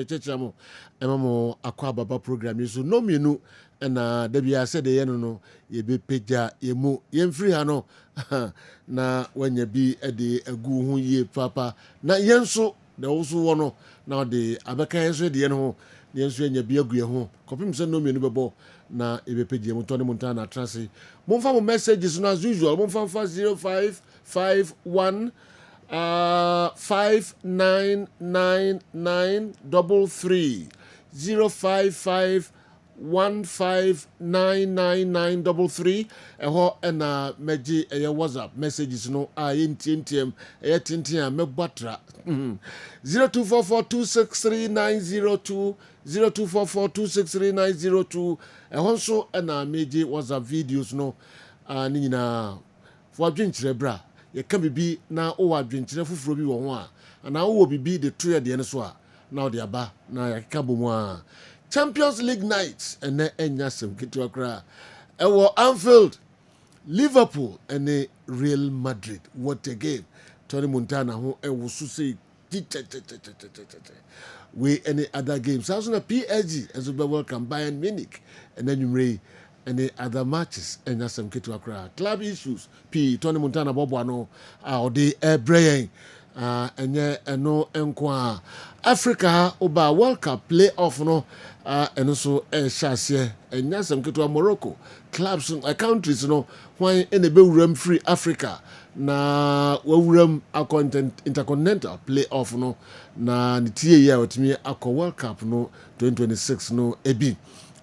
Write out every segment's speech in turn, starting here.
Chechamo emamo akwa baba program so no menu na da bia said ye no ye be peja ye mu ye mfiri ha no na wanya bi de agu ho ye papa na yenso da wo so wo no na de abeka yenso de ye no yenso anya bi agu ye ho kopim se no menu bebo na e be peja mu to ne munta na trase momfa mo messages no as usual momfa 0551 599933 0551599933 eho na meji WhatsApp messages no yentiem tintia mebatra 0244263902 0244263902 eho so na meji WhatsApp videos no ni nyina fo adwenkyere bra ye ka bibi na o adwenkyere foforo bi wo ho a na wo bibi de to ye de ne so a na o de aba na ya ka bomu a Champions League night ene enya sem kitu akra ewo Anfield Liverpool ene Real Madrid what a game Tony Montana ho ewo so say we any other games also na PSG as we welcome Bayern Munich and then you any other matches and that's some kitu akra club issues p Tony Montana bobo ano odi brain enye eno enko Africa oba World Cup playoff no eno so shase enya some kitu Morocco clubs countries no when ene be wuram free Africa na wawuram intercontinental playoff no na nitie ya otimi akọ World Cup no 2026 no ebi.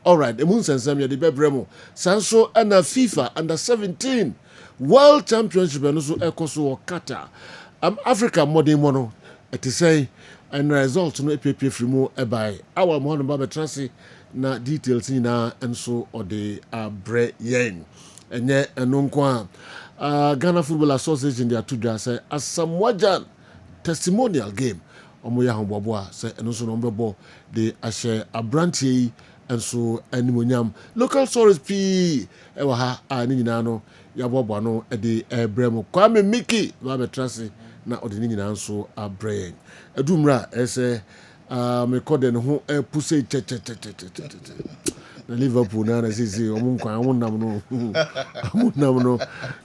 All right, the moon sensam ya de bebremo. Sanso ana FIFA under 17 World Championship no so ekoso Qatar. Africa modern mono it say and result no epepe free mo by our mo no ba trance na details ni na enso o de bre yen. Enye eno nko Ghana Football Association they to do say Asamoah testimonial game. Omo ya hombobo a say eno so no mbebo de ahye abrantie and so animonyam local stories p ewa ha ani nyina no ya bobo no e de ebrem Kwame Mickey ba betrase na ode ni nyina nso abrɛ edumra ese me kode no ho puse che na Liverpool na sisi omunkwan wonnam no amunam no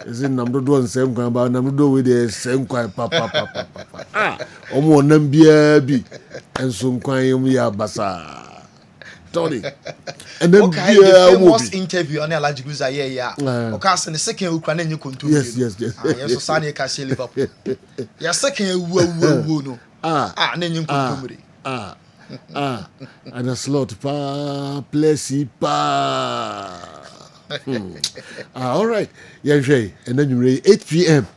ese nam do nsem kwan ba nam do we de nsem kwan papa omo nam bia bi enso nkwan yum ya basa Tony. And then okay, the famous interview on Alaji Guza yeah. Okay, so the second Ukraine you control. Yes. Yes, so Sani can say Liverpool. Your second no. Then you control. And a slot pa place pa. All right. Yeah, and then you ready 8 p.m.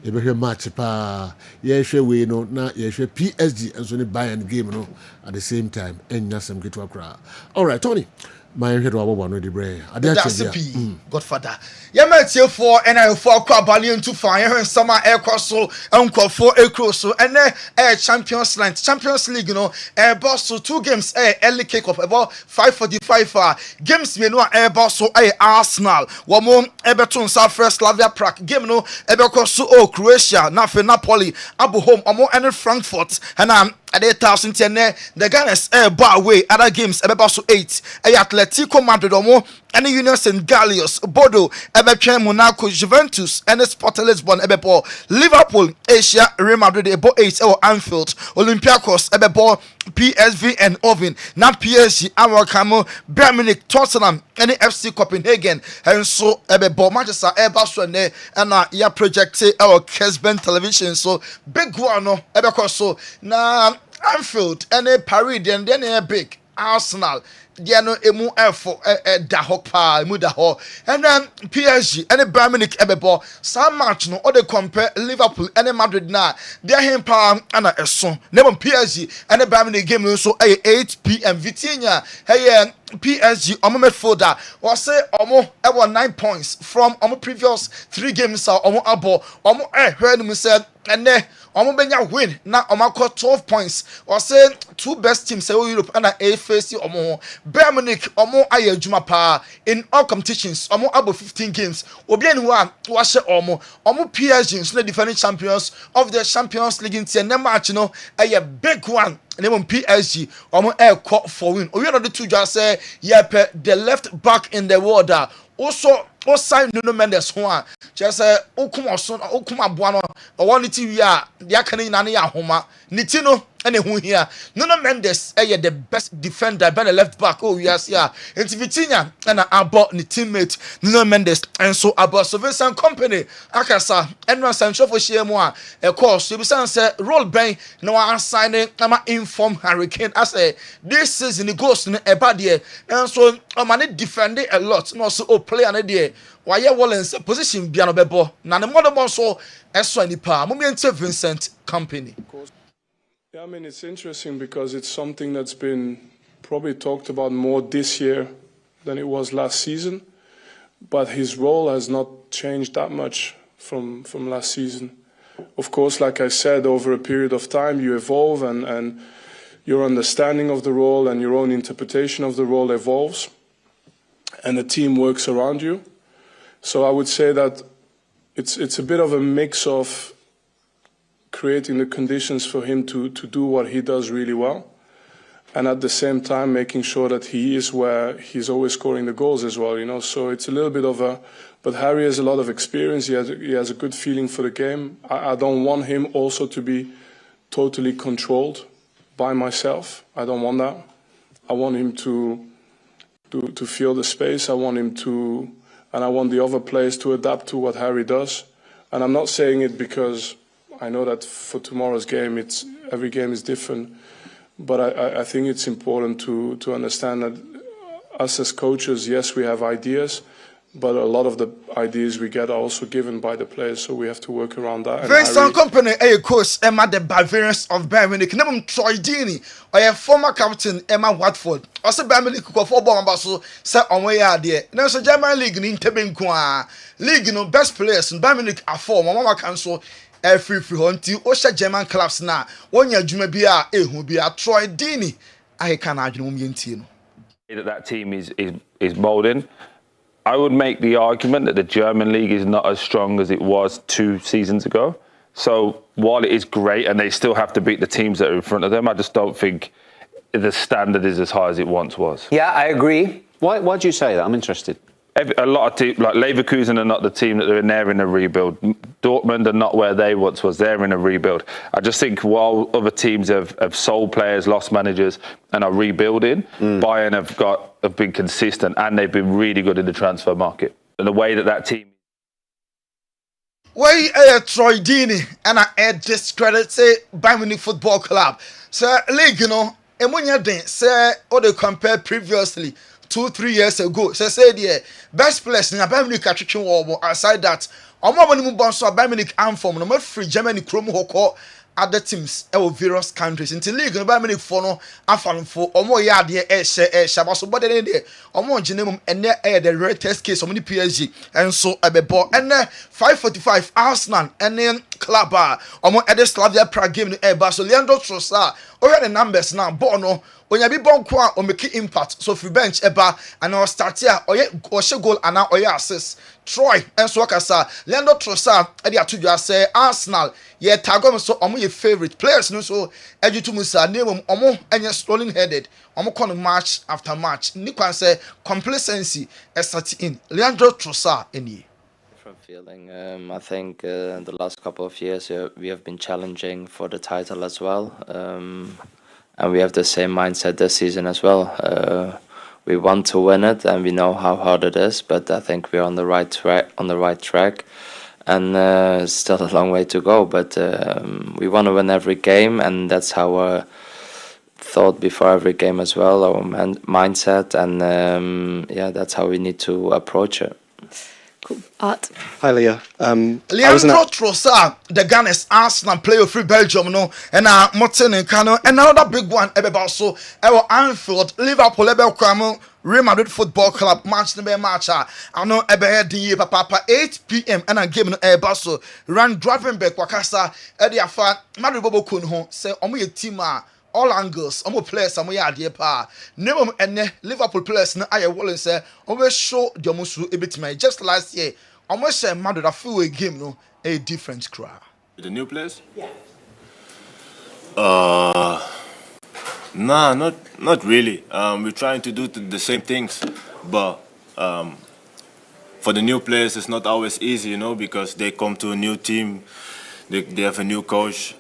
You better match pa. Yeah, we no na yeah PSG and so the Bayern game no at the same time and nyasem get to akra. All right, Tony. My head to abo no the brain. That's the Godfather. Yeah, man, for and I for Kwabali to fire summer air so uncle for a cross and Champions League, you know, boss so 2 games early kick off about 5:45 games we know boss so Arsenal one more Everton South First Slavia Prague game no so Croatia na Napoli Abu home omo and Frankfurt and at 8,000 the Gunners bar away other games about so 8 Atletico Madrid omo and Union St. Gallius Bodo Monaco Juventus and Sporting Lisbon Liverpool Asia Real Madrid about 8 Anfield Olympiacos PSV and Oven not PSG Amorcamo Bayern Munich Tottenham and FC Copenhagen and so Manchester Airbus and ya projected our Kessben television so big one no so na Anfield and Paris and then big Arsenal Diano emu efo da hok pa emu da ho and then PSG and Bayern Munich ebebo some match no or they compare Liverpool and Madrid na dia him pa ana eso nemo PSG and Bayern Munich game no so 8 p.m. Vitinha hey PSG omo midfielder was say omo e 9 points from omo previous 3 games omo abo omo heard him said and omo benya win na omo got 12 points or say two best teams say Europe and a face omo Bayern Munich omo aye adwuma pa in all competitions omo about 15 games obi eni wa hye omo PSG so the defending champions of the Champions League in the match no a big one. And then PSG, air caught for win. We are the two just say, the left back in the world. Also sign Nuno Mendes one. Just say, Okuma son, Okuma Buano, or one TV, the Akane Nania Homa, Nitino. Anyone here, Nuno Mendes, the best defender, by the left back. Oh, yes, yeah. And Vitinha, and I bought the teammate, Nuno Mendes, and so about Sylvester Company, Akasa, and Sancho for Shemwa, a course, Sylvester said, roll bang, no one signing, I'm inform Hurricane. I say, this season it goes in a bad year, and so I'm defending a lot, no, so play an idea. Why you Wallens position Biano Bebo, Nana Modern so as Swany Pa, Moment Vincent Company. Yeah, I mean, it's interesting because it's something that's been probably talked about more this year than it was last season. But his role has not changed that much from last season. Of course, like I said, over a period of time, you evolve and your understanding of the role and your own interpretation of the role evolves. And the team works around you. So I would say that it's a bit of a mix of creating the conditions for him to do what he does really well, and at the same time making sure that he is where he's always scoring the goals as well, you know. So it's a little bit of a, but Harry has a lot of experience. He has a good feeling for the game. I don't want him also to be totally controlled by myself. I don't want that. I want him to feel the space. I want him to, and I want the other players to adapt to what Harry does. And I'm not saying it because I know that for tomorrow's game, every game is different, but I think it's important to understand that us as coaches, yes, we have ideas, but a lot of the ideas we get are also given by the players, so we have to work around that. Vincent Company, coach, Emma the Bavarians of Bayern Munich, Nebum Troy Deeney, or a former captain Emma Watford. Also, Bayern Munich go for Bombasso, set on way out there. Now, so German League in Tebenkwa, League, best players in Bayern Munich are four, Mama Council. Free until Osha German clubs now. One year Jumabia, Ehubia, Troy Deeney. I can't argue that team is molding. I would make the argument that the German league is not as strong as it was 2 seasons ago. So while it is great and they still have to beat the teams that are in front of them, I just don't think the standard is as high as it once was. Yeah, I agree. Why do you say that? I'm interested. A lot of teams, like Leverkusen, are not the team that they're in. They're in a rebuild. Dortmund are not where they once was. They're in a rebuild. I just think while other teams have sold players, lost managers, and are rebuilding, Bayern have been consistent and they've been really good in the transfer market. And the way that team. Why Troy Deeney and I discredit say Bayern Munich Football Club. So league, Emunya Den say or they compare previously. 2-3 years ago, say the best players in Bayern Munich attraction war. Aside that, Omo money move on so Bayern Munich am from no free Germany Chrome Hoko other teams in various countries. Until league Bayern Munich for no afan for Omo ya de shabaso but then there Omo genemum and the rare test case of many PSG and so abebo and 5:45 Arsenal and then club Omo at the Slavia Prague game so Leandro Trossard over the numbers now Bono when you be born or make impact so free bench eba and our start here or she goal and now assist Troy and so kasa Leandro Trossard e dey atu just say Arsenal ye tagom so omo your favorite players no so edu to musa name omo enye stolen headed omo kon match after match ni kwan say complacency start in Leandro Trossard any different feeling. I think in the last couple of years we have been challenging for the title as well. And we have the same mindset this season as well. We want to win it, and we know how hard it is. But I think we're on the right track, and still a long way to go. But we want to win every game, and that's our thought before every game as well. Our mindset, and that's how we need to approach it. Cool. Art. Hi, Leah. Leandro Trossard, the Ghanaian Arsenal player free Belgium, no, and Martin and Kano, and another big one, about so our Anfield, Liverpool, Kwamo, Real Madrid Football Club match number match. I know ebe din papa 8 p.m. and a game no baso Rand Gravenberg wakasa e afa Madrid bobo kun ho say omo ye team all angles omo players omo ya ade pa nemom ene Liverpool players no aye wollen say omo show the omo suru ebitima just last year omo say Madrid afi we game no a different crowd. The new players? Yeah. Nah, not really. We're trying to do the same things, but for the new players, it's not always easy, you know, because they come to a new team, they have a new coach,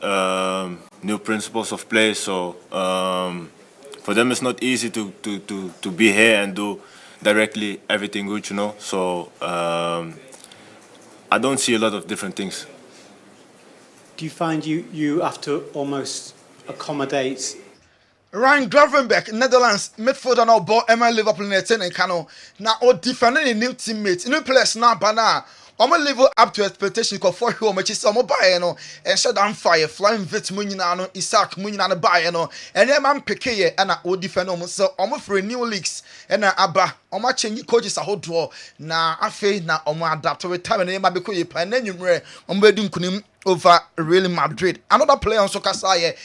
new principles of play. So for them, it's not easy to be here and do directly everything good, you know. So I don't see a lot of different things. Do you find you have to almost accommodate? Ryan Gravenberg, Netherlands midfielder now ball Emma Liverpool in the Kano. Now all defending a new teammates, new players now bana. Omo level up to expectation for home which is omo buy no and shut down fire flying vit munyina no Isaac munyina no buy no and then man peke and all defend omo so omo for new leagues and aba omo change coaches ahodo na afi na omo adapt to time and ma beko ye pan nanwumre omo edi nkunim over Real Madrid. Another player on Sokasaye,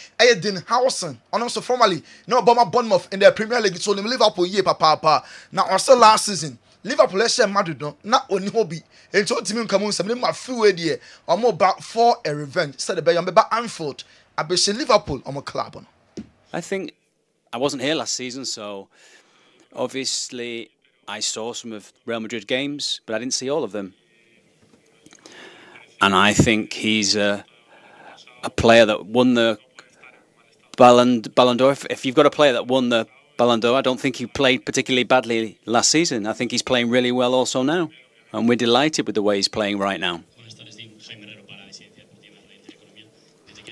Dean Howson, and also formerly no Obama Bournemouth in the Premier League. So Liverpool ye papa. Now also last season, Liverpool let's share Madrid no not only hobby. And so team come on some my few idea or more about for a revenge. Said the Bayern about Anfield. I bet Liverpool on my club. I think I wasn't here last season, so obviously I saw some of Real Madrid games, but I didn't see all of them. And I think he's a player that won the Ballon d'Or. If you've got a player that won the Ballon d'Or, I don't think he played particularly badly last season. I think he's playing really well also now. And we're delighted with the way he's playing right now.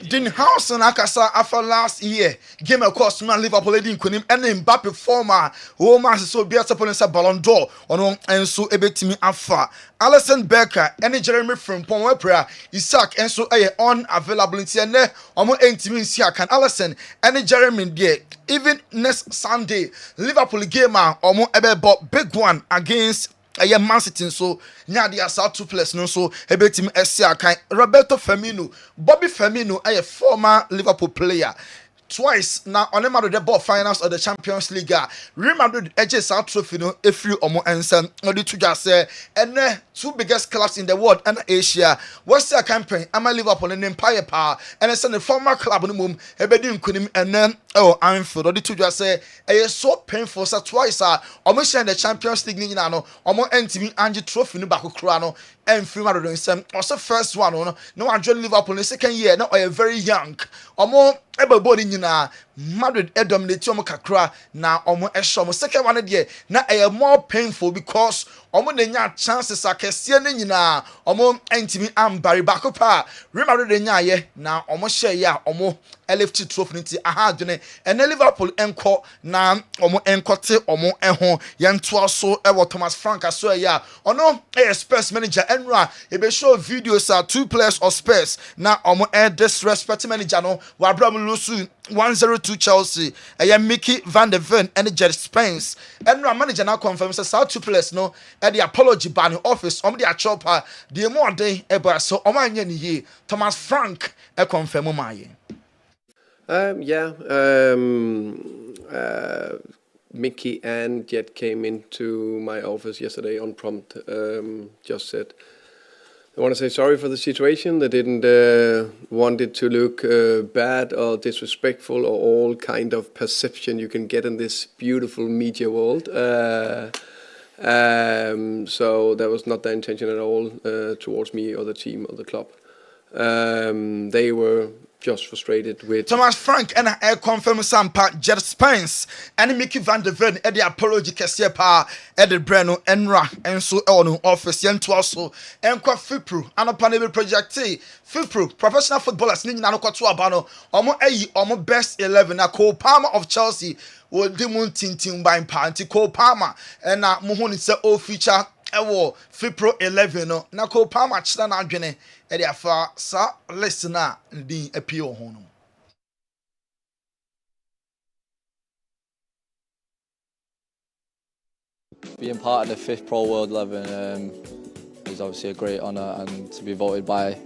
Dean Howson akasa after last year game across man Liverpool leading kunim and Mbappe former man so be at upon Ballon d'Or ono enso ebetimi afa Alisson Becker and Jeremy Frimpong we prayer Isaac enso unavailability and omo entimi nsia kan Alisson and Jeremy there even next Sunday Liverpool game omo ebe big one against Man City so nyadi asa 2+ no so ebetim SC kan Roberto Firmino Bobby Firmino a former Liverpool player twice now on the ball finals of the Champions League. Real Madrid edges out trophy no every omo ensen no the two just say and two biggest clubs in the world and Asia. What's their campaign? Am Liverpool and Empire Power and it's the former club no mum ebedi kunim and then Anfield. The two just say it's so painful so twice almost in the Champions League no omo entimi anji trophy no back kura no and free Madrid also first one no one join Liverpool in the second year no are very young omo everybody nyina Madrid dominate omo kakra na omo ehso second one there na more painful because omo nya chances akese ne nyina omo entimi ambari back pa Real Madrid nya ye na omo share ya omo LFT trophy nti ahadwene and Liverpool enko na omo enkote omo eho yentoa so Thomas Frank aso ya ono Spurs manager Enra e be show videos 2 players of Spurs na omo disrespect manager no wa Abraham Lusu 102 Chelsea Mickey van der Ven and Jerry Spence Enra manager now confirm say 2 players no the apology ban office omo the chopper the more day eba so omo anya ni ye Thomas Frank confirm my Mickey and Jet came into my office yesterday on prompt. Just said, I want to say sorry for the situation. They didn't want it to look bad or disrespectful or all kind of perception you can get in this beautiful media world. So that was not the intention at all towards me or the team or the club. They were just frustrated with Thomas Frank and I confirm Sampa Jet Spence and Mickey van der Ven at the apology Kessie Pa at the Breno Enra and so on office to also and qua FIPRO and upon every project FIPRO professional footballers need na to abano omo best 11 na Cole Palmer of Chelsea will demon tintin by party Cole Palmer and na muhuni se all feature ewo FIPRO 11 no na Cole Palmer china na adwene e dia fa sa listener din appeal ho no Being part of the 5th Pro World 11 is obviously a great honour, and to be voted by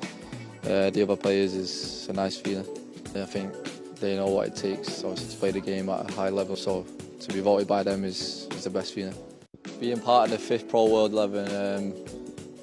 the other players is a nice feeling. I think they know what it takes obviously to play the game at a high level, so to be voted by them is the best feeling. Being part of the 5th Pro World 11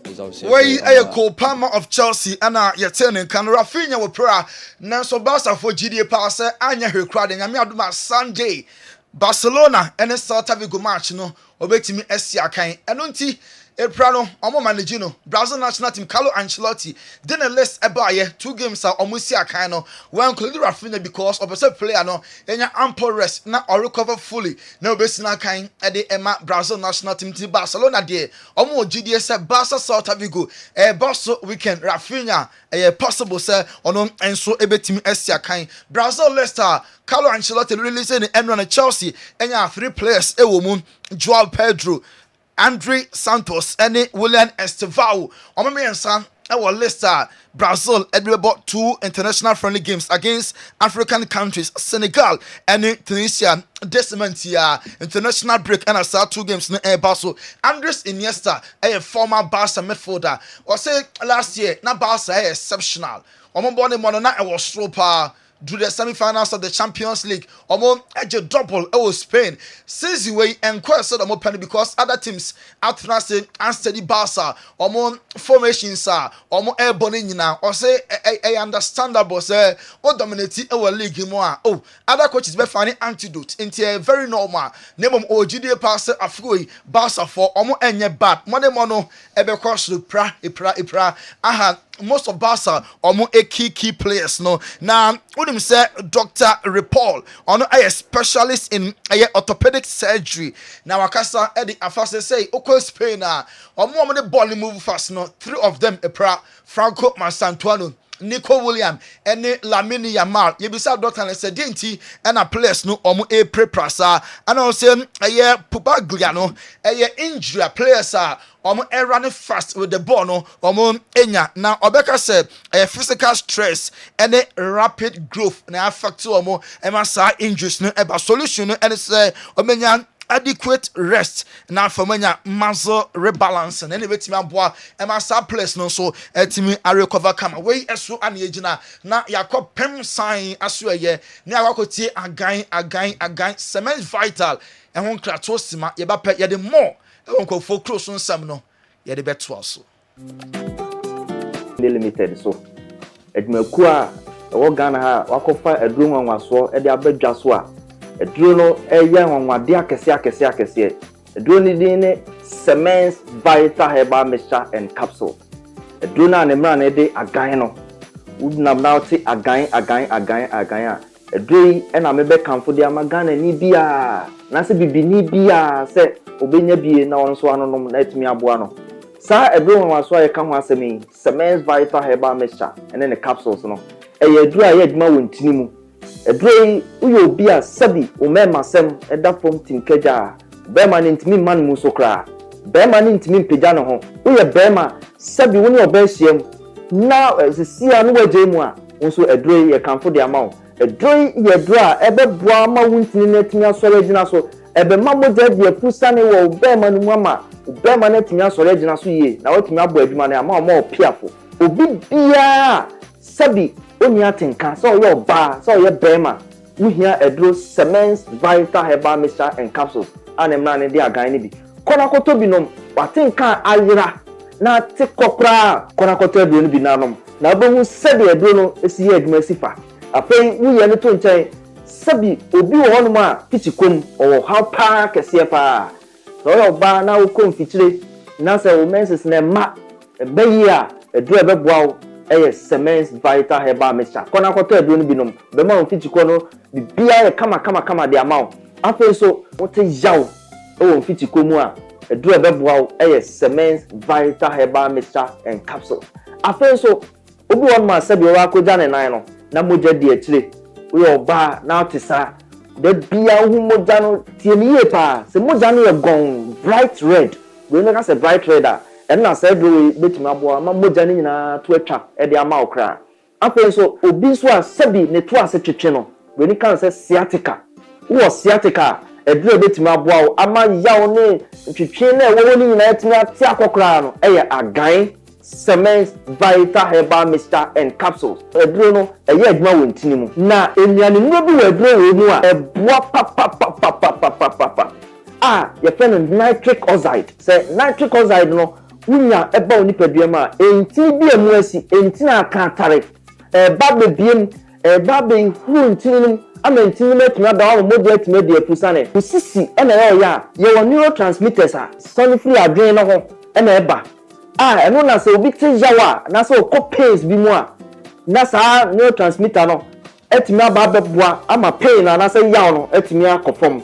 is obviously a co-palmer of Chelsea and you're turning can Rafinha will pray now so Barca for GDA pass anya he crowding I mean Sunday Barcelona and a Celta Vigo match no obetimi Esia kan enonti Eprano, omo manage no Brazil national team Carlo Ancelotti then a list about 2 games are almost kind of when including Rafinha because of a player no enya ample rest na or recover fully na obesina kind at the Emma Brazil national team to Barcelona there omo GDS say Barca Celta Vigo boss weekend Rafinha possible say ono enso ebetimi Esia kind Brazil Leicester Carlo Ancelotti releasing the end run Chelsea enya 3 players ewo Joao Pedro Andre Santos and William Estevao. Omamiensa our Leicester, Brazil, about 2 international friendly games against African countries, Senegal and Tunisia. Decimentia international break and I saw 2 games in Barca. Andres Iniesta, a former Barca midfielder, was say last year, na Barca exceptional. Omobone Monona was stroper. Do the semi-finals of the Champions League. Omo edge double Spain. Since you way and question omo penny because other teams out say unsteady Barca. Omo formations are omo airborne now. Or say understandable say o dominate our league more. Oh, other coaches be finding antidote into very normal. Name of OGD pass afui Barca for omo enye bad. Money mono ebe cross ipra. Aha. Most of Barca omo key players no. Now him say Dr. Ripoll ono a specialist in orthopedic surgery. Now akasa Eddie Afase say oko Spain omo the ball move fast no 3 of them Franco Mansantuano Nico William and Lamine Yamal. You be said doctor and said dinty and a place no omo pre-prasa and also Pupagliano injury players running fast with the ball no enya now Obeka said physical stress and rapid growth na affect masa injuries no solution and it's omenya adequate rest na famanya muscle rebalance and anyway timi aboa masa place no so timi recover kama we eso ane agina na yakọ pem sign aso na yakọtie agan cement vital ehon krato sima ye ba pe ye de more ehon ko close nsam no ye de beto aso limited so edmaku a wo Ghana ha wakofa edru nwanwaso e de abadwa so a edru no eya nwanwade akese edru ni din ne cement vital herbal mixture and capsule edru na ne mra na de agan no wudnam na oti agan a edru e na mebe kanfo de amagana ni bia na se bibi ni bia se obenya bie na won so anonom na etimi aboa no sa edru nwanwaso a yeka ho asemi cement vital herbal mixture and then the capsules no edru a yedma wontini mu edru uyo obi a sabi o mema sem eda fom tinkeja bema ni ntimi man mu so kra bema ni ntimi mpega no ho uye bema sabi woni obehiem na sisia no waje mu a wonso edru ye kanfo de amawo edru ye dru a ebeboa ma wontini na timi asore gina so ebe mamoja de pusane wo bema no mu ama bema na timi asore gina so ye na watimi abo adwuma na ama o piafo obi bia sabi oni atenka so yo ba so ye bema uhia edro cement vital herbal mixture and capsules anemna ne de agan ne bi kona koto binom watenka ayira na tekopra kona koto edro ne bi nanom na bohu sabi edro no esi ye adwuma sifa afei uye ne to nchen sabi obi wo hono ma pichikom o how pa kese pa so yo ba na ukom fitire na se wo menses na ma beyi a edro ebeboa cement vital herbal mixture kona koto edro no binom be ma onfitiko no bibia ye kama de amount afei so wote yaw onfitiko mu a edro ebeboa cement vital herbal mixture and capsule afei so obi won ma sabi wa akoja ne nan no na moja di akire we oba na otisa de bia hu moja no tie mi ye pa se moja no ye gon bright red we no ka se bright red a and na said we betimi aboa ma moja ni nyina to atwa e de ama okra afei so obi so a sabi ne to ase twetwe no we ni kan se sciatica wo sciatica edure betimi aboa ama yaw ne twetwe na ewo ni nyina etimi ate akokora no agan cement vital herbal mixture and capsules edure no adwuma wontini mu na enuane no bi edure wo mu a eboa pa your friend nitric oxide say nitric oxide no unya eba oni padua ma enti bi emu asi enti na aka tare ba bebiem ba be hu ntini ama ntini metuna da wo modi atime de apusane usisi ena ya ye neurotransmitters a sonifri adwen no ho ena eba eno na se obi te jawa na se pains bi mu a na sa neurotransmitter no etime aba beboa ama pain na se yaw no etime akofom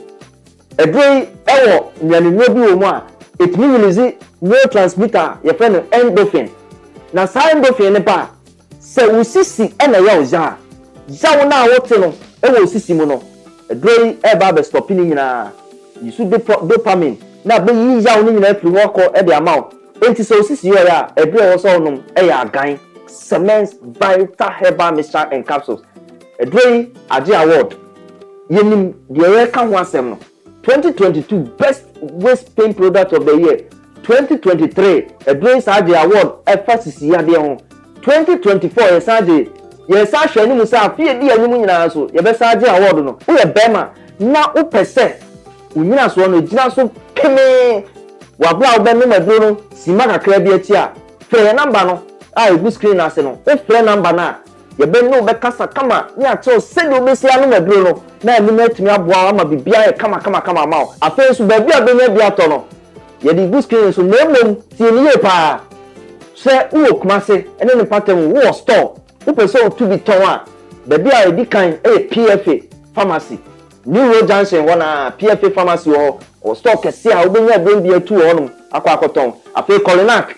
edrei ewo nyane no bi wo mu a etime release neurotransmitter your friend endorphin na sa endorphin ne ba se usisi ena yaw jaw na wote no ewo usisi mu no edrei eba be stopping nyina yisu dopamine na be yi yaw ni nyina afiri ho ko e de amount enti so usisi yo ya edrei wo so no agan cement vital herbal mixture and capsules edrei age award yenim de ye ka ho asem no 2022 best waist pain product of the year 2023 edrei age award efasisi ya de ho 2024 yes hwe ni musa afie di anyum nyina so ye be age award no wo ye bema na wo pese unyina so no gina so peme wabla wo be no maduro no sima kakra bi ati a frɛ number no egu screen ase no wo frɛ number na ye be no be kasa kama ni ato sedi obesia no maduro no na emi na tumi aboa ama bibia e kama ma o afa so ba bia be nya bia to no ye di egu screen so na emom tie ni ye pa sɛ wo kumase ene ne pattern wo store wo person to be ton a ba bia e di kan PFA pharmacy New Road Junction wana PFA pharmacy o store kese a obenya brand bia tu honum akwakoton afa Colinac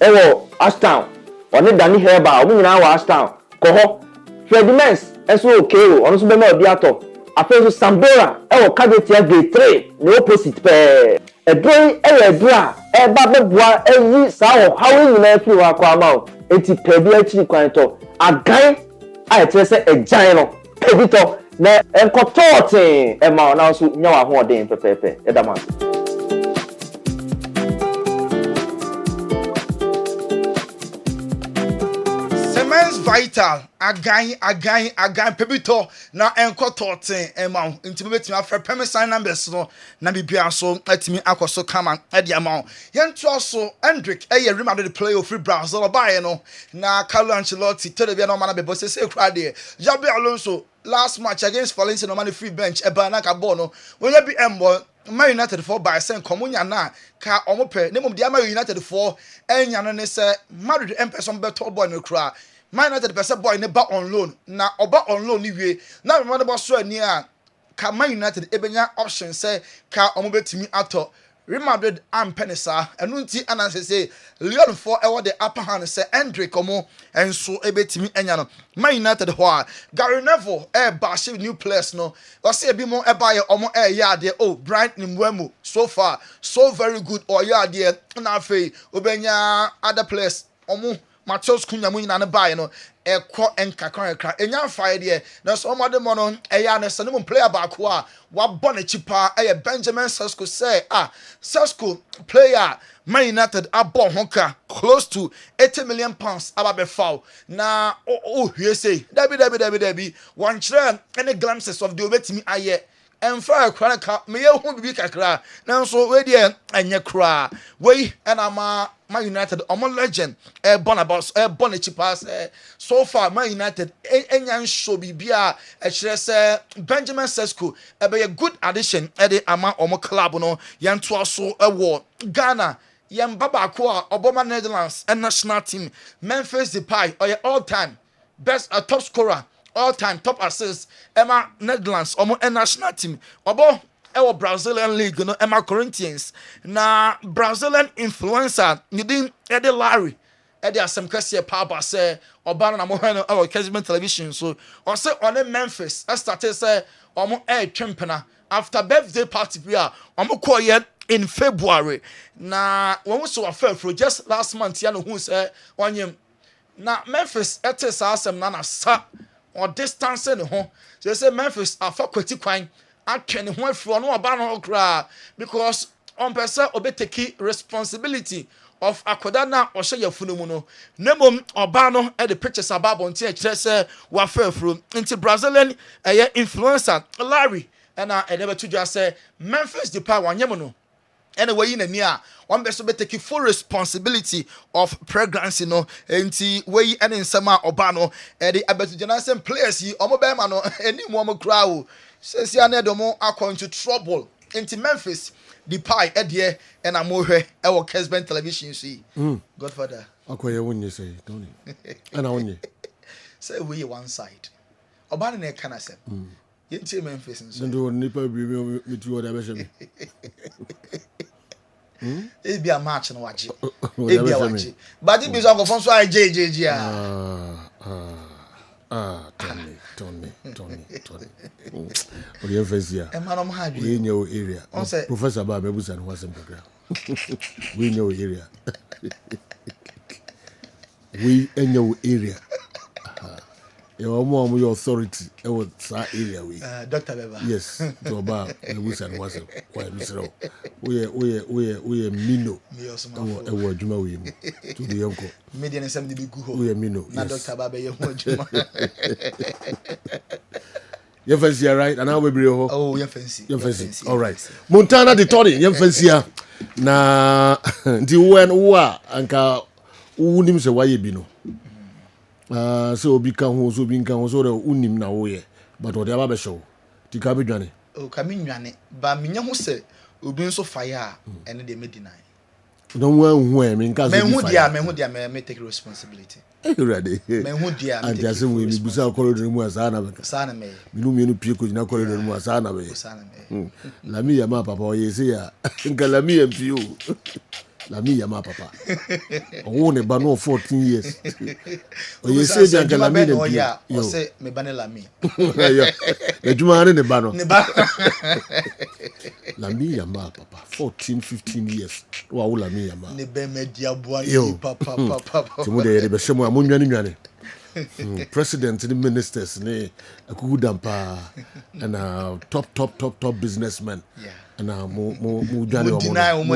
ewo Ashtown one Dani Herba omu nyina wa Ashtown ko ho Fredimens eso okay o ono so be ma bia to afa so Sambora ewo Kagetia Gate 3 the opposite pe edrei edra eba beboa eyi sa ho hawo nyina afi wa kwa ma o enti pe bia chiri kwan to agan a etrese ejan no pedito na enkotote ema na so nya wa ho den pepepe edama Cement vital agan pebito na enkotote ema ntimi betimi afre permission numbers no na bibia so atimi akoso kama ade ama yentu so Hendrick eye Real Madrid play of free Brazil bae no na Carlo Ancelotti telebia no mana bebo se kura de Jabi Alonso last match against Valencia no man free bench e ba na ka ball no wonya bi embo Man United for by sen komunya na ka omope ne mum dia Man United for enya no ne se Madrid person beto boy no kura Man United person boy ne ba on loan na oba on loan ni wie na me bo so ani a ka Man United ebenya option say ka omobetimi ato Real Madrid ampenisa enu nti ananse say Lyon for ewo the upper hand say Hendrick omo enso ebetimi enya no Man United ho a Gary Neville bash new players no o say bi mo buy omo ya de Brian Nimwemu so far so very good or ya de na afei obenya other players omo Matheus Cunha mu nyina ne buy no ekọ enkakran enya fae de na so mo de mo no ya ne se ne mo player ba ko a wa bọ ne chipa Benjamin Sesko say Sesko player Man United abọ honka close to 80 million pounds ababe foul na hwe say dabi one chere any glimpses of the obetimi aye emfa akra ka me ye hu bibi kakra na so we de anye kra we na Man United omo legend born a chipas so far Man United enyan show bibia kire say Benjamin Sesko be a good addition e de ama omo club no yanto aso ewo Ghana yem baba ko a oboma Netherlands and national team Memphis Depay all time best top scorer all time top assist Emma Netherlands omo national team obo ewo Brazilian league no Emma Corinthians na Brazilian influencer nidin Ede Larry Ede asem kwese papa say oba na mo hwe no Kessben television so o say on Memphis started say omo twempena after birthday party bia omo call ye in February na when we saw for just last month ya no hu say onyem na Memphis etes asem na sa or distance ne ho so say Memphis afa kwati kwan atwe ne ho afiri no oba no kra because on person obeteki responsibility of akoda na ohye yafunu mu no nemom oba no e the pictures about on tie kire se wa fafuru nti Brazilian influencer Larry and I never to just say Memphis Depay wanyem no anyway in a one person be take full responsibility of pregnancy no nti we and in sama obano e the abetu generation players yi omo be ma no eni mo mo kra o sesi anedomo akọ into trouble nti Memphis Depay edie and amohwe e wo Kessben television see Godfather akoye wonye say don't and wonye say we one side obano na kana say yenti Memphis nso ndo nipa bi me tu oda be shemi it be a match no waji it be a waji but it be so go fon so JJG Tony. O ye fezia. E ma no ma ha we know area. Professor Ba Bebusa no wasem program. We know area. We know area. Your mom your authority e was sa area we. Dr. Beba. Yes, to Ba Bebusa no wasem. Why Mr. We mino. E wo adwuma we mu. To the uncle. Media nsem di gu ho. We mino. Na Dr. Baba ye ho adwuma. You fancy right? And how we bring ho? Oh, you fancy. All right. Montana the Tony, you fancy na the when wa anka unim se waye bi no. So obi kan ho so bi kan ho so unim na wo ye. But o de aba be show. Ti ka be dwane. O ka me nwane. Ba menya ho se obi nso fire ene de medina. Don't hu e me nka so. Me hu dia me take responsibility. Ready. Me hu dia. And just we busa corridor mu asana be. Sana me. Minu pie ko jina corridor mu asana be. Sana me. La mi ya ma papa o ye se ya. Nka la mi empio. La mi ya ma papa. O ne ba no 14 years. O ye se ja nka la mi empio. O se me ba ne la mi. Le juma ne ba no. Ne ba. La mi ya ma papa 14 15 years. Wa wo la mi ya ma. Ne be me dia boa ni papa. Timu de be shemo amunwane. President and ministers ne akugu dampa and top businessmen. Yeah. And mo dwane omo.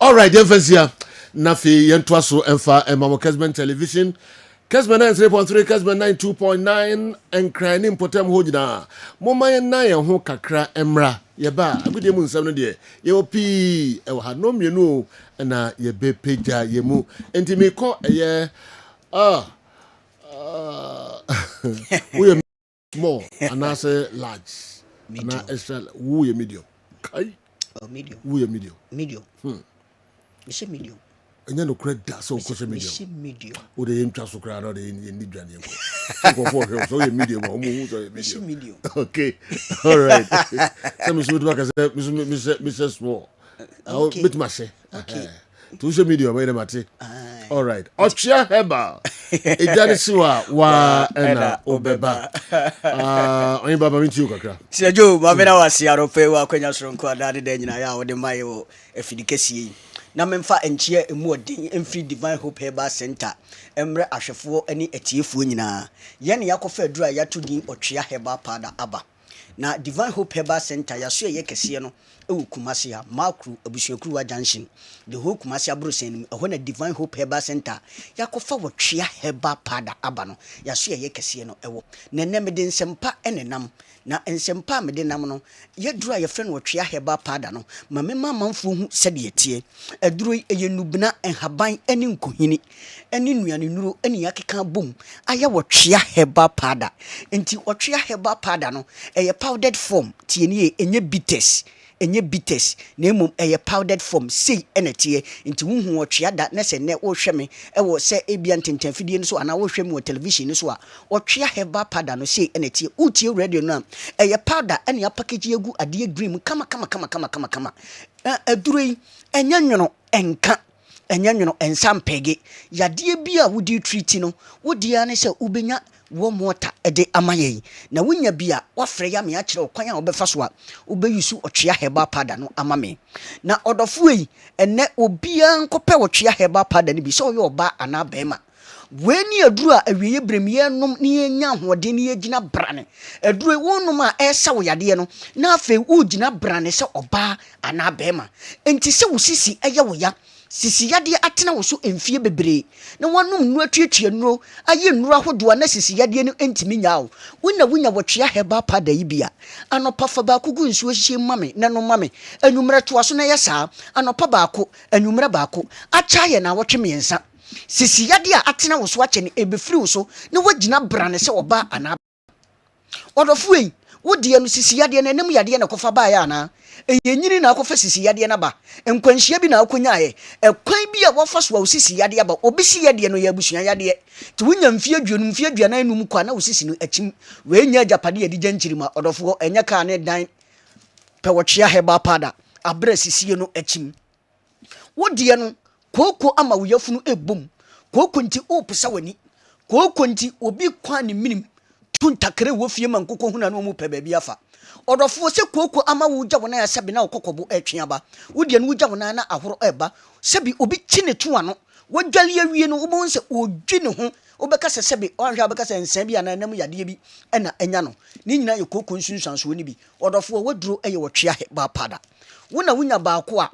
All right, Defensia. Nafi yentwa so emfa emamo Kessben television. Kessben 93.3, Kessben 92.9 and crying potem ho gina. Mo mayen na ye ho kakra emra. Ye ba agudie mu nsam no de ye opi e ha no mienu na ye be peja ye mu enti me ko ye we are small and I say large medium. And extra we are medium kai medium we are medium me say medium enya no credit so ko say medium o de ntwa so kra no de ni dwane ko ko for him so ye medium o mu so ye medium okay all right so me should back say me small okay bit ma say okay to show medium we dem ate all right ochia heba ejani siwa wa ena obeba onye baba mi tiu kakra sejo ma bena wasi arope wa kwanya soronko adade de nyina ya wo de mai wo afidikesi na memfa enchie emu odin emfree Divine Hope Herbal Center emre ahwefo ani atiefo nyina ye ne yakofa adura yato din otwea herbal powder aba na Divine Hope Herbal Center yaso ye kese no ewu Kumasi ya makru abusuakuru wa junction the whole Kumasi abrosen ehɔ na Divine Hope Herbal Center yakofa wotwea herbal powder aba no yaso ye kese no ewo na nemede nsempa enenam na nsempa mede nam no yedura ye friend wotwea herbal powder no ma mema manfo hu sede yetie eduro ye nubna enhaban eni nkohini eni nuane nuro eni yakeka bom aya wotwea herbal powder enti wotwea herbal powder no eye powdered form tieni enye bitters na emom eye powdered form sei enetie enti huhu wotwea da na se ne wo hweme ewo se ebia ntentanfidie no so ana wo hweme wo television no so a wotwea herbal powder no sei enetie utie radio no eye powder ene ya package egu ade green kama aduro yi enya nwono enka enya nwono ensampege yade bia wodi treat no wodi ane se ubenya wo mota ede amaye na wonya bia wafre ya me a kire okwan a obefa so a obeyusu otwea herbal powder no amame na odofo yi ene obia nkope wotwea herbal powder ni bi so yo oba ana bema weni aduru a awiye bremie nom ne yenya hode ne yegina brane aduru wonnom a esa wo yade no na afi wo gina brane se oba ana bema enti se wo sisi eye wo ya sisi yade atena wo so emfie bebre na wonnom nu atuatua nuro aye nuro ahodo na sisi yade no entimi nyaawo wunya wotwea heba pada yibia anopa fa ba kugu nsuo hihie mame na no mame anwumre to aso na yesa anopa baako anwumre baako acha ye na wotwe miensa sisi yade a atena wo so ache ne ebefiri wo so na wagina brane se oba ana odofuei wodie no sisi yade na nem yade na kofa ba ya na eyenyini na akofa sisi yade na ba enkwanhia bi na akonyae ekwan bi a wofa so wo sisi yade ba obisi yade no ya busua yade ti wonya mfie aduonum mfie aduana enum kwa na wo sisi no achim we nya japade yadi gyanchirima odofo enya ka ne dan pe wotwea heba pada abra sisi no achim wodie no koko ama wo yafunu ebom koko nti opesa wani koko nti obi kwa ne minim tuntakere wo fie man koko huna no mu pe ba bi afa odofo se koko ama wo gya wona ya sebe na okokobo atwea ba wodie no wo gya wona na ahoro eba sebi obi kine tuwa no wodwale awie no wo se odwi ne ho obeka se sebe onhwa obeka se nsan bi ana nam yade bi na enya no ni nyina ye koko nsunsanso ni bi odofo woduro eye wotwea ba pada wona wunya baako a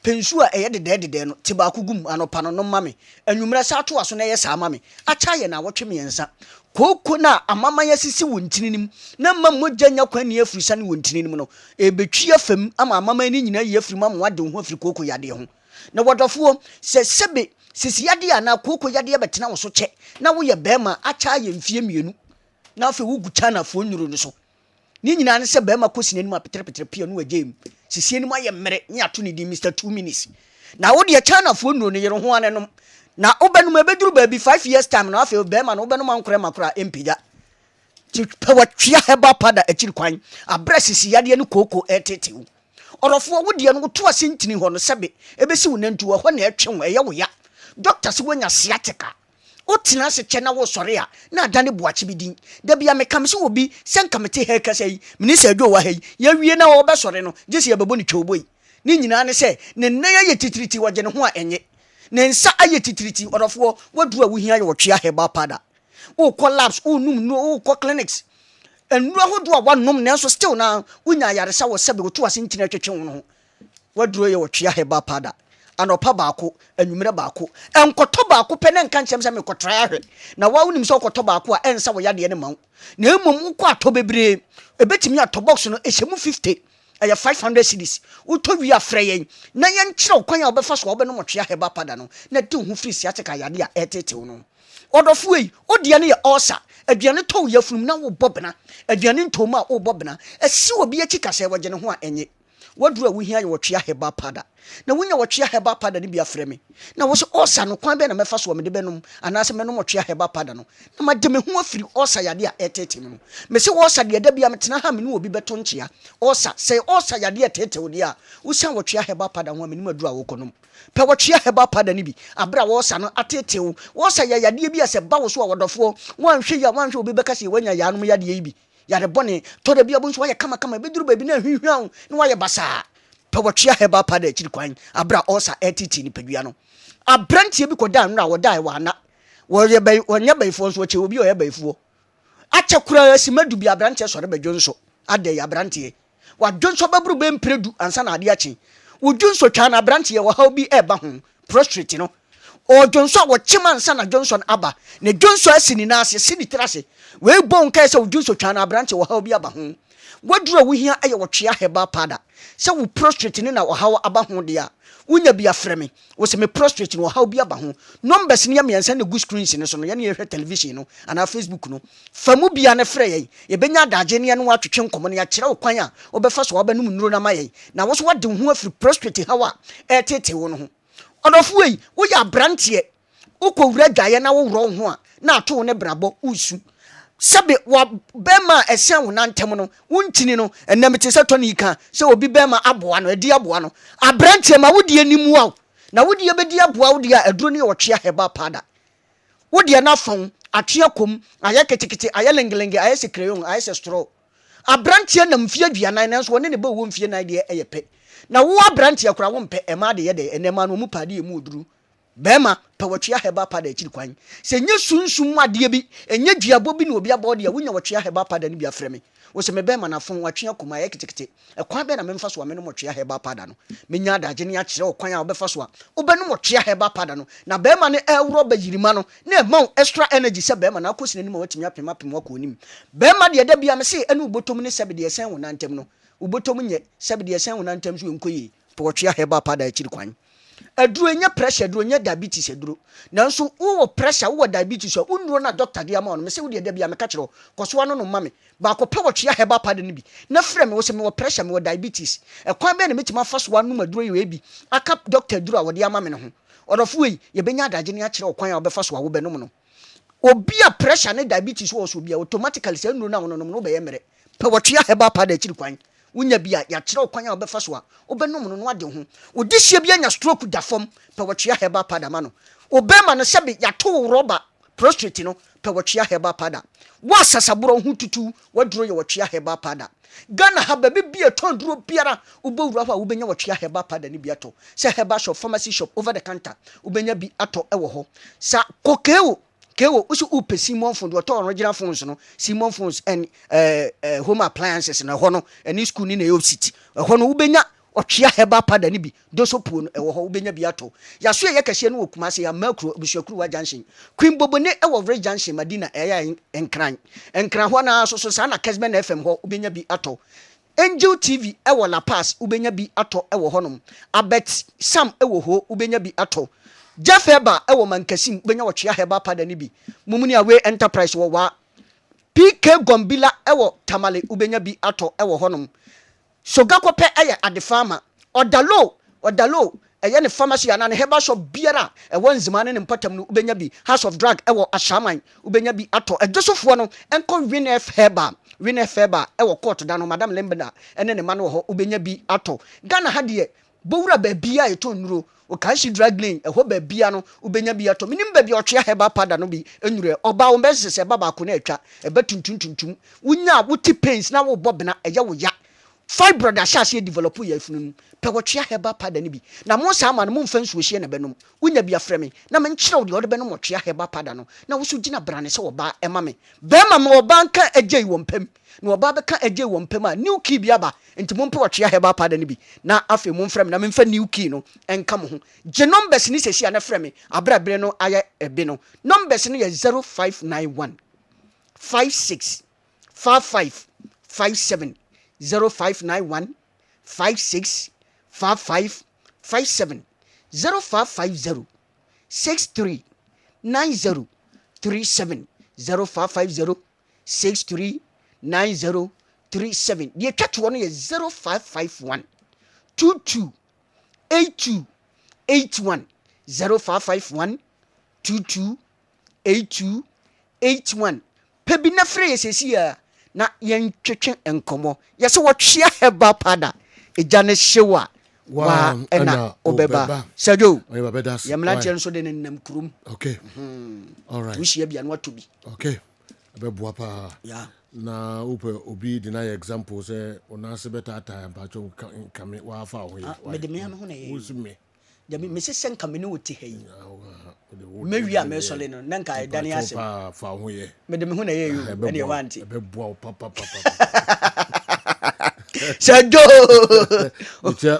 pensu a eye dede no ti baako gum anopa no mame anwumra sa to aso na eye sa mame acha ye na wotwe miensa koko na amama ya sisi wontininim na mammo ganya kwani afurisa ne wontininim no ebetwi afam ama amama ni nyina ye afiri mammo wade ho afiri koko yade ho na wodofo se sebe sisi yade ana koko yade betena wo so che na wo ye bema acha ye mfie mienu na afi wo gucha na fo nyuro no so ni nyina ne se bema kosine nim apetre pia no agem sisi nim aye mmere nya to ne di Mr 2 minutes na wo de China fo nyuro no yero ho anenom na obenum ebeduru baby 5 years time na afi bema na obenum ankora makora empija ti pewatwea heba pada akiri kwan abresisi yade ne koko etetewu orofo wodie no to asentini ho no sebe ebesi wonantu ho na etwe wo eye wo ya doctor se wonya sciatica otina se che na wo sore a na adane boache bidin da bia mekam se obi senkamete he kasa yi minisa adwo wa he ya wie na wo be sore no jesi ya babo ni twoboi ni nyina ne se ne nan ya titiriti waje ne ho a enye ne nsa aye titiriti orofo wadu a wohia ye wotwea heba pada o collapse o num no o clinics enru ahodo a wanom ne so still na wonya yaresa wo sebe wotu asentina twetwe wo no wadu ye wotwea heba pada anopa baako anwumre baako enkoto baako pene nka nkyem se me kotra ahwe na wa wonim se okoto baako a ensa wo yade ne mawo na emom ko ato bebre ebetimi ato box no ehemu 50 aya 500 cedis uto wi afreyen na ye nkyere okwan a obefa so obe no motwea heba pada no na de hu free siatika yade a etetew no odofo yi odie ne ye osa aduane to yafunum na wo bobena aduane ntoma a wo bobena esi obi akika se waje ne ho a enye waduru a wohia ye wotwea heba pada na wonya wotwea heba pada ne bia freme na wo so osa no kwan be na mefa so me de benum anase me no wotwea heba pada no na ma de me ho afiri osa yade a etetem no me se osa de da bia metena ha me no obi beto nkyea osa se osa yade a tetew de a wo san wotwea heba pada ho me no maduru a wo konom pe wotwea heba pada ne bi abra wo osa no atetew wo osa ya yade bi a se ba wo so a wodofo wanhwe obi beka se wanya ya no yade yi bi yade bone to da bia bo nso waye kama beduru baby na hwihwan na waye basa pe wotwea heba pada akiri kwan abra osa etiti ni padua no abrantie bi koda nra woda wa na wonya bayfo nso che obi oya bayfo ache kura asimadu bi abrantie sore badwonso ade ya abrantie wadwonso baburu be mpredu ansa na ade achi wodwonso twa na abrantie wa ha bi eba ho prostrate no o Johnson wo chimansa na Johnson aba ne Johnson asini na ase sini trase we bon kai se Johnson twa na branch wo ha obi aba ho wadura wo hia aye wo twea heba pada se wo prostrate ni na wo ha aba ho de a wonya bia freme wo se me prostrate no ha obi aba ho numbers ni ya miensa na good screens ni so no ya ne hwe television no ana Facebook no famu bia na frɛ ye ye benya daje ne ya no atwetwe nkomo ne ya kyerɛ wo kwan a obefa so oba num nuro na maye na wo so wade ho afiri prostrate ha wa etete wo no ho odofo yi wo ya brantie ukowura dwaye na wo wro ho a na ato ne brabo usu sebe wa bema esen wo nantem no wuntini no enamete se toni ka se obi bema aboa no edi aboa no abrantie ma wodi animu a na wodi ebedi aboa wodi a aduro ne wotwea heba pada wodi na fon atwea kom aye ketekete aye lengelenge aye se crayon aye se straw abrantie na mfie aduanan na so woni ne ba wo mfie nan de eyepe na wo abrantie kura wo mpe ema de ye de enema no mu pade emu oduru bema pe wotwe aheba pada akiri kwan se nye sunsum ade bi enye duabo bi na obi abode ya wonya wotwe aheba pada ne bi afreme wo se me bema na fon watwe akoma ya kitikite ekwan be na memfa so me no wotwe aheba pada no menya adaje ne akire okwan a obefa so a obenu wotwe aheba pada no na bema ne ewro ba yirima no na ema extra energy se bema na akosine ni ma watimi apem wako nim bema de da bia me se ene ubotom ne sebe de esen wonantem no ubotom nye sebe de esen wonantem so enkoyi pe wotwe aheba pada akiri kwan aduro enya pressure aduro enya diabetes aduro nanso wo pressure wo diabetes so unuro na doctor dia ma no me se wo de bia me ka kire koso no no mame ba ko pe wotwe aheba pada ne bi na frɛ me wo se me wo pressure me wo diabetes ekwan be na metima fa so anu maduro ye bi aka doctor aduro a wo de ama me ne ho odofo yi ye benya adaje ne akire okwan a wo be fa so a wo be no no obi a pressure ne diabetes wo so bia automatically se unuro na wo no be ye mere pe wotwe aheba pada akiri kwan unya bia ya kire okwan a obefa so a obenom no ade ho odihye bia nya stroke da fom pe wotwe heba pada ma no obema no sebe ya to rubber prostrate no pe wotwe heba pada wa sasaburo hu tutu waduro ye wotwe heba pada Ghana ha bebe bia ton duro biara ubowura fa ubenya wotwe heba pada ni bia to se heba shop pharmacy shop over the counter ubenya bi ato ewo ho sa kokeo kewo usu upe Simon Fund wato original phones no Simon Phones and home appliances na ho no any school ni na yo city ho no ubenya otwea heba pada ni bi dosopo no ewo ho ubenya bi ato ya so ye kase no okuma se ya makro busuakuru wa junction Queen Bobone ewo Village Junction Madina eya enkran ho na so sa na Kessben FM ho ubenya bi ato Angel TV ewo La Pass ubenya bi ato ewo ho no Abet Sam ewo ho ubenya bi ato Jafeba ewo mankasim benya wotwe heba pada ni bi mumuni awe enterprise wo wa PK Gombila ewo Tamale ubenya bi ato ewo honom soga kope eye ade farmer odalo eye ne pharmacy ana ne heba shop biara ewo nzimane ne mpatam no ubenya bi House of Drug ewo Ashaman ubenya bi ato edosofo no enko Winef Heba ewo court da no Madam Lembeda ene ne mano ho ubenya bi ato Ghana ha de bowura ba bia eto nuro o kan shi drag lane eho ba bia no ubenya bia to minim ba bia otwe heba pada no bi enure oba wo mbese baba ko na atwa eba tuntuntuntum wunya wuti pains na wo bobena eya wo ya five brother shase develop ya fununu pe wotwe heba pada ni bi na mo sa ama no mo mfa nsuo hie na benom wunya bia frɛ me na men kyerɛw de benom otwe heba pada no na wo so gina brane sɛ oba ema me be ma ma oba nka agye wo mpam na oba beka agye wo mpam a new key bia ba enti mo mpa wotwe heba pada ni bi na afi mo mfrɛ me na me mfa new key no enka mo ho gye numbers ni sesi na frɛ me abrabre no aye ebe no numbers no ye 0591 56 55 57 0591 56 55 57 0550 63 90 37 0550 63 90 37 the catch one is 0551 22 82 81 0551 22 82 81 pebina phrase here na yen twetwe enkomo yese wotwe heba pada eja ne hyewa wa ena obeba sajo yamla chen so de nenam kurum okay all right wishi bia no watobi okay abeboa pa yeah na upe obi deny example say ona se beta ata ba cho kame wa fa ho ye me de me am ho na ye wusume de me se sen kame no woti hayi me wi a me sole no na nka dani ase fa ho ye me de me ho na ye yu ene ye wanti abeboa papa Sajo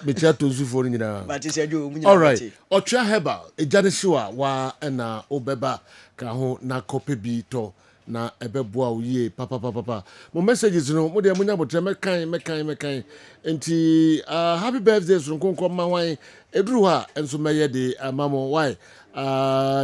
bitia to zufo nyina but sajo munya all right otwa heba ejade shiwa wa na obeba ka ho na kope bi to na ebeboa uye papa mo messages no mo de munya botre mekan enti happy birthday so nkonko ma wan eduru ha enso meye de amamo why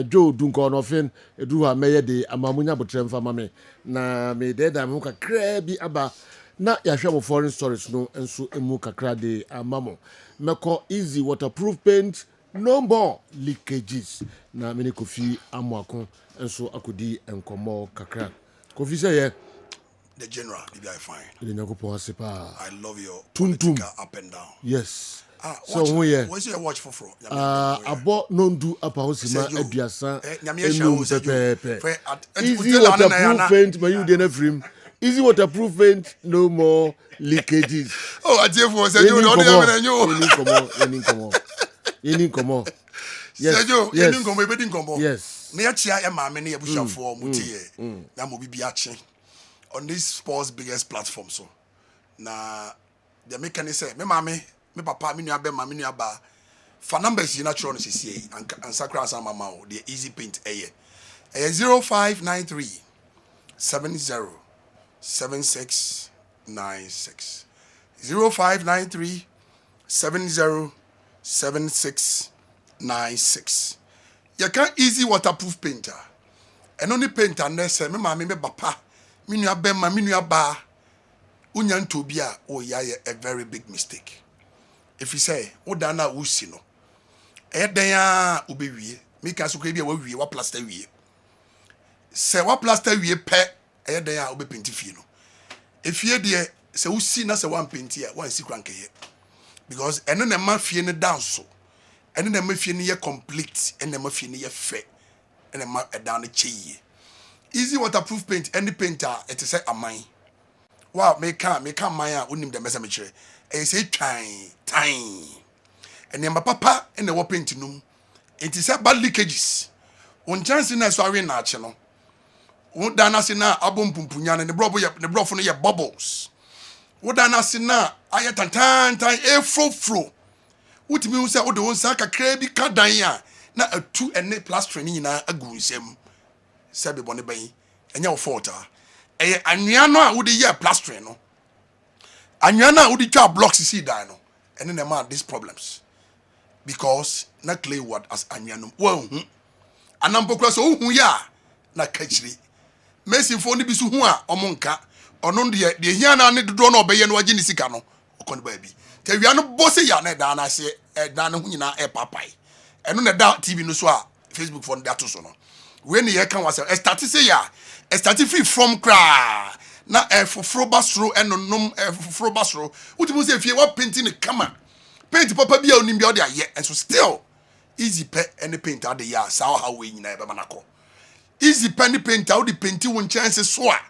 Joe Dunko no fin eduru ha meye de amamunya botre mfa mame na me de da mo kakra bi aba na yahwe mo foreign stories no enso emu kakra de amamo meko easy waterproof paint no more leakages na mini kofi amwako enso akodi enkomo kakra kofi say ye the general be I fine the nyakopon asepa I love your tuntum up and down yes so who ye what's your watch for abo no ndu apa hosima aduasa enu pepe easy waterproof paint ma you dey na frame easy waterproof paint no more leakages oh I tell for say you no dey have any any come on Sergio, yes. you ngombe bedi ngombo. Yes. Na ya chia ya maame ne ebusafo mutie. Na mo bibi ache on this sports biggest platform so. Na the mechanic say me maame, me papa, me nua be ma, me nua ba. For numbers you natural no sisi and sakra asa mama o the easy paint 0593 70 7696 0593 70 7696. You can easy waterproof painter. And only painter nese me mama me papa me nua be ma me nua ba unyan tobia oh yeah a very big mistake. If you say odana usi no eden ya obewie me ka so ka bia wa wie wa plaster wie se wa plaster wie pe eden ya obe paint fie no efie de se usi na se wan paint ya wan si krankeye because eno na ma fie ne dance eno na ma fie ne ye complete eno na ma fie ne ye fe eno ma edan ne cheye easy waterproof paint any painter it is say aman wow me can man a unim de message me kire e say twan time and then papa and the paint num it is about leakages on chance na so awe na ache no wo dana se na abom pumpunya ne brofo no ye bubbles wo dana se na aye tantan fro wutimi wo se wo de won sa kakra bi ka dan a na atu ene plaster ni nyina agu nsem se be bone ban enya wo fault eye anwea no a wo de ye plaster no anwea na wo de twa blocks si dan no ene na ma these problems because na clay word as anyanum wo hu anampokura so hu ya na kachiri Messi fo ni bisu hu a omonka ono de hia na ne dodo na obeye no wage ni sika no okon ba bi tawia no bose ya na da na se da na hu nyina e papai eno na da TV no so a Facebook for that so no we ni ye kan wase start say ya start free from cra na foforo basro enonom foforo basro utimu se fie wa painting kama paint papa bia onim bia o de aye and so still easy pe any paint out the ya sao how we nyina e be manako easy pen paint out the painting won chance so a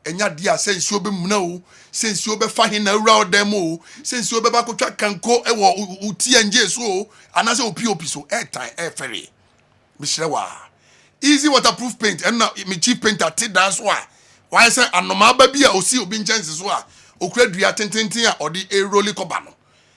enya dia sense obe muna o sense obe fa hin na ura dem o sense obe ba kotwa kanko e wo uti anje so o anase opop so time ferry mishrewa easy waterproof paint and na me chief painter ti dan so a why say anoma ba bia o si obi chance so a okura dua tententen a odi e roly koba no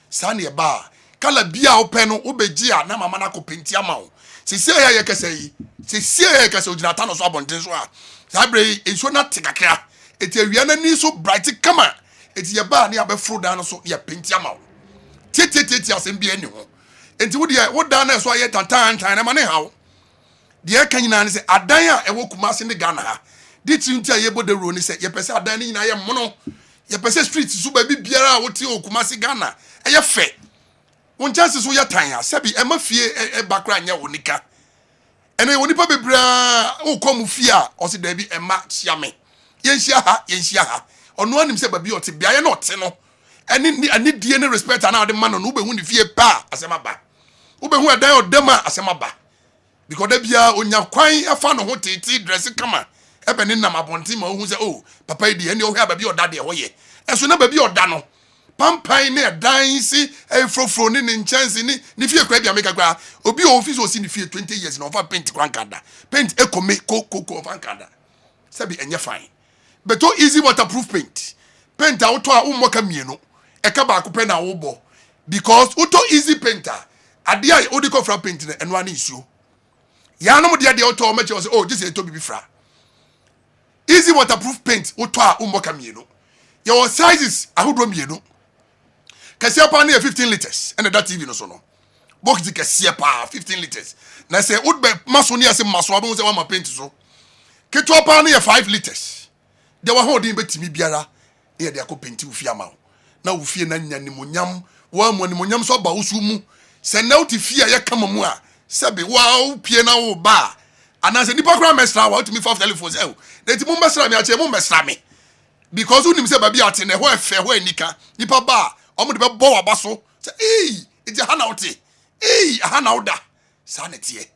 sa ne ba kala bia o pe no obeji a na mama na ko painti ama o sisi ya ye kese yi sisi ya kese o jina ta no so abonten so a sabre enso na tikakra eti awia na ni so bright kama eti ye ba na ya be fro dan no so ya painti ama o tete asem bia ni ho enti wo de wo dan na so aye tantan na ma ne hawo de kan nyina ne se adan a ewo Kumasi ne Ghana ha di tinti a ye bode ro ni se ye pese adan ni nyina ye mono ye pese street so ba bi biara a wo ti o Kumasi Ghana eye fe won chance so ye tan a sebi e ma fie e bakra nya wonika ene wonipa bebra o kom fie a o se da bi e ma hia me ye hia ha ono anim se ba bi o te bia ye no te no ani die ne respect na de man no be hu ni fie pa asema ba wo be hu edan o dema asema ba because da bia onya kwan afa no ho tete dress kama e be ne nam abonti ma hu se oh papa di ene o hia ba bi o da de ho ye eso na ba bi o da no pampai ne dan si frofro ne chance ni fie kwa bia make kwa obi office o si ni fie 20 years na over paint kwa nkada paint ekome koko over nkada sabi enye fine but o easy waterproof paint auto a ummoka mienu eka ba ko na wo bo because auto easy painter ade a odi ko fra paint ne eno ani isuo ya no mo de auto o ma che o say oh this is to bibi fra easy waterproof paint auto a ummoka mienu your sizes ahodo mienu kese pa na 15 liters and that TV no so no box di kese pa 15 liters na say would be maso ni ase maso abon say wa ma paint so keto pa na 5 liters de wa ho din betimi biara e de akọ paint ufie ama na ufie na nya nimonyam wa mo nimonyam so ba usu mu se na uti fie ya kama mu a sebe wa pie na wo ba anase nipa kra mesra wa utimi fa telephone e na ti mo mesra me a che mo mesra me because unim se ba bi ate na ho efe ho anika nipa ba omo de be bo wa baso say iti hana uti hana uda sanete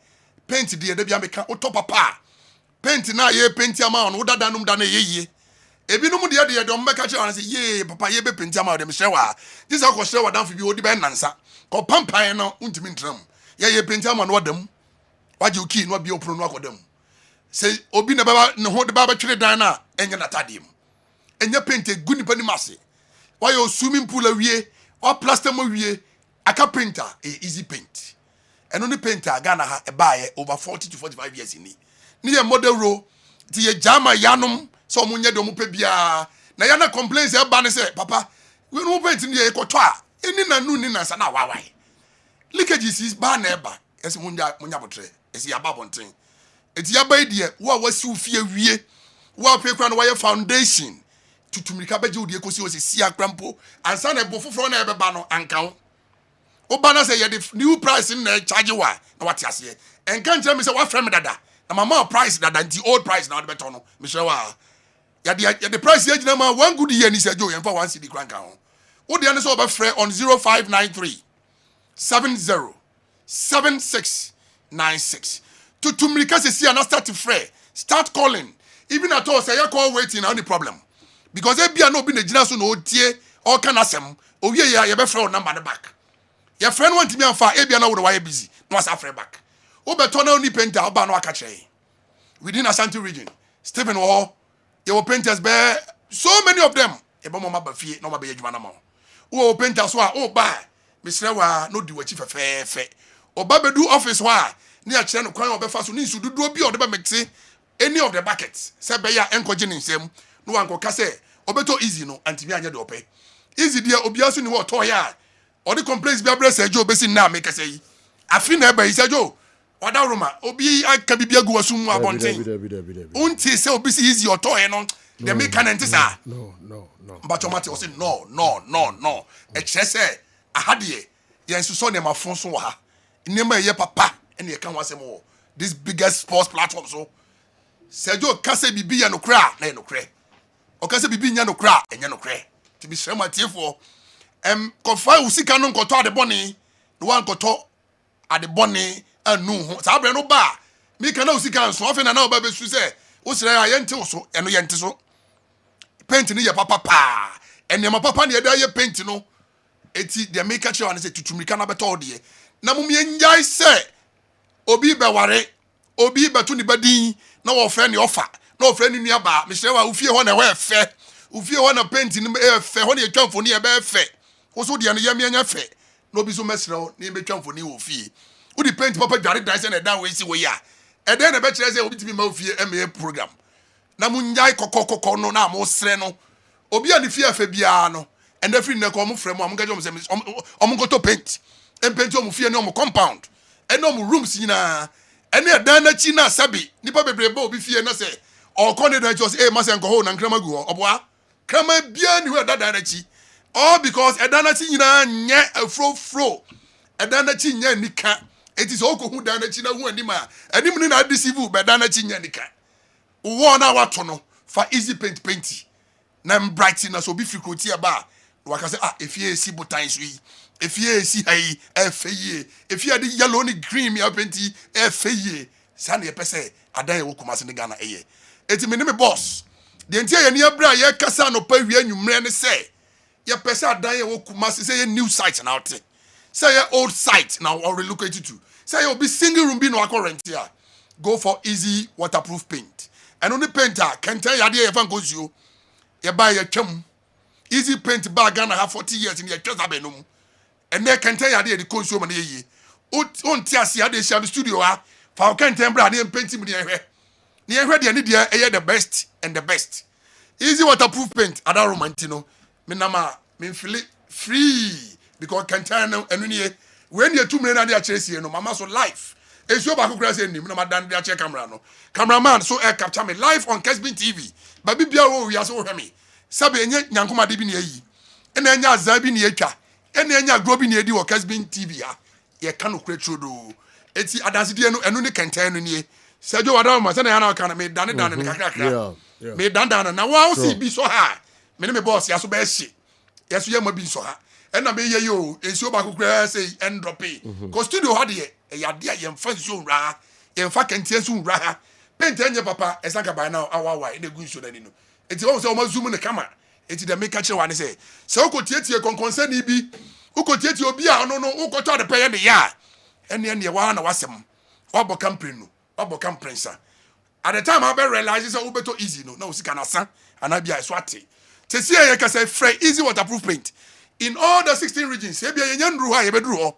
paint de de bia meka uto papa paint na ye paint ama on uda danum da na yeye ebinom de de ombeka che wan say ye papa ye be paint ama de mhrewa this akọ hrewa dan fi bi odi be nansa ko pampan no untimi ntram ye painter man no dem waje uki no bi opro no akodam say obi na baba ne ho de baba twere dan na enye natadem enye paint egu nipa ni mase why you swimming pool awie or plaster mo wie aka painter easy paint and only painter Ghana ha e buy over 40 to 45 years in ni ye model row ti ye jama yanom so mo nye de mo pa bia na ya na complaints e ba ne say papa we no paint ni ye koto a eni na nu ni na sa na wawai leakages is ba na e ba ese mo nya botre ese ya ba bonten eti ya ba die wo wasi ufie wie wo pe kwa no wa foundation tutumrika baje odi ekosi o se sia krampo ansa na ebo foforo na ebeba no ankan o ba na say ye the new price na charge wa na wati ase enka nche me say wa frame dada na mama price dada nti old price na beto no me sure wa ya the price ye gina ma one good year ni say jo ye fa 1 cedi kranka ho o de ne so ba frame on 0593 70 7696 tutumrika se sia na start to frame start calling even at all say you call waiting na any problem because e bia no be na gina so no tie all kan asem owie ya ye be frɛ number the back your friend want me amfa e bia na wo why busy no asa frɛ back wo beto na oni painter oba no aka kyerɛ within Ashanti region Stephen Wo your painters be so many of them e bo mama ba fie no ma be adwuma na ma wo painter so a o ba mesrɛ wa no di wachi fefefe oba be do office wa ni a kyerɛ no kwan obefa so ni nsu dudu bi o de be mete any of the buckets say be ya enkoje ni nsem no wan ko ka say obeto easy no antimi anya de opɛ easy dia obia so ni wo to ya o de complaints bi abrɛ Sergio besi na make say afi na ba Sergio oda roma obi aka bibia gu wasum abonten unti say obi si easy o to he no the make can ntisa no but tomati o say no e kyerɛ say ahade ye nsuso ne mafon so wa ha nema ye papa ene ye kan wasem wo this biggest sports platform so Sergio kase bibi ya no kra na no kra o kase bibi nya no kra enya no kra ti bi srema tiefo kofa usika no nkoto ade boni no wan koto ade boni anu ho sa bre no ba mi kana usika nso ofe na na oba besu se wo sire ya yente so eno yente so paint ni ye papa pa ene ma papa ne ye da ye paint no eti de make sure wan se tutumika na beto de na mum ye njai se obi be ware obi beto ni badin na wo frɛ ne ofa na wo frɛ ne nua ba me sire wa ufie ho na we fɛ ufie ho na paint ni e fɛ ho ne ye twamfo ne ye be fɛ wo so de ne ye me anya fɛ na obi so mesrɛ wo ne be twamfo ne wo fie wo di paint papa dware dan se na dan we si wo ya e den na be kyerɛ se obi timi ma fie MA program na mu nyai kokokoko no na mo sre no obi a ne fie afa bia no and every na ko mo frɛ mo am gaje mo se om goto paint em paint o mo fie ne o mo compound and o mo rooms nyina ene dan na chi na sabi nipa bebrebe obi fie na se o kone na just mase nko ho na nkrama gu oboa krama bia ni ho dan na chi all because edan na chi nyina nye afrofro edan na chi nya nika it is okohu dan na chi na hu anima anim ni na deceive be dan na chi nya nika wo na wato no fa easy paint na bright na so bi fikroti aba waka say efie esi botan so yi efie esi hai efeye efie de yellow ni green mi apenti efeye sa na ye pese adan wo kuma se ne Ghana eye eti me ne me boss de ntia ye ne abra ye kasa no pa wi anwumre ne se ye pese adan ye wo kuma se ye new site na out say ye old site now or relocate it to say you be single room be no current here go for easy waterproof paint and only painter can tell you ye fan goes you ye buy ye twam easy paint bag Ghana have 40 years in your just abenum and they can tell you the consumer na ye on tiasi ade share the studio fa can tell bra na paint mu ne ehwe de ne de the best and the best easy waterproof paint ada romantino me na ma me feel free because can tell no enu ne when you 2 million na dey chase no mama so life esuo ba kokura say nim na ma dan dey check camera no cameraman so air capture me live on Kessben TV ba bibia wo wi aso wo hwe me sabe enye nyankoma de bi ne yi ena enya azan bi ne etwa ena enya agro bi ne edi wo Kessben TV ye ka no kura trodo eti adanse die no enu ne kenten no nie Sergio wada ma se na ya na ka na me dan ne kakra me dan na wa si bi so ha me ne me boss ya so ba hye ya so ye ma bi so ha ena me ye yo esio ba kokura say end drop ko studio ha de ya de ye mfa nsuo nra ye mfa kenten nsuo nra ha paint enye papa esanka by now awawa e de gu nsuo na ni no eti wo se o ma zoom ne camera eti de make kire wa ne say se o ko tietie konkonse ni bi o ko tietie obi a no no o ko to de peye ne ya ene wa na wasem wabo campaign no wabo campaign sa at the time I be realize say ubeto easy no na usika na san anabia so ate tesi ye ka say free easy waterproof paint in all the 16 regions e bia ye ndru ha ye bedru ho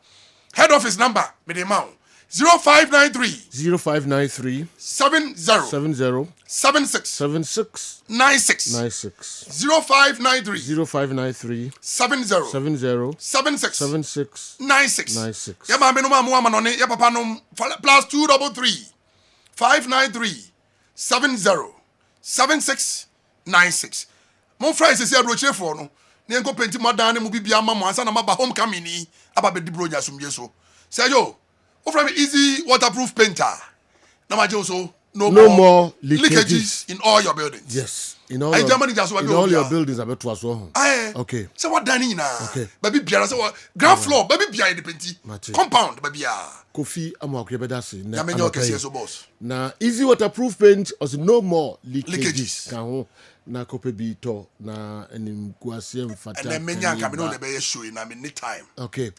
head office number me dey ma 0593 70 76 96 0593 70 76 96 ya ma me no ma mo no ne ya papa no +233 593 70 76 96 mon frère c'est adroche for no ne enko penti modan ne mu bibia ma mo ansa na maba homecoming ni aba be di bronya sumye so say yo o frère easy waterproof painter na ma je so no more leakages in all your buildings. Yes. In all your buildings about to us. Okay. So what done na? Okay. Baby biara so ground floor baby biara de penti. Compound baby ya. Kofi amwa beda se na menyo kese so boss. Na easy waterproof paint or no more leakages. Kan ho na kope bi to na enim kuase mfata. And menya ka me no be show na me need time. Okay.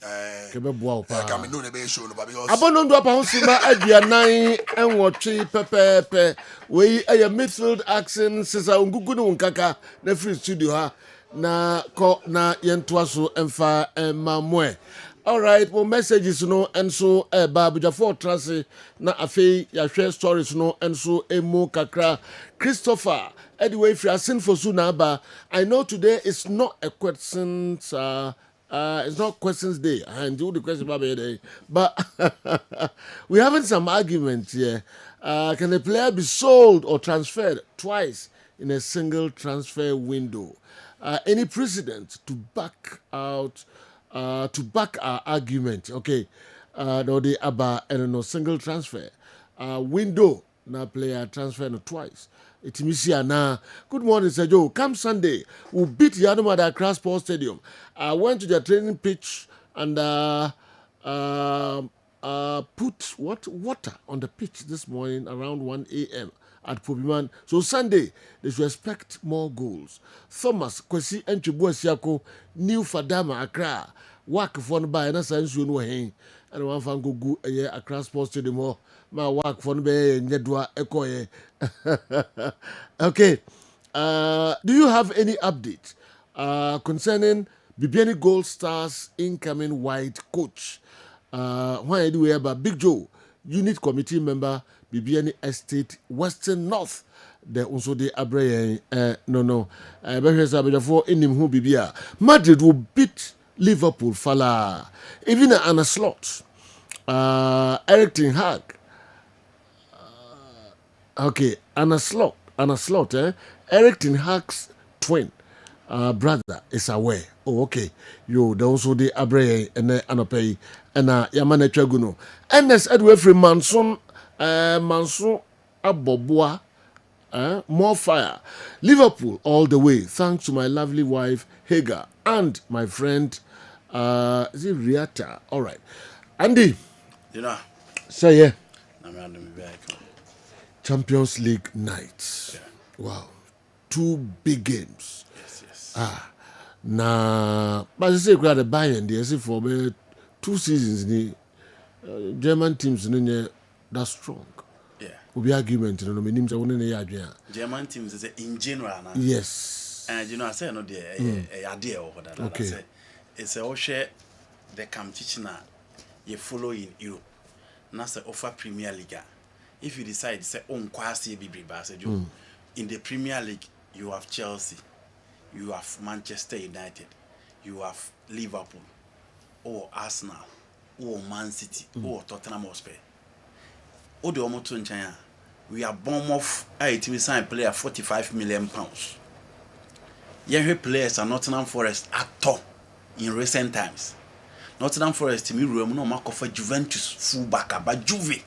Kebe boa opa. Ka me no be show no because abono ndo apa ho sima aduanan enwotwe pepepe we aya midfield action sisa ngugu ne nkaka na free studio ha na ko na yentoa so emfa mamwe. All right, well messages no and so babuja for trase na afei ya share stories no and so emo kakra Christopher anyway if you are sin for sunaba I know today is not a questions it's not questions day and do the question about day but we're having some arguments here. Can a player be sold or transferred twice in a single transfer window? Any precedent to back our argument? Okay, no the aba and no single transfer window na player transfer no twice. It means na good morning, Sir Joe. Come Sunday, we'll beat Yadoma at Accra Sports Stadium. I went to the training pitch and put water on the pitch this morning around 1 a.m. at Pobiman. So Sunday, they should expect more goals. Thomas Kwesi Enchibu Siako, New Fadama Accra, work for by and sense you know him. And one fan go Accra Sports Stadium. My work for be Nedwa Ekoye. Okay. Do you have any update concerning Bibiani Gold Stars incoming white coach? Why do we have a Big Joe, unit committee member, Bibiani Estate, Western North? The also the Abre no. Madrid will beat Liverpool Fala. Even on a slot. Eric Ten Hag. Okay, on a slot, Eric Ten Hag's twin brother is away. Oh, okay. Yo, the also the Abre and Anopay and Yamane Chaguno. Ernest Edward from Manson Abobua. More fire. Liverpool all the way. Thanks to my lovely wife Hagar and my friend is it Riata? All right. Andy. You know. Say yeah. I'm back. Champions League nights. Yeah. Wow. 2 big games. Yes. But I say the Bayern they say for 2 seasons the German teams that's strong. Yeah. Will be argument no me nimsa woni na German teams is in general na. Yes. And you know I say no there idea over that. Okay. Say it's a share the competition you follow in Europe. Na say offer Premier League. If you decide say kwasi bibri ba say in the Premier League you have Chelsea, you have Manchester United, you have Liverpool, or Arsenal, or Man City, or Tottenham Hotspur. O de omoto nchanya, we are Bournemouth we sign player £45 million. Young players are Nottingham Forest actor in recent times. Nottingham Forest me room no mark for Juventus fullback about Juve.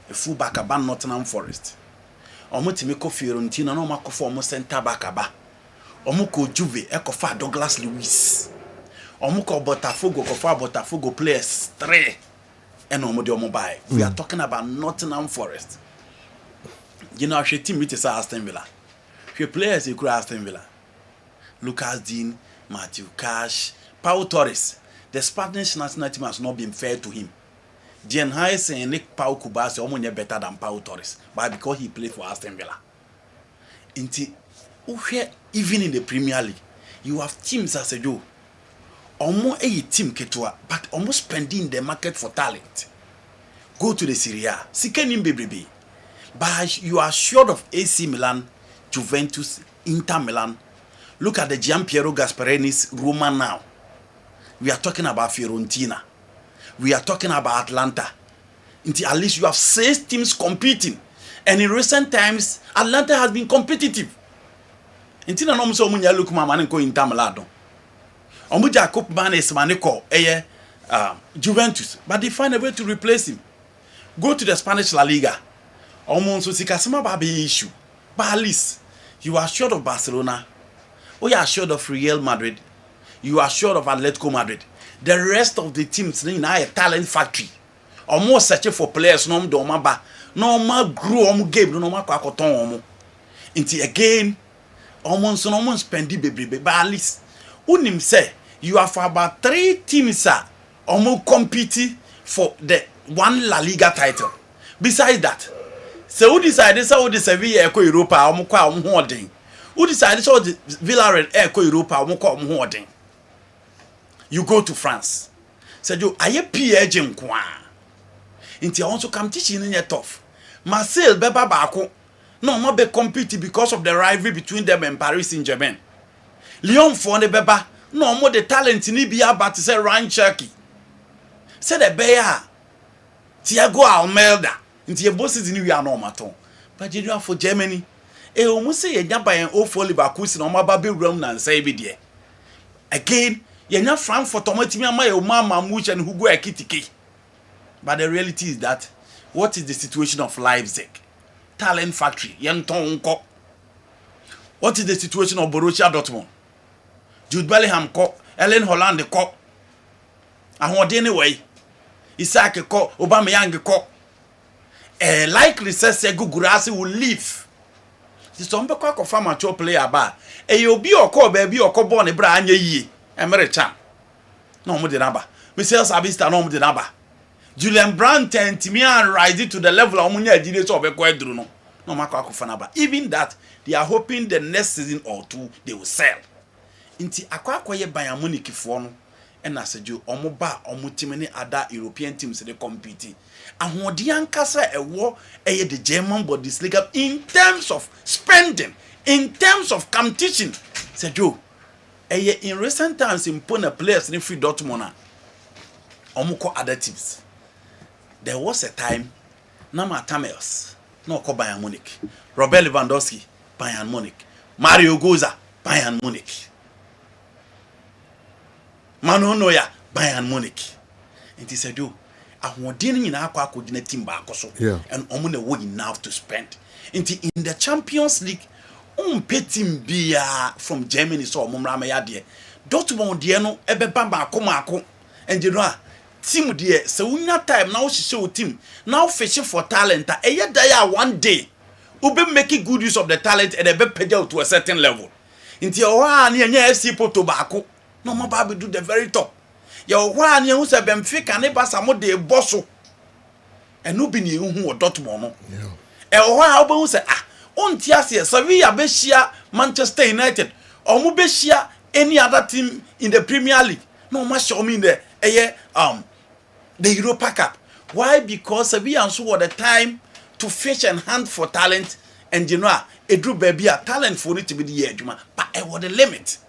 A fullback about Nottingham Forest. Omotimiko Fiorentina no mark for almost center back aba. Omuko Juve ekofa Douglas Luiz. Omuko Botafogo players 3. And mobile. We are talking about Nottingham Forest. You know, our team is Aston Villa. Your players you Aston Villa. Lucas Dean, Matthew Cash, Pau Torres. The Spanish national team has not been fair to him. Jen Hayes and Nick Pau Kubasi almost better than Pau Torres, but because he played for Aston Villa. Even in the Premier League, you have teams as a Joe. Almost a team ketua, but almost spending the market for talent. Go to the Serie A, Sikenim baby. But you are short of AC Milan, Juventus, Inter Milan. Look at the Gianpiero Gasparini's Roma now. We are talking about Fiorentina. We are talking about Atlanta. Until at least you have 6 teams competing. And in recent times, Atlanta has been competitive. Until I know so many look man go Inter Milan. Omuja Cup man is maniko Juventus, but they find a way to replace him. Go to the Spanish La Liga. Almost Sikasima baby issue. But at least you are short of Barcelona. Or you are short of Real Madrid. You are short of Atletico Madrid. The rest of the teams in a talent factory. Almost searching for players no do ba. No ma grow game no ma kwakoton Until again almost spendi baby. But at least unim say you have about 3 teams almost competing for the 1 La Liga title. Besides that, so who decided so the Sevilla Eco Europa holding? Who decided so the Villarreal Eco Europa holding? You go to France. Said you aye PG nkwa. Inti also come teaching in your tough. Marseille beba bako. No more be compete because of the rivalry between them and Paris Saint-Germain. Lyon for the beba. No more the talent in Ibia but say Ryan Cherky. Say the Bayer. Thiago Almeida. Inti your bosses in you are no matter. But you know for Germany. E almost say you by an old for Leverkusen no more baby Rome and say be there. Again. You're not Frankfurt, Mama Much and Hugo Ekitiki. But the reality is that what is the situation of Leipzig? Talent factory, Yentonko. What is the situation of Borussia Dortmund? Jude Bellingham ko, Ellen Holland ko. And anyway, Isaac ko, Aubameyang ko. Likely says Gugurasi will leave. The Sombe Kwako farmer to play a bar. You'll be or call baby or call born a brand ye. Emery-chan. No more than number. Mr. Sabista no more than number. Julian Brandt and Timian rising to the level of Munya Genius of a quadruno. No Makako Fanaba. Even that, they are hoping the next season or 2 they will sell. Inti Aquaquaye Bayern Munich for and as a Jew, Omoba, Omutimini, other European teams they competing. And what the Ankasa a war the German Bundesliga in terms of spending, in terms of competition. Said Joe. In recent times, impone players in free Dortmund, omuko other teams. There was a time, Nama Tamels, no call Bayern Munich, Robert Lewandowski, Bayern Munich, Mario Goza, Bayern Munich, Manu Neuer, Bayern Munich. And he said, "Do I want dinner in our coordinate team back also? And omune way enough to spend. In the Champions League." Petim bia from Germany so mumrama ya de Dortmund de no ebeba mako and you know team de so unya time now she show team now fishing for talent e dia one day ube making good use of the talent and ebe pedal to a certain level until one near FC Porto bako no more baby do the very top your one near who say Benfica ne ba samo de bosso and no be ni hu Dortmund no e wa obo who say Ontiasia, Sevilla Beshia, Manchester United, or Mubeshia, any other team in the Premier League. No much show me the Europa Cup. Why? Because Sevilla also had the time to fish and hunt for talent, and you know, it drew baby a talent for it to be the edge, but it was the limit.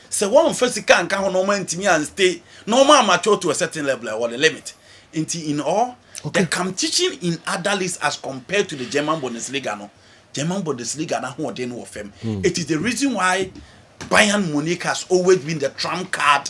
So one first can't count no man to me and stay normal mature to a certain level, or the limit. In all, the competition in other leagues as compared to the German Bundesliga, no. German Bundesliga na who den of them. It is the reason why Bayern Munich has always been the trump card.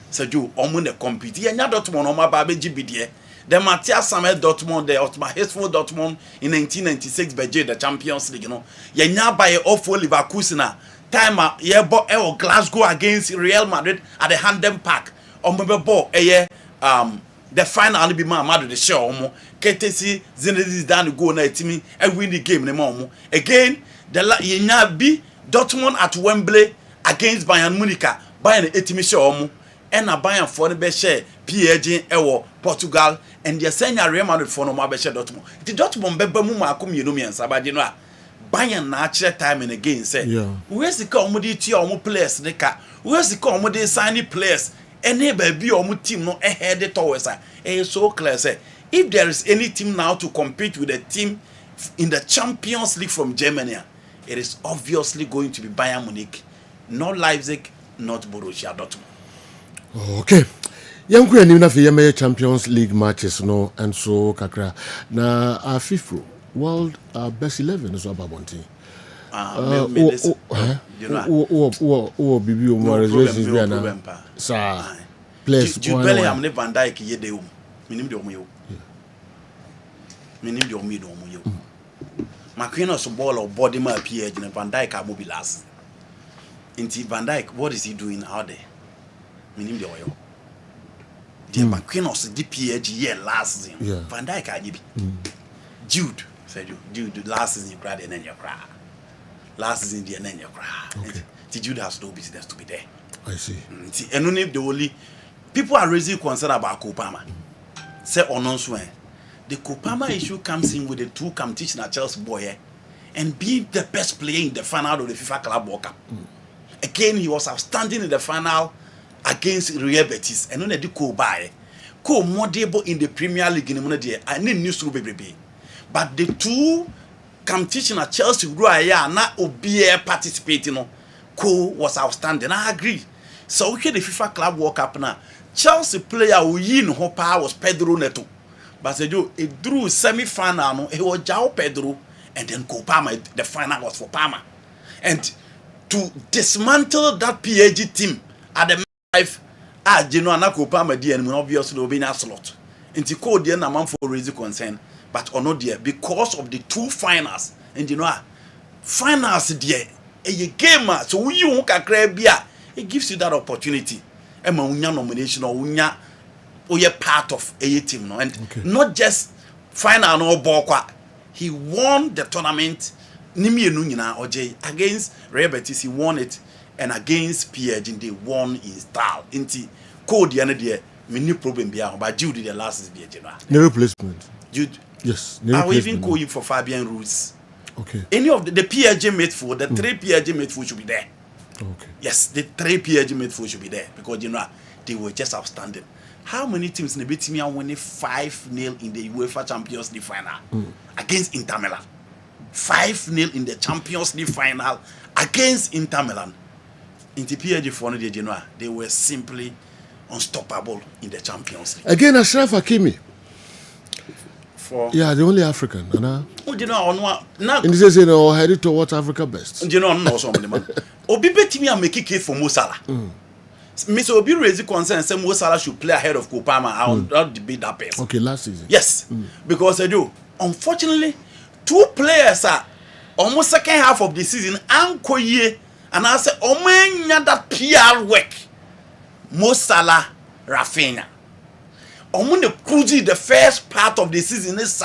So you omune compete. Yenya Dortmund oma ba beji bidie. The Matthias Samuel Dortmund, the Otmar Hitzfeld Dortmund in 1996 beje the Champions League, you know. Yenya by awful Leverkusen time yebo Glasgow against Real Madrid at the Hampden Park. Ombe ball the final be Madrid the show KTC Zinedine Zidane go na team and win the game again the Yenya be Dortmund at Wembley against Bayern Munich Bayern etimi show ɛna Bayern for no be share PSG ɛwɔ Portugal and the senior Real Madrid for no ma be share Dortmund. The Dortmund beba mu ma akom yenu miensa ba de no a Bayern na actually time and again say we see ka omo de tua omo players ne ka we see ka omo de sign players any baby omo team no head towards so clear say if there is any team now to compete with a team in the Champions League from Germany, it is obviously going to be Bayern Munich, not Leipzig, not Borussia Dortmund. Okay. Young Queen, even if you Champions League matches, no, and so kakra. Na FIFA World Best 11 is about one thing. Players. You barely have never Van Dijk ye de minim de omo minim de omo yo. McQueen so ball or body ma PSG and Van Dijk are mobilized. Inti Van Dijk, what is he doing out there? Minim de oyo. The McQueen also the PSG year last season. Van Dijk are yibi. Jude said Jude last season you cried and then you cry. Last season and then you cry. Okay. Jude has no business to be there. I see. And only the only people are raising concern about Kopama. Say or non swear. The Kopama issue comes in with the two competition at Chelsea boy and be the best player in the final of the FIFA Club World Cup. Again, he was outstanding in the final against Real Betis. And only the co-buy. Co-modable in the Premier League in the day. I need news to be. But the two competition at Chelsea not obey participating. Co was outstanding. I agree. So we the FIFA Club World Cup now. Chelsea player who in Hopper was Pedro Neto. But it drew semi-final. No, it was João Pedro, and then Kopama. The final was for Parma. And to dismantle that PSG team at the life, Genoana Kopama dear and obviously will be a slot. And the code dear man for raising concern, but or not dear because of the two finals. And you know, finals dear. A game, so you won't it gives you that opportunity. And unya nomination or unya part of a team, no, and not just final no ball. He won the tournament. Nimi Nunina OJ against Real Betis, he won it, and against PSG they won in style. Inti code the other many problem behind, but Jude the last is no replacement. Jude, yes, I will even call you for Fabian Ruiz. Okay. Any of the PSG midfield, the three PSG midfield should be there. Okay. Yes, the three PSG midfield should be there because they were just outstanding. How many teams in the team are winning 5-0 in the UEFA Champions League final against Inter Milan? 5-0 in the Champions League final against Inter Milan. In the PSG for they were simply unstoppable in the Champions League. Again, Ashraf Hakimi. Yeah, the only African. Now, in this case, headed towards Africa best. No, somebody man. Obi betimi a make case for Mo Salah. Mr. Obi raised concern say Mo Salah should play ahead of Kopama. I will not debate that person. Okay, last season. Yes, because I do. Unfortunately, two players are almost second half of the season. Ankoye and I say, that PR work. Mo Salah, Rafinha. The first part of the season is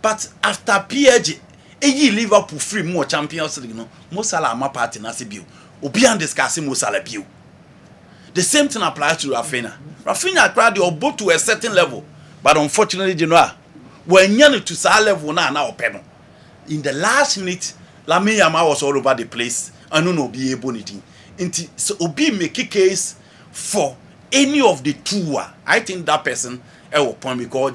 but after PSG, Liverpool free more Champions League. No, Mo Salah ma party na se bio. Obi and discussing Mo Salah bio. The same thing applies to Rafinha. Rafinha cried the boat to a certain level, but unfortunately, when you to that level now open. In the last minute, Lamine Yamal was all over the place. I don't know be able anything. So Obi make a case for any of the two. I think that person will point because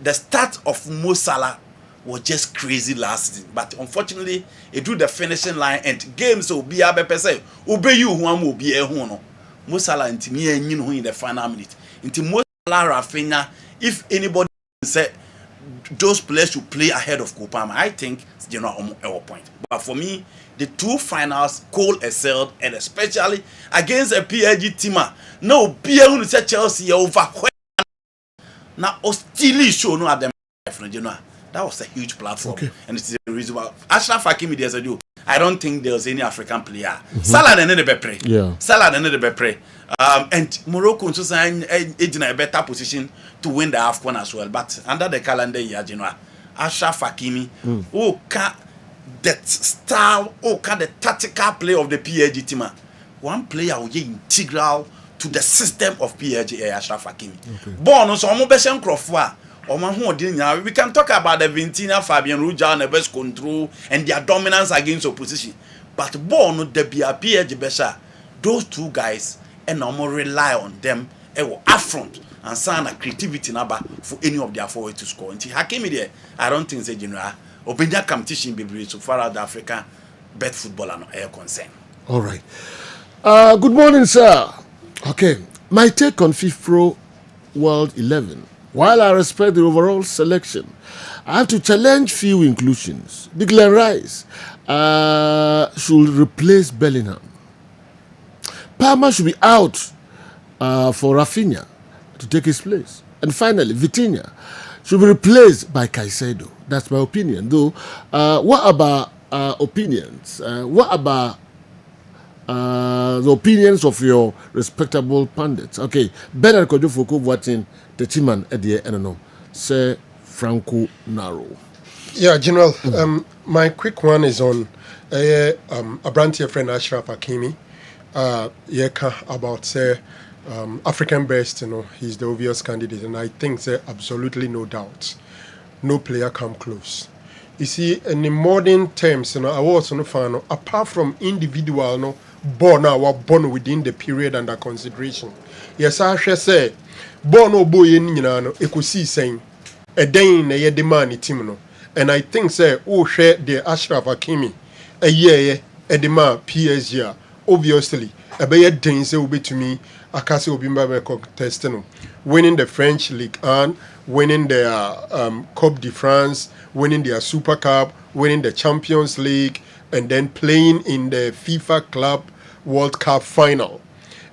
the start of Mo Salah was just crazy last season. But unfortunately, it drew the finishing line and games will be a person obey you who will be a hono. Mo Salah into me and you in the final minute. Into Mo Salah Rafinha, if anybody say those players should play ahead of Kopama, I think our point. But for me, the two finals Cole excelled, and especially against a PSG team. No, Pierre who said Chelsea over. Now, still show no at them. That was a huge platform, and it's the reason why Ashraf Hakimi there's a do. I don't think there was any African player. Salah and the Bepre. Yeah. Salah and the Bepre. And Morocco also signed in a better position to win the AFCON as well. But under the calendar year, Ashraf Hakimi, that style, the tactical play of the PSG team. One player will be integral to the system of PSG Ashraf Hakimi. Born so omo besen krofo a omo ho odin nya. We can talk about the Ventina, Fabian Ruja, and the best control and their dominance against opposition. But born the PSG Besha, those two guys and omo rely on them upfront and sign a creativity number for any of their forward to score. Until Hakimi there, I don't think say general open that competition be so far as the Africa bet football and air concern. All right. Good morning, sir. Okay, my take on FIFA World 11. While I respect the overall selection, I have to challenge few inclusions. Declan Rice should replace Bellingham. Palmer should be out for Rafinha to take his place. And finally, Vitinha should be replaced by Caicedo. That's my opinion. Though, what about opinions? What about the opinions of your respectable pundits? Okay, better Kojo Foko watching the Chiman at the end. Say Franco Naro. Yeah, General. My quick one is on a brand here friend Ashraf Hakimi. About say African best, he's the obvious candidate, and I think there absolutely no doubt, no player come close. You see, in the modern terms, I was no fan. Apart from individual, born within the period under consideration. Yes, I shall say, born no boy in ekusi saying a day in a demand team, and I think say share the Ashraf Hakimi a year a demand PSG. Obviously, a bad thing will be to me. Akasi Obimba contestant, winning the French League and winning their Coupe de France, winning their Super Cup, winning the Champions League, and then playing in the FIFA Club World Cup final.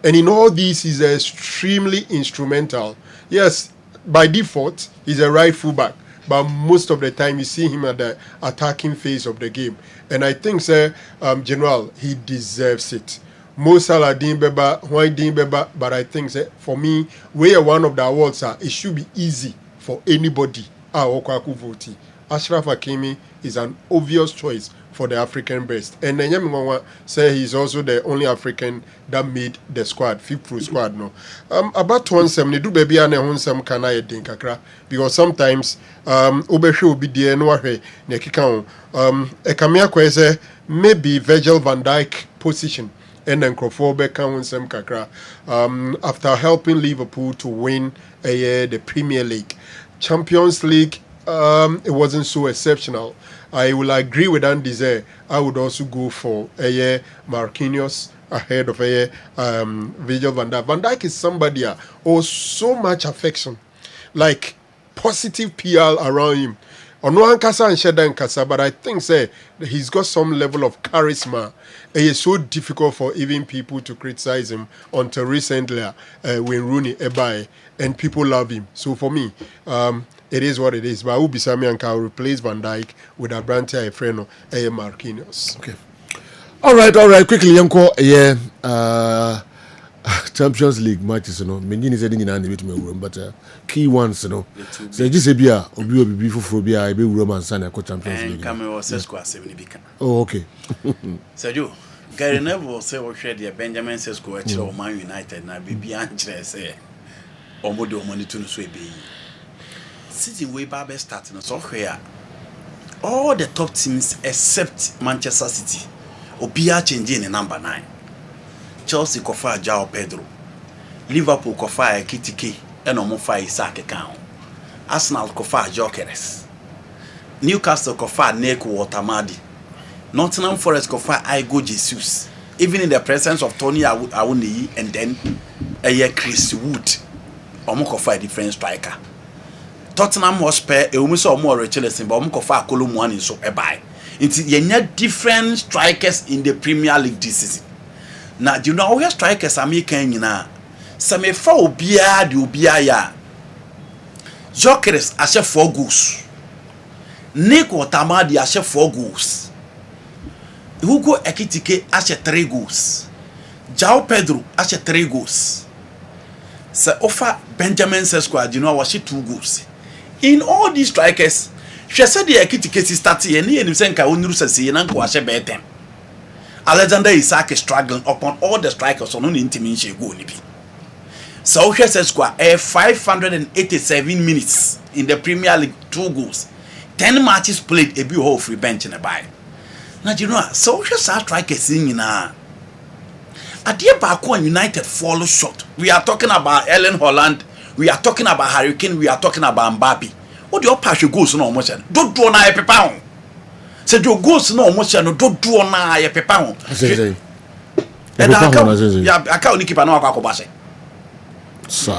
And in all this, he's extremely instrumental. Yes, by default, he's a right fullback, but most of the time you see him at the attacking phase of the game. And I think, sir, General, he deserves it. Mo Salah Beba, why Beba, but I think that for me, we are one of the awards, it should be easy for anybody. Ashraf Hakimi is an obvious choice for the African best. And then Yemi say he's also the only African that made the squad, FIFA squad. No, about 170 do baby and honsam kana yedin kakra because sometimes Obeshe will be there no way nekika ekamia kwese maybe Virgil van Dijk position. And then Crawford kakra after helping Liverpool to win the Premier League. Champions League, it wasn't so exceptional. I will agree with Andy there. I would also go for Marquinhos ahead of Virgil van Dijk. Van Dijk is somebody who so much affection, like positive PR around him. On one kasa and Shedan Kasa, but I think he's got some level of charisma. It is so difficult for even people to criticize him until recently when Rooney Ebae and people love him. So for me, it is what it is. But Ubi Sami and I'll replace Van Dijk with Abrantia Efreno Marquinhos. Okay. All right. Quickly, Yanko, Champions League matches, many is heading in the room, but key ones, so just a beer, or be for beer, I be romance and Champions League. Oh, okay. So you, Gary Neville say we share the Benjamin Sesko at Man United, and be Antre say, or Modo money to be. Sitting way Barber starting so here. All the top teams except Manchester City, Obia changing in number 9. Chelsea kofa João Pedro, Liverpool kofa Kitike, and Omofa Isaac account. Arsenal kofa Gyökeres, Newcastle kofa Neko Watamadi, Nottingham Forest kofa Igo Jesus. Even in the presence of Tony Awuniyi and then Chris Wood, Omo kofa a different striker. Tottenham Hotspur, so more Chelsea, but Omo kofa Kolomwani so ebai. It's different strikers in the Premier League this season. Now, do you know where strikers are making now? Some may fall beer, do beer ya. Gyökeres ashe 4 goals. Neko Tamadi ashe 4 goals. Hugo Ekitike ashe 3 goals. João Pedro ashe 3 goals. Se offer Benjamin Sesko, you know, was 2 goals. In all these strikers, she said the Ekitike started and he said, I won't say, and Uncle Ashe better. Alexander Isak is struggling upon all the strikers on intimidation go nibi. So here says score 587 minutes in the Premier League, 2 goals. 10 matches played, a whole free bench in a buy. Now you know, so here start strikers in na. Adia Baku and United follow short. We are talking about Erling Haaland, we are talking about Harry Kane, we are talking about Mbappe. What do your passion goes no almost? Don't draw na a pound. Say your goals no almost don't draw na a pound. And I can't keep an hour.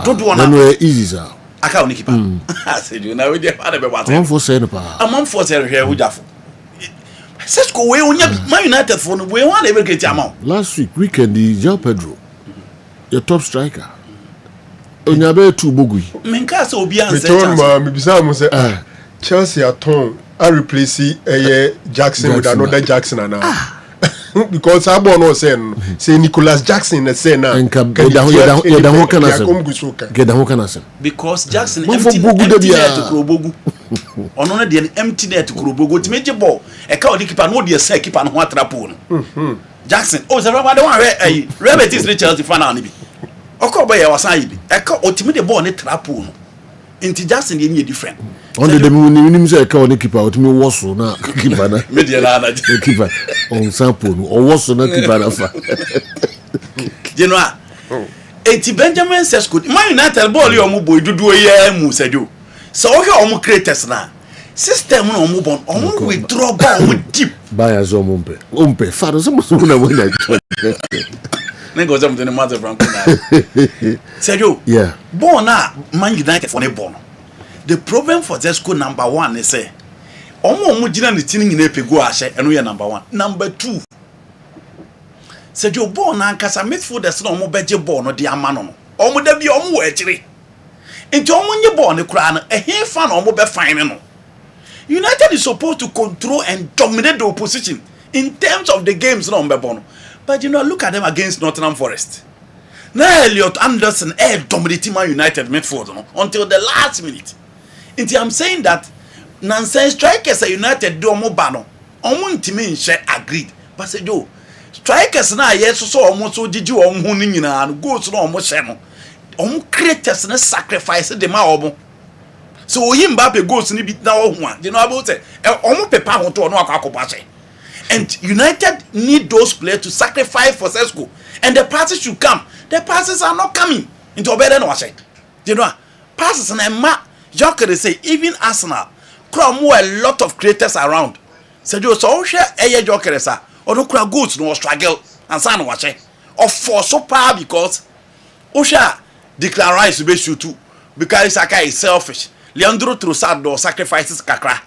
Don't do one easy, sir. I can't keep on. I said, you know, I'm for saying about a month for here with Jaffa. Says go away on my United phone. We want ever get your amount. Last weekend, the João Pedro, your top striker. Onyabe tu bugui. Menkasa obi an say. Chelsea at home. I replace Jackson with another Jackson now. Because I no say Nicholas Jackson say now. Because Jackson empty net to Krobogu. Ono de empty net to Krobogu. To make ball. E ka odi keeper no de say keeper no atrapo no. Jackson, oh say the one where Robert is Chelsea fan na bi. Okoba ye wasan yi bi. E ka otimi de ball ne trapo no. Inti Jackson dey need different. On the minimum say ka on keeper otimi woso na keeper na. Media na keeper on sample or woso na keeper na fa. You know. Eti Benjamin Sesko, Man United ball yo mo boy dudu ye mu sejo. So o he o mo creators na. System no mo bon, o mo withdraw ball mo deep. Bayern zo mo mpe. O mpe fa do so mo na mo na. Nego zam de matter from na. Sejo. Yeah. Ball na Man United for the ball. The problem for Sesko number 1 is say omo gina ne tini nyina pegu ahye eno ye number 1. Number 2. Sejo ball na nkasa midfielders na omo beje ball no de amano no. Omo da bi omo wo akire. Enti omo nye ball ne kura no ehe fa na omo be fine no. United is supposed to control and dominate the opposition in terms of the games no omo be no. But you know, look at them against Nottingham Forest. Now Elliot Anderson dominating Man United midfield no until the last minute. Enti I'm saying that nonsense strikers at United do omo ba no. Omo ntimi nche agreed. But say do strikers na yes so omo so gigi omo ni nyina no goals no omo hye no. Omo creators na sacrifice de ma omo. So oyi Mbappe goals ni bi na wo ho a. You know about it. Omo pepa ho to no akwa. And United need those players to sacrifice for Sesko. And the passes should come. The passes are not coming into Obede no wase. You know, passes na ma Joker say even Arsenal crowd a lot of creators around. Sejo so hwe eye Joker sa odo kura goals no struggle and san wase. Of for so power because Osha declare Rice be shoot too because Saka is selfish. Leandro Trossard do sacrifices kakra.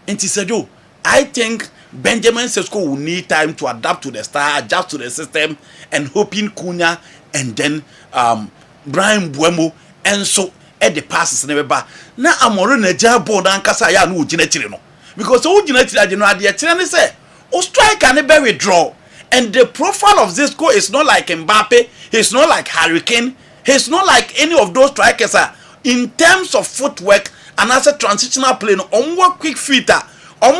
And Sejo, I think Benjamin Sesko will need time to adapt to the style, adjust to the system, and hoping Cunha and then Brian Buemo and so at the passes never back. Now I'm already a job board and Casaya no Ginetino. Because all Ginetino, you know, the China say, oh, strike and a withdraw. And the profile of Sesko is not like Mbappe, he's not like Harry Kane, he's not like any of those strikers. In terms of footwork and as a transitional play, on quick feeder. He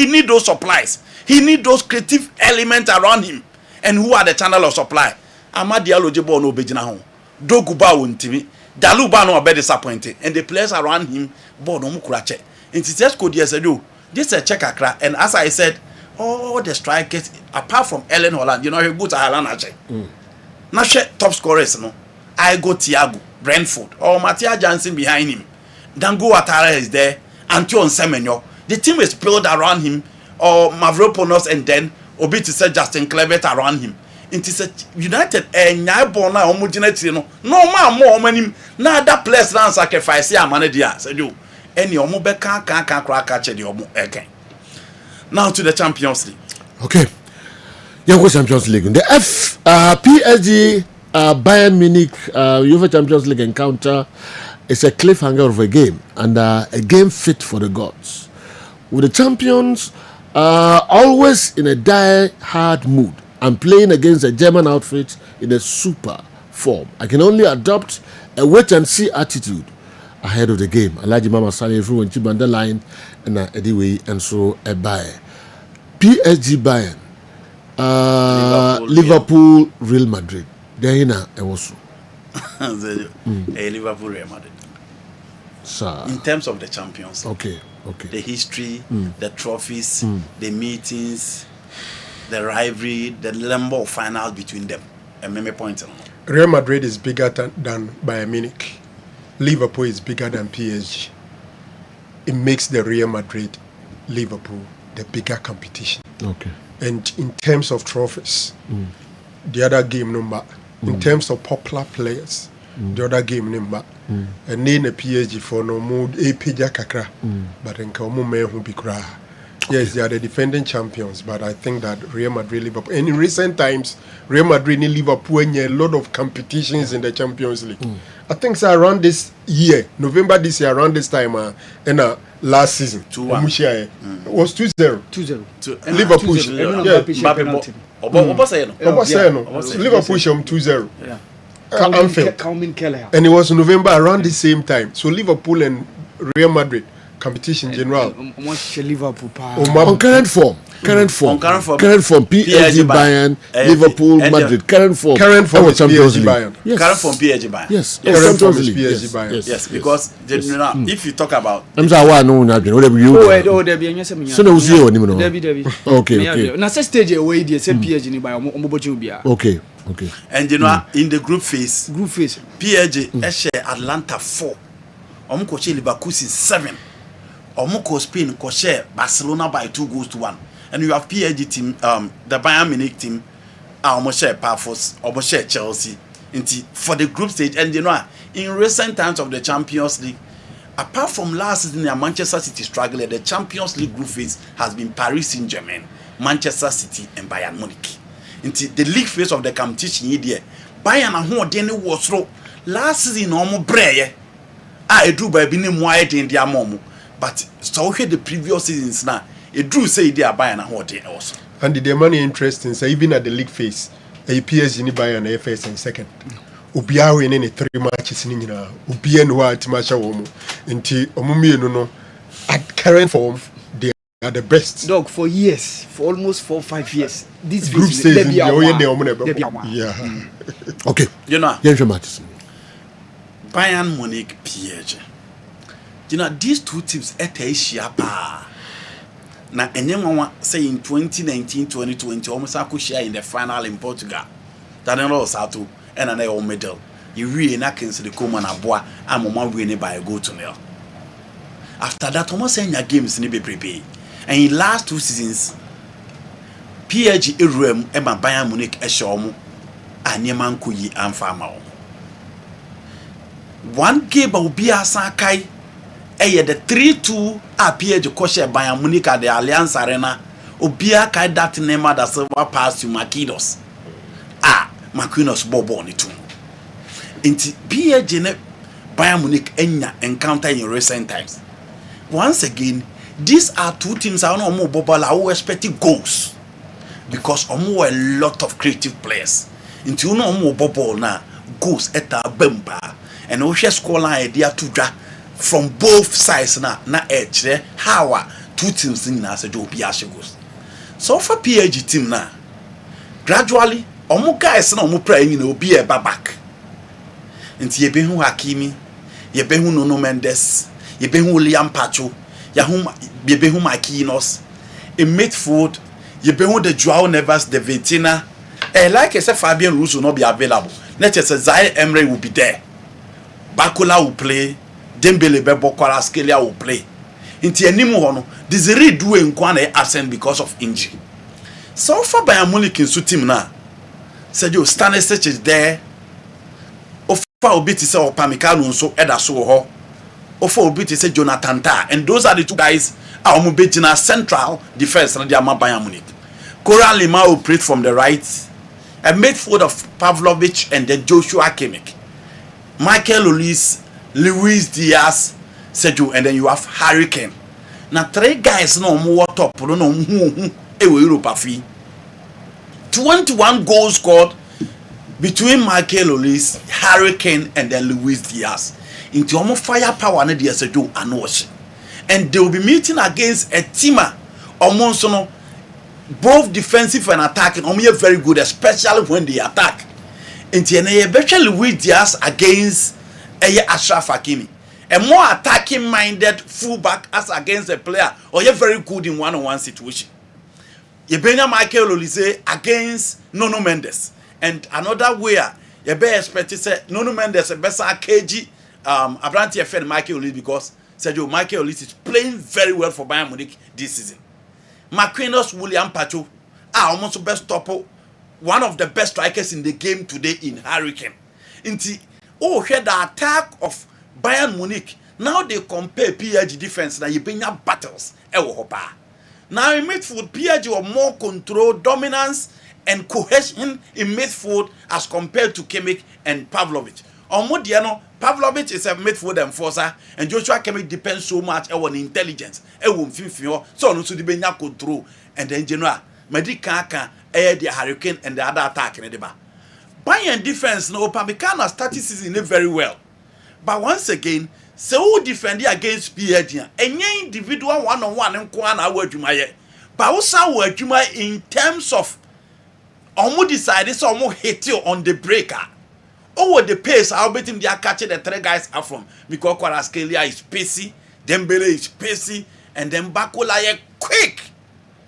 need those supplies. He need those creative elements around him. And who are the channel of supply? Amadi Alojebo no bejina ho. Doguba wontimi. Daluba no be disappointed. And the players around him board no mukurache. And it just could say, this is a check akra. And as I said, all the strikers apart from Erling Haaland, you know, he go to Haaland ache. Nashe top scorers no. I go Thiago, Brentford, or Matthias Jansen behind him. Dango Ouattara is there, Antoine Semenyo. The team is built around him, or Mavropanos, and then Obiti said Justin Clevet around him. It is a United and Nyabona homogeneity. No more many other players now sacrifice ya manager. Said you any omobe can't crack catch the omo again. Now to the Champions League. Okay. Yeah, Champions League. The PSG Bayern Munich UEFA Champions League encounter. It's a cliffhanger of a game and a game fit for the gods. With the champions always in a die-hard mood and playing against a German outfit in a super form, I can only adopt a wait-and-see attitude ahead of the game. Alaji Mama Sani everyone keep on the line and anyway and so a buy. PSG Bayern Liverpool, Real Madrid. There na also. Liverpool, Real Madrid. Sir. In terms of the champions. Okay. The history, the trophies, the meetings, the rivalry, the number of finals between them. And many points. Real Madrid is bigger than Bayern Munich. Liverpool is bigger than PSG. It makes the Real Madrid, Liverpool, the bigger competition. Okay. And in terms of trophies, the other game number, in terms of popular players, the other game number, and then the PSG for no more a kakra, but in Kamume who be cry. Yes, they are the defending champions, but I think that Real Madrid, Liverpool, and in recent times, Real Madrid and Liverpool and a lot of competitions in the Champions League. I think so around this year, November this year, around this time, and last season, 2-1. It was 2-0. 2-0. Liverpool. Liverpool 2-0. Anfield. And it was November around the same time. So Liverpool and Real Madrid competition general. Liverpool. On current form. PSG, Bayern, Liverpool, Madrid. Current form is PSG, Bayern. Yes. Current form PSG, Bayern. Yes. Current form is PSG, Bayern. Yes, because if you talk about. Okay. And in the group phase, PSG share Atlanta 4. Omko share Liverpool 7. Omko Spain share Barcelona by 2-1. And you have PSG team, the Bayern Munich team, almost share Pafos, almost share Chelsea. For the group stage, and in recent times of the Champions League, apart from last season, Manchester City struggled. The Champions League group phase has been Paris Saint-Germain, Manchester City, and Bayern Munich. The league phase of the competition here, Bayern and who didn't was through last season almost brave. I drew by being wide in their mom, but so here the previous seasons now. It drew say they are Bayern and who they also. And the money interesting, so even at the league phase, a PSG in Bayern first and second. Ubia winning 3 matches in Ubia no at Masha Womo. Until Omumi no at current form, they are the best. Dog for years, for almost 4 or 5 years. This group stage in yeah. Okay. Bayern Munich, PSG. These two teams at Asia. Now, anyone say in 2019-2020, almost I could share in the final in Portugal. That was Sato and an medal. You really not cancel the Coman Aboa and Mama winning by a goal to nil. After that, almost saying your games in the prepare. And in last 2 seasons, PSG Irem and Bayern Munich Eshomu and Yeman Kuyi and Farmer. One game will be a Sakai. The 3-2 PSG Koshe Bayern Munich at the Allianz Arena. Obia kai that name that silver pass to Marquinhos. Marquinhos Bobo on it. Inti PSG Bayern Munich encounter in recent times. Once again, these are two teams are no more Bobola who expecting goals. Because a lot of creative players. Into you know more Bobo na goals eta bemba. And we share score line idea to from both sides na edge how two teams in as a job goes. So for PSG team now, gradually omo guys na omo pray will be a back. Nti yebehu Hakimi, yebehu Nuno Mendes, yebehu Liam Pacho, yebehu Marquinhos, in midfield, yebehu the Joao Neves, the Vitina. Like I said, Fabian Ruiz will not be available. Let's just say Zaire Emery will be there. Bakola will play. Dembele Bebo Kvaratskhelia will play. Inti enimu hono, Desiree Doué nkwane absent because of injury. So far Bayern Munich in team na. Sergio Stanisic is there. Ofa obiti se Opamecano nso eda so ho. Ofa obiti se Jonathan Tah, and those are the two guys a omo be na central defense na dia Bayern Munich. Coran Lima will play from the right. A midfield of Pavlovic and then Joshua Kimmich. Michael Olise, Luis Diaz, Sergio, and then you have Harry Kane. Now 3 guys no more top, no who Europa fee. 21 goals scored between Michael Olise, Harry Kane, and then Luis Diaz. Into almost firepower na dia Sergio and Wash. And they will be meeting against a team almost no both defensive and attacking omo very good, especially when they attack. Nti ene ye betwele with Diaz against Ashraf Hakimi. A more attacking minded fullback as against a player or you're very good in one-on-one situation. You benya Michael Olise against Nuno Mendes. And another way you be expected say Nuno Mendes a better KG Abranti FN Michael Olise because Sergio Michael Olise is playing very well for Bayern Munich this season. Marquinhos William Pacho almost best stopper, one of the best strikers in the game today in Hurricane. Inti here the attack of Bayern Munich. Now they compare PSG defense na yebenya battles Now in midfield PSG have more control, dominance and cohesion in midfield as compared to Kimmich and Pavlovic. Omodiano Pavlovic is a midfield enforcer and Joshua Kimmich depends so much on intelligence. So no so the benya control and then general Medikaka the Hurricane and the other attack in the bar. Bayern defense no Pamecano started season very well. But once again, so who defend against PSG? Any individual one-on-one and kwana wajuma. But also wajuma in terms of omo decided so omo hit you on the breaker. Over the pace, I'll bet him they are catching the three guys up from because Kvaratskhelia is pacey, Dembele is pacey, and then Bakola is quick.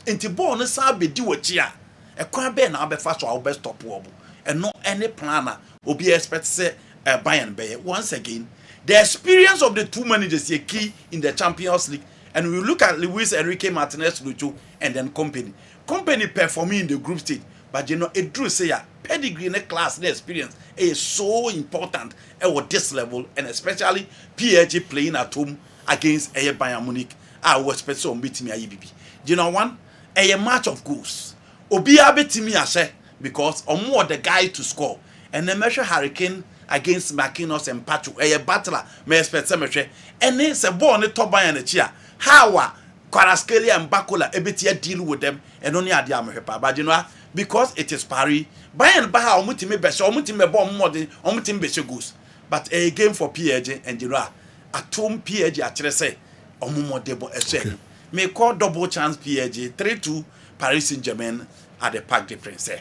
Inti ball no sabe do what ya. A crab be na be fast or best stop wobble. And no any planner will be expected to say Bayern Bay. Once again, the experience of the two managers is key in the Champions League. And we look at Luis Enrique Martinez Lucho and then company. Company performing in the group stage. But you know, it drew say pedigree in a class, the experience is so important at this level, and especially PSG playing at home against Bayern Munich. I was special on beating me IBB. You know one? A match of goals. Obia beating me I because or more the guy to score. And the measure Hurricane against Marquinhos and Pacho, a battler, may expect cemetery, and it's a ball on the top by and a chair. How Kvaratskhelia and Bakola a deal with them and only at the America. But you know, because it is Paris, Bayern Baha Omutime Besha, Omutime Bomb Modern, Omutim Besha goose. But a game for PSG and you know, at home PSG actually say, Omumo Debo Essay. May call double chance PSG 3-2 Paris Saint-Germain at the Parc des Princes.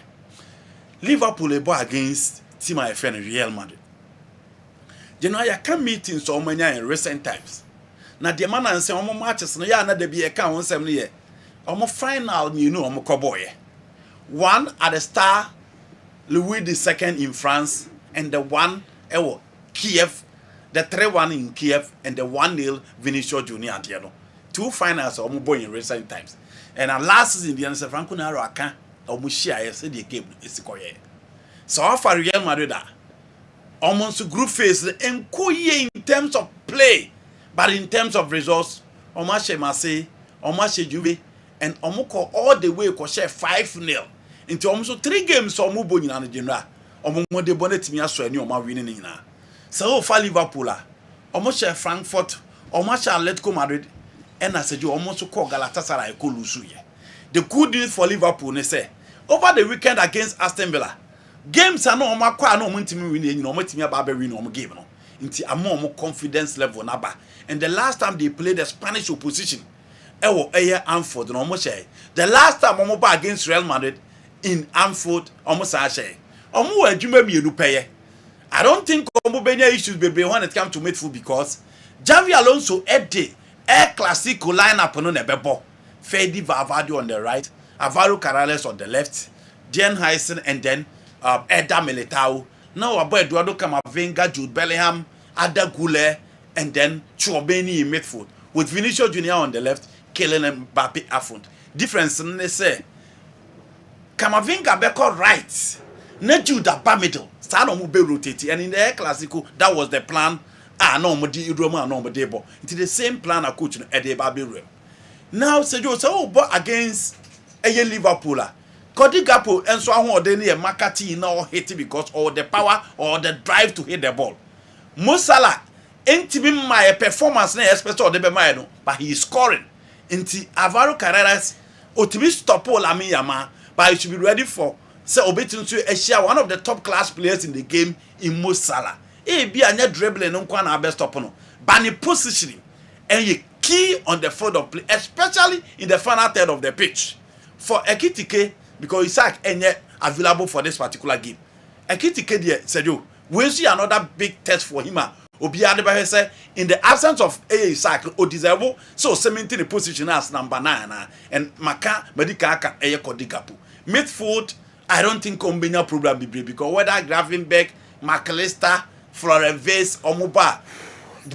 Liverpool against Team FN Real Madrid. You know, I can meet in so many in recent times. Now, the man and say, matches, no, ya, be a count 7 years. Final, you know, Cowboy. One at the Star Louis II in France, and the one, Kiev, the 3-1 in Kiev, and the 1-0 Vinicius Junior at Yano. Two finals, boy in recent times. And last season, the answer Franco Naraka, Mushia, said the game is the so for Real Madrid, almost group phase and in terms of play, but in terms of results, Omashe Marseille, Omashe Juve, and Omoko all the way ko share 5-0 into almost 3 games so Mubo in the general. Omo de bonnet me aso ani Oma winning na. So for Liverpool, Omashe Frankfurt, Omashe Atletico Madrid, and as you almost call Galatasaray ko lusu. The good news for Liverpool is say over the weekend against Aston Villa. Games are no makwa no mutimi win no mutimi aba win no game no nti ammo confidence level naba. And the last time they played the Spanish opposition Anfield no mo share the last time omo ba against Real Madrid in Anfield omo sa share omo adwuma mienu peye. I don't think omo benya issues bebe when it comes to midfield because Xavi Alonso El Clasico lineup no nebebo Fede Valverde on the right, Alvaro Carrales on the left, Jen Heisen and then Eda Militao. Now about Eduardo Camavinga, Jude Bellingham, Ada Goulet, and then Chouameni in midfield. With Vinicius Junior on the left, Kylian Mbappe up front. Difference, they say, Camavinga beko right, ne Jude ba middle. Sano mu be rotate, and in the El Clasico, that was the plan. No mo di Roma, no mo debo. It's the same plan a coach no Ede Babiru. Now Sergio so against Liverpool. Cody Gakpo and so on they need a Makati now hit because or the power or the drive to hit the ball. Mo Salah ain't my performance na especially the Bema but he is scoring. Inti Alvaro Carreras otimi stop all Yama, but he should be ready for say obetin to share one of the top class players in the game in Mo Salah. Be anya dribbling no kwa na best stop no. But the positioning and you key on the field of play, especially in the final third of the pitch. for Ekitike, because Isaac ain't available for this particular game. Ekitike there said you we'll see another big test for him. Obi Adebayo say in the absence of Isaac Odizebo, so cementing the position as number 9 and Maka Medica can Kodikapu. Midfield, I don't think combine problem be because whether Gravenberch, McAllister, Florence or Muba,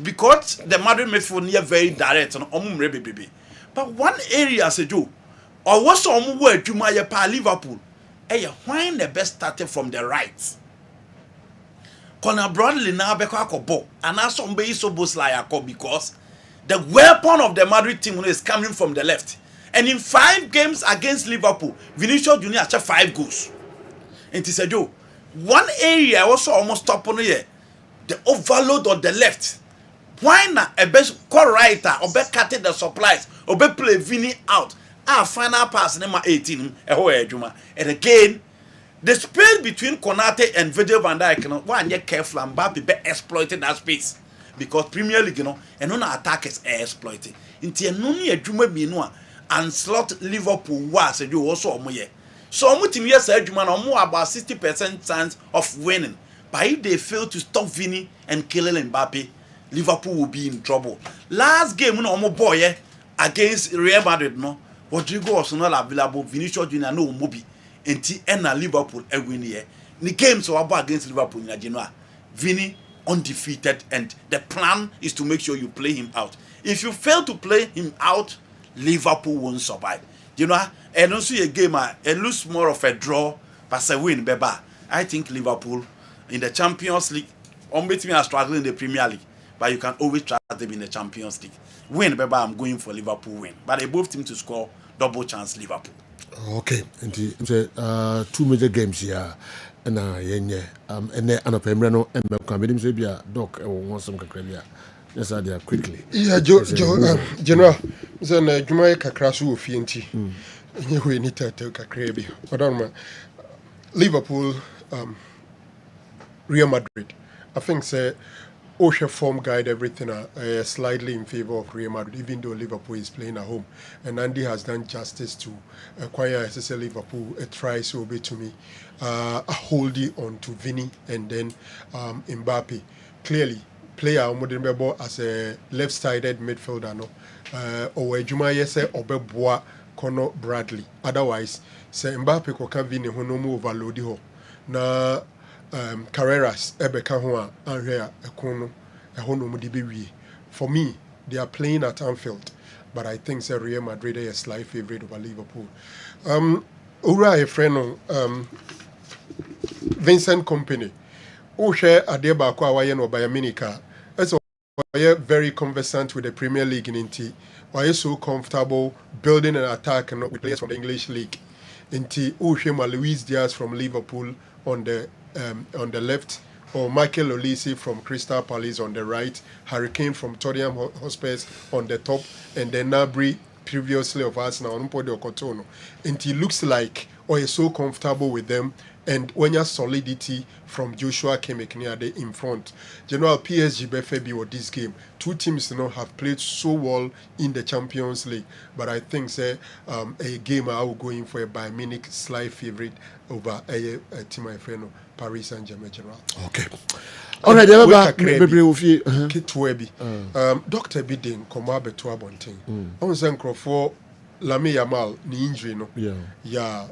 because the Madrid midfield near very direct on baby. But one area say do or what's on word you might pa Liverpool. Why the best started from the right? Conor Bradley now beko ball and now somebody so boss like because the weapon of the Madrid team is coming from the left. And in 5 games against Liverpool, Vinicius Junior achieved 5 goals. And he said, "Yo, one area also almost stop on here, the overload on the left. Why not a best call writer or be cutting the supplies or be play Vini out? Our final pass number 18, and again." The space between Konate and Virgil van Dijk, one year careful and Mbappe be exploiting that space because Premier League, and on attackers are exploiting. Until none a Juma Binua and slot Liverpool was a you also on year. So much yes, Juma or more about 60% chance of winning. But if they fail to stop Vini and Kylian Mbappe, Liverpool will be in trouble. Last game, no boy against Real Madrid, Rodrigo was not available. Vinicius Junior no Mobi. Enti ena Liverpool win here. The games were against Liverpool in Genoa. Vini undefeated, and the plan is to make sure you play him out. If you fail to play him out, Liverpool won't survive. And also a game it looks more of a draw, but a win, beba. I think Liverpool in the Champions League, me are struggling in the Premier League, but you can always trust them in the Champions League. Win, beba. I'm going for Liverpool win, but they both team to score double chance Liverpool. Okay, and 2 major games here, and yenye and then anopemrano and Melcombidim Sabia doc want some cacravia. Yes, I did quickly. Yeah, General, then Jumai Kakrasu Fienti. You need to take a crabby. But Liverpool, Real Madrid. I think say OSHA form guide everything slightly in favor of Real Madrid, even though Liverpool is playing at home. And Andy has done justice to acquire SSL Liverpool. A try so be to me, a holding on to Vini and then Mbappe. Clearly, player Modernbebo as a left-sided midfielder, no, or Jumaye say Obeboa Conor Bradley. Otherwise, say Mbappe ko can Vini who no more overload ho. Na Carreras Ebeka Hoa Area Econo Ehono. For me, they are playing at Anfield, but I think Real Madrid is a slight favorite over Liverpool. Ura Efreno Vincent Company. Oshe Adeba Kwawayen or Bayern Munich. As very conversant with the Premier League in Inti. Why are so comfortable building an attack and not with players from the English League? Inti Ushema Luis Diaz from Liverpool on the left, or Michael Olise from Crystal Palace on the right, Hurricane from Tottenham Hotspur on the top, and then Nabri previously of Arsenal on Podio Cotono. And he looks like is so comfortable with them, and when your solidity from Joshua Kimmich in front. General PSG Befebi or this game. 2 teams have played so well in the Champions League, but I think a game I will go in for a Bayern Munich slight favorite over a team my friend Paris Saint-Germain. General. Okay. All right, Dr. Bidin Komabe to Abonting. On Zancro Lami Yamal, the injury, no? Yeah.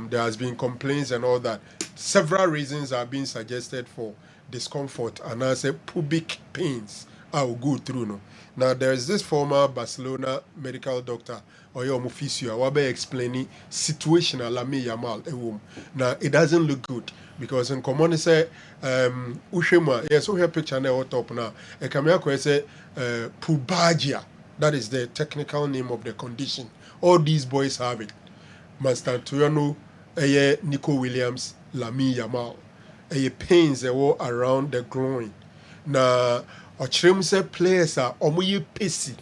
There has been complaints and all that. Several reasons are being suggested for discomfort, and I say pubic pains I will go through. No? Now there is this former Barcelona medical doctor, Oyo Mufisio, Wabe explaining situation Lami Yamal. Now it doesn't look good because in common say Ushema, yes, we have picture now top now. A Kamiyako say pubalgia. That is the technical name of the condition. All these boys have it. Master Tuyano, Nico Williams, Lami Yamal. Pains around the groin. Na say players are pacey,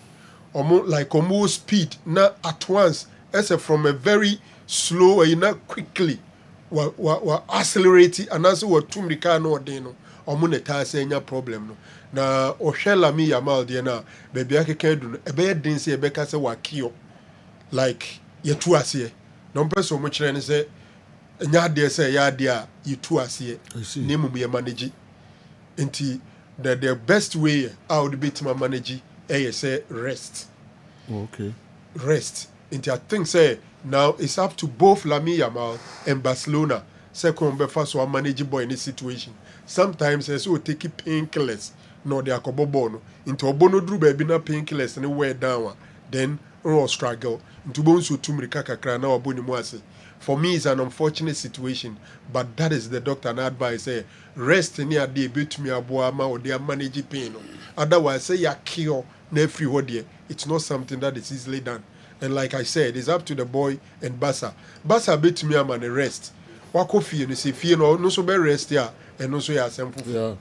like almost speed. Na at once, as from a very slow, not quickly, accelerating, and also what Tumrika no deno. Omuneta say nya problem no. Na Lami Yamal diena baby ake kedu ebe didn't say Becca say wakio like yetuasie no person much and say nya say ya dia you two ase name me manage nti the best way I would be to manage say rest. Okay. Rest. Nti I think say now it's up to both Lamine Yamal and Barcelona second before so manage boy in this situation. Sometimes as we take painkillers no they are kobobono into obono dru baby na painkillers and wear down then or struggle into bones to tumrika kakra na oboni mu ase. For me it's an unfortunate situation, but that is the doctor and advice say rest near day bit me aboa ma or they manage pain. Otherwise say ya cure na free hodie. It's not something that is easily done. And like I said, it's up to the boy and Bassa. Bassa bit me am and rest. Wako fie no say fie no so be rest here and no so ya simple. Yeah.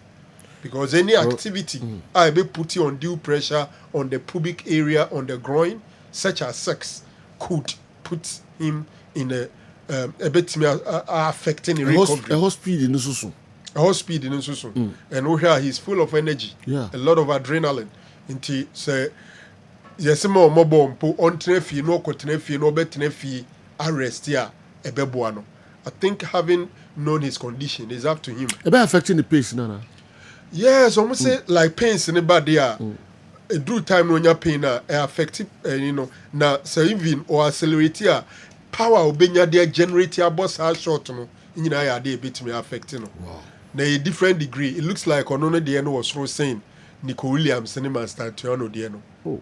Because any activity I be put you on due pressure on the pubic area on the groin, such as sex, could put him in a bit affecting the recovery. A horse speed in the A horse speed in the and we hear he's full of energy. Yeah. A lot of adrenaline. Into say yes more mobile on trefi no cotrefi no betrefi arrest here a bebuano. I think having known his condition is up to him. About affecting the pace, Nana. Yes, almost say like pains in the body. A due time when you're pain affected, you know, now so even or accelerate here, power will be near their generator boss has short, you know, in a bit me affecting. Wow. Now a different degree. It looks like on the end was saying Nico Williams and Stantiano Diano. Oh.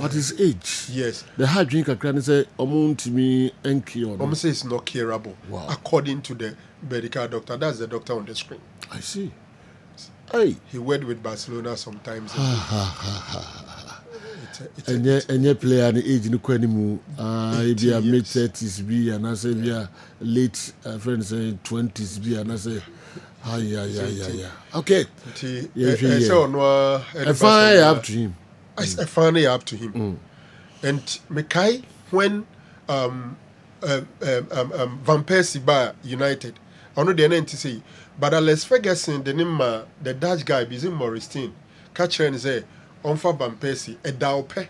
At his age, yes, the hard drinker can say amount to me and cure. Almost say it's not curable. Wow. According to the medical doctor, that's the doctor on the screen. I see. Hey, he worked with Barcelona sometimes. And your player at the age in the quanimu, be a mid 30s be and I say be a late friends 20s be and I say. Yeah. Okay. I find up to him. I finally up to him. And Mekai when Van Persie by United, I know the name to say, but Alex Ferguson, the name the Dutch guy, Bizim Moristin, catcher and say, on for Van Persie, a daupe,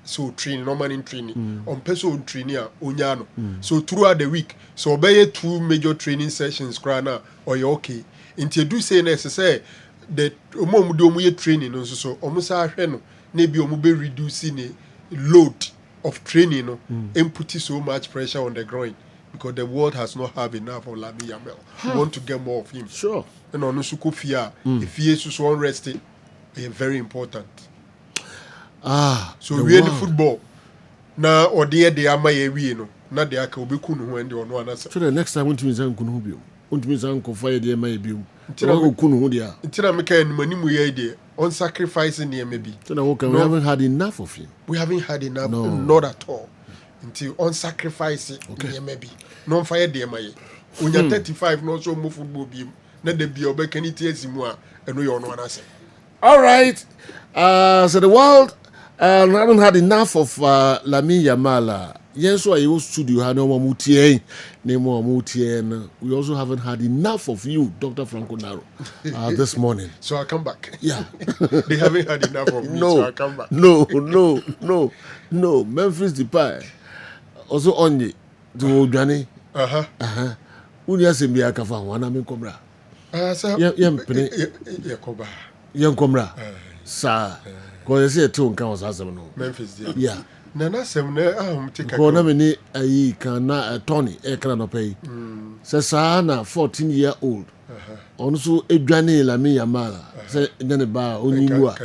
so training, normal in training, on Peso training, Unyano. So throughout the week, so obey 2 major training sessions, Grana, or you're okay. Until do say necessary that Omomudomu training, so almost our maybe be reducing the load of training and putting so much pressure on the groin because the world has not have enough of Lamine Yamal. We want to get more of him. Sure. And on Usukufia, if he is so unrested, it's very important. So we in the football now or the Amaye we no not the Aka be kunu when the one answer. So the next time when to me kunu bio. Unto me san fire the Amaye bio. Until kunu ho dia. Until I make any money we idea. On sacrificing the maybe. So now we haven't had enough of him. We haven't had enough, not at all. Until on sacrificing the maybe. Non fire the MIA. When you're 35, no so move football beam. Not the be obey any tears in one and we all know what I say. All right. So the world haven't had enough of Lamine Yamal. Yes, so I used to do no more mutie. We also haven't had enough of you, Dr. Franco Naro, this morning. So I come back. Yeah. They haven't had enough of me, so I come back. No. Memphis Depay. Also only to Johnny. Unia Simbia Kafa, one I mean Cobra. Young Comra. Sir. Because I say 2 counts as Memphis, yeah. Nana Semne, take a corner. I can Tony, a clan pay. Sasana, 14-year-old. Also, a Johnny Lamine Yamal. Say, then a bar, only you are.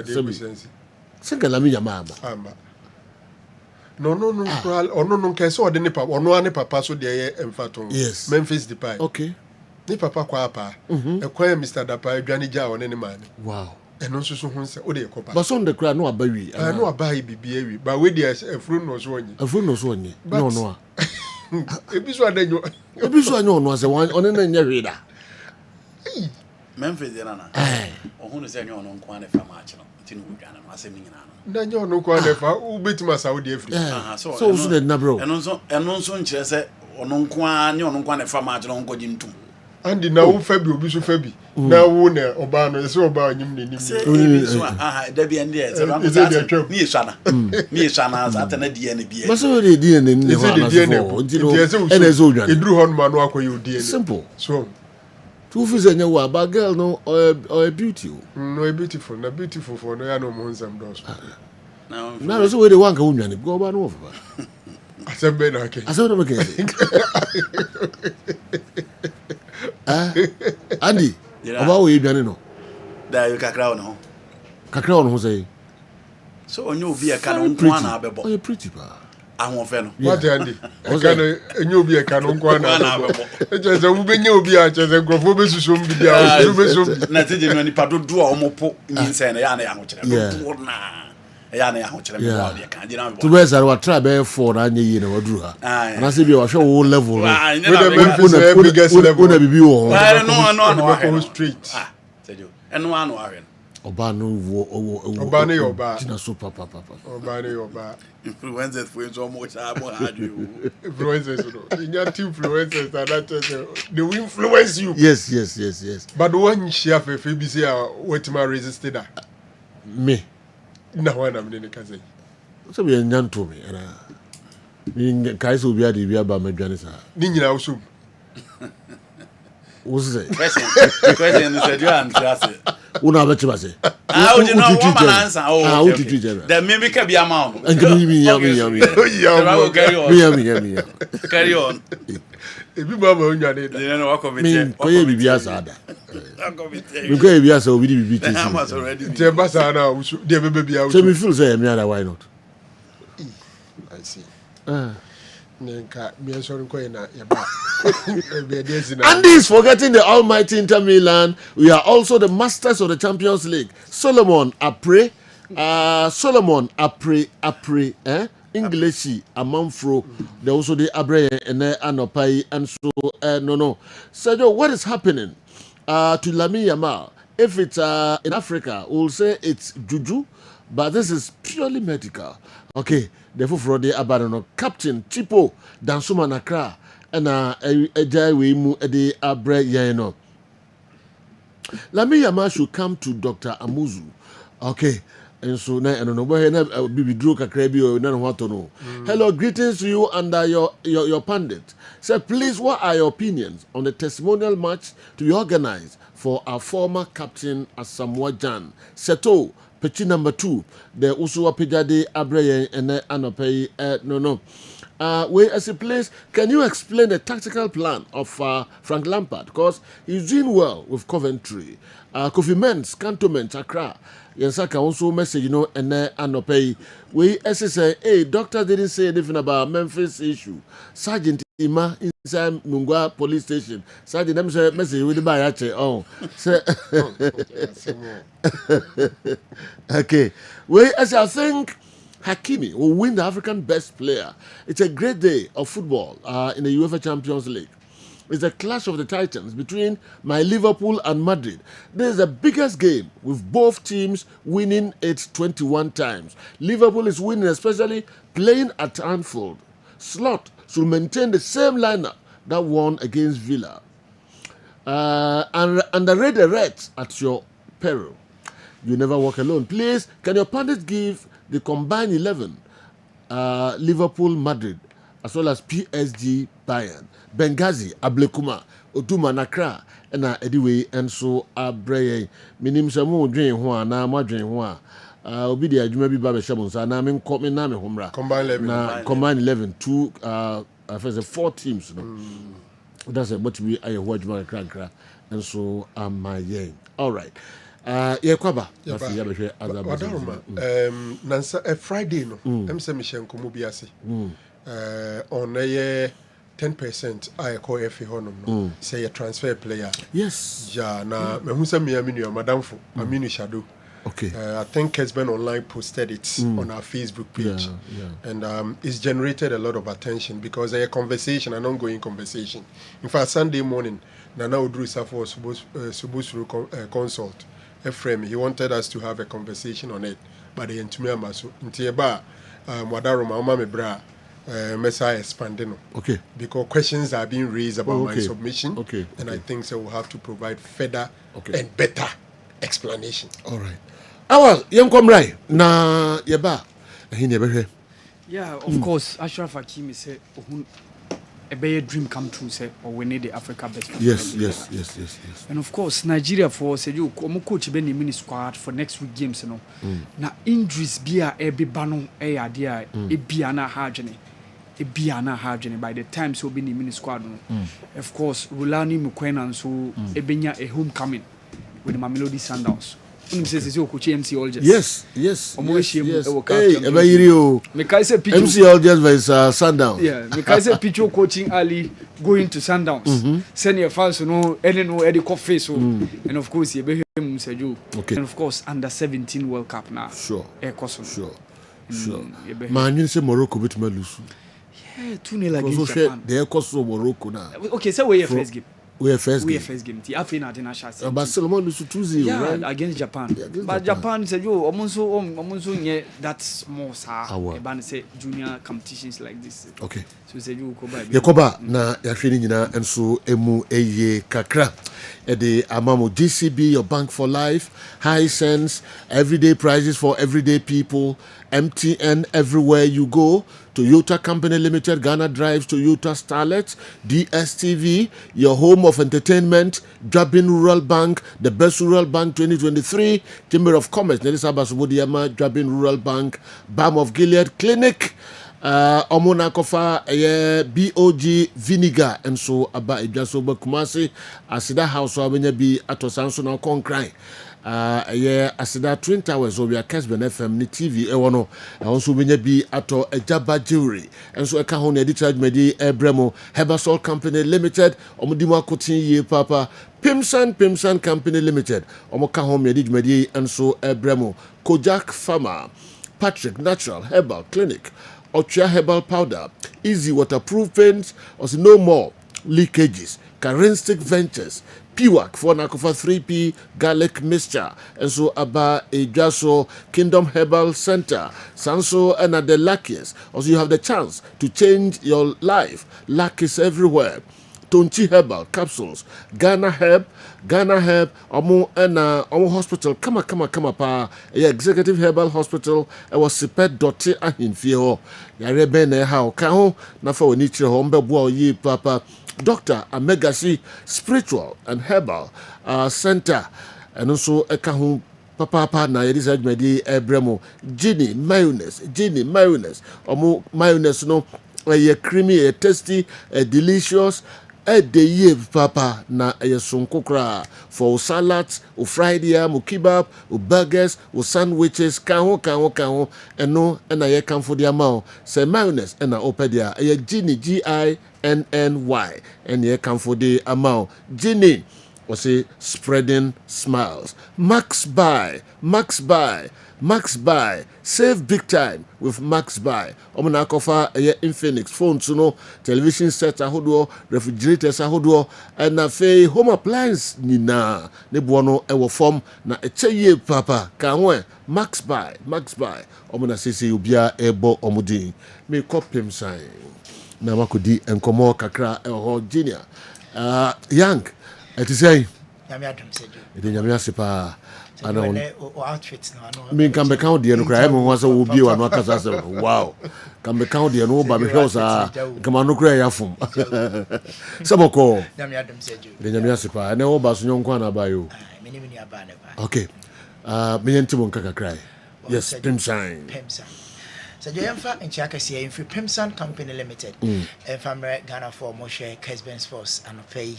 Second Lamine Yamal. No, can so the nipa, or no any papa so de emphaton. Yes. Memphis Depay. Okay. Ni papa kwapa. Acquire Mr. Depay, Johnny Jow on any man. Wow. And also so who said, oh, they copa. But on the crowd, no, baby. I know a baby, but with the a fruit was one. A fruit was one. No. If this one, then you. If this one, no, was the one on an reader. Memphis, or who is anyone on Quane from Marchino? I say, then you're no quite who beat my Saudi Africa. So, the number. And also, Chese, or non Quan, from Marchino, go into. Andy na wo fa bi obi so fa bi na wo na oba no se oba anyim ne nim da bi ende e se ba ni esana ni esana ata na die ne bi but so the DNA ne ho na so ene so odwan eduru hon ma no akoye odie simple so two feel say nyawa ba girl no or a beauty no a beautiful na beautiful for no ya no mo nsam dos na so we dey wan ka wunwane go ba no ofa asembe na ke asembe na ke Andy oba wo yedwane no da yo kakra no ho say so onye obi e ka no nko na abebo oh pretty pa ahun fe no what Andy e ka no enye obi e ka no nko na abebo e je se wo benye obi a je se grofo be suso mbi dia o be so na teje no ni pa dodo a omopo nyinse na ya na ya ho kire dodo na ya na ya ho kire me wa de kan jina me to be sare wa try be for na anye yi na waduru ha na se bi wa hwe wo level no una bibi wo no street tejo eno anu ahwe oba no wo oba ne oba tina so papa oba ne oba influencers for so much abo haju influencers no inya team influencers that they will influence you yes but one share fe bi say what ma resisted that me na wana mne ne kaze so be nyanto me era mi kai so bia de bia ba madwane sa ni nyina wo so wo say question is you and class una ba chiba say o di no one man answer okay the me ka bia ma on ngini mi carry on ebi mama onwane da no wa committee ko ye bibia sa da mi ko ye bibia sa obi di bibi ti te ba sa na wo de bebe bia wo so me feel say me ada why not I see Nenka me so nko na ye ba Andy is forgetting the almighty Inter Milan. We are also the masters of the Champions League. Solomon Apre English Amanfro. They also the Abre and Anopai and so no. Sergio, what is happening to Lamine Yamal? If it's in Africa, we'll say it's juju, but this is purely medical. Okay, therefore for the Abanono Captain Chipo Dansuma Nakra and a jai we mu de Abre Yano. Lamine Yamal should come to Dr. Amuzu. Okay. And so now I don't know where Bibi Drew Kakrebi or none what to know. Hello, greetings to you and your pundit. Sir, please, what are your opinions on the testimonial match to be organized for our former captain Asamoah Gyan? Seto, Pechi number 2, the Usuwa Pijade Abreye and Anope no. Where as a place, can you explain the tactical plan of Frank Lampard? Because he's doing well with Coventry. Kofi Men's, Cantonment, Accra. Yensaka also message, and Anope. We say, hey, doctor didn't say anything about Memphis issue. Sergeant Ima inside Mungwa police station. Sergeant, I'm saying message with the Bayache. Oh, okay. We I think Hakimi will win the African Best Player. It's a great day of football in the UEFA Champions League. It's a clash of the titans between my Liverpool and Madrid. This is the biggest game with both teams winning it 21 times. Liverpool is winning, especially playing at Anfield. Slot should maintain the same lineup that won against Villa. And underrate the Reds at your peril. You never walk alone. Please, can your pundits give the combined 11, Liverpool, Madrid, as well as PSG, Bayern, Benghazi, Ablekuma, Oduma, Nakra, and anyway, and so Abreye. Minim Samu drain one, now my drain one. Obi the Ajumabi Baba Shabons, and I'm in Common Name Homra. Combined 11, two, first 4 teams. That's what we are watching my crack, and so am my yang. All right. Kwaba. Nansa a Friday no. Say Michel Komubiasi. On a 10% I call FA honum. Say a transfer player. Yes. Ja na me hu say me aminu madam fo aminu shadow. Okay. I think Kessben online posted it on our Facebook page. And it's generated a lot of attention because there's a conversation, an ongoing conversation. In fact, Sunday morning, Nana Udru Safo was supposed to consult Ephraim. He wanted us to have a conversation on it. But the Ntumia Masu, Ntieba, Wadaroma, Mame Bra, Messiah expanding. Okay. Because questions are being raised about my Okay. submission. Okay. And I think so we'll have to provide further Okay. and better explanation. All right. Awal, yam kom right. Na yeba. Hini yebe. Yeah, of course. Ashraf Hakimi said, a better dream come true, say, or we need the Africa best. Yes. And of course, Nigeria for said you coach Benny mini squad for next week games, you know. Now injuries be a bano a idea, a biana harjane, a biana harjane by the time so be mini squad. Of course, Rulani Mukwena so a benya a homecoming with the Mamelodi Sundowns. Yes. Hey, MC Algiers vs Sundowns. Yeah, because Picho coaching Ali going to Sundowns. Send your fans to know any no Eddie Coffee so and of course you be him Seju. Okay. And of course under 17 World Cup now. Sure. Sure. Man, you say Morocco bit lose. Yeah, 2-0 against Japan. They cost Morocco now. Okay, so where your first game? We first game. The African international. Barcelona lose 2-0. Yeah, right? against Japan. But Japan said, "Yo, omonso yeah, that's more sir. Eban say junior competitions like this." Okay. So said you go by. Yakoba na yahwini nyina enso emu eye kakra. Ede amamo GCB, your bank for life, Hisense, everyday prices for everyday people, MTN everywhere you go. Toyota Company Limited, Ghana Drives, Toyota Starlet, DSTV, your home of entertainment, Jabin Rural Bank, the best rural bank 2023, Chamber of Commerce, Nelisa Basubodiama, Jabin Rural Bank, Balm of Gilead Clinic, Omona Kofa, BOG Vinegar, and so Aba Ijasoba Kumasi, Asida House, Bi Atosanso na Concry. Asida Twin Towers or your Kessben FM ni TV ewono also benya bi ato Ejaba Jewelry and so eka hon editor medi Ebremo Hebersol Company Limited omudimo akotin ye papa Pimsan Company Limited omoka hon medi and so Ebremo Kojak Farmer Patrick Natural Herbal Clinic Ochia Herbal Powder Easy Waterproof Paints also no more leakages Caristic Ventures Piwak for Nakofa 3P Garlic Mixture and so Aba Ejaso Kingdom Herbal Center Sanso and at the Luckiest. Also you have the chance to change your life. Luck is everywhere. Tonchi Herbal Capsules Ghana Herb Omo and Omo Hospital Kama pa Executive Herbal Hospital was Sipet Dotti Ahinfio Yare Bene how Kaho Nafa Winichi Hombe Boa Yi Papa Dr. Amegasi Spiritual and Herbal Center and also Ekahu Papa na yedisa medi Ebremo Ginny mayonnaise omo mayonnaise no creamy tasty delicious de papa na sonkokra for salads o fried yam o kebab o burgers o sandwiches kaho eno na ye kan for dia ma say mayonnaise na opedia Ginny GINNY and ye kan for the amount Ginny was say spreading smiles. Max buy, save big time with Max buy. Omuna kofa Infinix phones, television sets ahodo, refrigerators ahodo, and na fe home appliance nina ne buono ewo form na echeye papa kanwe Max buy. Omuna sisi ubia ebo omudi. Me kopim sign. Na makodi enkomo kakra eho junior. Young. Eti say nyame adom sedu edi nyame asepa ana on outfit no me kan be kan de no kra me ho so wo bi wa no akasa se wow kan be kan de no ba me hwe sa kama no kra ya fom saboko nyame adom sedu edi nyame asepa na wo ba so nyonko na ba yo mini aba na ba okay me ntimo nkaka kra yes Pimsan so Joyemfa Nchiaka see in Pimsan Company Limited from Ghana for Moshe Kessben Sports and pay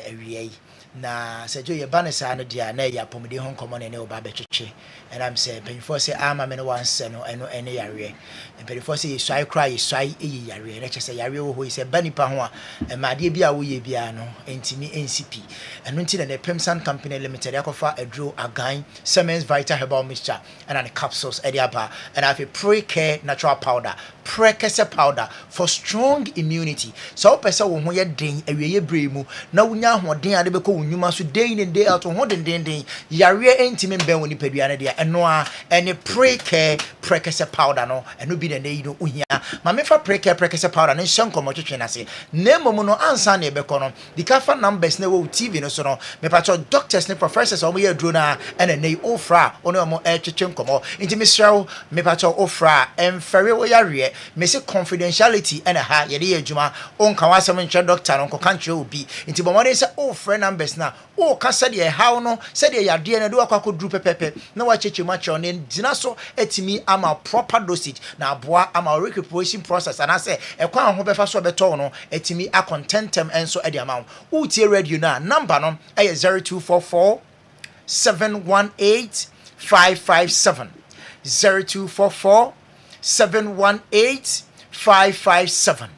every na Sergio Yabanesa no dia na ya pomde hon common ne oba betwetwe and I'm say before say ama me no wan se no eno ene yare and before say swai cry swai eyi yare na chese yare wo ho say banipa ho a ma de bia wo ye bia no entimi NCP eno nti na Pimsan Company Limited yakofa adro agan Siemens Vital Herbal Mixture and an capsules ediaba and have a pre-care natural powder pre-care powder for strong immunity so person wo ho ye den awieye bremu na wonya hoden ade beko nnwuma so day in and day out ho den yare entimi mben woni padua ne dia eno a ene pre-care prekese powder no eno bi ne yi no ohia ma me fa pre-care prekese powder ne hye nkomo twetwe na se na momu no ansa na ebekọ no di ka fa numbers na wo TV no so no me pa cho doctors ne professors o mo ye duro na ene nei ofra ono mo twetwe nkomo nti me sraw me pa cho ofra emfere wo yare me se confidentiality ene ha ye de adwuma on kan wasem nche doctor no kan kire obi nti bo mo de se ofra numbers na o ka se de how no se de yade na do akwa duru pepepe na wa cheche ma cho ne dina so etimi ama proper dosage na aboa ama recuperation process and I say ekwan ho befa so beto no etimi a contentem enso e de amount utie radio na number no e 0244 718 557 0244 718 557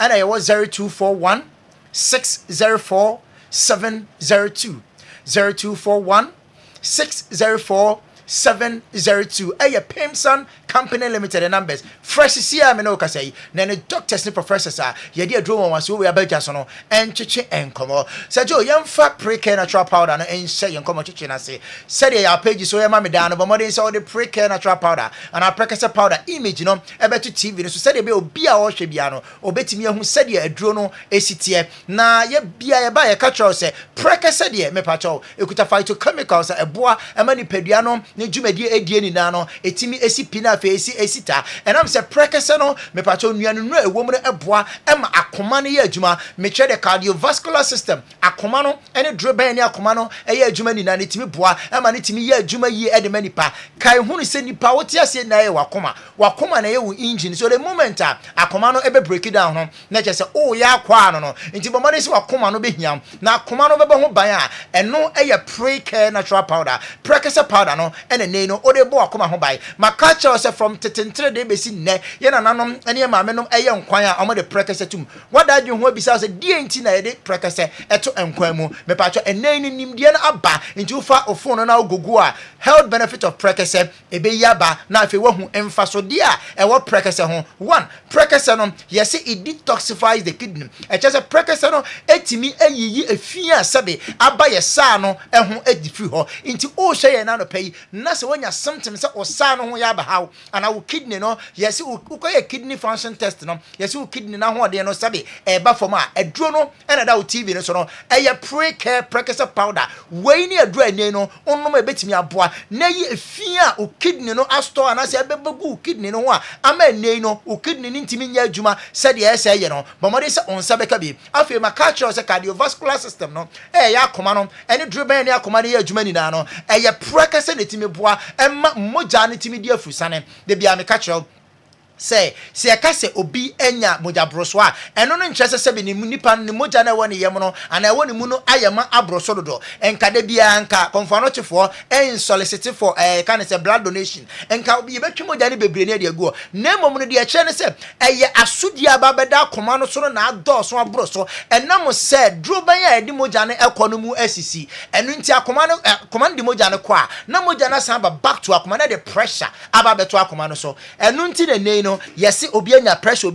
and I was 0241 604 702 0241 604 702 Pimson Company Limited numbers fresh here me no ka say na ne doctors ne professors are ye dey adro one so we abaja so no encheche enkomo say jo yemfa pre-care natural powder no enche enkomo cheche na say dey your page so yema me da no but modern say the pre-care natural powder and our prekese powder image no ebeto TV no so dey be obi a wo hwe bia no obetimi ahu say dey adro no esitie na ye bia ye ba ye ka tro say prekese dey me pa tro ekuta phytochemicals eboa ema ni padua no ne dwumadi edie ni na no etimi esi pina fe esi esita enam se prekese no me pacho nuanu no ewom no eboa ema akoma no ye adwuma me che the cardiovascular system akoma no ene dreben ni akoma no eye adwuma ni na ne timi boa ema ne timi ye adwuma yi ede manipa kai hunu se nipa wote ase na ye wakoma na ye wo engine so the moment akoma no ebe break it down no na che se o ya kwa no no nti bomade se wakoma no behiam na akoma no bebe ho ban a eno eye pre-care natural powder prekese powder no ene nei no ode bo akoma ho bai makacha se from tetentre de besi ne ye na nanom ene ma menom eye nkwan a omo de prekese tum wada adwen ho bisa se die nti na ye de prekese eto nkwan mu me pa cho ene ni nimdie na aba nti ufa ofon na ogogu a health benefit of prekese ebe yaba na afi wahu emfaso dia ewo prekese ho one prekese no ye se it detoxifies the kidney e che se prekese no etimi ayiyi afia sebe aba ye sa no eho edifri ho nti o hye ye na no pay na se wonya symptoms se o sa no ho ya ba how and our kidney no yes u koye kidney function test no yes u kidney na ho de no sabe e ba form a eduro no ena da o TV no so no eye pre-care prekese powder we ni eduro ani no onnom ebetimi aboa na yi efia o kidney no astore and say ebegu kidney no ho a ama ani no o kidney ni ntimi nya adwuma said ye say ye no but mo de se on sabe ka bi afi ma catch us cardiovascular system no ya akoma no ene dreben ni akoma ni adwuma ni na no eye prekese ne timi boa emma moja ne timi di afusane de bia me catch say akase obi enya moja broso a eno no nkyese se be ni nipa ni moja na woni yem no ana e woni mu no ayema abroso dodo enka de bia nka konfano chefo en solicit for kan say blood donation enka obi betwe moja ne bebre ne de agu na mom no de e kire ne se eye asudi ababeda koma no so no na adoso abroso enam se droban ya de moja ne ekono mu asisi eno nti akoma no koma de moja ne kwa na moja na san ba back to akoma na the pressure ababeto akoma no so eno nti ne nei no yes obi anya pressure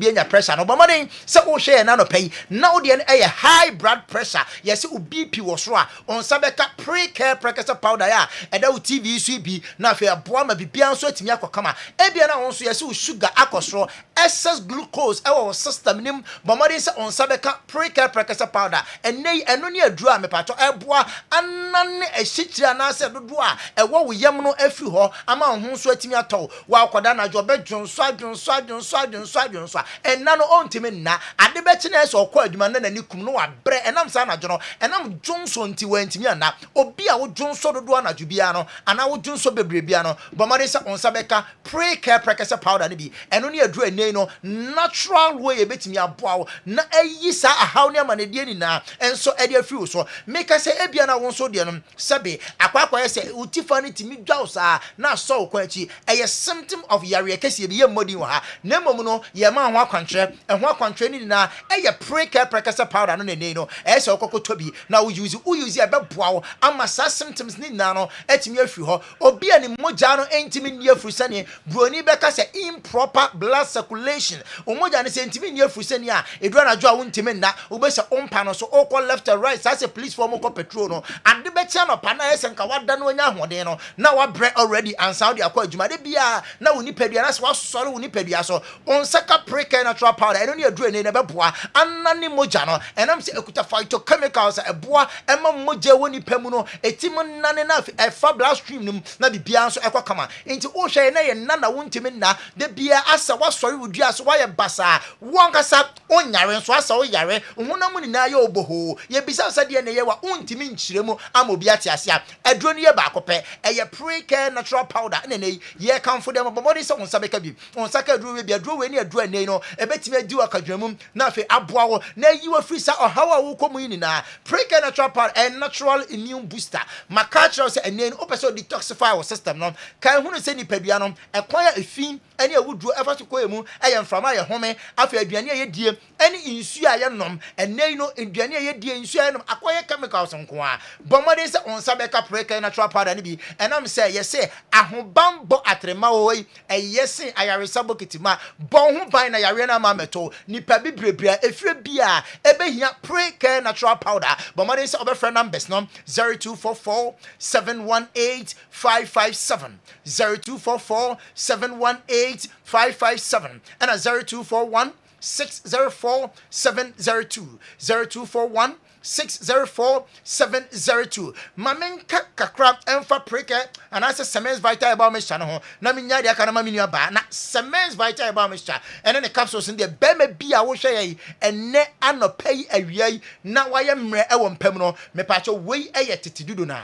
no bomade se wo hwe na no pay na wo de no high blood pressure yes o BP wo so a on sabeka pre-care prekese powder ya eda wo TV so bi na afi aboa ma bibia nso atimi akokama ebia na won so yes o sugar akosro excess glucose ewo system nim bomade se on sabeka pre-care prekese powder enei eno ne aduru a mepato eboa anane ehikira na se dodo a ewo wo yem no afi ho ama ho so atimi atọ wa akoda na jo bedwonso adwonso enna no ontimi nna ade bechi na eso okọ adwuma na nani kum no wa bre enam sa na jono enam dwonso nti wantimi ana obi a wo dwonso dodo na dwubia no ana wo dwonso bebre bia no bomade se onsa beka pre-care prekese powder ne bi eno ne aduru anei no natural way ebetimi aboa na ayi sa ahaw ne amanedie ni na enso ede afi so make say ebia na wonso de no sabe akwakwa se utifa ne timi dwaw sa na so okọ achi eye symptom of yare kese bi ye mmodi ha na mmom no ye ma ho akwantre ni na eye prekasa powder no ne no se okokoto bi na wo use e beboa wo ama sa symptoms ni na no etimi afiri ho obi ani moja no entimi ni afiri sane broni beka se improper blood circulation omoja ne se entimi ni afiri sane a edura na jo a wontimi na obese ompa no so okọ left and right say police form okọ petrol no ade be tia no pa na ese nka wada no nya hoden no na wa bre already and Saudi akọ adwuma de bia na woni padua na so wasore woni padua so on saka preka natural powder eno ne aduru ne beboa anani moja no enam se ekuta phytochemicals eboa ema moja woni pamu no etim nane na efa bloodstream nim na bibia so ekọ kama enti o hwe na ye nana wontimi na de bia asa wasore wodua so wa ye basa wonkasa onyare so asa wo yare honam ni na ye oboho ye bisa sa de ne ye wa wontimi nchiremu amobi ate ase a aduro ne ye ba akopɛ eye pre-care natural powder ne ye kan fo dem bobodi so onsa beka bi onsa ka aduro we bi aduro we ne aduro ne no ebetimi adi wakadwamum na afi aboa wo na yi wa free sa ohawa wo komu ni na pre-care natural powder a natural immune booster makachro se ene no opeso detoxify our system no kan hunu se ni padua no ekwan ya efin ene awuduro efa so koyemu eye mframa ye home afi aduane ye die ene insu a ye nom ene no aduane ye die insu a ye nom akoye chemicals nko a bomode se onsa beka pre-care natural powder ni bi enam se ye se ahobambo atrema oi eyese ayaresa bokitima bon ho ban na yare na ma meto nipa bibrebra efre bia ebehia pre-care natural powder bomode se obefra numbers no 0244 718 557 0244 718 557 and a 0241 604 702 0241 604-702 Mamenka kakra emfa preke and I say Semens Vital about me channel na minya dia kana mami nuaba na Semens Vital about me cha and then the capsules in there be me bia wo hwe yi enne anopai awia na waye mre e wo mpam no me pa cho wei eye tetidudo na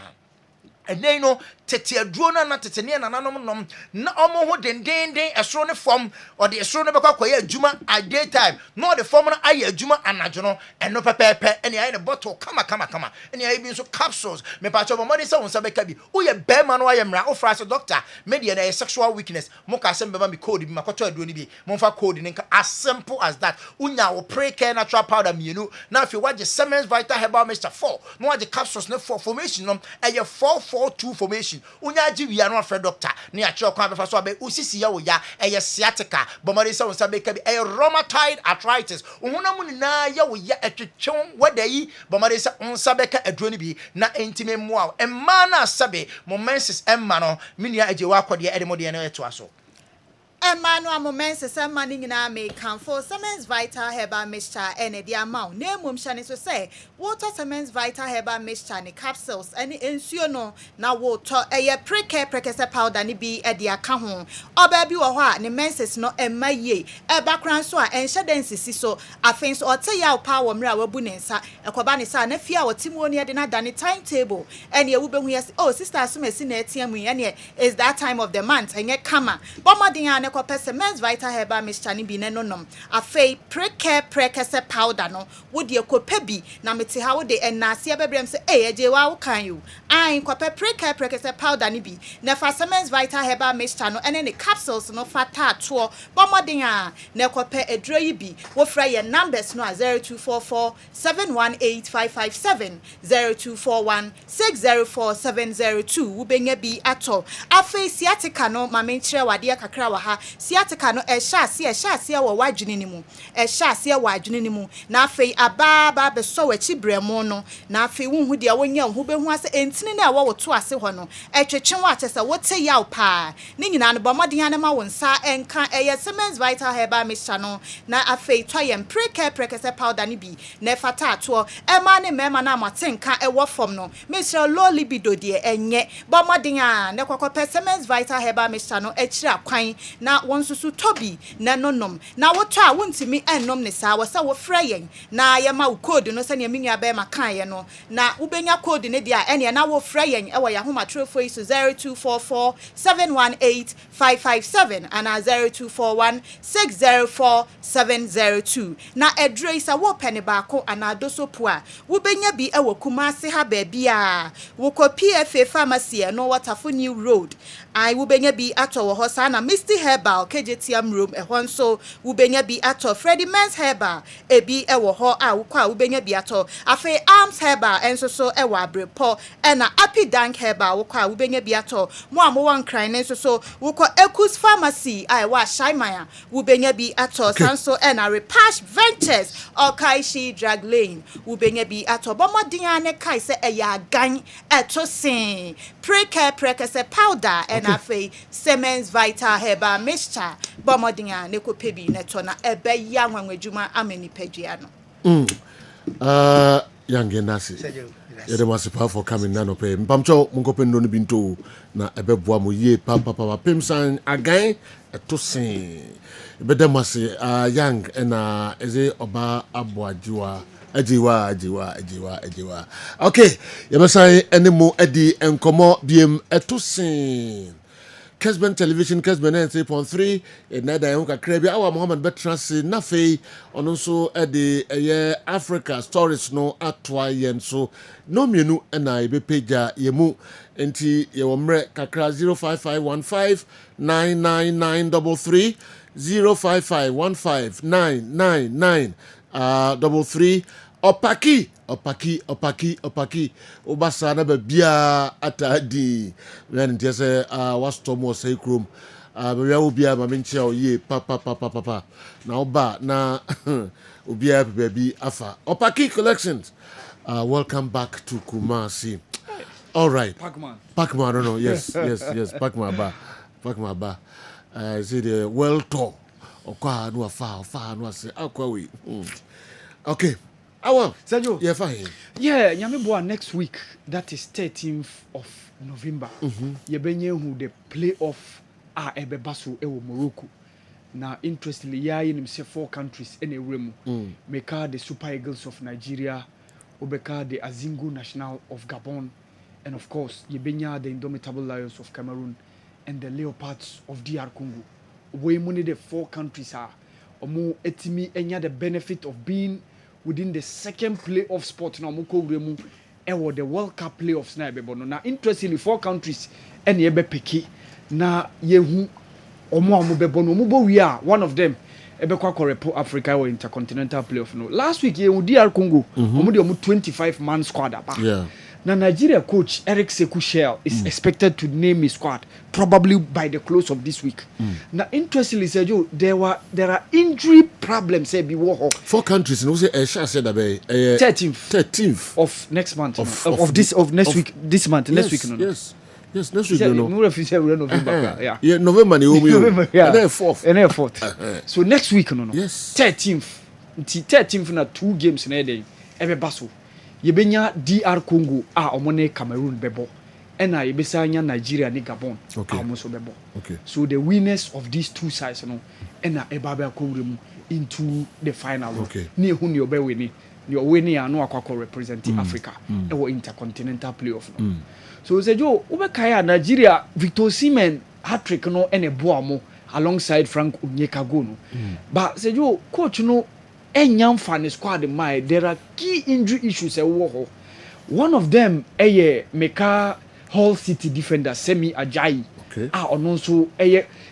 ene no tete aduro na tete ne nananom nom na omo ho denden esoro ne form or the esoro ne bekwa koye adwuma at daytime no the form na aye adwuma anajo no eno pepepe ene aye ne bottle kama ene aye bi so capsules me pa cho mo de se wonsa beka bi wo ye bema no aye mra ofra so doctor media na sexual weakness mo ka se mbeba me code bi makoto aduro ni bi mo fa code ni nka as simple as that unya wo pre-care natural powder mienu na afi waje Semens Vital Herbal Mixture 4 no waje capsules ne 4 formation no aye 442 formation unya ji wi anu afre doctor ne a kire kwa befa so abe usisi ya wo ya eye sciatica bomari se wonsa be ka bi eye rheumatoid arthritis uhunam ni na ya wo ya etwetwon wadayi bomari se wonsa be ka aduro ni bi na entime moa emma na sabe momensis emma no minia eje wa akode edemode na eto aso Emmanuel Momense Samani nyina me kan for Semens Vital Herbal Mixture ene di amount na emom hye ne so say water Semens Vital Herbal Mixture ne capsules ene ensuo no na water eye pre-care prekese powder ne bi e di aka ho oba bi wo ho a ne menses no emma ye e background so a enhye densisi so afen so ote ya power mra wabu ne nsa ekoba ne sa na fia wotimo ne de na dane timetable ene e wo behu yes oh sister asumesi na etiamu ene is that time of the month enye kama bomodin Semens Vital Herbal Mixture ni bi ne nonom afei pre-care prekese powder no wo de ekopa bi na mete ha wo de enase abebrem se eje wa wo kan yo an kopa pre-care prekese powder ni bi na fa Semens Vital Herbal Mixture no ene ne capsules no fata to bomodin a na kopa eduro yi bi wo fra ye numbers no 0244 718 557 0241 604 702 wo benya bi ato afei sciatica no ma menchire wade kakra wa ha sciatica no ehya wo wadwene ni mu ehya wo adwene ni mu na afei ababa be so wachi bremo no na afei wonhu de wonya wo behu ase entini na wo to ase ho no etwetwe wo atese wo te yaw pa ni nyina no bomodin na ma wo nsa enka eye Semens Vital Herbal Mixture no na afei toyem pre-care prekese powder ni bi na fata ato ema ne mema na amatenka ewo fom no Mr. low libido de enye bomodin a ne kokope Semens Vital Herbal Mixture no echira kwan na wonsusu tobi na nonom na woto a wontimi ennom ne sa wo sa wo fra yen na ye ma wo code no se ne menua be ma kan ye no na wobenya code ne dia ene na wo fra yen e wo ya homa trofo yi so 0244 718 557 and 0241 604 702 na edre isa wo pene baako ana dosopo a wobenya bi e wo Kumase ha ba bia wo ko PFA pharmacy no Waterfall New Road I wobenya bi ato wo ho sa na Misty Herb Herbal KJTM room ehon so wubenya bi ato Freddy Men's Herbal ebi ewo ho a wukwa wubenya bi ato afe Arms Herbal enso so ewo abrepo ena Happy Dank Herbal wukwa wubenya bi ato mo amowon kran enso so wukwa Ekus Pharmacy a ewa Shaimaya wubenya bi ato sanso ena Repash Ventures Okaishi Drag Lane wubenya bi ato bomodin ane kai se eya gan etosin preke se powder ena afe Siemens Vital Herbal Mixture bomodin ne ko pebi neto na ebe ya nwanwedwuma ameni pedua no Young Nasi. Yede masipa for coming nano pe. Mpamcho mungope no binto na ebeboa mo ye papa pimsan again etosin. Ebede masi young na eze oba aboajiwa. Ajiwa. Okay, yebasai enemo edi enkomo biem etosin. Kessben Television, Kessben 3.3, Nada Yonka Krebi, our Mohammed Betrasi, Nafe, on also at the Africa stories no atwa yen so no menu and I be peja yemu enti yewomre kakra 05515 99933 05515 999 Opaki obasa na bia atadi when say was tomo say krum we obia ma menche oye papa na oba na obia baby afa Opaki collections. Welcome back to Kumasi. All right, Pacman no yes Pacman ba say the well talk okwa no afa no say akwa we okay. Sergio. Yeah, fine. Yeah, Nyameboa next week. That is 13th of November. Yebenye who the playoff ebebaso ewo Morocco. Now, interestingly, in 4 countries in a room. Meka the Super Eagles of Nigeria, Obeka the Azingu National of Gabon, and of course, Yebenya the Indomitable Lions of Cameroon, and the Leopards of DR Congo. We money the 4 countries are. Omo etimi enya the benefit of being within the second playoff spot na moko remu ewo the World Cup playoffs na ebebo no na interestingly 4 countries ene ebe peki na yehu omo bebo no mo bo wi a one of them ebe kwa korepo Africa or intercontinental playoff no last week yehu DR Congo omo de omo 25 man squad aba na Nigeria coach Eric Sekou Shell is expected to name his squad probably by the close of this week. Now, interestingly, Sergio, there are injury problems. 4 countries, no say said 13th of next month of next week. This month, next week. Yes, next week. November. Yeah, November. November. Yeah, and then 4th. So next week, no. Yes, 13th na 2 games na day. Ebe baso. Yebenya DR Congo omone Cameroon bebo. And Yebesanya Nigeria ni Gabon. Almost bebo. Okay. So the winners of these 2 sides, Ebabe Congo into the final. Okay. Ni huni obe winning. Your winning are no akwa representing Africa. Ewo intercontinental playoff. So Sejo, Ubekaya Nigeria Victor Osimhen hat-trick no ene boamo alongside Frank Onyeka. But Sejo, coach no enyam fan squad my there are key injury issues one of them Meka Hull City defender Semi Ajayi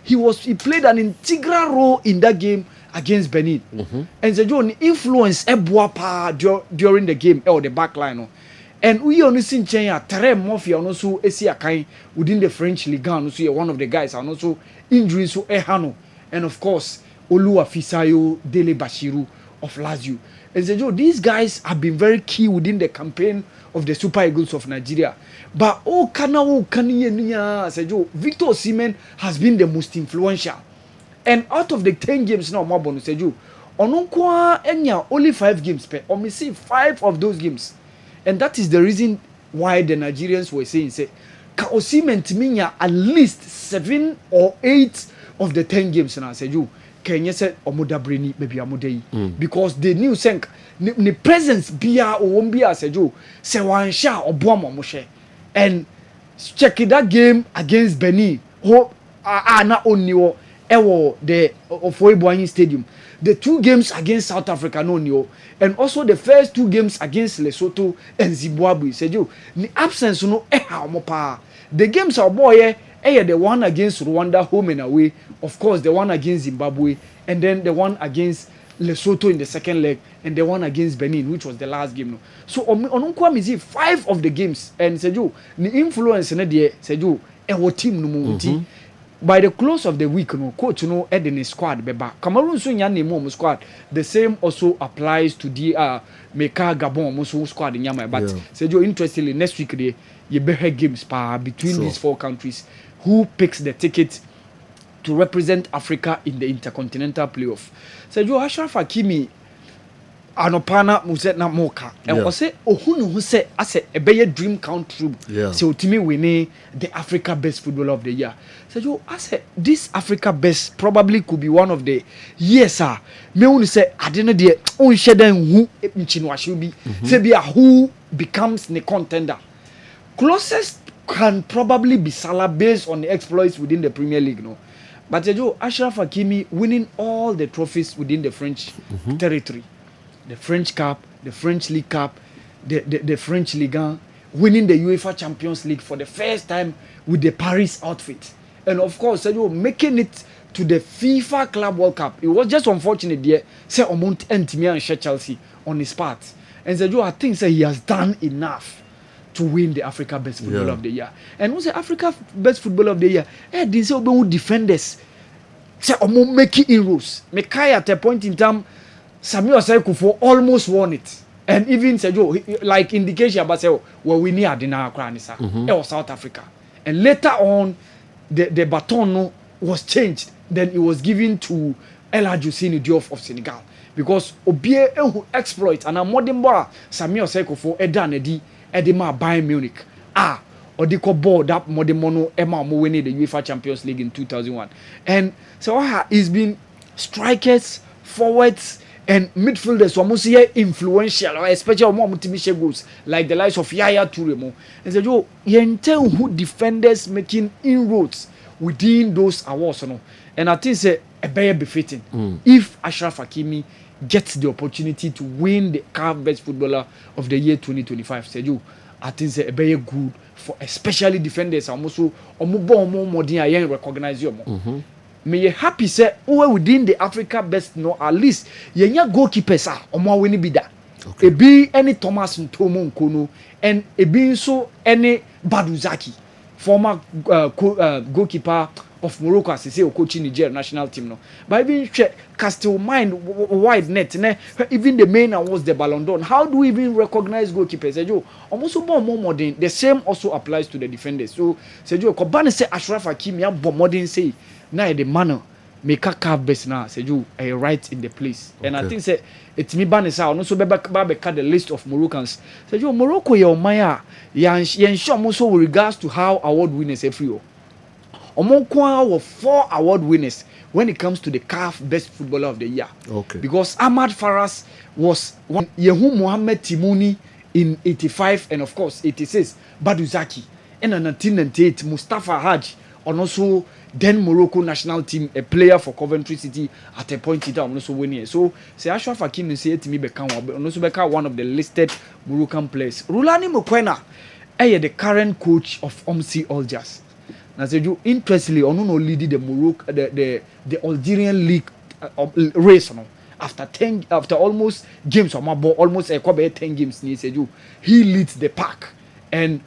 he played an integral role in that game against Benin and the influence Ebuapa during the game or the back line and we only seen Terem Murphy and also Esiakai within the French Ligue 1 one of the guys and also injuries and of course Olua Fisayo Dele Bashiru of Lazio. And Sergio, these guys have been very key within the campaign of the Super Eagles of Nigeria. But Sergio, Victor Osimhen has been the most influential. And out of the 10 games now, Sergio, only 5 games per. Or we see 5 of those games. And that is the reason why the Nigerians were saying, Osimhen Timinya at least 7 or 8 of the 10 games now, Sergio. Kenya said omoda breni baby amodei because they knew senk the presence bia o wombia Sergio se wan sha oboamo mo hwe and check that game against Benin na oniwo ewo the Ofoibuanyi Stadium the 2 games against South Africa no oniwo and also the first 2 games against Lesotho and Zimbabwe Sergio the absence no ha omo pa the games are boy the one against Rwanda home and away, of course the one against Zimbabwe, and then the one against Lesotho in the second leg, and the one against Benin, which was the last game. No. So on Kwame 5 of the games, and Seju, the influence in the Seju, a team no by the close of the week, no coach no head in his squad beba. Cameroon so nyane mo squad. The same also applies to the Meka Gabon mo squad in Yama. But Seju, interestingly, next week they you better games between these 4 countries. Who picks the ticket to represent Africa in the intercontinental playoff? Seju Ashraf Hakimi anopana muset na moka and ose ohunu hu se ase ebeye dream come true se otimi winning the Africa best footballer of the year. Seju ase this Africa best probably could be one of the years me wonu se ade no de on shedan hu nchinwahwe bi se bia who becomes the contender. Closest can probably be Salah based on the exploits within the Premier League, no. But Seju Ashraf Hakimi winning all the trophies within the French territory. The French Cup, the French League Cup, the French Ligue 1, winning the UEFA Champions League for the first time with the Paris outfit. And of course, making it to the FIFA Club World Cup. It was just unfortunate there, say Omont Entimi and Chelsea on his part. And Seju, I think he has done enough to win the Africa Best Footballer of the Year. And who's the Africa Best Footballer of the Year? Didn't say Oben defenders. Say Omont making inroads. Mekai at a point in time, Samuel Sekufo almost won it. And even Sejo, like indication about say, well, we need Adina Kranisa. It was South Africa. And later on, the baton was changed. Then it was given to El Hadjousini Diop of Senegal. Because Obie who exploit and a modern boy, Samuel Sekufo, Edima Bayern Munich. Odiko ball that modern mono Emma winning the UEFA Champions League in 2001. And so it's been strikers, forwards, and midfielders almost here influential, especially more motivation goals like the likes of Yaya Toure. And so you tell who defenders making inroads within those awards, no. And I think say a better befitting if Ashraf Hakimi gets the opportunity to win the CAF Best Footballer of the Year 2025. Say you, I think say a better good for especially defenders. Also, more than recognize you. May you happy say within the Africa best no at least yenya goalkeepers omo wini bi da. Okay. Ebi any Thomas Ntomo Nkono and ebi so any Baduzaki former goalkeeper of Morocco as say coaching Nigeria national team no. But even Castle mind wide net even the main awards the Ballon d'Or. How do we even recognize goalkeepers? Sejo almost more modern. The same also applies to the defenders. So Sejo Kobane say Ashraf Hakimi ya modern say now the manner make a carve best now say you are right in the place. Okay. And I think say it's me ban is out no so be the list of Moroccans say you Morocco your maya yan sure also with regards to how award winners every year Omonkwa of 4 award winners when it comes to the CAF Best Footballer of the Year. Okay. Because Ahmad Faras was one Yehu Mohamed Timouni in 85 and of course 86 Baduzaki and in 1998 Mustafa Haj and also then Morocco national team, a player for Coventry City at a point in time also winning. So say Ashraf Hakimi say to me become one of the listed Moroccan players. Rulani Mokwena the current coach of MC Algiers. Now say you interestingly no lead the Morocco the Algerian league race no. After almost games or almost 10 games he leads the pack and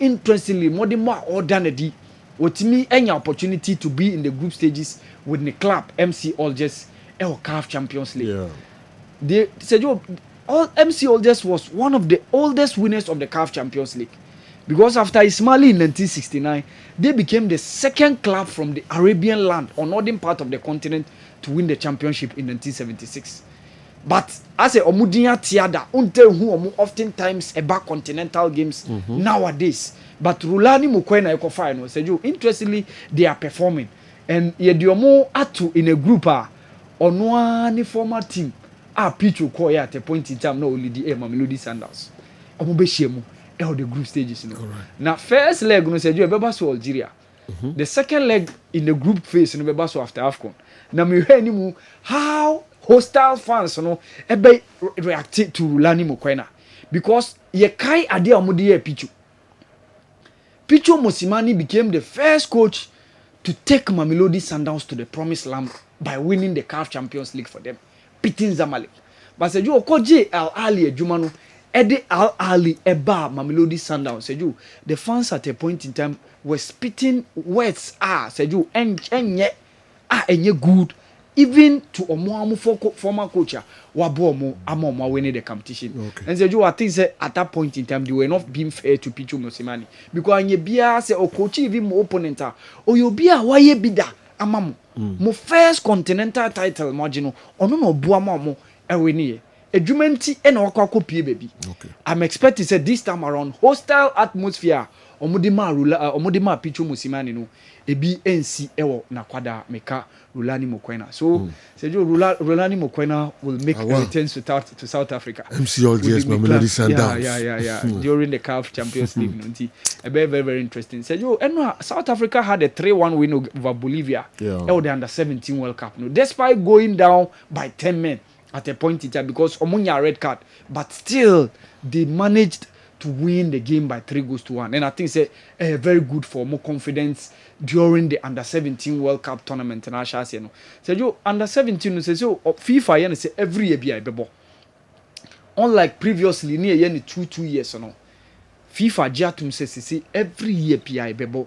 interestingly more than more ordinary with me any opportunity to be in the group stages with the club MC Algiers CAF Champions League. Yeah. They said MC Algiers was one of the oldest winners of the CAF Champions League because after Ismaili in 1969 they became the second club from the Arabian land or northern part of the continent to win the championship in 1976. But as a Omudinya Tiada until who oftentimes about continental games nowadays. But Rulani Mukwena Ekofino said you interestingly they are performing and Yediomo Atu in a group on one former team Pichu Koya at a point in time no only the Mamelodi Sundowns. Omubeshemu the group stages you know. Right. Now first leg no said you beba so Algeria. The second leg in the group phase no beba so after AFCON. Now me hear ni how hostile fans you know ebe react to Rulani Mukwena because ye kai ade omudi ye Pichu Picho Mosimani became the first coach to take Mamelodi Sundowns to the promised land by winning the CAF Champions League for them, beating Zamalek. But said you Okoje Al Ali Ejumano, Eddie Al Ali Eba Mamelodi Sundowns. Said you the fans at a point in time were spitting words. Said you enye good. Even to Omoamu former coach, Wabomo Amoma winning the competition. Okay. And said you I think at that point in time they were not being fair to Pichu Mosimani. Because nye bia say o coach even more opponent o you bia why bida amamu. Mo first continental title marginal ono no buama mo ewini. Ejumenti e na wakwa pie baby. Okay. I'm expecting say this time around hostile atmosphere omudima Pichu Mosimani no ebi NC ewo na kwada meka Rulani Mokwena. So, Sergio Rulani Mokwena will make a return to South Africa. MCLGS, Mamelodi Sundowns. Yeah. During the CAF Champions League. Very, very, very interesting. Sergio, and South Africa had a 3-1 win over Bolivia. The Under-17 World Cup. Despite going down by 10 men at a point in time because Omonia red card. But still, they managed to win the game by 3-1. And I think it's very good for more confidence during the Under-17 World Cup tournament. And I shall say, so you Under-17 says you FIFA yen say every year be bebo. Unlike previously near yen 2 years or no. FIFA Jatum says every year PI bebo.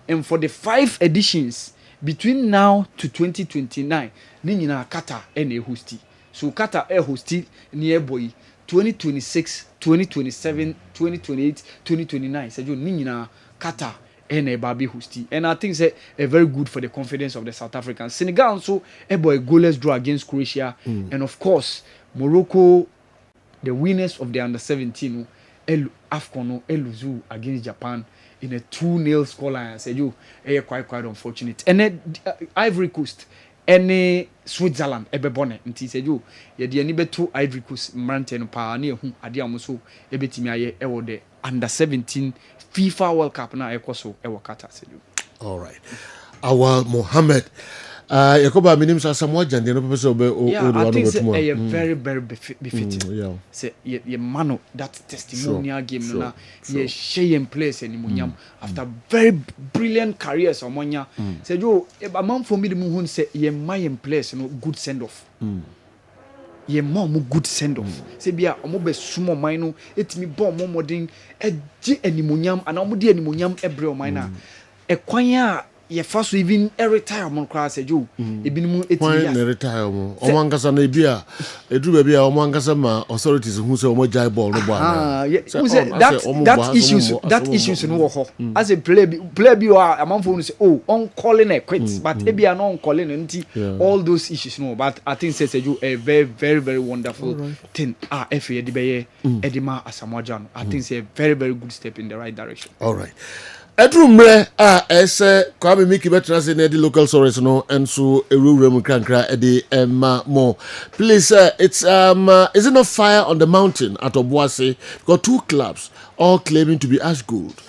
And for the 5 editions between now to 2029, Nina Qatar and a hosti. So Qatar a hosti near boy 2026, 2027, 2028, 2029. So you Nina Qatar and a baby hosti. And I think it's a very good for the confidence of the South Africans. Senegal also a goalless draw against Croatia. And of course, Morocco, the winners of the Under-17, AFCON, Eluzu against Japan in a 2-0 scoreline. I said, you quite unfortunate. And then Ivory Coast, any Switzerland, Ebebone, and he said, you, the any two Ivory Coast, Mountain, Pioneer, whom Adiamuso, Ebetimiaye, Ewo, the Under-17 FIFA World Cup now ekoso ewakata sedu. All right. Awal Mohammed Yakoba minim sa Samoa Jande no pese obe o do one over very befitting. Say ye mano that testimonial game na ye share in place anymonyam after very brilliant careers omonya. Say yo a man for me the mun say ye my in place no good send off. Ye mom good send off. Say bia omo be sumo man no etimi bo mo modern eji animonyam ana omo di animonyam ebre o man na e kwan a ye faso even retire mon class eju ebinimu etimi ya retire mo omo angasa na bia edu ba bia omo angasa ma authorities hu say omo jai ball no ball that issues no ho as a player bi wa amanfo no say oh on calling a quit but e bia no on calling nti all those issues no but I think say eju a very very very wonderful thing FA de be edima Asamoah no I think say a very very good step in the right direction. All right. Edrumre ese Kwame Miki betrase na the local source no enso ewurem krankra ede ma mo. Please it's is it not fire on the mountain at Obuasi? Got 2 clubs all claiming to be ash gold.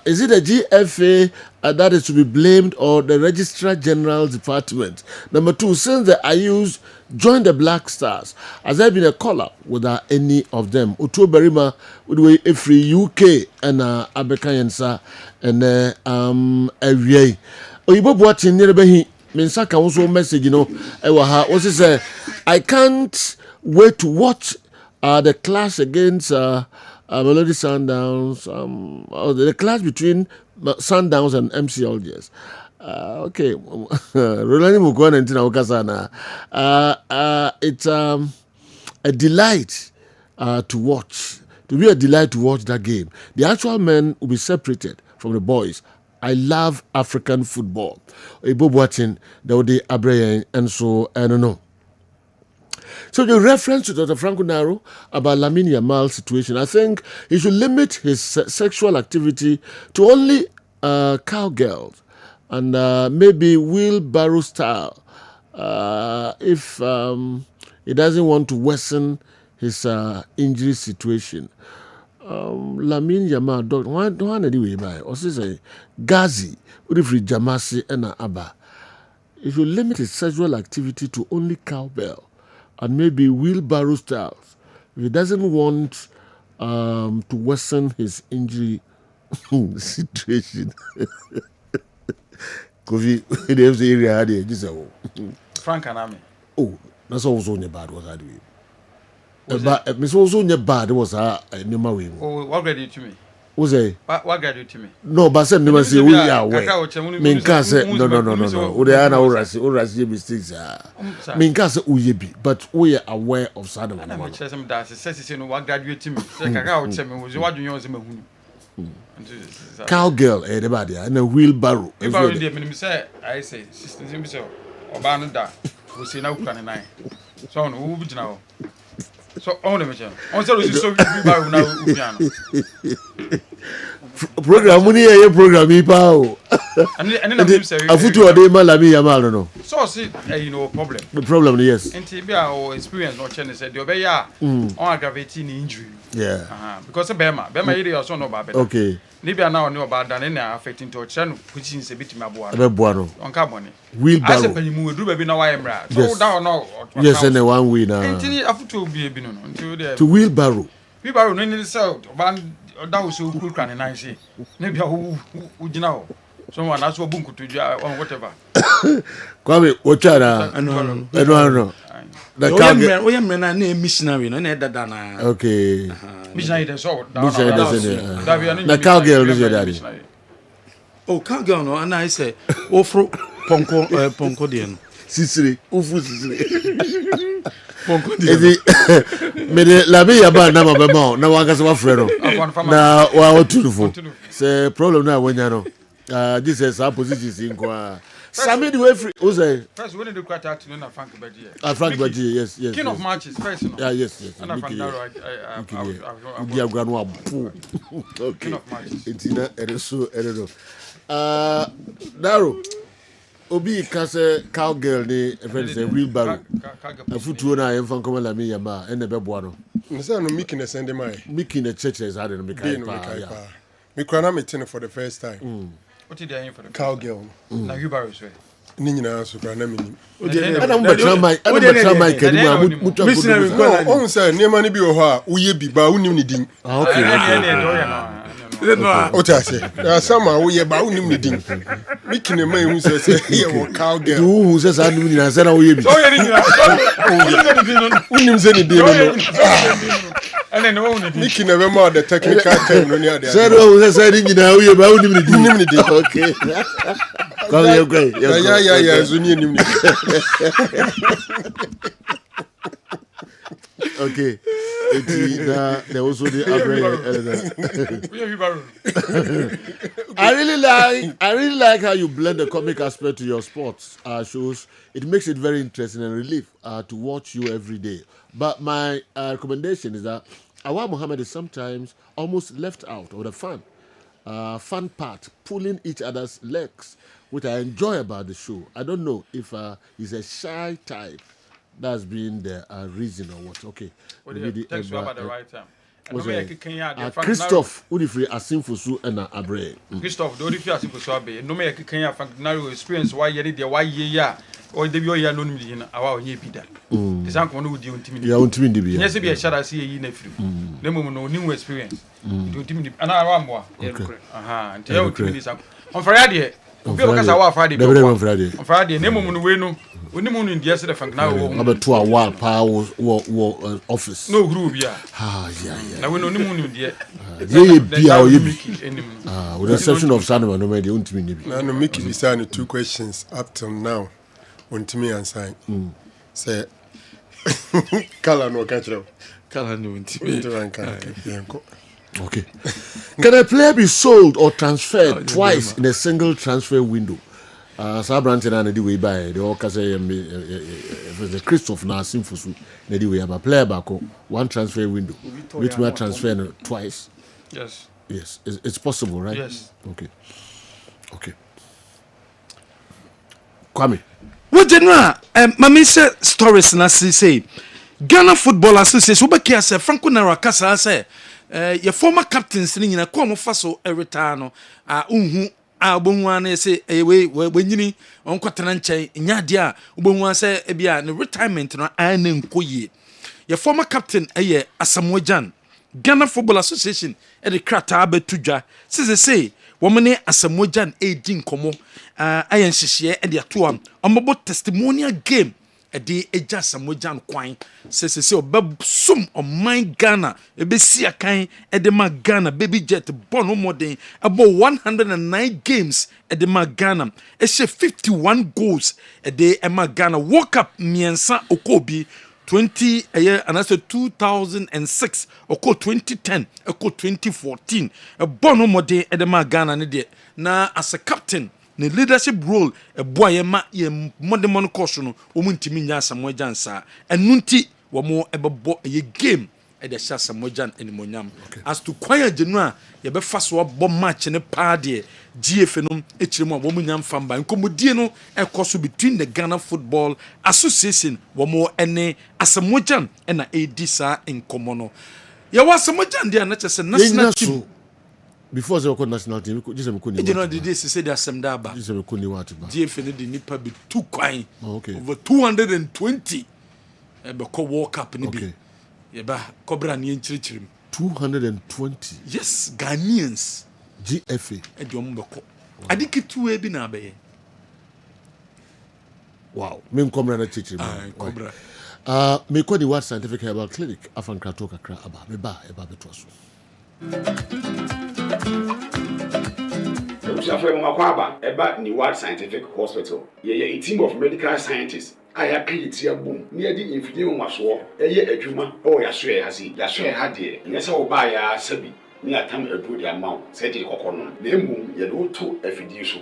Is it the GFA that is to be blamed or the Registrar General's Department? Number 2, since the IUs joined the Black Stars, has there been a call-up without any of them? Utu Berima would we a free UK and Abekayensa and Avier. Oyibo watching near Behi Minsaka also message, you know, what is say? I can't wait to watch the clash against Melody Sundowns, the clash between Sundowns and MCLGS. Okay, Rolani Mukwana and Tina Okasana. It's a delight to watch. To be a delight to watch that game. The actual men will be separated from the boys. I love African football. Ibo watching Daudi Abraham and so I don't know. So the reference to Dr. Franco Naro about Lamine Yamal's situation, I think he should limit his sexual activity to only cowgirls and maybe wheelbarrow style if he doesn't want to worsen his injury situation. Lamine Yamal, don't anyway by or say Gazi, Udifri Jamasi and Abba. If you limit his sexual activity to only cowbell and maybe wheelbarrow styles, if he doesn't want to worsen his injury situation. Kofi, they have the area there. This is Frank Anami. Oh, that's also only bad was that way. But Miss also only bad was a number way. Oh, what graduate to me? Was a what graduate to me? No, but said never say we are away. Minka said no. Udeana orasi mistakes. Minka said uyebi, but we are aware of Saddam. And I'm sure some that says you know what graduate to me. Kaka would say me was what you know as a cowgirl, everybody, and a wheelbarrow. If I would be say, I say, sisters himself, or Banada, we see now can I. So, who would now? So, on the mission. On so now, program money a program ipa and then say afutu ade malami yamal no so see you know problem the problem yes ntibia or experience no chene said the obeya on aggravating injury because bema area so no ba be okay nibia na oni oba dan na affecting to chene which is a bit maboa no on carbon wheelbarrow as panimu edu be na wa emra so down no yes and one way na ntini afutu obi no until to wheelbarrow no ni so that was so cool can I say maybe ugina ho so one aso bunku to on whatever kwame ochara no the cowgirl we am na missionary no na dada na okay missionary the so the cowgirl is your daddy oh cowgirl no and I say ofro ponko de no sisire ofu sisire ezi mede labi yaba na mabema na waka se wafre na wa otulufo se problem na wonya no this is our positions in kwa Sami the way free Ose first when the quarter to na Frank Badie Frank Badie yes king of matches first no yes and Frank Daro I granu abu okay king of matches etina ereso erero Daro Obi kase cowgirl ni friend say wheelbarrow. Afutuo na yemfa nkoma la me yama ene beboa no. Nse no miki na send mai. Miki na church is hard no me kai pa. Me kwana meeting for the first time. What did they for the cowgirl? Na wheelbarrow so. Ni nyina so kwana me ni. Ana mo try mai kedi mu mutu akodo. On say niema ni bi wo ho a uye bi ba unim ni din. Okay. O ta se na sama wo ye ba unim ni din miki ne mai hu se ye wo cowgirl du hu se sa nim ni na se na wo ye bi so ye ni na unim se ni din no ene no wo ni miki ne be ma the technical term no ni ade se do hu se ni na wo ye ba unim ni din okay come here go ya zo ni nim ni okay there also the I really like how you blend the comic aspect to your sports shows. It makes it very interesting and relief to watch you every day. But my recommendation is that Awa Muhammad is sometimes almost left out of the fun part, pulling each other's legs, which I enjoy about the show. I don't know if he's a shy type. That's been the reason or what? Okay. Thanks about the right time. Christophe, Udifri Asimfusu and Abre. Christophe, the Udifri Asimfusu Abe. No me Kenya Frank experience why you did why ya or the Yoya no in our ye pita. The Sanko would you intimidate. You intimidate. Yes, be a shall I see ye nephew. No no new experience. To intimidate another one. And tell you on Friday. Because I Friday. On Friday, Nemo we no. When moon in the yesterday, Frank now about 2 hours power office. No group, yeah. Yeah. Now we know the moon in the with the exception of Sanama, no matter what. Now, no, Mickey decided 2 questions up till now. On to me and sign. Say, Kala no catch up. Kala no okay. Can a player be sold or transferred twice in a single transfer window? Sabrantin and the way by the Okase the Christophe na Simfusu the way about player back one transfer window which we are transferring twice. Yes, it's possible, right? Yes. Okay. Kwame. What general mama say stories na say Ghana Football Association we be say Franco Narakasa say your former captains ni nyina ko mo fa so retire no unhu abonwane say we nyini onkotena nchen nyade a obonwan say ebia ne retirement no na nkoye your former captain Asamoah Gyan Ghana Football Association the krataa betu dwa say woman ne Asamoah edi nkomo ayen hyehyɛ de ato am omobo testimonial game de eja Asamoah kwan say obesum oman Ghana ebesi akan de ma Ghana baby jet bon modern about 109 games de ma Ghana e 51 goals de ma Ghana World Cup miensa okobi 20 and that's 2006 oko 2010 oko 2014 bono modern edema Ghana ne de na as a captain ne leadership role boy yema ye modern course no omuntimi nya Asamoah sa enunti wo mo ebebo ye game e de sha Asamoah enimonyam as to kwaya genu a ye be fa so bo match ne pa de GF no echiremu a wo munyam famba nkomodie no ekoso between the Ghana Football Association wo mo ene Asamoah na edisa enkomo no ye wa Asamoah de na chese national team before they were national team just me kuni you know the days say the assemda ba just me kuni what ba GF no de nipa be two kwan okay over 220 e be ko World Cup ni bi ye ba kobra ne enchirichirim 220 yes Ghanaians GFA edwom beko adikitu e bi na abaye wow me nkomra na chichiri kobra me ko the World Scientific Herbal Clinic afan krato kakra aba me ba e ba beto so Usafre mo akwaba eba ni World Scientific Hospital ye a team of medical scientists aya create abum ni adi infidie nwaso eye adwuma o ya so ya si ya so ha de nyese wo ba ya sabi ni atam edu de amaw se de kokono na emum ye do to afidie so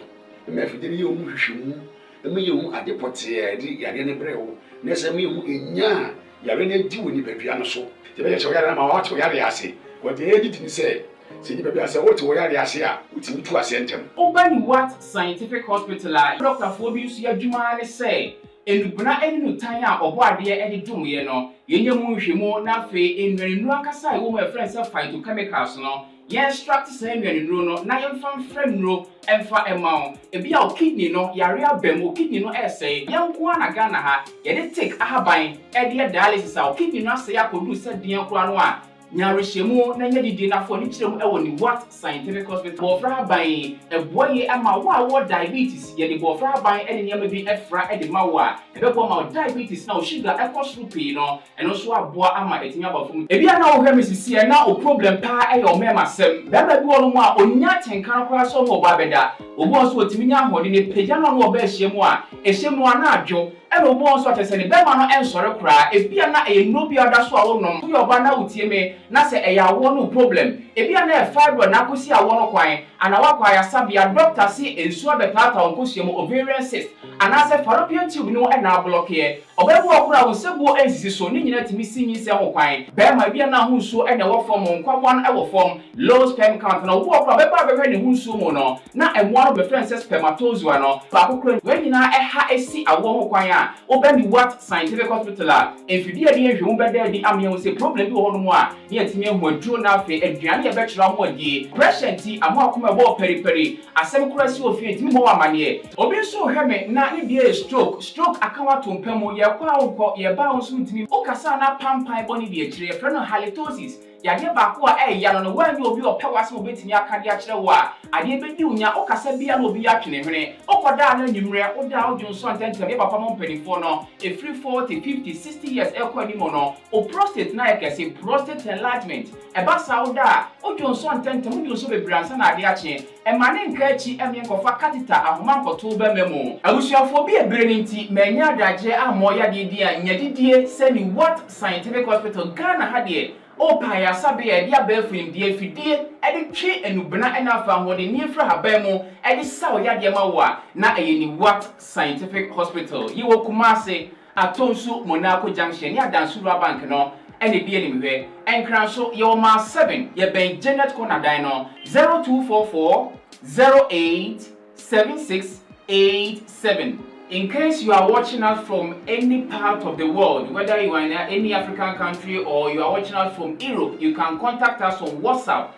me afidie ye omu hwehwemu me ye omu adepote ya di ya ne brewo na se me omu enya ya we ne di woni badua no so te be ye ya na ma wa to ya ya se wo de edi tin se ni bebe say what we are ase a utimi tu ase ntem Obani What Scientific Hospital Dr. Fobi su adwuma ne say enubuna enu tan a obo ade e de dum ye no yenye mu nhwemu na fe enwenu akasa e wo ma friends phytochemicals no ye extract say enwenu no na ye mfa frem no emfa emao e bia o kidney no yare abam o kidney no say yanko na Ghana ha ye de take ahaban e de dialysis a o kidney no say akodu se den kura no a nyarehemu na nya didi na fo ni kiremu e wo ni What Scientific Hospital bofra ban e boye ama wo diabetes ye de bofra ban e ne nyama bi efra e de mawa e be bo ma diabetes na o sugar e cost pay no eno so aboa ama etinya bafum e bia na wo hwe misisi e na o problem pa e yo mema sem baba bi wo no mu a onya tenkan kora so mo ba beda obo so otimi nya hode ne pagya no no oba ehyemu a ehyemu na adwo eno obo so atese ne bema no ensore kora e bia na e no bia da so a wo no yo ba na utie me na se eya wo no problem e bia na e fibro na kosi a wo no kwan ana wa kwa ya sabia doctor si ensuo betata onkosuemu ovarian cyst ana se fallopian tube no e na block ye obebu okura wo sebu ensisi so ni nyina timi sinyi se ho kwan bema bia na ho nsuo e na wo form nkwawan e wo form low sperm count na wo okura beba bebe ne ho nsuo mo no na emo no be friend se spermatozoa no ba kokura we nyina e ha esi awo ho kwan a obani What Scientific Hospital a enfidie de ehwemu beda di amye se problem bi wo no mo a ni atimi ehu aduro na afi aduane e be kyerɛ mo adi pressure ti amo akoma bo periperi asem kura si ofi etimi mo amane obi so hwe me na ne bia stroke akawa tompam ye kwa wo ye ba wo so ntimi o kasa na pampan boni bi akire ye frɛ no halitosis yade ba ko a ya no wanyi obi opɛwase obetimi akade akire wo a ade be di unya o kasa bia no obi atwene hwene okoda na nyimre o da o junso antentem e papa mo mpanifo no e free 40 50 60 years e kwa ni mo no o prostate na e kese prostate enlargement e ba sa o da o junso antentem o junso be bransa na ade ache e mane nka achi e me nkofa catheter ahoma nkoto ba memo abusuafo bi ebere ni nti manya adagye amo ya de di a nyadidie se ni What Scientific Hospital Ghana ha de o pa ya sabe ya dia ba fim die fidie e de twe enubena e na afa hode ni efra haban mu e de saw ya de ma wo a na e ni What Scientific Hospital yi wo Kumase Atonsu Monaco Junction ya Dansuru Bank no ene bie ni mehwe enkran so ye o ma 7 ye ben Janet Corner dan no 0244 087687. In case you are watching us from any part of the world, whether you are in any African country or you are watching us from Europe, you can contact us on WhatsApp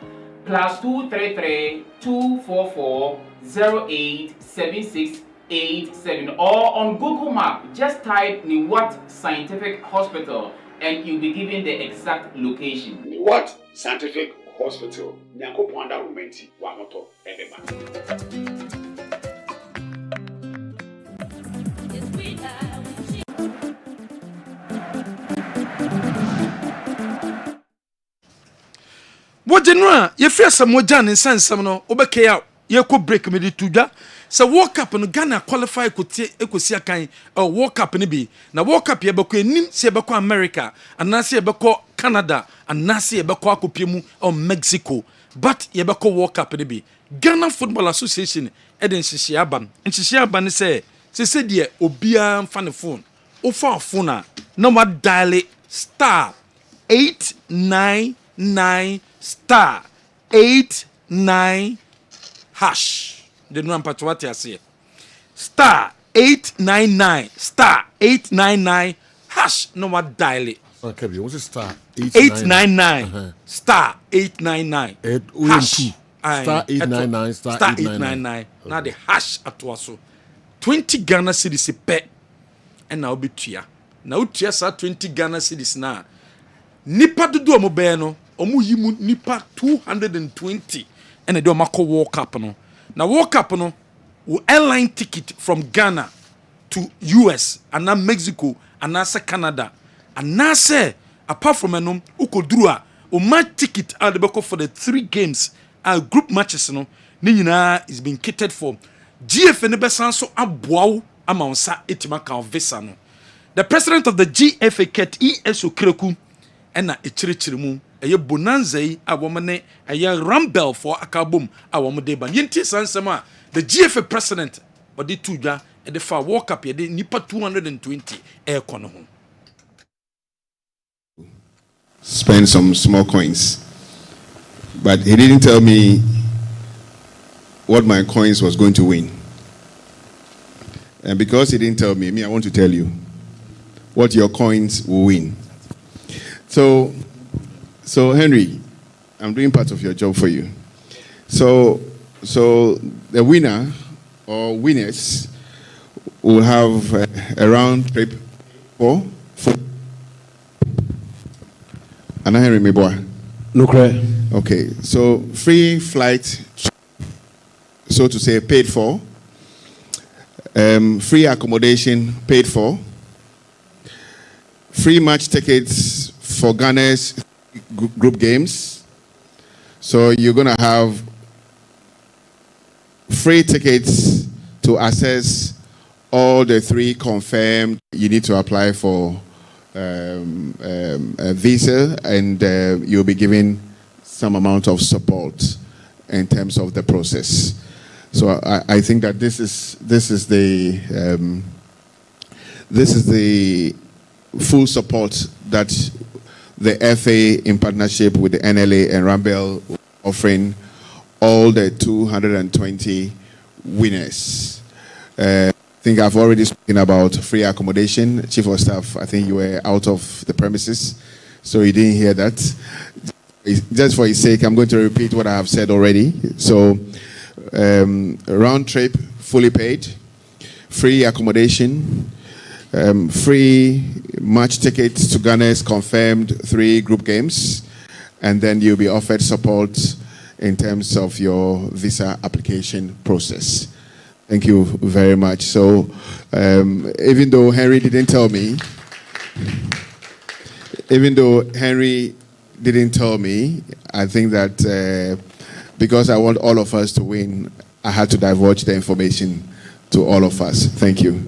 +233 244 087687 or on Google Map, just type the What Scientific Hospital and you'll be given the exact location. What scientific hospital? Nyako Panda Rumenti, Wamoto, Edema. What general, you fear some more Jan and San Samno, Obeke out, you could break me to da. So walk up and Ghana qualify could see a kind or walk up and be. Now walk up here, Bako, Nim Sebako America, and Nasi Bako Canada, and Nasi Bako Akupimu or Mexico. But Yabako walk up and be. Ghana Football Association, Eden Shishiaban, and Shishiaban say, dear, Obia and Funny phone, Ofa Funa, no more dial it, star 899 star 89 hash. The number to what I say. Star 899 star 899 hash. No more dial it. Okay, what's a star 899 star 899 hash. Star 899 star 899. Now the hash at waso 20 Ghana cedis pet and now be tia. Now tia sa 20 Ghana cedis na. Nipa dudu omo be no omo yimu nipa 220 and do mako walk up no. Now walk up no airline ticket from Ghana to US and now Mexico and now Canada and now say apart from enom ukodru o match ticket out the beko for the 3 games group matches no ni nyina is being catered for GFA ne besan so aboawo amansa etima kan visa no. The president of the GFA Ket ESO Kreku and na echirichirimu eye bonanza yi awomne eye rumble for akabom awomde ban yenti sansema the GFA president odi tudwa e de fa walk up ye de nipa 220 e kono ho. Spend some small coins, but he didn't tell me what my coins was going to win. And because he didn't tell me, I want to tell you what your coins will win. So Henry, I'm doing part of your job for you. So the winner or winners will have a round trip for Anna Henry Meboa. No cry. Okay, so free flight, so to say, paid for. Free accommodation paid for. Free match tickets for Ghana's group games. So you're going to have free tickets to access all the 3 confirmed. You need to apply for a visa, and you'll be given some amount of support in terms of the process. So I think that this is the full support that the FA in partnership with the NLA and Rambel offering all the 220 winners. I think I've already spoken about free accommodation. Chief of Staff, I think you were out of the premises, so you didn't hear that. Just for his sake, I'm going to repeat what I have said already. So, round trip, fully paid, free accommodation, free match tickets to Ghana's confirmed 3 group games, and then you'll be offered support in terms of your visa application process. Thank you very much. So, even though Henry didn't tell me, I think that because I want all of us to win, I had to divulge the information to all of us. Thank you.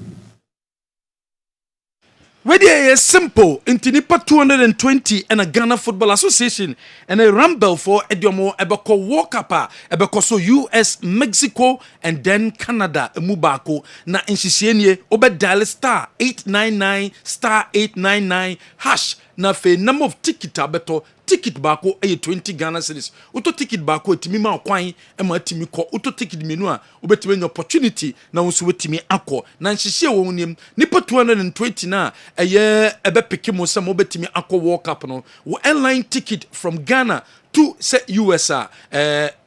Where there is simple into nipa 220 and a Ghana Football Association and a rumble for Ediomo ebeko walk up ebeko so US, Mexico and then Canada mubako na insisienye obe dial star 899 star 899 hash na fe number of ticket abeto ticket bako eye 20 Ghana cedis uto ticket bako etimi ma kwan e ma timi ko uto ticket menu a obetime any opportunity na wonso wetimi akọ na nhihye wo nim nipa 220 na eye ebe peke mo sam obetimi akọ walk up no wo airline ticket from Ghana to say US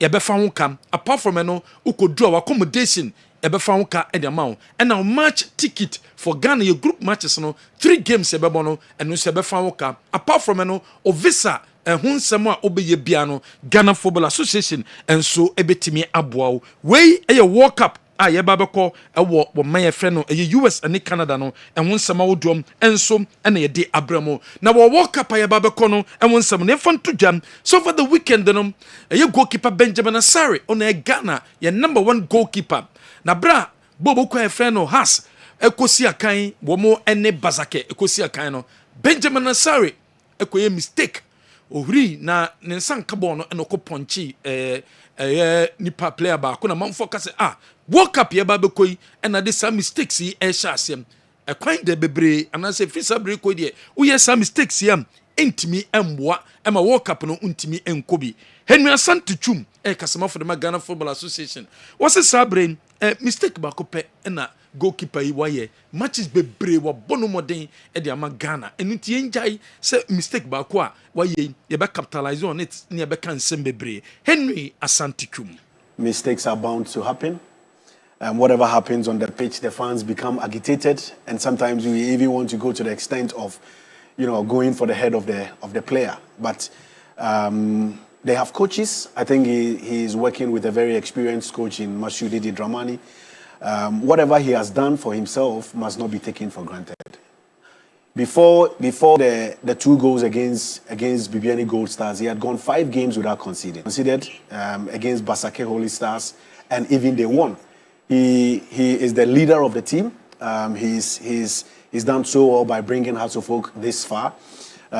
yebe fa ho kam apart from no ukodu accommodation ebefa wo ka e de ma wo and now match ticket for Ghana your group matches no 3 games ebebo no eno se ebefa wo ka apart from no o visa ehun nsem a obeye bia no Ghana Football Association enso ebetimi aboa wo wey e World Cup a ye ba beko ewo wo man ye frɛ no US and Canada no ehun nsem a wodom enso ena ye de abramo na wo World Cup a ye ba beko no ehun nsem ne fanto jam so for the weekend no ye goalkeeper Benjamin Asare on e Ghana ye number 1 goalkeeper na bra bobo kwa frɛ no has ekosi akan wo mo ene bazake ekosi akan no Benjamin Asare ekoye mistake ohuri na ne nsan kabo no eno ko ponchi nipa player ba ko na manfo ka se World Cup ye ba be koi ena de some mistakes yi e sha asem ekwan de bebre anase fisa bre ko de wo ye some mistakes yam entimi emboa ema World Cup no untimi enkobi Henry Asante Chum kasama for the Ghana Football Association was a sabre mistake ba ko pe ena goalkeeper yi waye matches bebre wo bono modern e de ama Ghana enti enjai se mistake ba ko a waye ye be capitalize on it ne be kan sem bebre Henry Asante Chum. Mistakes are bound to happen. Whatever happens on the pitch, the fans become agitated, and sometimes we even want to go to the extent of, going for the head of the player. But they have coaches. I think he is working with a very experienced coach in Masudi Dramani. Whatever he has done for himself must not be taken for granted. Before the 2 goals against Bibiani Gold Stars, he had gone 5 games without conceding. Conceded against Basake Holy Stars, and even they won. He is the leader of the team. He's done so well by bringing Hearts of Oak this far.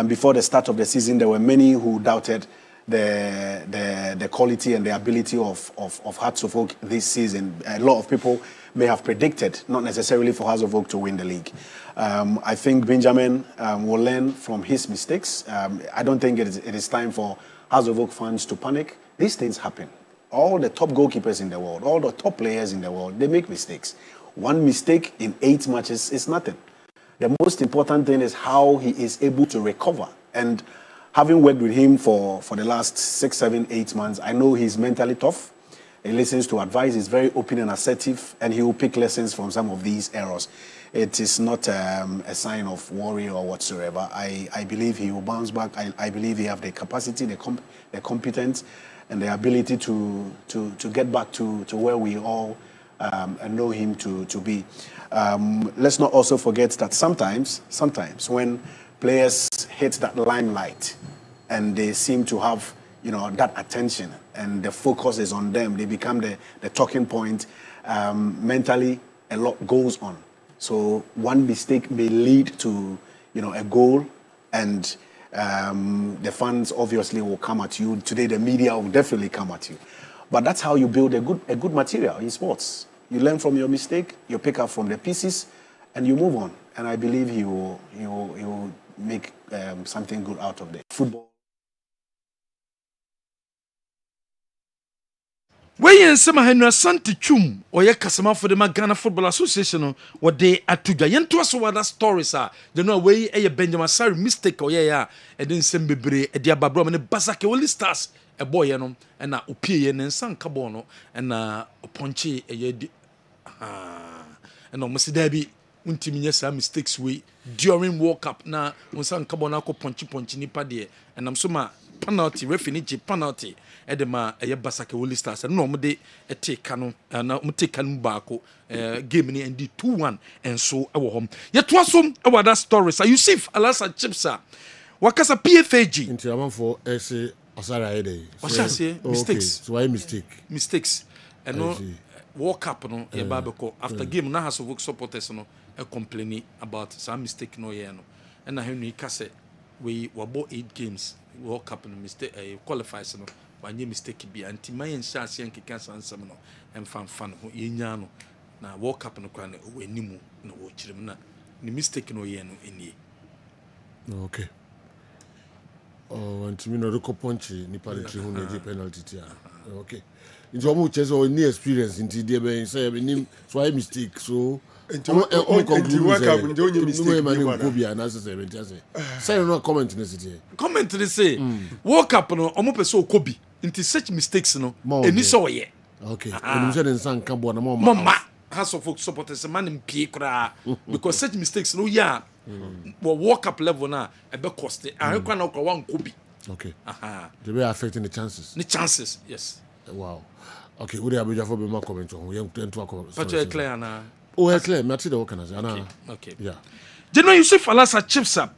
Before the start of the season, there were many who doubted the quality and the ability of Hearts of Oak this season. A lot of people may have predicted, not necessarily for Hearts of Oak to win the league. I think Benjamin will learn from his mistakes. I don't think it is time for Hearts of Oak fans to panic. These things happen. All the top goalkeepers in the world, all the top players in the world, they make mistakes. 1 mistake in 8 matches is nothing. The most important thing is how he is able to recover. And having worked with him for the last 6, 7, 8 months, I know he's mentally tough. He listens to advice, he's very open and assertive, and he will pick lessons from some of these errors. It is not a sign of worry or whatsoever. I believe he will bounce back. I believe he have the capacity, the competence, and the ability to get back to where we all know him to be. Let's not also forget that sometimes when players hit that limelight and they seem to have that attention and the focus is on them, they become the talking point. Mentally, a lot goes on. So 1 mistake may lead to a goal, and the fans obviously will come at you. Today, the media will definitely come at you. But that's how you build a good material in sports. You learn from your mistake, you pick up from the pieces, and you move on. And I believe he will make something good out of it. Football. Wey nsema Henry Asante Chum oye kasama for the Ghana Football Association what they atuja yento so wada stories they know wey Benjamin Asare mistake oye ya e den sem bebre e dia babro ne Basake Holy Stars e boy no e na opie ye ne nsan kabo no e na ponche e ye e no musida bi untimi nya sa mistakes we during World Cup na nsan kabo na ko ponche nipa de e nam so ma penalty referee penalty edema eye Basake Holy Stars no mo de eteka no na mo teka no baako game ni endi 2-1 enso ewo hom yetoasom ewa that stories Yusuf Alasa Chipsa wakasa PFAG into amanfo ese Asare ayede say mistakes so why mistakes and no World Cup no ye babeko after game na House of Oak supporters no e complaining about some mistake no ye no and na Henry Kase we wabo 8 games World Cup no mistake qualifiers no wanye mistake bi anti mayen shase nkeka sansam no emfan ho yenya no na World Cup no kwa na wanimu na wo kirem na ni mistake no ye no enie okay anti mi no reko ponchi ni parity hu na penalty tia okay nti omo chese o ni experience nti de ben say nim so I mistake so World Cup nti onye mistake mani ko bia na say say no comment na city comment they say World Cup no omo pese okobi nti such mistakes no eni so ye okay enu say nsan ka bo na mama House of Folk supporters, a man in Piekra, because such mistakes, no, yeah, well, walk up level now, a bit cost it. I reckon one could be. Okay. They were affecting the chances. The chances, yes. Wow. Okay, we have a more comment on. We have to comment. But you're clear now. Oh, clear. Match the work. Okay. Yeah. General Yusuf Alasa chips up.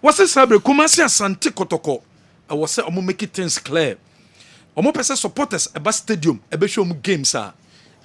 What's this sabre? Kumasi Asante Kotoko. I was say, I'm making things clear. I'm person supporters about stadium. I bet you games are.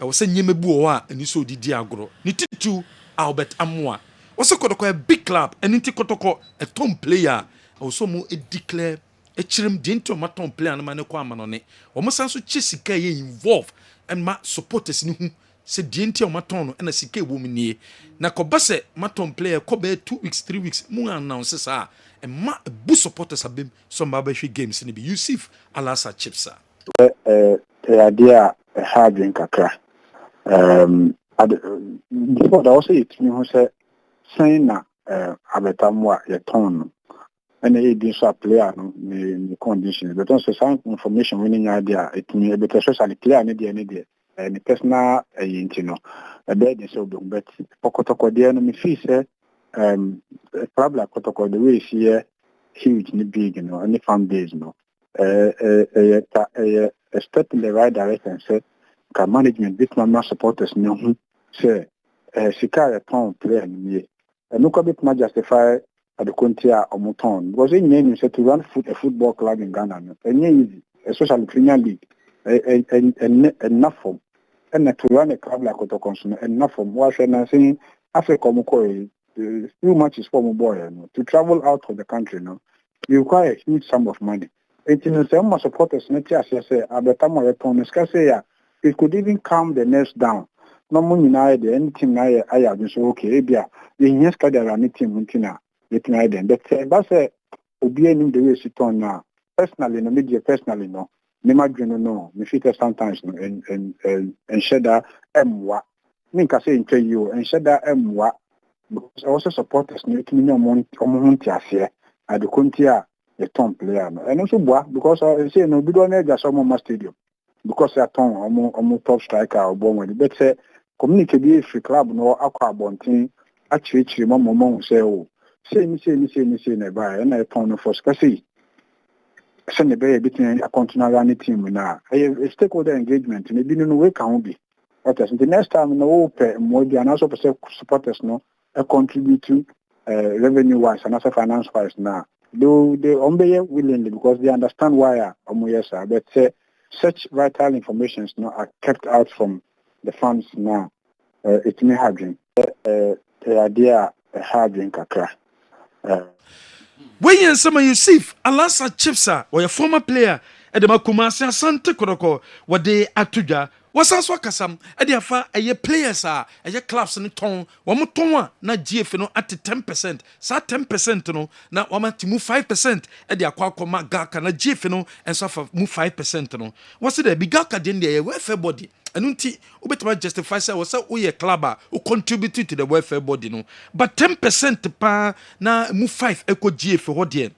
I was saying Yemebuwa and you saw the Diagro. Nititu Albert Amwa. Also Kotoko a big club and Niti Kotoko a tom player. I was so more a declare a chirim dinto my tom player and manekwa manone. Almost so Chesika involved and my supporters knew. Say dinto my ton and a CK woman ye. Na kobase my tom player kobe 2 weeks, 3 weeks. Mu announces are and my boo supporters have been some barbecue games in the Yusuf Alasa Chipsa. The idea hard drink kakra. Before that also it me who say saying na abetamwa ye ton and he did so player no the conditions but also some information winning idea it me better especially clear any day and the personal you know a bed so but pokotoko there no me feel say probably kotoko the way here huge ni big you know any fan base no step in the right direction say ka management this man supporters no say sika ton player ni no ko bit ma justify at the Contia or Mouton because in name said to run a football club in Ghana and easy especially Premier League enough form and to run a club like Otokonsuno enough form what I'm saying Africa Mukoi too much is for boy to travel out of the country no you require a huge sum of money. It is some supporters not just say Abetamo say it could even calm the nerves down. No money na anything I have been so okay bia the yes ka there anything muntina letting then but say obi any the way sit on now personally no media personally no me madwene no me fit sometimes no and share that emwa me ka say ntwe you and share that emwa because also supporters no timi no omo ase at the Contia the tom player no and also boa because say no bi do na just omo stadium because they ton omo top striker or bomb but say communicate be free club no akwa bontin actually momo say oh say na buy and I ton no for say ne be between a continue running team na a stakeholder engagement maybe no way can be what is the next time no pay more and also supporters no contribute to revenue wise and also finance wise now do they obey willingly because they understand why but say such vital information are kept out from the funds now. It may have been the idea having kakra. When you some Yusuf Alasa Chipsa or your former player at the Makumasi Asante Koroko, what they atuja was also Kasam at the affair a year players are a year clubs in the tone, one more tone, not GF at 10%, sa 10% no, now one to move 5% at the Aquacoma Gaka, na GF no, and so for move 5% no. Was it a big Gaka den the welfare body? And unti ubetama justify say was a clubber who contributed to the welfare body no, but 10% pa na move 5 eco GF what there.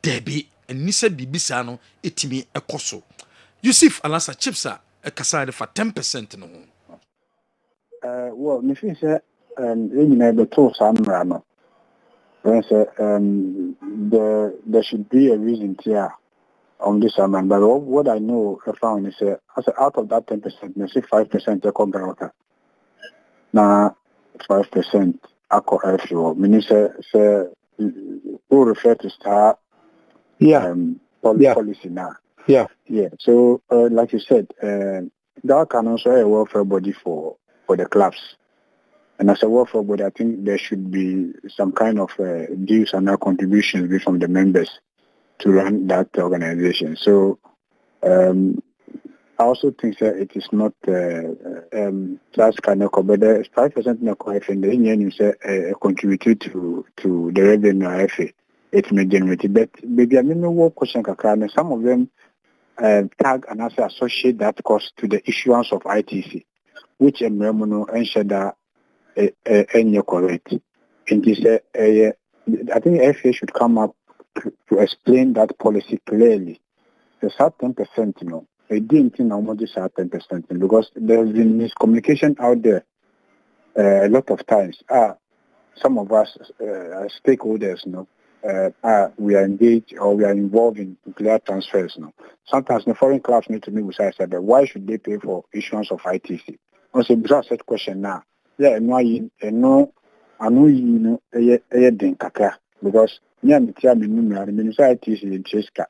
Debbie and Nisa Bibisa no etimi ekoso. Yusuf Alasa Chipsa a casade for 10% no. Well, me feel say you know the two samra no. When say there should be a reason here on this amount, but what I know I found is out of that 10%, me say 5% eco garota. Now 5% eco FU. Meaning say who refer to star policy now. Yeah. So, like you said, that can also be a welfare body for the clubs. And as a welfare body, I think there should be some kind of dues and contributions from the members to run that organization. So, I also think that it is not that's kind of but 5% in the union is contributed to the revenue FA. It may generate, but maybe I mean no question kakra. Some of them tag and also associate that cost to the issuance of ITC, which Emremono and Shada and correct. And this I think FA should come up to explain that policy clearly. There's 10%, you know. They didn't think almost 10% because there's been miscommunication out there a lot of times some of us stakeholders, we are engaged or we are involved in player transfers. Sometimes the foreign clubs need to meet with us, but why should they pay for issuance of ITC? Also, because that question now, I know, because ITC in Cheska.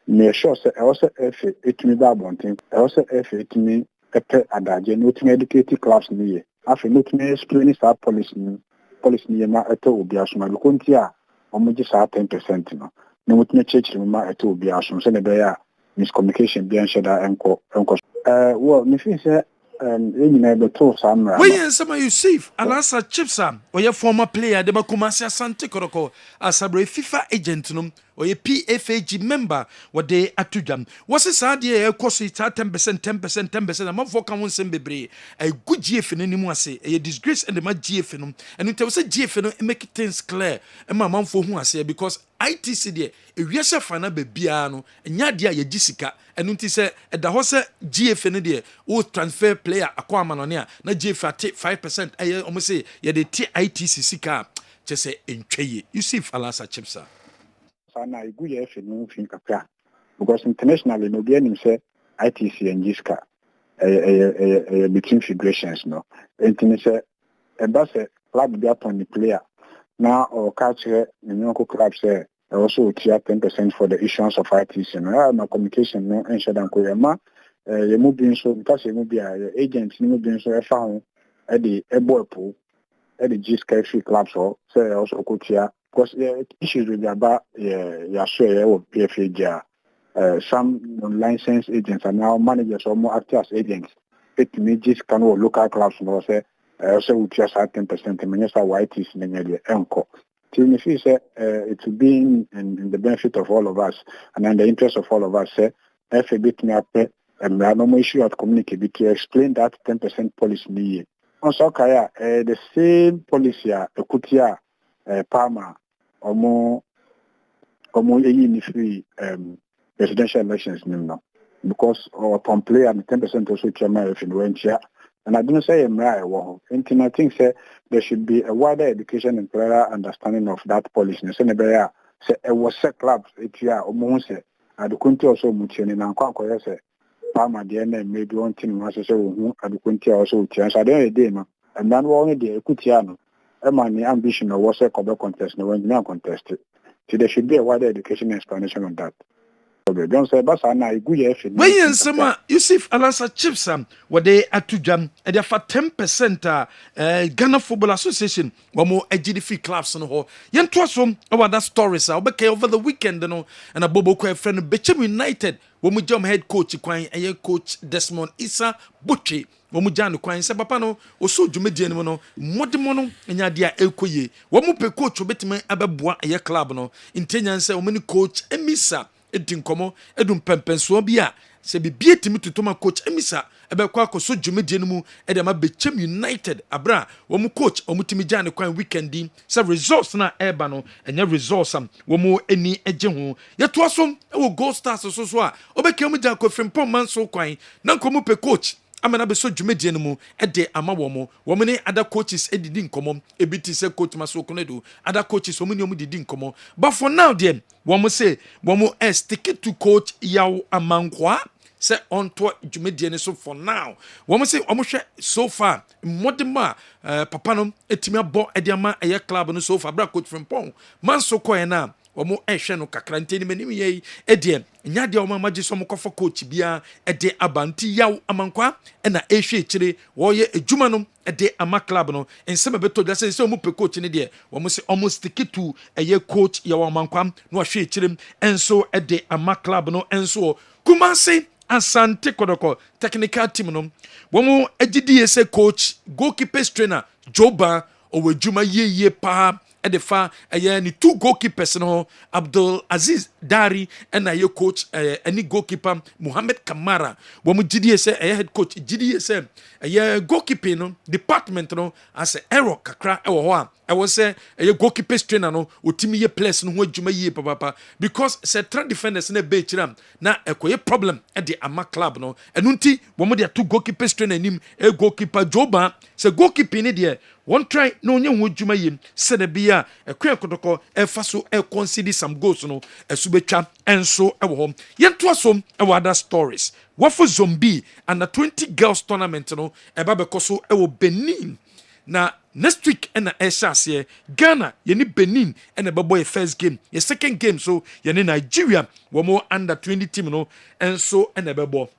Me sure say also it me ba bonten also it me pepe adaje no to educate class ni afi no to explain sa policy ni ma eto obi asoma lukonti a omoji sa 10% no to church ma eto obi asoma se ne be ya miscommunication bi an sheda enko well me feel say na be to samra we yen sama Yusuf Alasa Chipsa or your former player de Bakumasi Asante Koroko asabre FIFA agent no or your PFAG member what they atujam was it sad ye cost it 10% among for can one bebre a good GF in any more say a disgrace and the ma GF no and it was a GF no make things clear and my mom for who I say because ITC there a yes fana bebiano and yadia ye jessica and unti say at the horse GF in there o transfer player aquaman on here na GF take 5% I almost say ye the ITC sika just say in trade you see Alasa Chipsa sana iguye efe no fin kakra because internationally no be anim say ITC and GISCA between federations no entini say e ba say club be upon the player now or catch the local club say also tier 10% for the issuance of ITC no my communication no ensure dan ko yema ye mu bi so because ye mu bi agent ni mu bi so e fa ho e de eboepo e de GISCA free clubs so say also ko tier because the issues with about share or PFAG, some non-licensed agents are now managers or more active as agents. It may just kind of local clubs no say also with just 10% and minister white is in the encore. Till if you say it will be in the benefit of all of us and in the interest of all of us, say if a bit me up and we have no issue at communicate to explain that 10% policy. Also, the same policy Kutia Palmer or any free presidential elections because our top player and 10% also chairman if in went here. And I don't say I think there should be a wider education and clearer understanding of that policy. So it was set clubs it year almost the country also mutual and quite say Palmer the end maybe one thing was say the country also chance I don't day and then only the Kutiano. My ambition was a cover contest, no one now contested. So there should be a wider education explanation on that. Don't say Basana, good years. When you sama Yusuf Alasa Chipsam, what they atujam, and they for 10% Ghana Football Association, one more GDF clubs on the whole. Yen twasum about that stories, I'll be over the weekend, and a Bobo friend Bechem United, when we jump head coach, coach Desmond Issa Butchie. Womujano kwan se papa no oso dwumedie no no modemo no nya dia ekoye womu pe coach obetime abeboa eye club no intenya nse omani coach emisa edinkomo edum pempenso bia se bibie timi tutoma coach emisa ebekwa akoso dwumedie no mu ede ma Bechem United abra womu coach omutimi jane kwan weekend se results na eba no enya results am womu eni eje ho yeto asom e wo Gold Stars so a obeke omuja ko frimpom manso kwan na nkomu pe coach amana be so dwumedie no mu ede ama wo ne other coaches edidi nkomo ebiti se coach Masokonedo other coaches wo ne didi nkomo but for now dem wo say wo stick to coach Yaw Amankwa say on to dwumedie ne so for now wo say wo hwe so far modema papa no etimi abo ede ama eye club no so far bra coach Frimpong manso koye na omo ehwe no kakra nteni manim yei edie nya de omo magi so mokofo coach bia ede abanti Yaw Amankwa na ehwe ekire wo ye ejuma no ede ama club no ensema beto da se omo pe coach ne de omo se omo stick to eye coach Yaw Amankwa no ahwe ekire enso ede ama club no enso Kumasi Asante Kodoko technical team no womo agidi ese coach goalkeeper trainer Joba owe juma ye pa at the far ni two goalkeepers no Abdul Aziz Dari and your coach any goalkeeper Mohamed Kamara wo mu gidi say head coach gidi say goalkeeping no department no as error kakra e wo ho a I was say a goalkeeper trainer no otimi ye players no ho adwuma yie papa because say three defenders na be chiram na ekoye problem e de ama club no enunti wo mo de two goalkeeper trainer nim e goalkeeper Joba say goalkeeping ne de one try no onye ho adwuma yie se de bia ekwe kotoko e fa so e concede some goals no esubetwa enso e wo ho yento asom e wo other stories wafo zombie and the 20 girls tournament no e ba be koso e wo Benin na next week and the Ghana yeni Benin and the boy first game your second game so yeni Nigeria one more under 20 team no and so and the bebo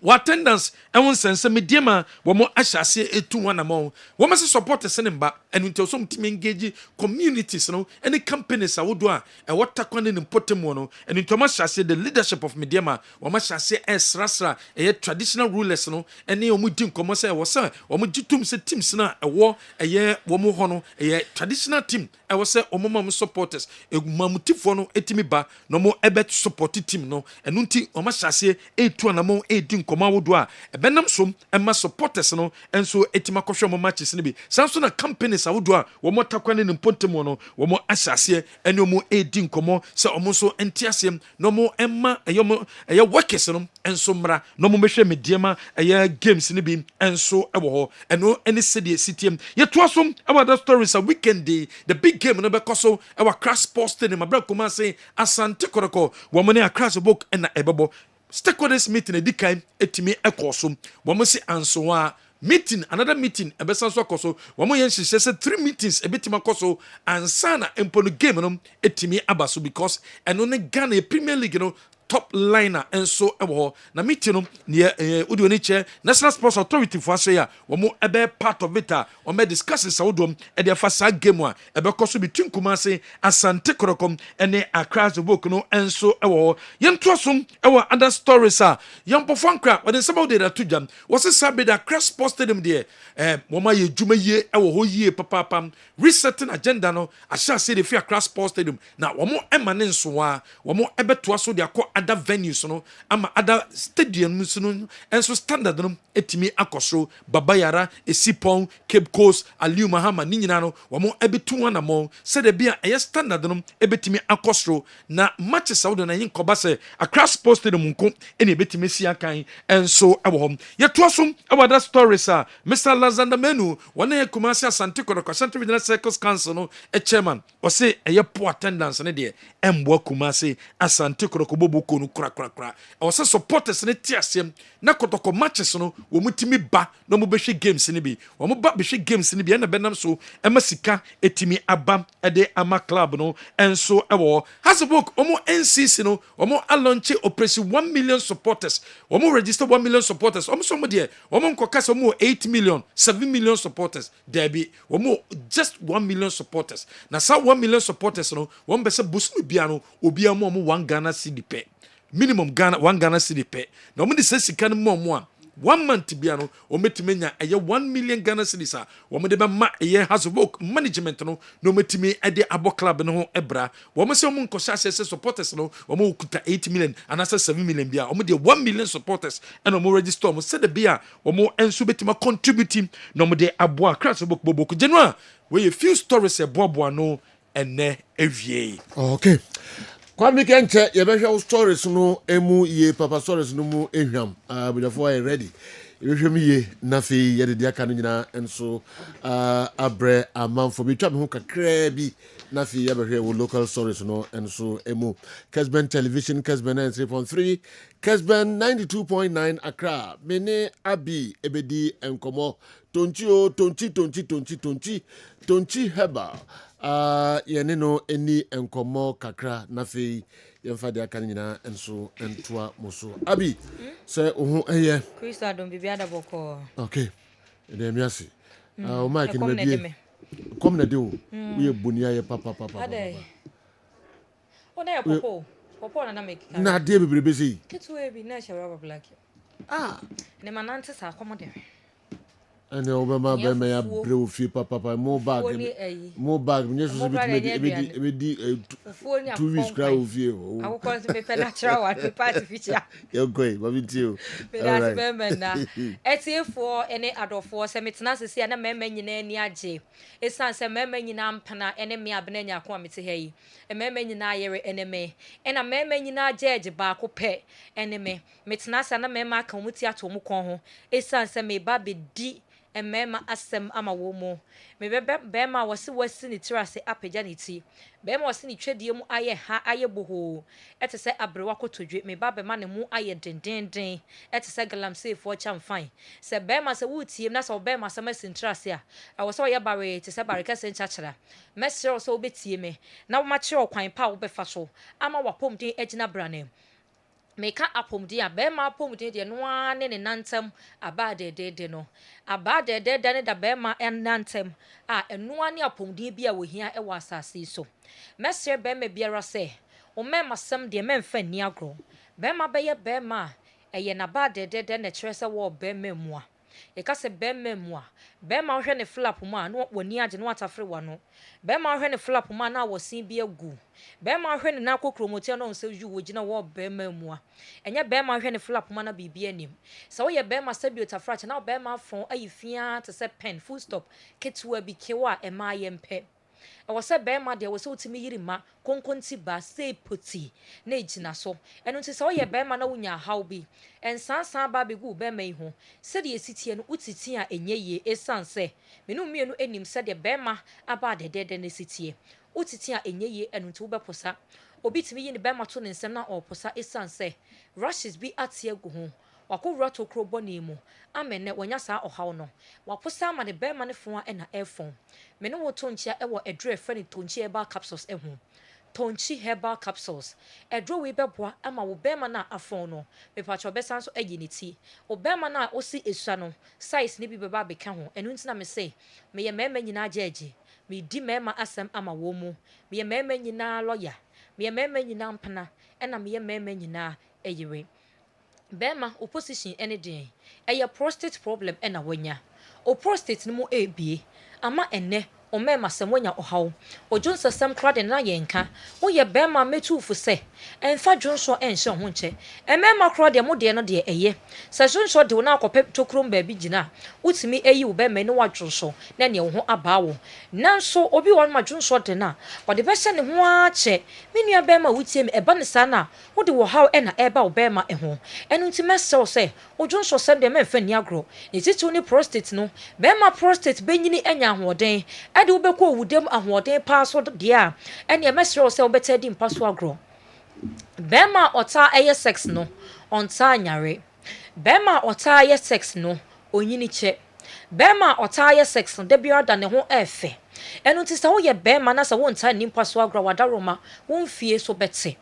what attendance and one sense mediama one more ashase 2-1 among one must support the cinema and until some team engage communities no any companies I would do and what takwan in Potemono and in Thomas say the leadership of mediama one must say as rasra a traditional rulers no and you mudin come say was sir or mujitum se teams na a war a year one more hono a traditional team I was say omama supporters a mamuti fono etimi ba no more ebet support team no and unti o ma say 8-2 among 18 koma wodo a ebenam som emma supporters no enso etima kohwe mo matches ne bi sanso na companies awodo a wo mo takwane ne mpontemo no wo mo asase ene mo edin komo se omo so entiasem no mo emma eyo workers no enso mra no mo mehwe mediema eya games ne bi enso ewo ho eno ene city citiem ye to asom about the stories a weekend day the big game no be koso ewa crash post ne mabra kuma say asante koroko wo mo ne crash book na ebebo stakeholders meeting edikan etimi ekoso wo mo se anso a meeting another meeting ebesan so koso wo mo yen hihye se 3 meetings ebetima koso ansana empo no game no etimi abaso because eno ne Ghana Premier League no top liner and so ewo na meeting no near udi oni che National Sports Authority for say ya wo mo ebe part of it o me discuss sawdom e de fa sa game a ebe koso between Kumasi Asante Korokom ene across the book no and so ewo yento som ewo other stories yampo fankra we dey about the to jam was sabe da Crash Sports Stadium there wo ma ye djuma ye ewo ho ye papa resetting agenda no asha say the fear Crash Sports Stadium na wo mo emane nso a wo mo ebe to aso de akọ other venues no ama other stadiums no enso standard no etimi akosro babayara esipon Cape Coast Aliu Mahama ni nyina no wo mo ebetu wana mo se de bia eye standard no ebetimi akosro na matches awdo na yin koba se Crash Sports Stadium nko ene ebetimi si akan enso ewo hom ye to asom about that stories Mr. Lazanda Menu wona ye Kumasi Asante Kotoko Central Regional Circles Council no chairman o se eye poor attendance ne de embo Kumasi Asante Kotoko bobo no kra o se supporters ne tiasem na Kotoko matches no wo mutimi ba no mo behwe games ne bi wo mo ba behwe games ne bi na benam so emasika etimi aba ede ama club no enso ewo hasbok omo NCC no omo launch operation 1 million supporters omo register 1 million supporters omo so mo de omo nkoka so mo 8 million 7 million supporters there be omo just 1 million supporters na sa 1 million supporters no wo mbese busu bia no obi am omo 1 Ghana cedi pe minimum Ghana 1 Ghana cedi pe na omo de sika no mo a 1 month bia no ometimenya eye 1 million Ghana cedis a wo de be ma eye haswork management no no metimi ede abo club no ho ebra wo mo se wo nkosha se supporters no wo mo kuta 8 million anasa 7 million bia wo de 1 million supporters and wo register mo se de bia wo mo enso betima contributing no mo de abo Crash bobo January we few stories e bobo no ene ewie okay Kwame Kenche yebehwe stories no emu ye papa stories no mu ehwam before I ready yebehwe mi ye na fe ye de aka no nyina enso abre amanfo bi twa me ho kakra bi na fe yebehwe wo local stories no enso emu Kessben television Kessben 93.3 Kessben 92.9 Accra mene abi ebedi enkomo tonchi heba yene no eni enkomo kakra na fe yemfa de aka nyina enso entoa moso abi se ohu eye Chris Adam bibia da boko okay de miasi o mike ni bie kom na de o we bunia ye papa ade o na ye popo na make na de bebrebe sei ketu e bi na shara black ne manante sa komo de And the Obama Bema brew fee papa more bag Jesus maybe 2 weeks crowd of you. I will call to be natural and party feature. You're great, what with you? That's Bemena. Eti for any other for Semitana see and a memon in any aje. It's sans a memon in Ampana, enemy Abnenia quamity hay, a memon in Ire enemy, and a memon in our judge barco pet enemy. Mitnas and a mema comutia to Mukonho. It's sans a me baby D. And Mema asem ama womo. Me Bema was in the terrace apajanity. Bema was in the tradium aye ha aye boho. Et a say abrewako to drip me babe man and mo aye den. Et a say galam say for cham fine. Say Bema say wood team that's all Bema summers in tracia. I was all your barrier to say barricas in chachara. Messer so be me. Now mature quine power be fashion. Ama wapom de edgina brane. Meka apom dia bema apom dia no ane ne nantem aba de no aba de ne da bema en nantem a eno ane apom dia bia wo hia e wa asase so mesre bema biara se o mema sam de memfa ni agro bema beye bema eye na ba de ne kire se wo bema mu a e ka se bema mu a bema hwe ne flap mu a no woni age no atafre wa no bema hwe ne flap mu a na wo sin bia gu bema hwe ne na kokromotia no nse ju wo gina wo bema mu a enye bema hwe ne flap mu na bibia anim so wo ye bema sabi otafra na bema fon ayifia to se pen full stop ketwa bi kewa e ma yempe I was a bema de was so to me yirima konkonti ba say poti na ejina so eno nti se wo ye bema na wunya how bi ensan ba be gu bema yi ho se de esitie no utiti a enye ye esan se menu mienu enim se de bema aba de ne sitie utiti a enye ye eno nti wo beposa obi timi yi ne bema to ne nsem na oposa esan se rushes bi atie gu ho wakowura to krobo ne mu amene wonya saa ohaw no waposa ma ne bema ne fo a na airphone me no wo tonchia e wo edre fa ne tonchia herbal capsules ehu tonchi herbal capsules edro we beboa ama wo bema na afon no me pa cho besan so agi ne ti wo bema na osi esua no size ne bi beba beka ho enu ntina me say me ye mema nyina ajeje me di mema asem ama wo mu me ye mema nyina lawyer me ye mema nyina mpana ena me ye mema nyina eyiwe Bema opposition anything. Eye prostate problem ena wanya. O prostate no mo ebie. Ama enne o mema semwanya ohaw. O jonsa sem krade na yenka. Wo ye bema metufu se. Enfa jonso enhye ho nche. Emema krade mo de no de eye. Sa jonso de wo na akopep tokrom ba bi gina. Utimi eyi wo bema ne wadjonso na ne wo ho abawo. Nanso obi won ma jonso de na. Wo de be hye ne ho ache. Menua bema wutie me eba ne sa na. Wo de wo haw ena eba wo bema eho. Enu nti mesel se o jonso sem de memfa ni agro. Ne titu ni prostate no. Bema prostate benyini enya ahoden. Ade wo beko wudem ahoden pa so de a. Ene mesel se wo betedi mpa so agro. Bema ota eye sex no onta nyare. Bema ota eye sex no onyini che. Bema ota eye sex no de biada ne ho efe. Enu nti sa wo ye bema na sa wo nta nimpa so agro wadaroma wo mfie so bete.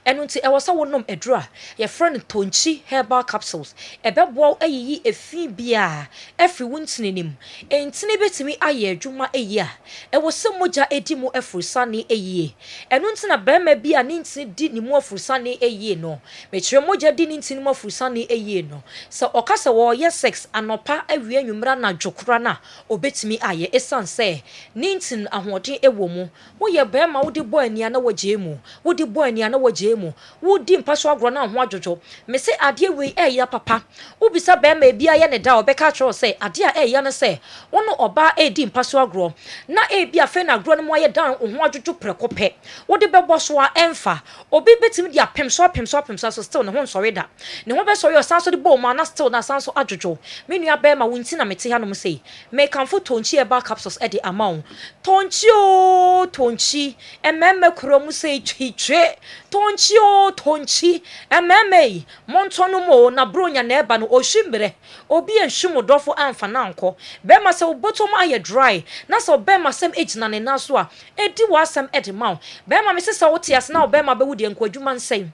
Enu nti ewasa wonom edura ye friend tonchi herbal capsules ebebo ayiyi efi bia every wuntinim entini betimi aye adwuma eyi a ewose moja edi mo efurusane eyi enu nti na bema bia ne ntini di ni mo efurusane eyi no mechire moja di ni ntini mo efurusane eyi no so okasa wo ye sex anopa awie anwumra na dwokura na obetimi aye esanse ni ntin ahoden ewo mu wo ye bema wo di bo ania na waje mu wo di bo ania na jemu wo di mpaso agro na ho adwojo me se ade we ya papa wo bisa be ma bia ye ne da obeka tro se ade a ya ne se wono oba di mpaso agro na bia fe na agro no mo ye dan ho adwojo prekope wo de bebo so a emfa obi betimi di apemso so still ne ho nsori da ne ho be so yo sanso de bo ma na still na sanso adwojo me nua be ma wonti na mete ha no se me kanfo tonchi herbal capsules e de amount tonchi ememme kromu se twitre tonchi ememe montono mo na bronya na eba no ohwimbre obi enhwim dofo amfa na anko be ma se obotom aye dry na se be ma sem ejina ne naso a edi wasam edi maw be ma me se wote ase na be ma be wudi enko adwuma nsem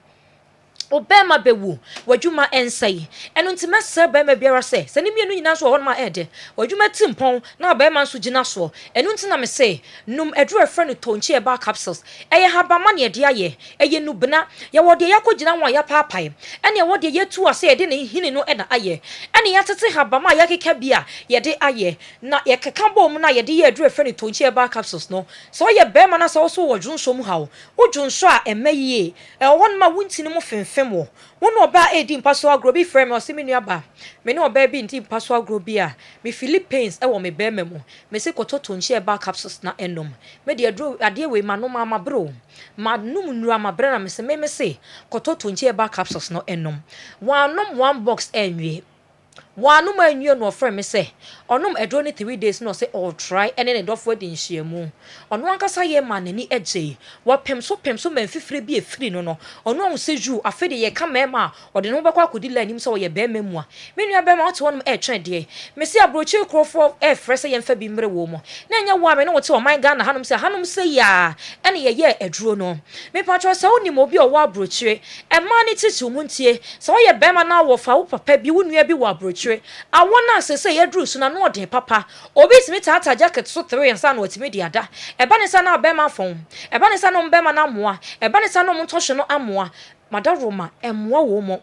obema bewu wadwuma ensai eno ntime se bema biara se ne mienu nyina so ho ma ede wadwuma timpon na bema nso gina so eno ntina me se num edru efre no tonchi e ba capsules eye habama ne de aye eye nubna ye wode yakogina wa ya papai ene wode yetu ase ede ne hini no ena aye ene yatete habama yakeka bia ye de aye na ye keka bom na ye de ye edru efre no tonchi e ba capsules no so ye bema na so wodwunso mu hawo wodwunso a emaye e won ma wuntini mu femo wono oba edi mpaso agro bi frame o simi nuaba me ne oba bi nti mpaso agro bi a me Philippines e wo me bema mu me se kototo nchi e ba capsules na enom me de adro ade we manom ama bro manum nuru ama bre na me se kototo nchi e ba capsules no enom wanom one box enwie wanum anwie no ofre me se onum edro ni 3 days no say all try ene ne dofo di nhyiamu ono ankasa ye manani eje wa pemso manfifire bi efiri no ono on seju afede ye ka mema ode no bekwa akodi la anim se wo ye be memu a menua be ma wote wonum e twen de me se abrochi krofo e frese ye mfa bi mre wo mo na nya wa me no wote o man Ghana hanum se ya ene ye edro no me patro se onim obi o wa abrochi e ma ni titi mu ntie se wo ye be ma na wo fa wo papa bi wo nua bi wo abrochi awona sese yedru su na no de papa obi timi tata jacket so 3 ensa na otimi de ada eba ne sa na obema fon eba ne sa no mbema na moa eba ne sa no mtohwe no amoa madaroma emmoa wo mo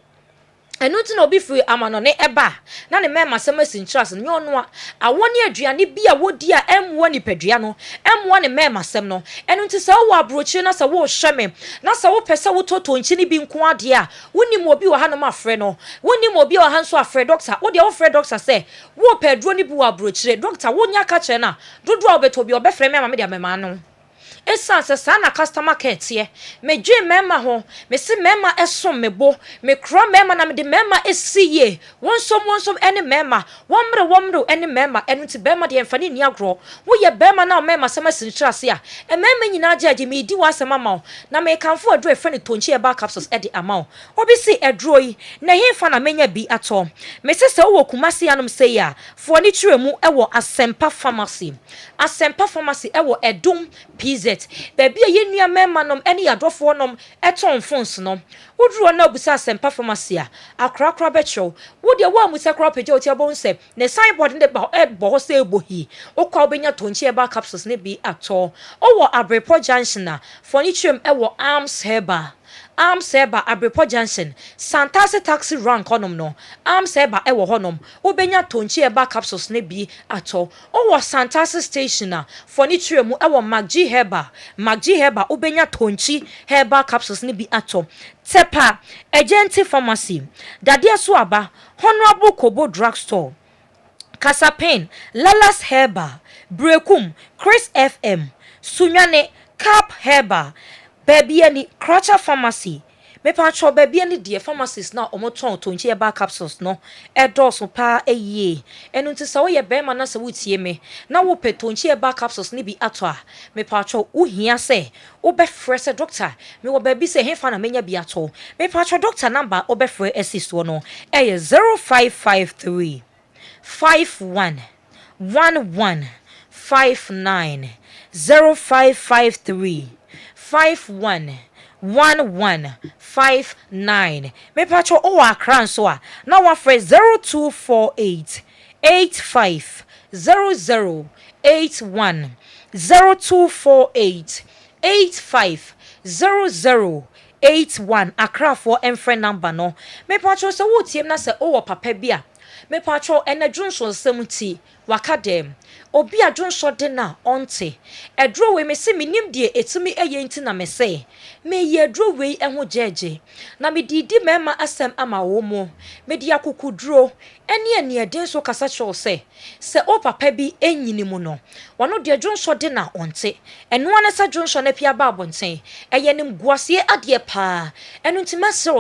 enu ti na obi firi amano ne eba na ne mema semasi nchras nyo no a awoni aduane bia wodi a emmoa ni padua no emmoa ne mema sem no enu ti sa wo abrochi na sa wo hweme na sa wo pese wo toto nchi ni bi nko ade a woni mo obi wo ha no ma frɛ no woni mo obi wo ha nso afrɛ doctor wo de wo frɛ doctor sɛ wo pedro ni bi wo abrochi doctor wo nya ka che na dodo a obeto bi obefrɛ me ama me de amema no esa se na customer care tie me dwe mema ho me se mema esom mebo me kro mema na me de mema esiye wonsom ene mema womre ene mema enu ti bema de emfani ni agro wo ye bema na mema sama sintrase a mema nyina ajaje me di wasema ma na me kanfo adro efani tonchi e ba capsules e de ama obi si edro yi na hefa na menya bi ato me se wo kumase anom se ya fo ni twemu e wo Asempa pharmacy e wo Edum PZ baby ye nua mema nom ene yadrofo nom eton phones nom woduro na obusa Asempa pharmacy a akrakra betro wo de wo amusa kra page oti abonse ne signboard ne ba e bo se ebohi okwa obenya tonchi e ba capsules ne bi ato owo Abrepo Junction na furniture e wo Arms Heba Abrepo Junction Santase taxi rank onom no Arms Heba e wo honom obenya tonchi e ba capsules ne bi ato owo Santase station na furniture mu e wo Maggi Heba obenya tonchi Heba capsules ne bi ato Tepa Agenti Pharmacy Dadia so aba Honorable Kobo Drugstore Kasapin Lalas Heba Brekum Chris FM Sunyane Cap Heba baby any Crutcher Pharmacy me patcho baby any dear pharmacist na omoton tonchi e ba capsules no e doso pa eye enu nti sa wo ye be ma na se wutie me na wo pe tonchi e ba capsules ni bi ato a me patcho uhia se wo be frese doctor me wo baby se hefa na menya bi ato me patcho doctor number wo be fre assist wo no e 0553 51 11 59 0553 511159 me patcho o akran so a na wa frɛ 0248 850081 0248 850081 akrafo emfrɛ number no me patcho so wo tiem na sɛ o papa bia me patcho enadwunso nsɛmti wakadem obi adwonso de na onte edro we me se minim de etimi eyenti na me se me ye edro we eho jeje na me didi mema asem ama wo mo me di akukudro ene eden so kasa cho se o papa bi enyini mu no wono de adwonso de na onte eno ane sa adwonso na pia ba abonten eye nim guase ade pa eno ntima se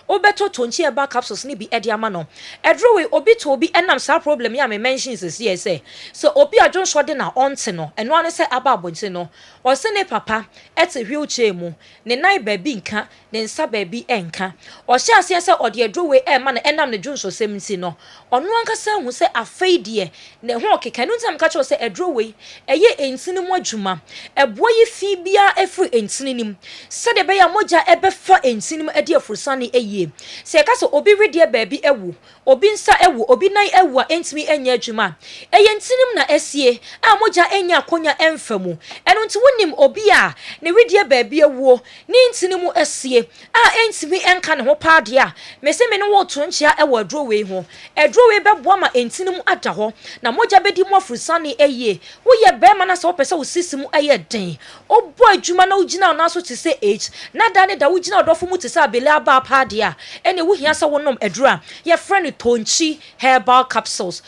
obeto tonchi e ba capsules ni bi ede ama no edro we obi to obi enam sa problem ya me mention sisi tie say so obi adwon so de na onte no eno ane say aba abonte no o se ne papa ete wheelchair mu ne nai baabi nka ne nsa baabi enka o hye ase say o de adwo we e ma na enam ne dwon so semti no ono anka say hu say afei de ne ho okeka no ntam ka cho say adwo we eye entini mu adwuma ebo yi fi bia efri entini nim se de be ya moja ebe fa entini mu ade afurusane eye se ka so obi wedie baabi ewu obi nsa ewu obi nan ewu a entimi enya adwuma eye entinim na esie a moja enya akonya emfamu eno nti wonim obi a ne wedie baabi ewu ne ntinimu esie a entimi enka ne ho paade a mese me ne wo to nchia ewo adrowe ho adrowe beboa ma entinimu ada ho na moja bedi mu afurusane eye wo ye be ma na so pese wo sisimu eye den obo adwuma na ugina na so te se age na da ne da ugina odofo mu te se abele aba paade a ene wo hia sa wonom adro a ye friend tonchi herbal capsules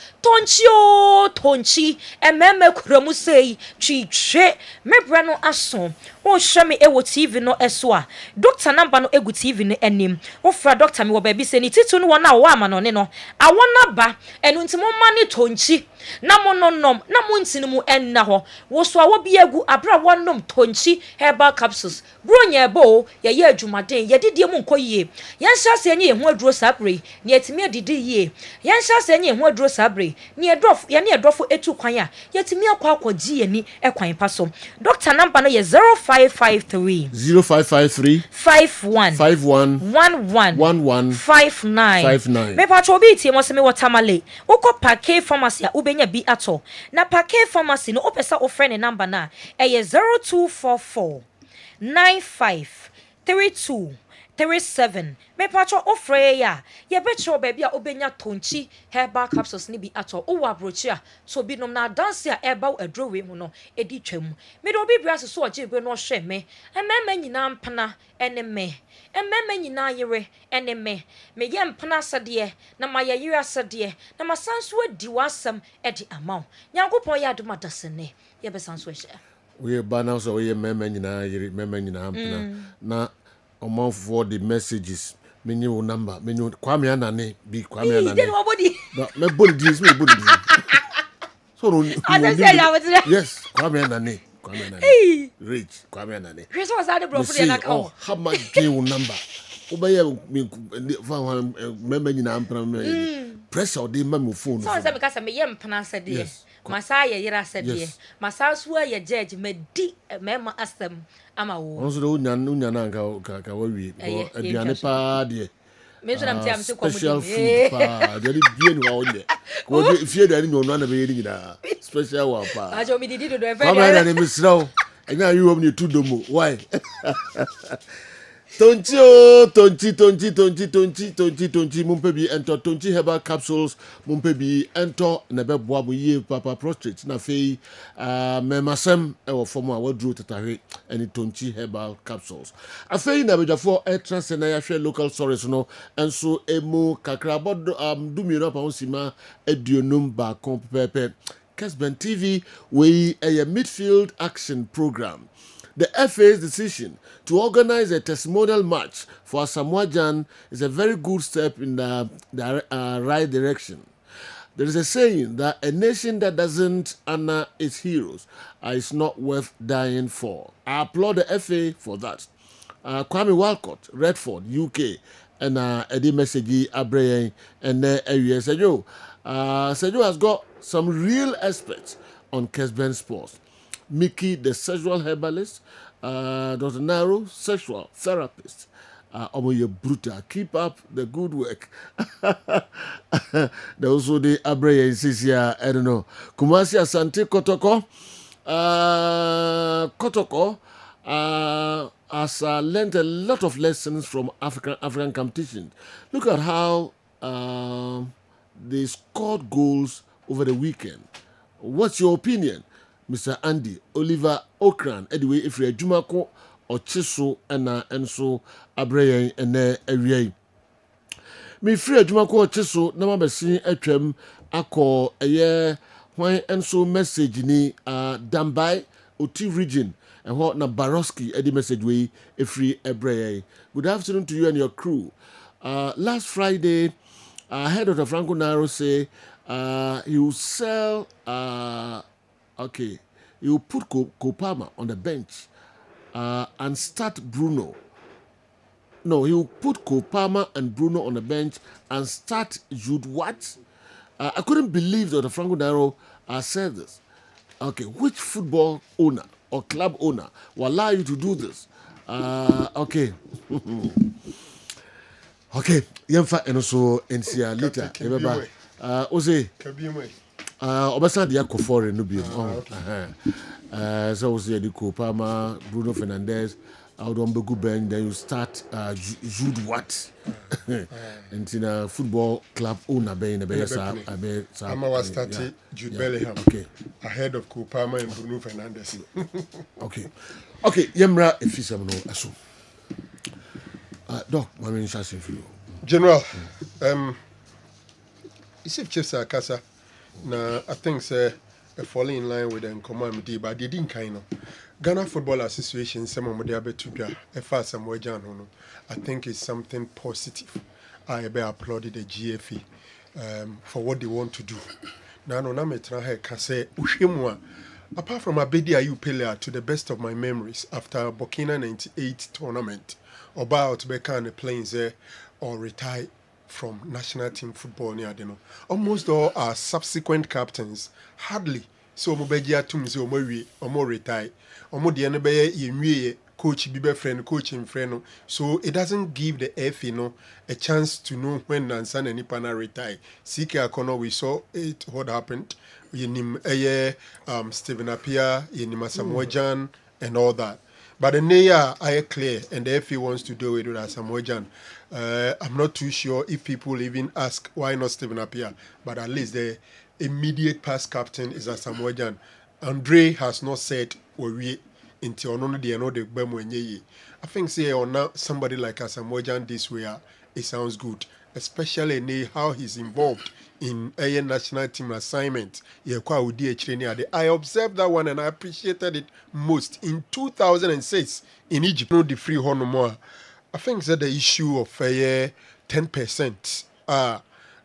tonchi ememe kuramu sei twitwe mebra no aso wo hwe me ewo TV no eso a doctor number no egu TV no anim wo fra doctor me wo ba bi se ni titu no wona wo ama no ne no awona ba enu ntimo mane tonchi na mo nonom na mo ntini mu enna ho wo so a wo bi egu abra wonom tonchi herbal capsules bronya bo ye adwumaden ye didie mu nkoyie yanhya se enye ho aduro sabre ne etimi adidi yie yanhya se enye ho aduro sabre ne edrof ye ne edrofo etu kwan a yetimi akwakoji ye ni ekwan pa so doctor number no ye 0553 51 me patro bi tie mo se me watermale ukọ Parquet Pharmacy a ubenya bi ato na Parquet Pharmacy no opesa ofre number na ye 0244 953237 me patro ofre ya ye betro baby a obenya tonchi herbal capsules ni bi ato o wa brochi a so bi nom na dance a eba adrowe mu no edi twam me do bi bra so oje be no hwe me emema nyina mpana ene me emema nyina yere ene me ye mpana sade na ma ye yere sade na ma sanso adi wasam edi amaw nyankopon ya adoma dasene ye be sanso hye we ba now so we emema nyina yere emema nyina mpana na among for the messages menu wo number menu Kwame Anane bi Kwame Anane but me body this me body so no yes Kwame Anane rich Kwame Anane Chris was at the bro for na oh how much do you number obey me member nyina ampra pressure dey ma me phone so say because me yem pana sade masaya yira sade masasu ya judge me di mema asem ama wo onso do unya na ka wawie bo aduane pa de me so na mti am se kwa special food pa de bie ni wa onye ko de fie de ni no na be yiri nyina special one pa ajo mi didi do e very na ni misraw enya you hom ni tudomo why Tonchi mumpe bi ento tonchi herbal capsules mumpe bi ento na be boa mo yie papa prostrate na fei memasem e wo form a wadru tatahwe eni tonchi herbal capsules afei na bejafo entrance na ya hwe local stories no enso emu kakra bod dumi no pa onsima aduonum ba kon pepe Kessben TV we a midfield action program. The FA's decision to organize a testimonial match for Samoa Jan is a very good step in the right direction. There is a saying that a nation that doesn't honor its heroes is not worth dying for. I applaud the FA for that. Kwame Walcott, Redford, UK, and Eddie Messagi, Abraham, and Sejo. Sejo has got some real experts on Kessben sports. Mickey, the sexual herbalist, Dr. Naro, sexual therapist. Omoye brutal. Keep up the good work. There also the Abraya Sisia, I don't know. Kumasi Asante Kotoko. Kotoko has learned a lot of lessons from African competitions. Look at how they scored goals over the weekend. What's your opinion? Mr. Andy Oliver Okran anyway if you Jumako or Chiso and enso Abraya and Aria. Me free Jumako or Chiso, no be seeing atwem ako a year when enso message ni Dambai Oti region and what na Baroski Eddie message way if free Abraya. Good afternoon to you and your crew. Last Friday, head of the Franco Naro say He will sell. Okay, he will put Kopama on the bench and start Bruno. No, he will put Kopama and Bruno on the bench and start Jude Watt. I couldn't believe that the Franco Nairo said this. Okay, which football owner or club owner will allow you to do this? Okay. Okay, Yemfa and also NCR later. Remember, Ose. Obasa dia Kofore no bi. So Ose di Kopama, Bruno Fernandes, Audombe Ben, then you start Jude Watt. And in a football club owner be in a better I'm was starting Jude Bellingham. Okay. Ahead of Kopama and Bruno Fernandes. Okay. Okay, Yemra Efisam no aso. Doc, my main chasing for you. General, if Chiefs are Casa, now I think say falling in line with them command but they didn't kind of. Ghana Football Association, some of them I think it's something positive. I applauded the GFA for what they want to do. Now, no, I'm trying to say, apart from Abedi Ayu Pelea, to the best of my memories, after Burkina 98 tournament, about Bekan playing there or retire from national team football near almost all our subsequent captains hardly so Mobejia Tumzi or more retire or more the coach be friend, coaching friend. So it doesn't give the FA a chance to know when Nansan and Nipana retire. Sike Akono, we saw it what happened. Stephen Appiah, Samojan, and all that. But the Naya are clear, and the FA wants to do it with Samojan. I'm not too sure if people even ask why not Stephen Appiah, but at least the immediate past captain is Samojan. Andre has not said we until the I think say or now somebody like Samojan this way, it sounds good, especially how he's involved in a national team assignment. I observed that one and I appreciated it most. In 2006 in Egypt, no the free honor more. I think that the issue of 10%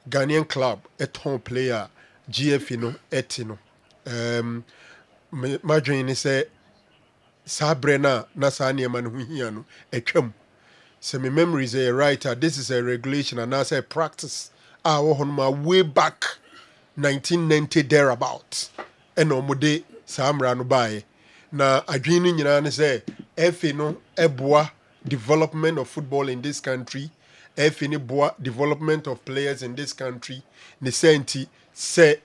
Ghanaian club at home player GF etino. Marjorie say Sabrina Nasani Manuhiano etwam. So my memory is right. This is a regulation and I say practice. On my way back 1990 thereabout. And on my day Samra no buy. Na adwini nyina say FA no eboa development of football in this country. FA no boa development of players in this country. Ne senti say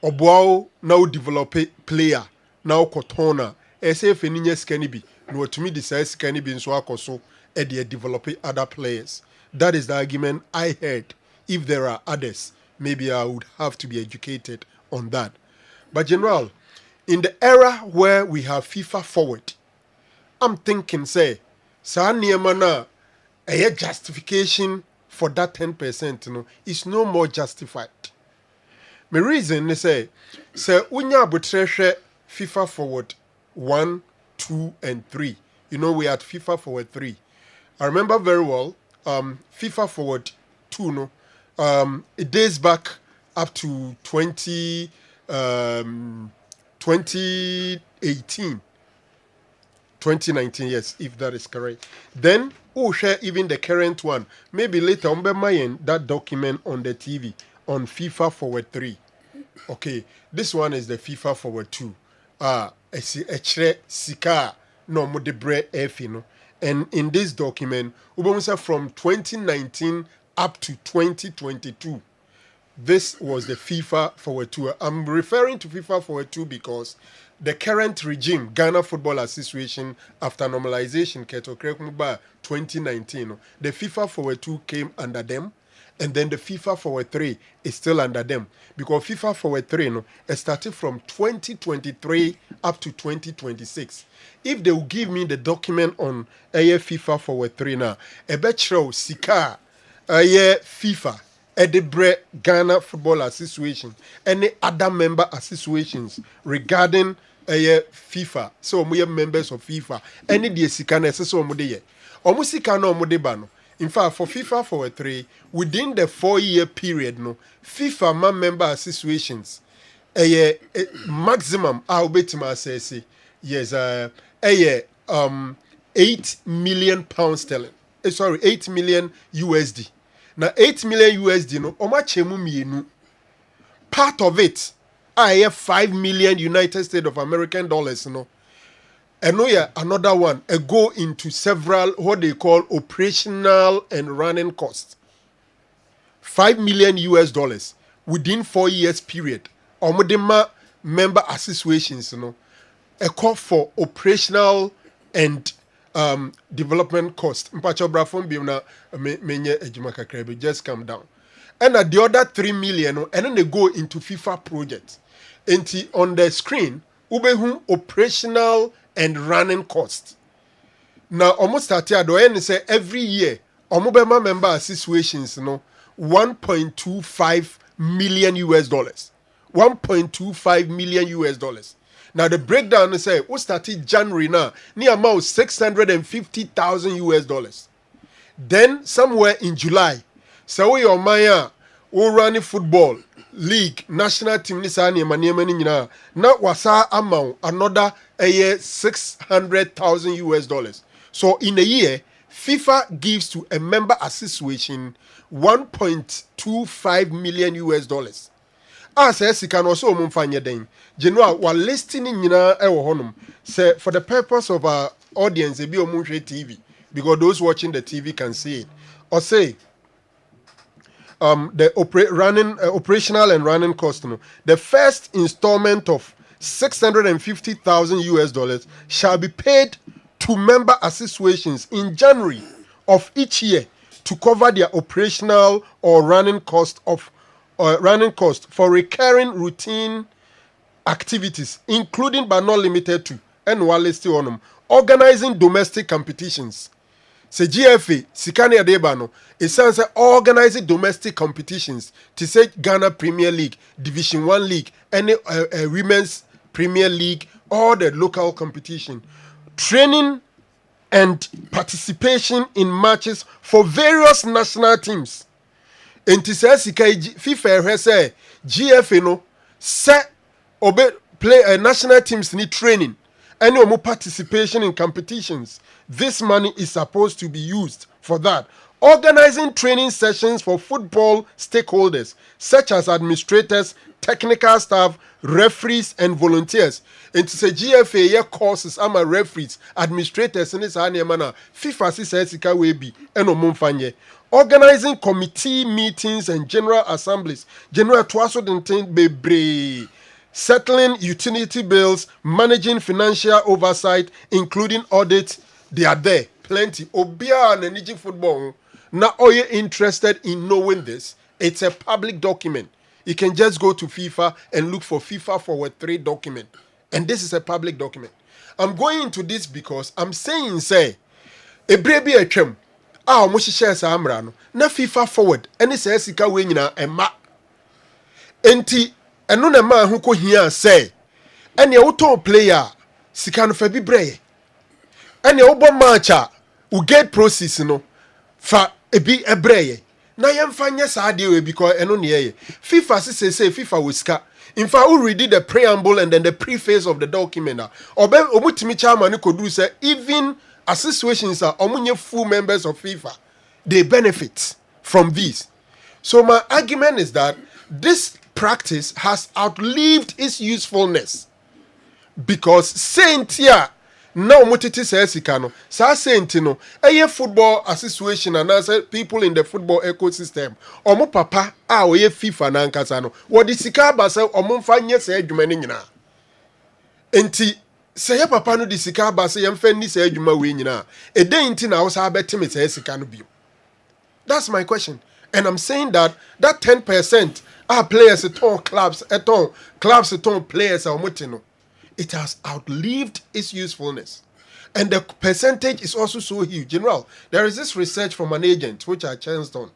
oboa now develop player now kotona. FA ni nye skani bi. No to me this skani bi nso akoso e dey develop other players. That is the argument I heard. If there are others, maybe I would have to be educated on that. But General, in the era where we have FIFA forward, I'm thinking, say, Saniamana, a justification for that 10%, is no more justified. My reason is say unya butreshe FIFA forward 1, 2, and 3. We had FIFA forward 3. I remember very well, FIFA forward 2, it dates back up to 2018, 2019, yes, if that is correct. Then we'll share even the current one. Maybe later on, that document on the TV on FIFA Forward 3. Okay, this one is the FIFA Forward 2. Sika no mo de bre F, And in this document, from 2019 up to 2022. This was the FIFA Forward 2. I'm referring to FIFA Forward 2 because the current regime, Ghana Football Association, after normalization, 2019, the FIFA Forward 2 came under them, and then the FIFA Forward 3 is still under them. Because FIFA Forward 3 it started from 2023 up to 2026. If they will give me the document on FIFA Forward 3 now, a betro Sika, FIFA, Edebre Ghana Football Association, any other member associations regarding FIFA. So we are members of FIFA. Any the Sika necessary omode ye. Omusika no omode ba no. In fact, for FIFA Forward 3, within the 4-year period, no, FIFA member associations, a maximum, I'll bet to say, yes, 8 million pounds sterling. Sorry, 8 million USD. Now, 8 million USD, no, omachemu part of it, I have 5 million United States of American dollars, no. And another one, go into several what they call operational and running costs. 5 million US dollars within 4 years period. Omodema member associations, a call for operational and development cost. Just calm down. And the other 3 million, and then they go into FIFA projects. And on the screen, ubehu operational and running costs. Now, almost started and say every year, omobema member associations, 1.25 million US dollars. 1.25 million US dollars. Now, the breakdown say, we started January now, near about 650,000 US dollars. Then, somewhere in July, so we are Maya, we running football league national team ni saa nneɛma nneɛma no nyinaa na wasa amount another a year 600,000 US dollars. So in a year, FIFA gives to a member association 1.25 million US dollars. As I can also mumfanya den. General, while listening nyinaa ɛwɔ hɔnom. Say for the purpose of our audience, ebi omunhwɛ TV, because those watching the TV can see it. Or say the operational and running cost. The first installment of 650,000 US dollars shall be paid to member associations in January of each year to cover their operational or running cost for recurring routine activities, including but not limited to organizing domestic competitions. Se GFA, Sikane Adebano, it sounds like organizing domestic competitions to say Ghana Premier League, Division 1 League, any Women's Premier League, all the local competition. Training and participation in matches for various national teams. And to say FIFA say GFA no set play national teams need training. Any more participation in competitions. This money is supposed to be used for that. Organizing training sessions for football stakeholders, such as administrators, technical staff, referees, and volunteers. And to say GFA courses, I'm a referees, administrators, and this FIFA says it be and organizing committee meetings and general assemblies. General Twaso Bebre. Settling utility bills, managing financial oversight, including audits, they are there. Plenty. Obia and Niji football. Now, are you interested in knowing this? It's a public document. You can just go to FIFA and look for FIFA Forward 3 document. And this is a public document. I'm going into this because I'm saying, say, a baby a chem. Ah, Moshi shares Amrano. Na FIFA Forward. And it says, Sika Wina and Ma. Enti. And no man who could hear say, and your auto player, Sikan Fabi Bray, and your obo matcha who get process for a be a bray. Now, I'm fine, yes, I do because and only FIFA say FIFA will scar. In fact, we read the preamble and then the preface of the document. Or Obutimi Chairman could do say, even associations are among full members of FIFA, they benefit from this. So, my argument is that this practice has outlived its usefulness because Saint here now mutiti says ikano sa Saint no eye football association and as people in the football ecosystem omo papa a oye FIFA na nkasa no what the sika ba say omo mfa nye say adwuma ni nyina enti say ya papa no the sika ba say yemfa ni say adwuma we nyina e dey nti na wo sa betime say sika no bio. That's my question, and I'm saying that 10% are players at all clubs at all players are mutino. It has outlived its usefulness, and the percentage is also so huge. General, there is this research from an agent which I chanced on.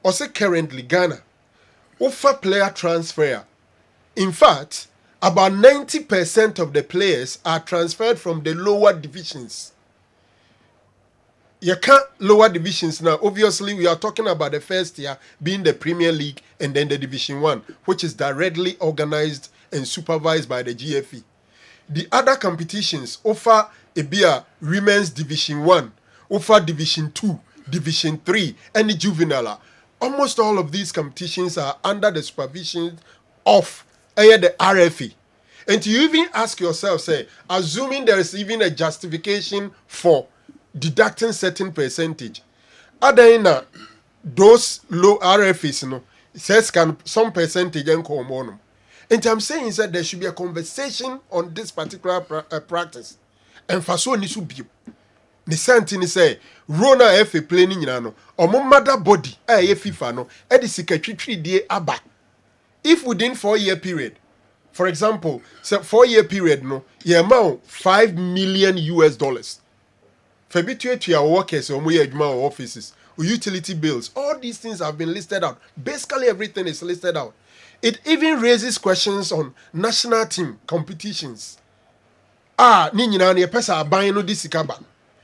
Also, currently Ghana offer player transfer. In fact, about 90% of the players are transferred from the lower divisions. you can't lower divisions now. Obviously, we are talking about the first year being the Premier League and then the Division 1, which is directly organized and supervised by the GFE. The other competitions offer a beer Women's Division 1, offer Division 2, Division 3, and the juvenile. Almost all of these competitions are under the supervision of the RFE. And you even ask yourself, say, assuming there is even a justification for deducting certain percentage, other than those low RFEs, you know, says can some percentage and come on. And I'm saying is that there should be a conversation on this particular practice. And for so ni should be. The sentence say, Rona FA planning no, or mother body, FIFA no, the secretary day aba. If within 4-year period, for example, so 4-year period, no, you amount $5 million. For between to your workers or more offices, or utility bills, all these things have been listed out. Basically, everything is listed out. It even raises questions on national team competitions. Ni pesa buying no disikaba.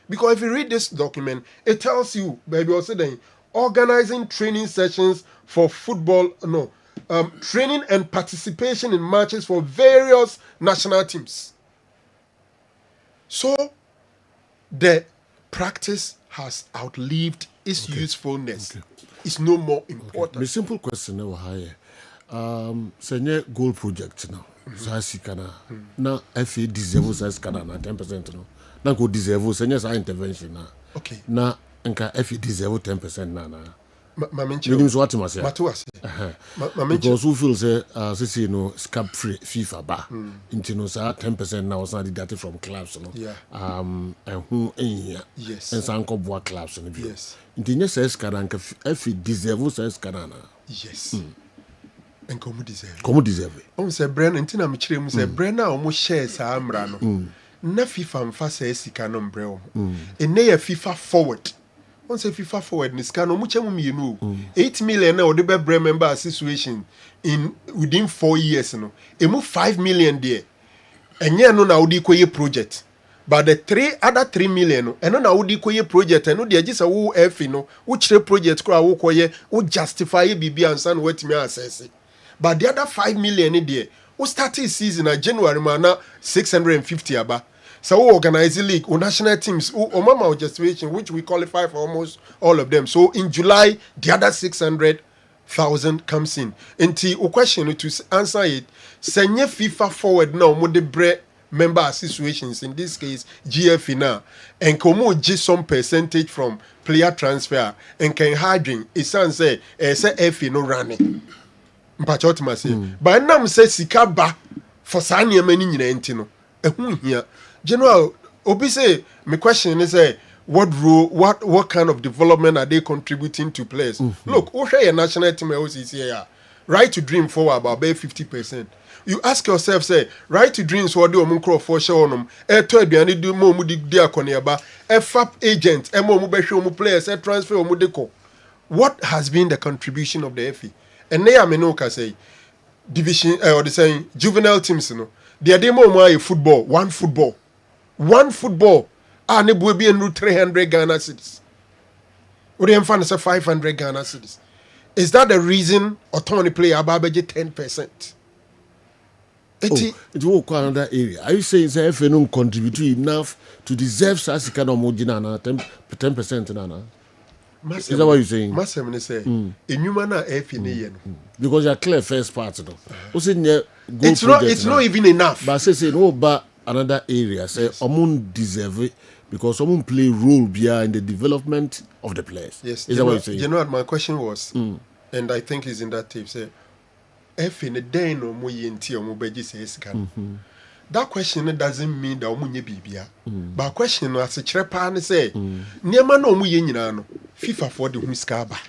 Because if you read this document, it tells you, baby, also then organizing training sessions for football, training and participation in matches for various national teams. So the practice has outlived its usefulness. It's no more important. The simple question now higher. Senye goal project now. So kana na FA deserve size kana na 10% no. Na go deserve senye sa intervention na. Okay. Na nka FA deserve 10% na. Because who feel say no scab free FIFA ba into no 10% now was not deducted from clubs no. Yeah. And who yes. And some boa clubs no. Yes. Into says kana nka FA deserve size kana na. Yes. And come deserve. Come deserve. Say Bren ntina me kire mu say Bren na omo share sa amra no. Na FIFA mfa say sika no mbre o. Ene ya FIFA forward. On say FIFA forward ni scan omo chemu me no. 8 million na ode be Bren member situation in within 4 years no. Emu 5 million there. Enye no na odi koye project. But the other 3 million no eno na odi koye project eno de agisa wo F no wo kire project kura wo koye wo justify bibia ansa no watimi assess. But the other 5 million in there, who started season in January, man, 650 aba. So we organize the league, national teams, or mama justification, which we qualify for almost all of them. So in July, the other 600,000 comes in. And the question to answer it, senye FIFA forward now, mo de bre member situations, in this case, GFE now, and komo g some percentage from player transfer, and can harding, it sounds say FE no running. Mpachotma say, but nam say sika ba for sanya many nyina no. Ehu hia. General, obi say, my question is what role, what kind of development are they contributing to players? Look, who share your national team here? Right to dream forward about 50%. You ask yourself, say, right to dreams what do omunkro for show on to aduane do mo mu di akoniaba, FAP agent, mo mu be show mu players, transfer mu deco. What has been the contribution of the FA? And they are say division or the saying juvenile teams, you know. They are demo football, one football. Ne boy be 300 Ghana cedis. What do you find say 500 Ghana cedis? Is that the reason autonomy player about 10%? It will go another area. Are you saying say FA no contribute enough to deserve such kind of margin na 10% na? Is that what you're saying? Masem say, enyuma na FA ne ye no. Because you clear first part no. It's not even enough. But say no but another area say omun deserve it because someone play role behind the development of the players. Yes. Is that what you're saying? You know what my question was? And I think it's in that tape say FA ne den no mo ye nti omo beji say sika. That question doesn't mean that omunye bibia. But question no asechire pa ne say niema na omu ye nyina no FIFA for the huska ba.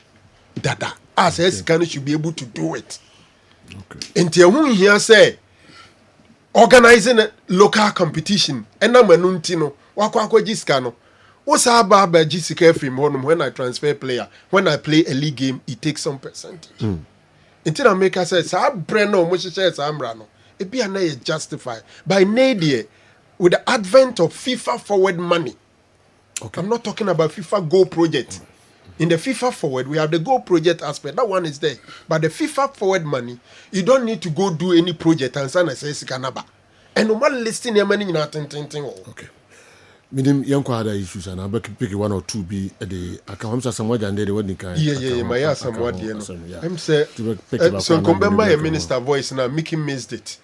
Dada as sika should be able to do it. Okay. Enti ehun here say organizing a local competition ena manu nti no wakwa sika no. Wo sa ba sika from honum when I transfer player, when I play a league game it takes some percentage. Enti na make say sa brand no mo hye sa amra no. It be justified by Nadia with the advent of FIFA forward money. Okay. I'm not talking about FIFA Goal Project. In the FIFA Forward, we have the Goal Project aspect. That one is there. But the FIFA Forward money, you don't need to go do any project and sign a Sikanaba. And no matter listing your money in a thing. Okay. Meaning, young other issues, and I'll pick one or two be at the account of someone and the wedding kind. Yeah, my ass somewhat, you know. I'm saying, so come by a minister voice now, Mickey missed it.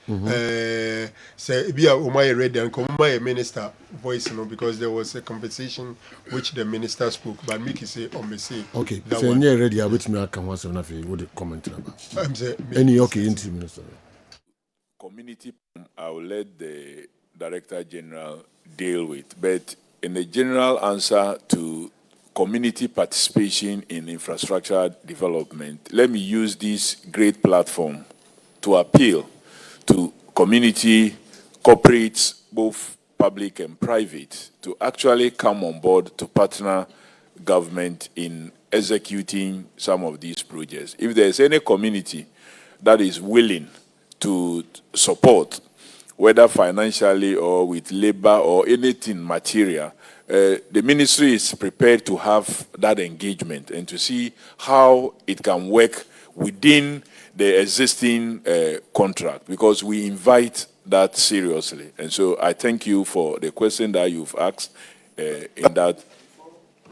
Say, be a Umay ready and come by a minister voice, you know, because there was a conversation which the minister spoke, but Mickey say, oh, me say. Okay, so you're ready, I bet me I can once enough, you would comment about. I'm saying, any okay, into minister. Community, I will let the Director General deal with, but in the general answer to community participation in infrastructure development, let me use this great platform to appeal to community corporates, both public and private, to actually come on board to partner government in executing some of these projects. If there's any community that is willing to support, whether financially or with labor or anything material, the ministry is prepared to have that engagement and to see how it can work within the existing contract, because we invite that seriously. And so I thank you for the question that you've asked in that.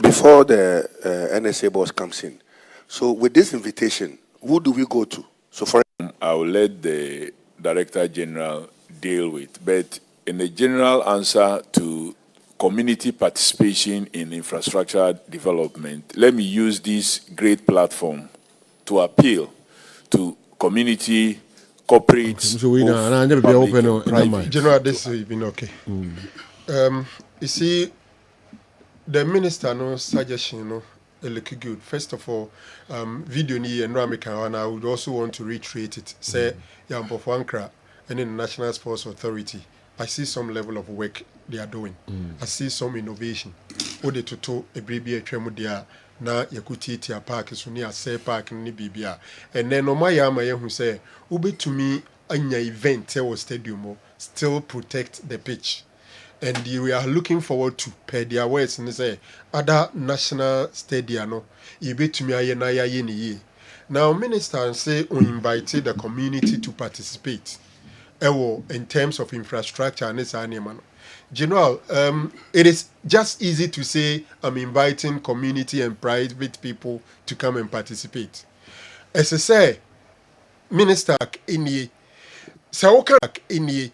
Before the NSA boss comes in, so with this invitation, who do we go to? So for I will let the Director General deal with, but in the general answer to community participation in infrastructure development, let me use this great platform to appeal to community corporates. So we know, General, this has been okay. You see, the minister no suggestion no look good. First of all, video ni and I would also want to reiterate it. Say Yampo Wankra and in the National Sports Authority, I see some level of work they are doing. I see some innovation. Ode toto ebribi etwemudia na yakuti tia park so ni ase park ni bibia. And then no my ama who say ubetumi anya event or stadium still protect the pitch. And we are looking forward to per their words and say other national stadia no ibetumi ayena ya ni. Now minister say we invited the community to participate. In terms of infrastructure and this animal. General, it is just easy to say I'm inviting community and private people to come and participate. As I say, Minister Inni, Saoka Inni,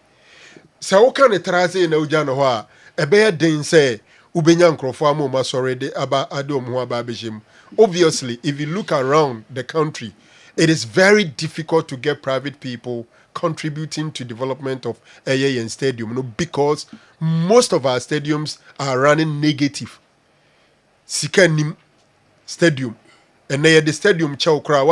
Saoka Netraze na Ujano Hoa, a bear din say, Ubenyan Crofamo Masorede Aba Adom Babijim. Obviously, if you look around the country, it is very difficult to get private people contributing to development of AA and stadium, because most of our stadiums are running negative. Sikanim stadium, and they the stadium chokra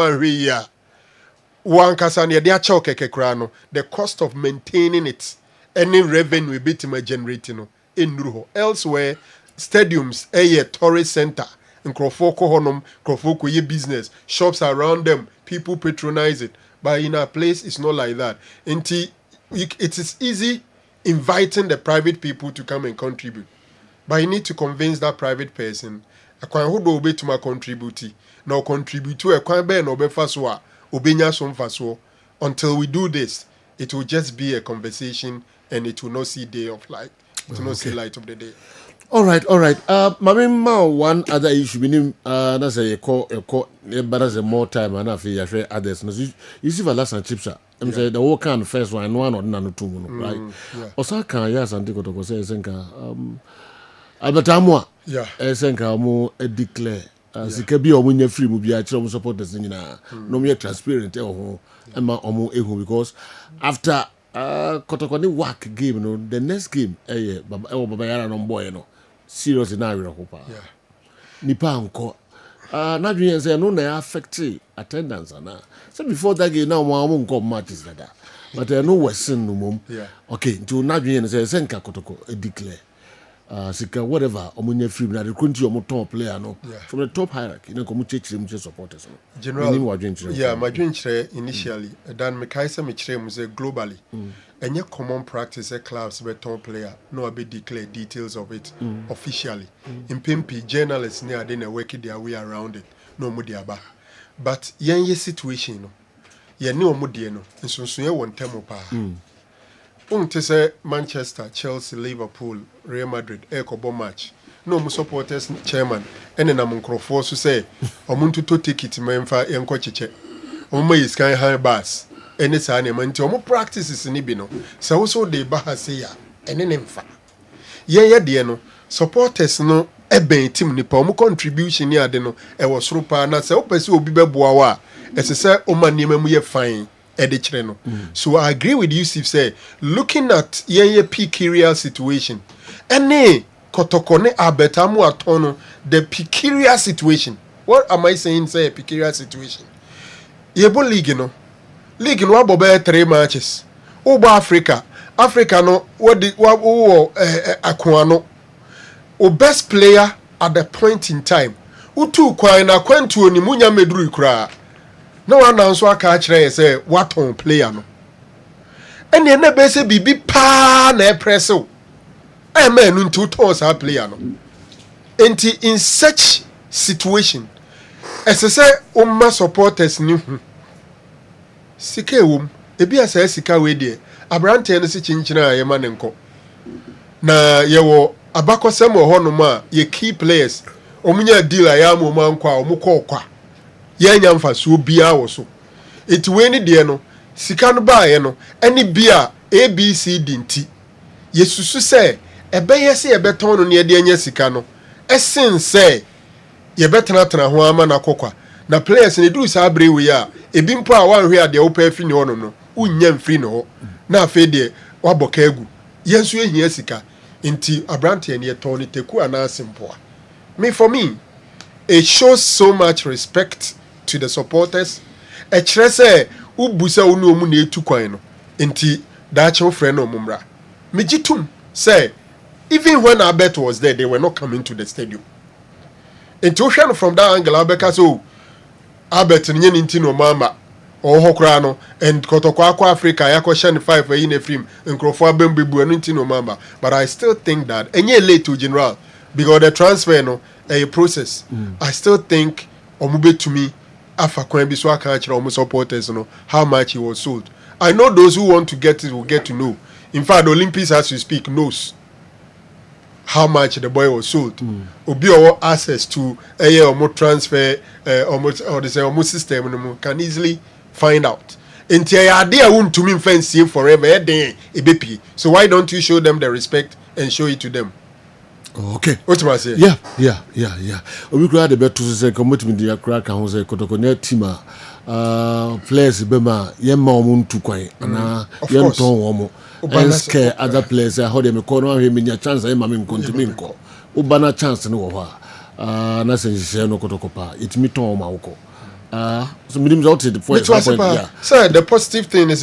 one kasanya dia chokeke krano. The cost of maintaining it, any revenue bit generating in Ruho. Elsewhere, stadiums a tourist center in Krofoko Honum, Krofoko ye business, shops around them, people patronize it. But in our place, it's not like that. It is easy inviting the private people to come and contribute. But you need to convince that private person, who do obey to my contribute, now contribute to a quite no be faswa, obenya some faswa. Until we do this, it will just be a conversation and it will not see day of light. It will not see light of the day. All right. Mama, one other issue, meaning, that's a call, but that's a more time, and I feel others. You see, the last and chips, I'm saying the whole can first one or none two, right? Osaka, yes, and Tico to say, Senka, Albertamwa, Senka, more declare. Sikabi or when you're free, will be a trouble supporters in no mere transparent or more because after Kotokoni work game, the next game, Babayara on boy, serious in Ira Hopa. Nipa anko. Not being say no na affect attendance na. So before that game now one come matches that. But no Western no mum. Okay, to not being say Senka Kotoko declare. sika whatever omunye free na the country omo top player no from the top hierarchy na komu chechire mu supporters no general yeah my dream initially then me kai say me chire mu say globally any common practice clubs be top player no be declare details of it officially in pimpi journalists near dey na work their way around it no mu dia ba but yen situation no ye ne omo die no nsonso ye won temo pa to say Manchester, Chelsea, Liverpool, Real Madrid, Ecobo match. No more supporters chairman. And then I'm to say, Omuntu to take it, Memfa, and Cochiche. Oma is kind high bass. And it's an element to practices in Ibino. So also de Bahasia, and then Emfa. Yeah, dear supporters no, ebe team ni pa, contribution ya deno, was rupa, na se opesi obibe buawa. As I say, Oma nieme fine. So I agree with you, Steve. Say, looking at ye precarious situation, any kotokone abetamu atono the precarious situation. What am I saying? Say a precarious situation. Yebo league no abobe 3 matches. Oba Africa no what akwano. O best player at the point in time. Utu kwa na kwentu ni munya medru ikura. No one answer aka kire say what on player no ene na be say bibi pa na press o e man ntu toss a player no enti in such situation as say umma supporters ni hu sika ewom ebi asa sika we de abrante no se chinchina ye ma ne nko na ye wo abakosem ho no ma ye key players omunya deal ya mo ma nkwa omukọ yanya mfaso bia wo so eti ni de no sika no ba ye no ani bia abcd nti yesusu se ebeye se ebeton no ne de anya sika no esen se ye betena ho ama na kokwa na players ne duru sa abre we a ebi mpo a wan hwe ade wo pa afi ne ho no unya mfiri ne ho na afi de waboka agu yensu ehia sika nti abrante ne ton ne teku ana simple for me it shows so much respect to the supporters. A trese ubusa unu omu na etu kwan no. Enti dache friend no mumra. Mejitum say even when Albert was there, they were not coming to the stadium. Enti ohwe from that angle Albert so Albert nye nti no mama ohokra no and kotokwa akwa Africa yakọ shan 5 in a film nkrofo abembebu anu nti no mama, but I still think that enye late to general because the transfer no a process. I still think omube to me afa kwan bi so aka kire omo supporters no how much he was sold. I know those who want to get it will get to know. In fact, the Olympics as we speak knows how much the boy was sold. Obi or access to omo transfer omo system no can easily find out. Enti idea won to me fancy forever ebepi. So why don't you show them the respect and show it to them? Okay. What am I saying? Yeah. We could have the better to say commitment to your crack and was a Kotokone Tima players Bema Yema Muntu Kwai and Yem Ton Womo and scare other players. I hold him a corner him in your chance. I'm in Continental Ubana chance no Nasa no Kotokopa. It's me Tom Mauko. So mediums out the point. Sir, the positive thing is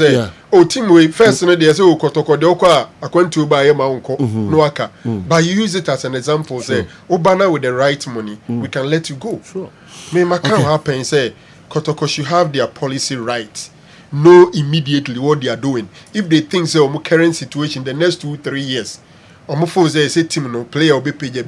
team we first no dey say Kotoko de okwa akwantu ba ye ma unko no aka, but you use it as an example. Say Obana with the right money we can let you go. Sure. Me can happen say Kotoko should have their policy right, know immediately what they are doing. If they think say current situation the next 2-3 years say team no player will be paid they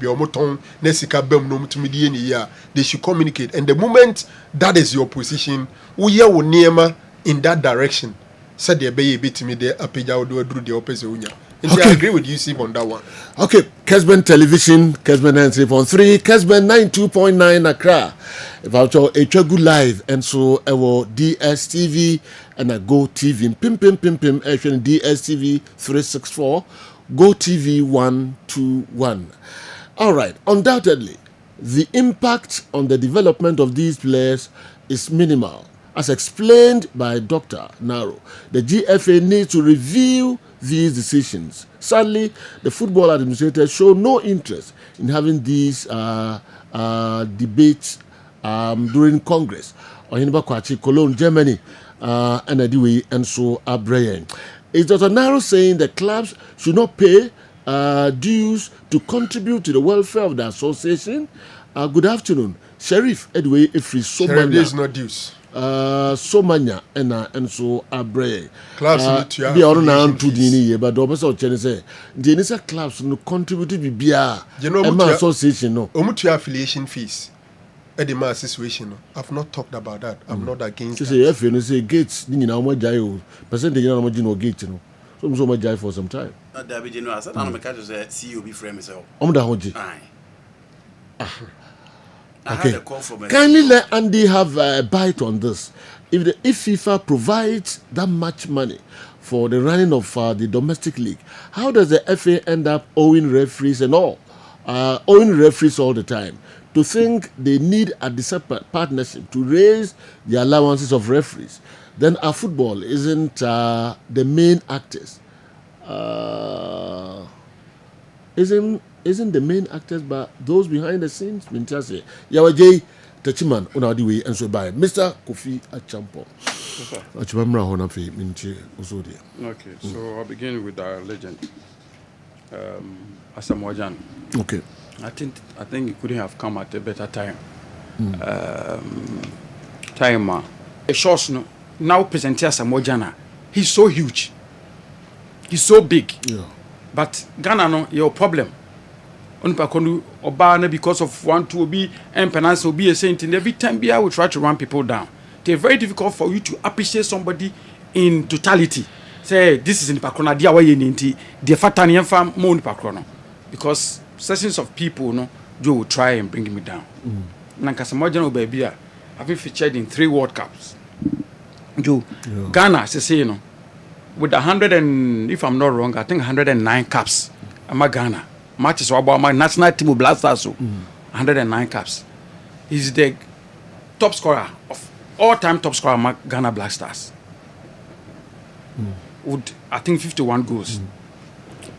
should communicate, and the moment that is your position we will near in that direction said the baby bit me there do the opposite. I agree with you, Steve, on that one. Okay, Kessben Television, Kessben 93.3, Kessben 92.9 Accra. About your Echegu Live, and so our DSTV and a Go TV, pim, actually DSTV 364, Go TV 121. All right, undoubtedly, the impact on the development of these players is minimal. As explained by Dr. Naro, the GFA needs to review these decisions. Sadly, the football administrators show no interest in having these debates during Congress. Ohinba Kwachi, Cologne, Germany, and so Abrayan. Is Dr. Naro saying that clubs should not pay dues to contribute to the welfare of the association. Good afternoon. Sheriff Edway Efri Somanya. Sheriff, there is no dues. Somanya and so Abre. Clubs need to have be on now to the but the opposite Chinese say the initial clubs no contributed to be association no. Omutu affiliation fees. Edema situation. I've not talked about that. I'm not against. Say if you say gates, you know how much percentage no gate no. So much jai for some time. That be general. I said I'm to say CEO be frame myself. Hoji. Okay. Kindly let Andy have a bite on this. If FIFA provides that much money for the running of the domestic league, how does the FA end up owing referees and all? Owing referees all the time. To think they need a separate partnership to raise the allowances of referees, then our football isn't the main actors. Isn't the main actors, but those behind the scenes. Mintase Yawajay Tachiman Unadiwe and so by Mr. Kofi Achampo. Achimamra Honafi Minchi Usodi. Okay, so I'll begin with our legend, Asamoah. Okay. I think it couldn't have come at a better time. Time. A short now presenter Asamoah. He's so huge. He's so big. Yeah. But Ghana no your problem. Because of 1 2 be and penance will be a saint in every time I will try to run people down. It's very difficult for you to appreciate somebody in totality. Say this is in Pakrona, dear way in the Fatanian farm moon Pakrona. Because sessions of people no Joe will try and bring me down. Nankasamojan baby I've been featured in 3 World Cups. Joe Ghana say no with 100 and if I'm not wrong, I think 109 caps. I'm a Ghana. Matches about my national team of Blasters, 109 caps. He's the top scorer of all-time top scorer among Ghana Black Stars. With I think 51 goals.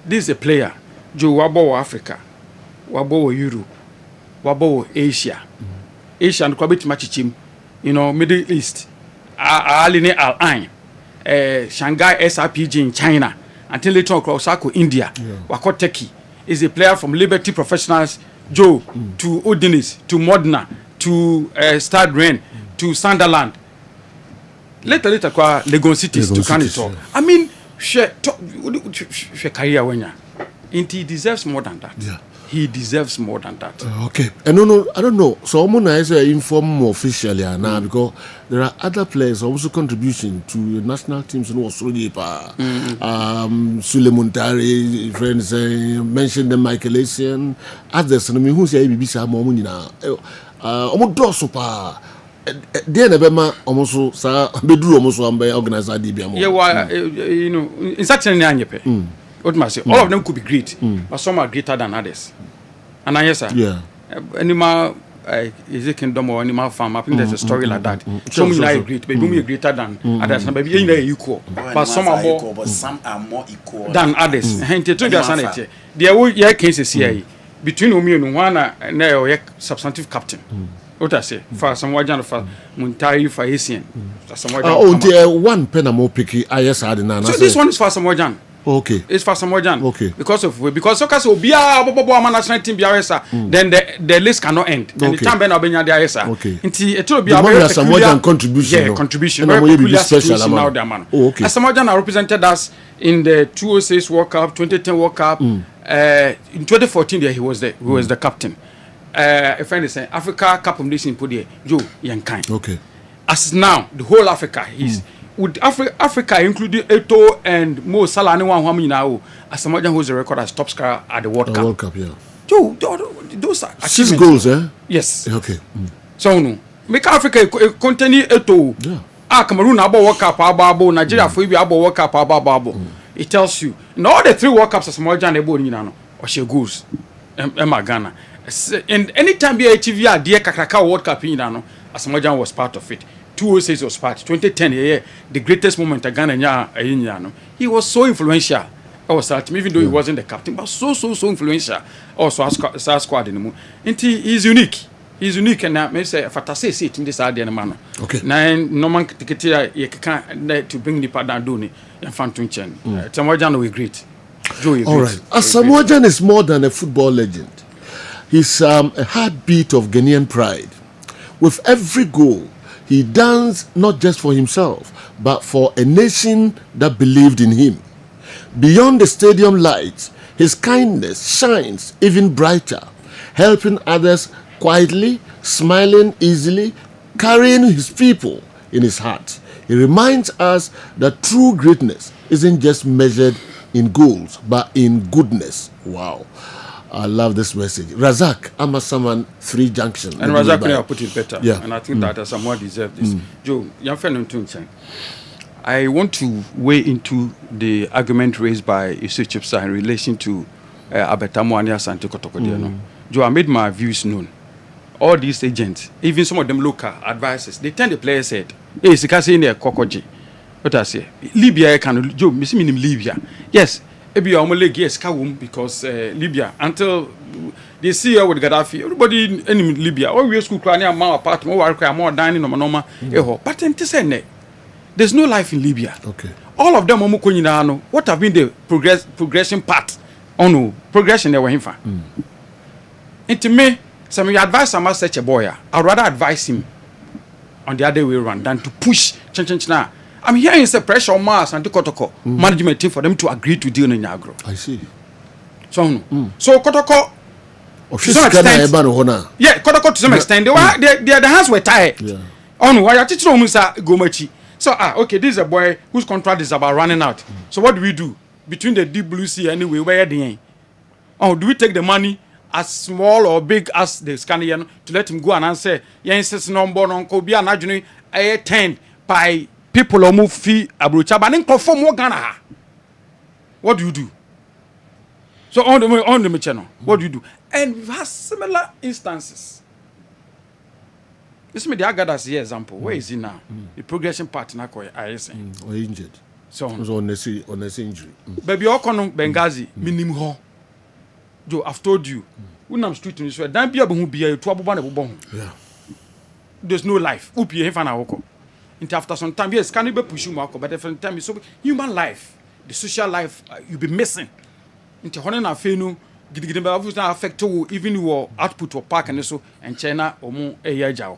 This is a player. Joe Wabo Africa, Wabo Europe, Wabo Asia, Asia and Kwabit Machichim, Middle East, Aline Al Ain, Shanghai SRPG in China, until later on Osaka, India, Wako Teki. Is a player from Liberty Professionals, Joe, to Udinis, to Modena, to Stade Rennes, to Sunderland. Later, Legon Cities to Canito. I mean, she career when he deserves more than that. Yeah. He deserves more than that. Okay. And no, I don't know. So I'm going to inform officially now because there are other players also contribution to national teams in Australia. Suleiman Tari, friends mentioned the Michael Essien, others. I mean, who say BBC Momuni now? Almost dosupa. Then Ebema almost sa bedroom almost one by organizer DBM. Yeah, in such an anyepe. What must say? All of them could be great, but some are greater than others. And I yes, yeah. Animal is a kingdom or animal farm. I think there's a story like that. Some are great, but maybe greater than others. Maybe equal, but some are more, but some are more equal than others. Hence, to the sanity, there were cases here between Umi and one and substantive captain. What I say for some wajan for Muntari for Asian. One penamo picky. Yes, I didn't. So this one is for some wajan. Okay. It's for some Jan. Okay. Because soccer so be national team then the list cannot end. And the time Ben Obenya the ISA. Okay. It will be a some contribution. Yeah, contribution. Very peculiar situation now there, man. Oh, okay. As Samojan represented us in the 2006 World Cup, 2010 World Cup. In 2014 there he was there. He was the captain. A friend is saying Africa Cup of Nations put there. Joe Yankai. Okay. As now the whole Africa is with Africa, including Eto and Mo Salah, anyone who now, as Samoa holds the record as top scorer at the World Cup. World Cup, yeah. Joe, those are 6 goals, eh? Yes. Okay. So no, make Africa continue Eto. Yeah. Cameroon abo World Cup abo, Nigeria for you abo World Cup abo. It tells you in all the 3 World Cups as Samoa Jan ebo ni no, or she goals. Emma Ghana. And anytime be achieve ya dear Kakaka World Cup in no, as Samoa Jan was part of it. 2006 was part. 2010, the greatest moment at Ghana. He was so influential. Even though he wasn't the captain, but so influential. Also, as squad in the moon. And he's unique. He's unique, and I may say, if I say it in this idea, man. Okay. No man to bring the partner doing it. And Fantunchen. Samoa we great. Joe, all right. Asamoah Gyan is more than a football legend. He's a heartbeat of Ghanaian pride. With every goal, he danced not just for himself, but for a nation that believed in him. Beyond the stadium lights, his kindness shines even brighter, helping others quietly, smiling easily, carrying his people in his heart. He reminds us that true greatness isn't just measured in goals, but in goodness. Wow. I love this message. Razak, Amasaman 3 Junction. And Razak, I put it better. Yeah. And I think that Asamoah deserves this. Joe, young friend, I want to weigh into the argument raised by Isu Chipsa in relation to Abetamo and Asante Kotoko. Joe, I made my views known. All these agents, even some of them local advisors, they tell the players said, hey, Sikasi in there, Kokoji. What I say? Libya can Joe, Miss Minim Libya. Yes, maybe I'm only guess Kawum because Libya until they see her with Gaddafi, everybody in Libya, all we school crying more apartment, more dining, normal, but then to say, there's no life in Libya. Okay. All of them, what have been the progression part? Oh no, progression they were in for. And to me, some of your advice about such a boy, I'd rather advise him on the other way around than to push. I'm hearing the pressure on Mars and the Kotoko management team for them to agree to deal in Agro. I see. So Kotoko. To some extent, yeah, Kotoko to some extent, their hands were tied. Yeah. Oh no, I teach Musa Gomachi. So okay, this is a boy whose contract is about running out. So what do we do between the deep blue sea anyway? Where the end? Oh, do we take the money as small or big as the Scandinavian to let him go and answer? Yes, number on Kobe and Ajuni 10 by people or move fee abrocha, but then conform more Ghana. What do you do? So on the channel, what do you do? And we've had similar instances. This is the Agadas here example. Where is he now? The progression partner or injured. So on the injury. Baby Okono Benghazi, minimum ho. Joe, I've told you. When I'm street in this way, don't be able to be a trouble. Yeah. There's no life. Upi Hefana Oko. Until after some time, yes, can you be pushing Marco, but every time so human life, the social life, you'll be missing. Until Honan Afenu, affect even your output or park and so and China or more a year jaw.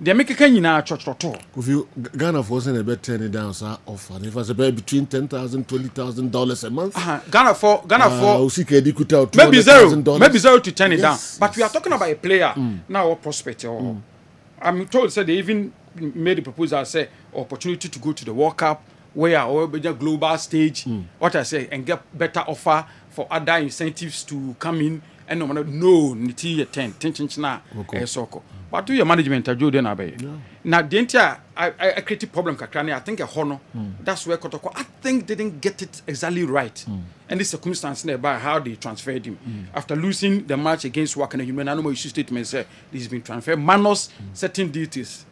They make a can in our church or talk. If you Ghana wasn't a bit turning down, sir, offer if was about between $10,000 $20,000 a month. Ghana for maybe zero to turn it down. But we are talking about a player now or prospect. I'm told said they even made a proposal, say opportunity to go to the World Cup, where our global stage, what I say, and get better offer for other incentives to come in. And no, niti 10 na soko. But do your management a Jordan Abbey. Now the entire I created problem kakrani. I think a honor. That's where Kotoko I think didn't get it exactly right. And this circumstance nearby how they transferred him after losing the match against Wakan and Human Animal Issue Statement said this has been transferred minus certain duties.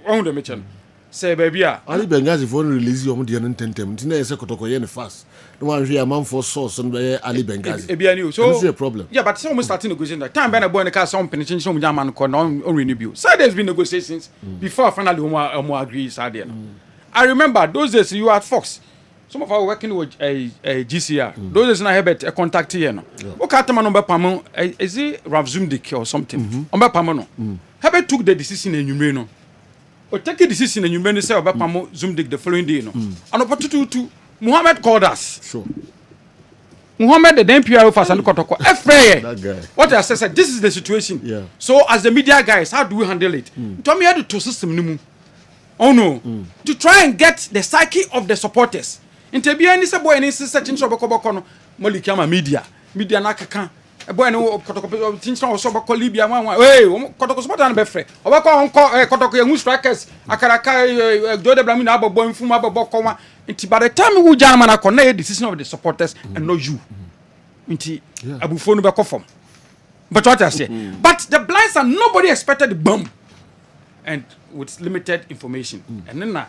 On the mission. Say baby, Ali Benghazi for release your money and tentem. Tina is a Kotoko yen fast. No one here man for source and Ali Benghazi. So this is a problem. Yeah, but someone starting negotiating. The time when I born a car, some penetration, some German on renew. So there's been negotiations before finally Omo agrees. I remember those days you were at Fox. Some of our working with a GCR. Those days I have a contact here. Okay, number Pamon is it Rav Zumdik or something? Number Pamon. Have took the decision in Numeno. Or take a decision and you may say about Pamo Zumdik the following day. And opportunity to Muhammad called us. Sure. Muhammad the NPR of us and Kotoko. That guy. What I said, this is the situation. Yeah. So as the media guys, how do we handle it? Tell me how to system. Oh no. To try and get the psyche of the supporters. Interview any boy and such in Shobokobokono, Molikama media Nakaka. A boy no Kotoko things also about Libya. Hey, Kotoko spot and Befre. Obako Kotoko strikers, Akaraka, do the Blamina boy from Abokoma. By the time we German are connected, decision of the supporters and not you. Abu Fonu Bakofom. But what I say, but the blinds are nobody expected the bomb. And with limited information. And then a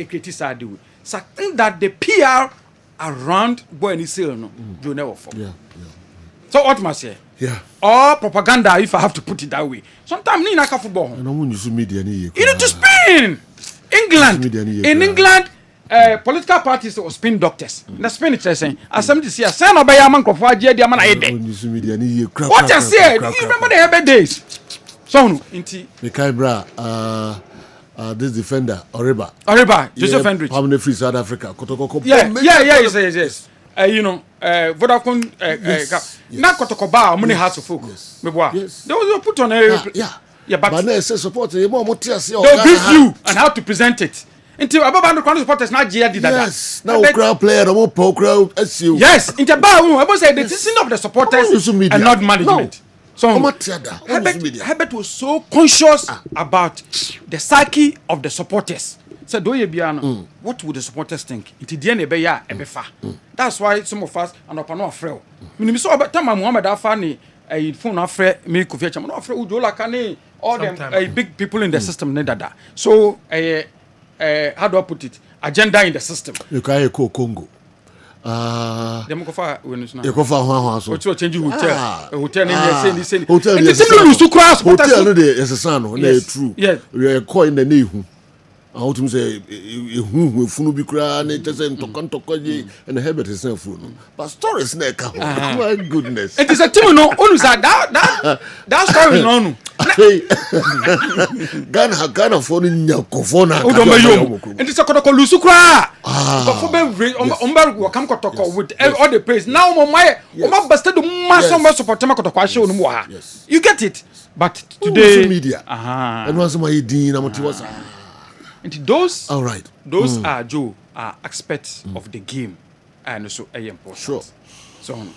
criticize do. So I think that the PR around boy and sale no do never form. Yeah. So what must I say? Yeah. Or propaganda, if I have to put it that way. Sometimes you need football. I don't want you to media. You need to spin. England. In England, political parties or spin doctors. Na spin it saying, as somebody say, "Say no buy a man for dear the man I dey." What you say? You remember the Herbert days? So, inti. Mikaibra, this defender, Oriba, Joseph Hendricks, how many free South Africa? Yes. You know, Vodafone, na Kotokoba, how many hearts of folk? Yes. They was put on a but they say support you more they'll brief you and how to present it. Until Ababa no crowd supporters na GR did that. Yes, now crowd player, no more crowd SU. Yes, in the bar, I was say the decision of the supporters and not management. So Herbert was so conscious about the psyche of the supporters. Said, do you be what would the supporters think? It is the end That's why some of us are not afraid. When we saw about time Muhammad Afani, a phone afraid, me Kofi no afraid Laka, all them big people in the system. So, how do I put it? Agenda in the system. You can call Congo. Dem go far when it's not. You go far one so. What you change hotel in say. Hotel is hotel no dey is a no true. Yes. We are calling the name. How to say who funu bi kra na it say ntoko ji and Herbert is funu. But stories na ka. My goodness. It is a team no onu say that story no. Ghana for nyakofo na. It is a kotoko lusu kra. Kotoko be omba come kotoko with all the praise. Now my busted mass support ma kotoko ahye onu wa. You get it? But today media. And once my din na motiwas. Those all right. Those are Joe aspects of the game and so important. Sure. So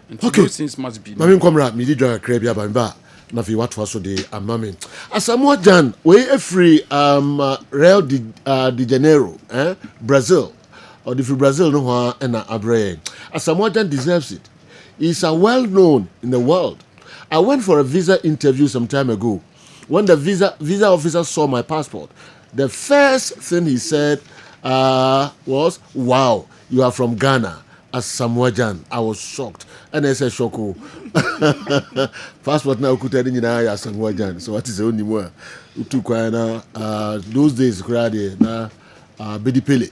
those things must be. Mami komra mi di dwa krabia bamba na fi what was so the amame. Asamoah Gyan we free Rio de Janeiro, Brazil. Or the Brazil no ho na abre. Asamoah Gyan deserves it. He's a well known in the world. I went for a visa interview some time ago. When the visa officer saw my passport, the first thing he said was, "Wow, you are from Ghana." As Asamoah Gyan, I was shocked, and I said, "Shoko, passport now could tell you now Asamoah Gyan." So what is the only more? Those days, na Bedipele,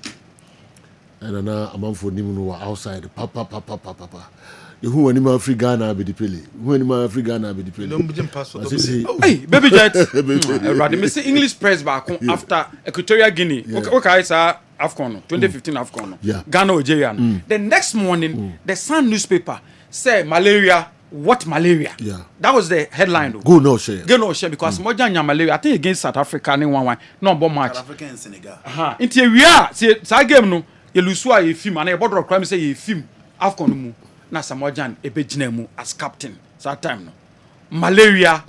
and na a month for Nimu outside. Papa. Who any more free Ghana Bedipele? Who any more free Ghana Bedipele? Hey, baby jet. Rather, me say English press back after Equatorial Guinea. Okay, sir. AFCON 2015 AFCON. Yeah. Ghana Algeria. The next morning, the Sun newspaper said malaria. What malaria? Yeah. That was the headline. Go no share because Moja malaria. I think against South Africa in 1-1. No bomb match. South Africa and Senegal. Into we are say game no. You lose a film and a border of crime say a film AFCON mu. Na Asamoah Gyan ebegyina mu as captain that time no malaria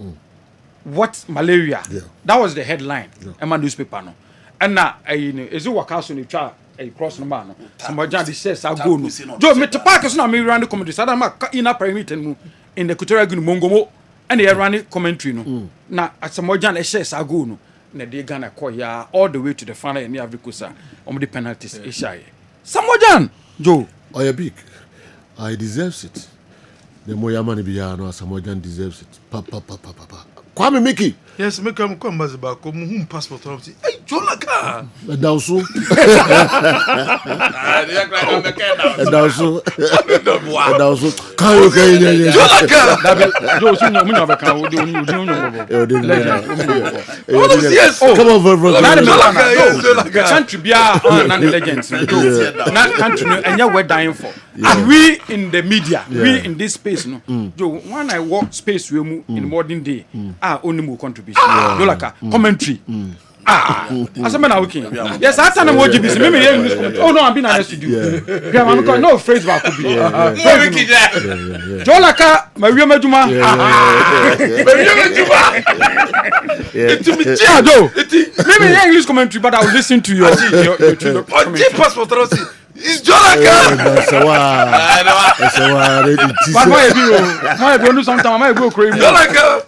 what malaria that was the headline Emma newspaper no and na ezu waka so ne twa cross number no Asamoah Gyan dey share sa go no jo me to park so na me run the commentary sada ma ina permit mu in the Equatorial Guinea mongomo and they run commentary no na Asamoah Gyan share sa go no na dey Ghana call ya all the way to the final in Ivory Coast on the penalties Asamoah Gyan jo oya big. I deserves it. The Moyamani Biano Asamoah Gyan deserves it. Papa. Kwame Mickey. Yes, make him come back. Come passport. Hey, Laka. Dausu. Can you get come on, country be legends. Country and we're dying for. And we in the media, we in this space, no. When I walk space we in the modern day, only more contribution. Laka commentary. As a man, yes, I tell them what you be. Oh no, I'm being honest with you. No phrase back could be. Laka, Maria Majuma. Maybe English commentary, but I will listen to your passport. It's Laka. But my baby, sometimes I might go crazy. Laka.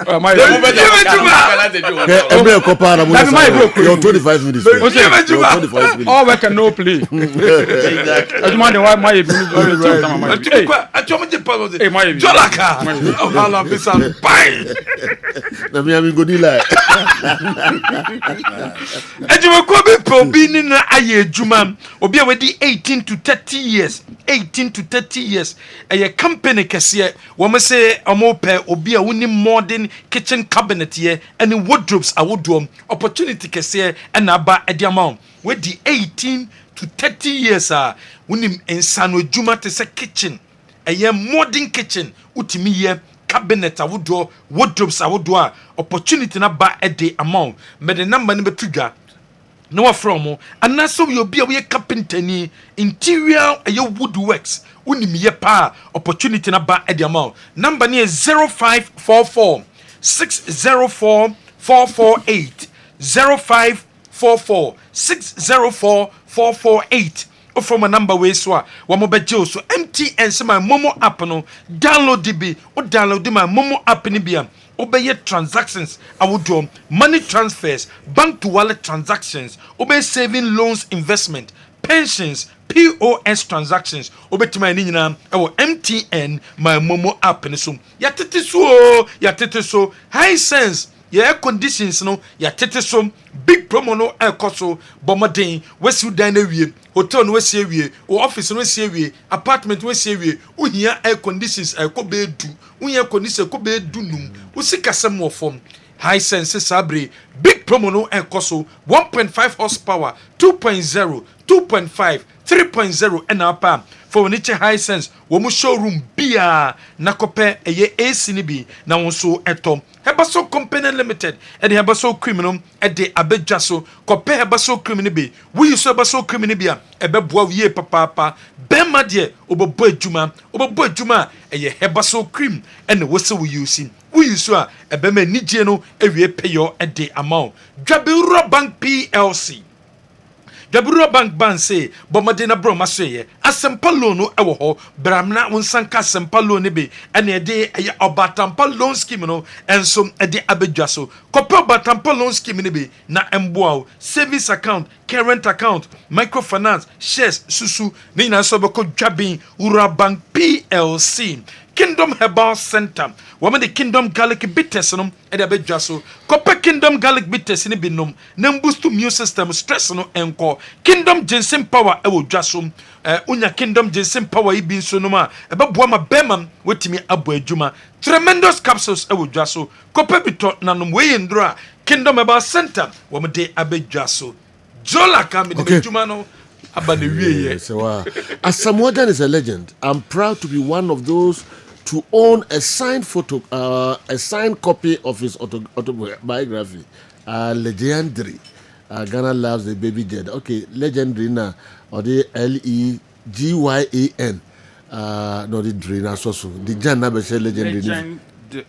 You're 25 minutes. 25 minutes. All work and no play. Exactly. I demand why my baby. Na me am go di lie. Ejuma ko be probi ni na aye ejuma obi a wedi 18 to 30 years 18 to 30 years a company kese wo me say omo pe obi a woni modern kitchen cabinet ye and wardrobes awodom opportunity kese and aba ediamount wedi 18 to 30 years woni ensano ejuma te se kitchen a modern kitchen utimi ye cabinet awodo wardrobes awodo opportunity na ba ede amount me the number ni betudwa no wa from and so we obi a we carpenter ni interior woodworks unim ye pa opportunity na ba ede amount number ni 0544 604 448 0544 604 448 from a number way so one more so MTN se my Momo app no download DB or download my Momo app ni bia obey transactions I would do money transfers bank to wallet transactions obey saving loans investment pensions POS transactions obey to my nyina MTN my Momo app ni so ya tete so high sense yeah conditions no ya tete so big promo no ekoso bomodin wesi dan na wie hotel no wesi wie office no wesi wie apartment wesi wie uhia air conditions ekobedu uhia conditions ekobedu num usikasem wo form high sense sabre big promo no ekoso 1.5 horsepower 2.0 2.5 3.0 and up for niche high sense wo mu showroom bia nakope eye AC ni bi na wonso etom Hebaso Company Limited and Hebaso Criminal at the Abedjaso Cope Hebaso Criminal be we use Hebaso Criminal bia ebeboa ye papa bema de obobo juma eye Hebaso Cream and what's we using we use ebema nigye no ewie pay your at the amount Jabiro Bank PLC Daburo Bank ban say bomadena bro maseye asempa loan no ewo ho bramna unsanka asempa loan ne be ene ede obatampa loan scheme no enso ede abedwaso kope obatampa loan scheme ne be na emboa savings account current account microfinance shares susu ne na so beko dwabin Ura Bank PLC Kingdom Herbal Center woman the Kingdom Garlic Bitters no e de abedwaso kope Kingdom Garlic Bitters ne bi nom na boost immune system stress no enko Kingdom Ginseng Power e wo dwaso unya Kingdom Ginseng Power ibi nso no ma e beboa ma bema wetimi abo adwuma tremendous capsules e wo dwaso kope bito nanom we ndro Kingdom Herbal Center woman de abedwaso Laka me de adwuma no abane wiye Asamoah is a legend. I'm proud to be one of those to own a signed photo, a signed copy of his autobiography, Legendary. Ghana loves the baby dead. Okay, Legendary na or the LEGYAN. No, the Drina so the Jan Nabeshe Legendary.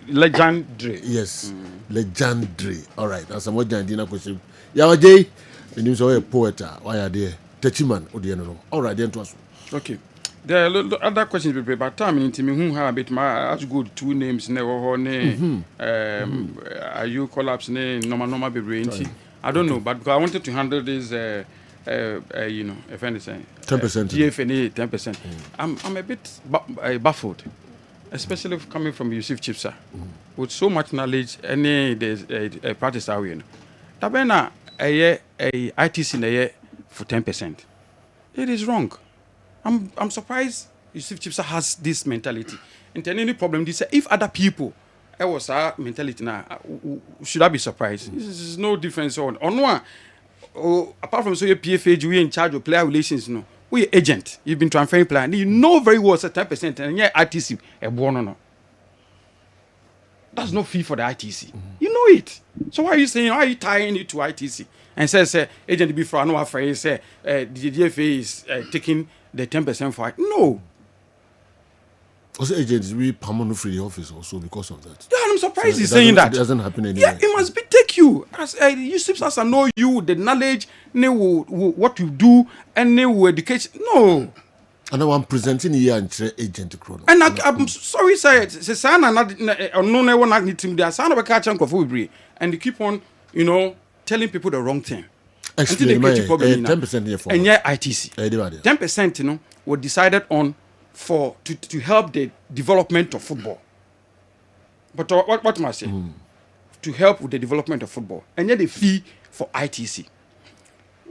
Legendary. Yes, Legendary. All right, Asamoah Dina question. Yawa Jay, the news of a poet. Why are there? Techiman Odiano. All right, then to us. Okay. There are other questions we but time into me who have a bit my as good two names never name are you collapse name normal be brain. I don't know, but because I wanted to handle this you know, if anything 10%. GFNA 10%. I'm a bit baffled, especially coming from Yusuf Chipsa with so much knowledge any there's a practice are you that when a ITC in a year for 10%. It is wrong. I'm surprised Yusuf Chipsa has this mentality. And then any problem, they say if other people was our mentality now, should I be surprised? This is no difference on one. Apart from so your PFA, we in charge of player relations, no. We agent. You've been transferring player. You know very well it's 10% and yeah, ITC a no. That's no fee for the ITC. You know it. So why are you saying why are you tying it to ITC? And says agent before I know afraid say the DFA is taking the 10% for it. No. Also, agents we permanent free the office also because of that. Yeah, I'm surprised he's saying that. It doesn't happen anymore. Yeah, it must be take you as Yusuf as I know you the knowledge, what you do, and education. No. And now I'm presenting here and agent chrono. And I'm sorry, sir. Say not no one not need him there. Son of a catch and and they keep on, you know, telling people the wrong thing. Explain my 10% here for and yeah, ITC 10%, you know, were decided on to help the development of football. But what must I say? To help with the development of football. And yet the fee for ITC.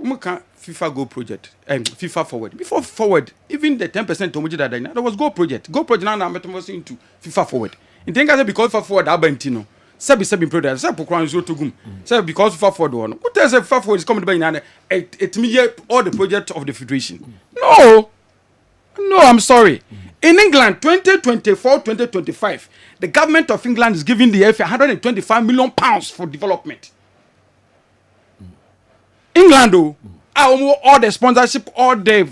FIFA Go Project, FIFA Forward. Before Forward, even the 10% to that there was Go Project. Go Project now metamorphosing into FIFA Forward. In think I said because FIFA Forward Abentino. Sebi project. Sebi Pokran Zero to Gum. Sebi because FIFA Forward one. What tells FIFA Forward is coming by now? It means all the projects of the federation. No, I'm sorry. In England, 2024-2025, the government of England is giving the FA 125 million pounds for development. England, all the sponsorship, all the